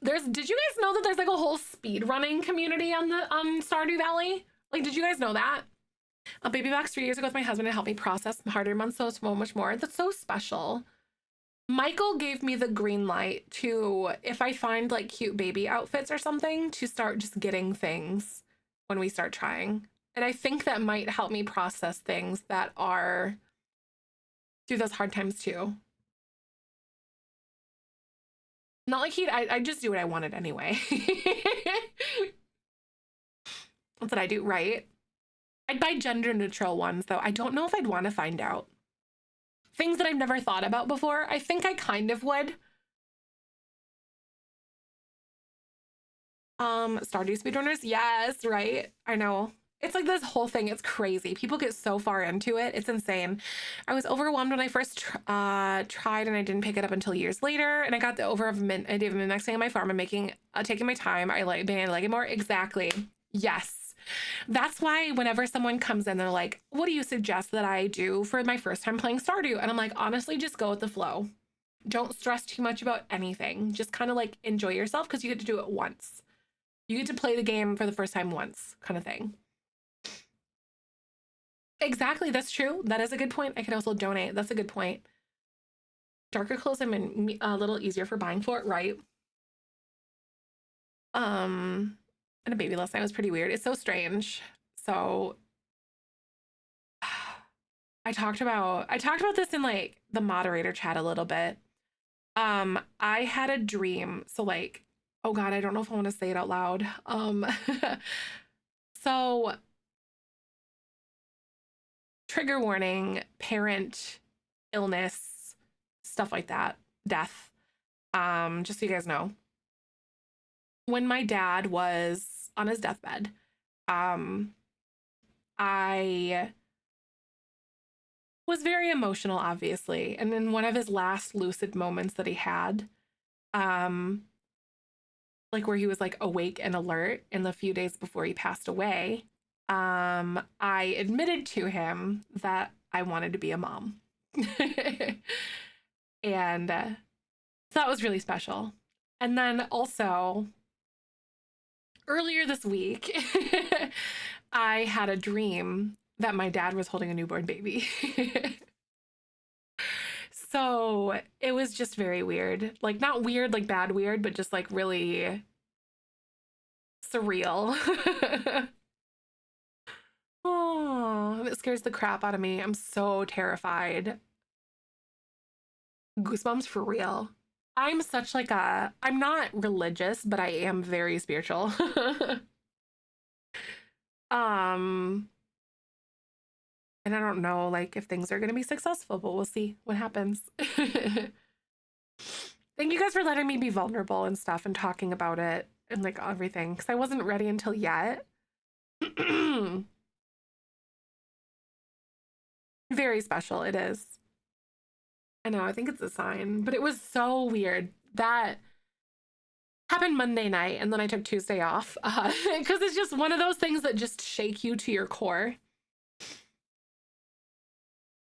Did you guys know that there's like a whole speed running community on the Stardew Valley? Like, did you guys know that? A baby box 3 years ago with my husband to help me process harder months, so much more. That's so special. Michael gave me the green light to, if I find like cute baby outfits or something, to start just getting things when we start trying. And I think that might help me process things that are through those hard times too. Not like I'd just do what I wanted anyway. That's what I do, right? I'd buy gender neutral ones though. I don't know if I'd want to find out. Things that I've never thought about before. I think I kind of would. Stardew speedrunners, yes, right? I know. It's like this whole thing. It's crazy. People get so far into it. It's insane. I was overwhelmed when I first tried and I didn't pick it up until years later. And I got the I did the next thing on my farm. I'm taking my time. I like it more. Exactly. Yes. That's why whenever someone comes in, they're like, what do you suggest that I do for my first time playing Stardew? And I'm like, honestly, just go with the flow. Don't stress too much about anything. Just kind of like enjoy yourself because you get to do it once. You get to play the game for the first time once, kind of thing. Exactly. That's true. That is a good point. I could also donate. That's a good point. Darker clothes I'm a little easier for buying for it, right? And a baby last night was pretty weird. It's so strange. So I talked about this in like the moderator chat a little bit. I had a dream. So like, oh God, I don't know if I want to say it out loud. So trigger warning, parent illness, stuff like that, death. Just so you guys know. When my dad was on his deathbed, I was very emotional, obviously. And in one of his last lucid moments that he had, like where he was like awake and alert in the few days before he passed away, I admitted to him that I wanted to be a mom. And that was really special. And then also earlier this week, I had a dream that my dad was holding a newborn baby. So it was just very weird. Like not weird, like bad weird, but just like really surreal. Oh, it scares the crap out of me. I'm so terrified. Goosebumps for real. I'm such like I'm not religious, but I am very spiritual. And I don't know like if things are going to be successful, but we'll see what happens. Thank you guys for letting me be vulnerable and stuff and talking about it and like everything, because I wasn't ready until yet. Very special. It is. I know, I think it's a sign, but it was so weird. That happened Monday night and then I took Tuesday off because it's just one of those things that just shake you to your core.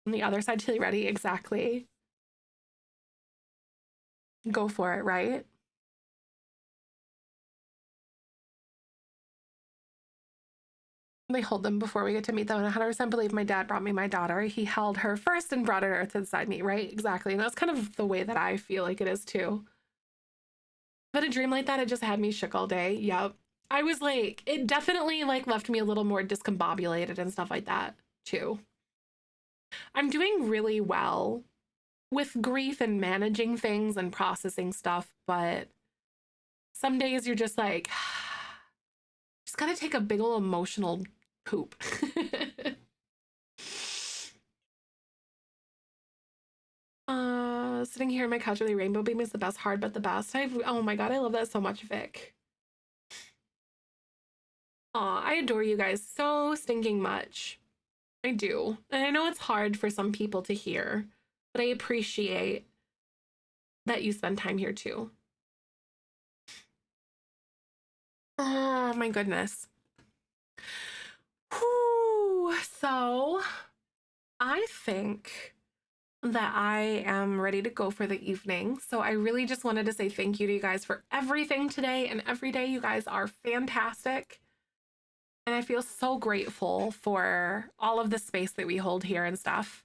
On the other side till you're ready. Exactly. go for it, right? They hold them before we get to meet them. And 100% believe my dad brought me my daughter. He held her first and brought her to beside me, right? Exactly. And that's kind of the way that I feel like it is too. But a dream like that, it just had me shook all day. Yep. I was like, it definitely like left me a little more discombobulated and stuff like that too. I'm doing really well with grief and managing things and processing stuff, but some days you're just like, just gotta take a big ol' emotional poop. Sitting here on my couch with a rainbow beam is the best, hard but the best. Oh my god, I love that so much, Vic. Aw, I adore you guys so stinking much. I do. And I know it's hard for some people to hear, but I appreciate that you spend time here too. Oh my goodness. Whew. So I think that I am ready to go for the evening. So I really just wanted to say thank you to you guys for everything today and every day. You guys are fantastic. And I feel so grateful for all of the space that we hold here and stuff.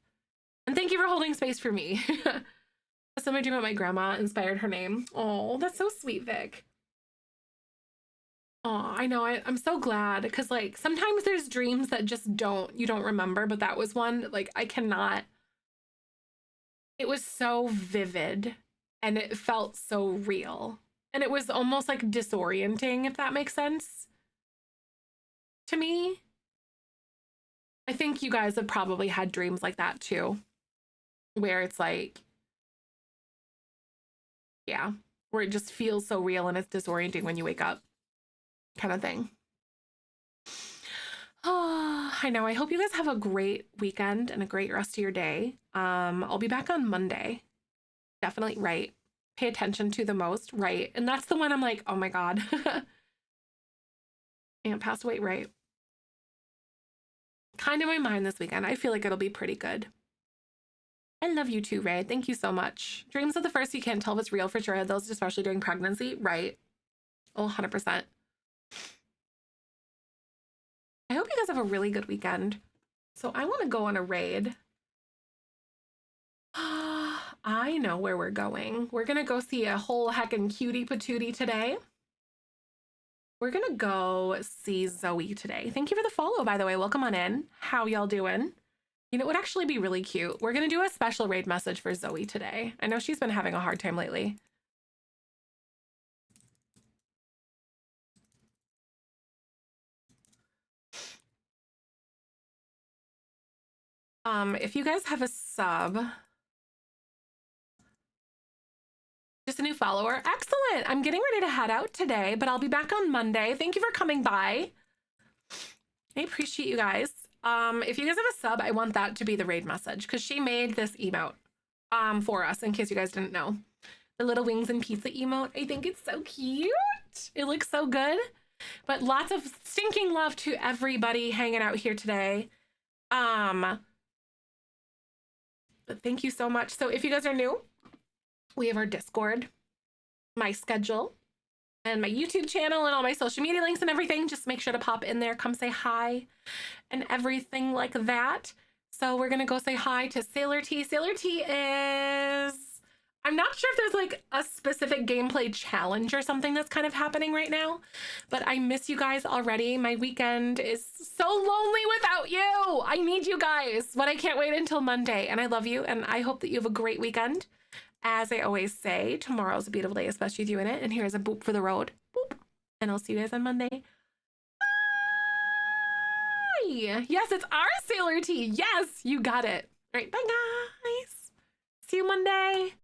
And thank you for holding space for me. Somebody dream about my grandma inspired her name. Oh, that's so sweet, Vic. Oh, I know. I'm so glad because like sometimes there's dreams that just you don't remember, but that was one like I cannot. It was so vivid and it felt so real. And it was almost like disorienting, if that makes sense to me. I think you guys have probably had dreams like that too, where it's like, yeah, where it just feels so real and it's disorienting when you wake up, kind of thing. Oh, I know. I hope you guys have a great weekend and a great rest of your day. I'll be back on Monday. Definitely right. Pay attention to the most, right? And that's the one I'm like, oh my God. Aunt passed away, right? Kind of my mind this weekend. I feel like it'll be pretty good. I love you too, Ray. Thank you so much. Dreams of the first, you can't tell if it's real for sure. Those especially during pregnancy, right? Oh, 100%. I hope you guys have a really good weekend. So I want to go on a raid. I know where we're going. We're going to go see a whole heckin' cutie patootie today. We're going to go see Zoe today. Thank you for the follow, by the way. Welcome on in. How y'all doing? You know, it would actually be really cute. We're going to do a special raid message for Zoe today. I know she's been having a hard time lately. If you guys have a sub, just a new follower. Excellent. I'm getting ready to head out today, but I'll be back on Monday. Thank you for coming by. I appreciate you guys. If you guys have a sub, I want that to be the raid message because she made this emote for us in case you guys didn't know. The little wings and pizza emote. I think it's so cute. It looks so good. But lots of stinking love to everybody hanging out here today. But thank you so much. So if you guys are new, we have our Discord, my schedule, and my YouTube channel and all my social media links and everything. Just make sure to pop in there, come say hi and everything like that. So we're going to go say hi to Sailor T. Sailor T is, I'm not sure if there's like a specific gameplay challenge or something that's kind of happening right now, but I miss you guys already. My weekend is so lonely without you. I need you guys, but I can't wait until Monday. And I love you. And I hope that you have a great weekend. As I always say, tomorrow's a beautiful day, especially with you in it. And here's a boop for the road. Boop. And I'll see you guys on Monday. Bye. Yes, it's our Sailor T. Yes, you got it. All right, bye guys. See you Monday.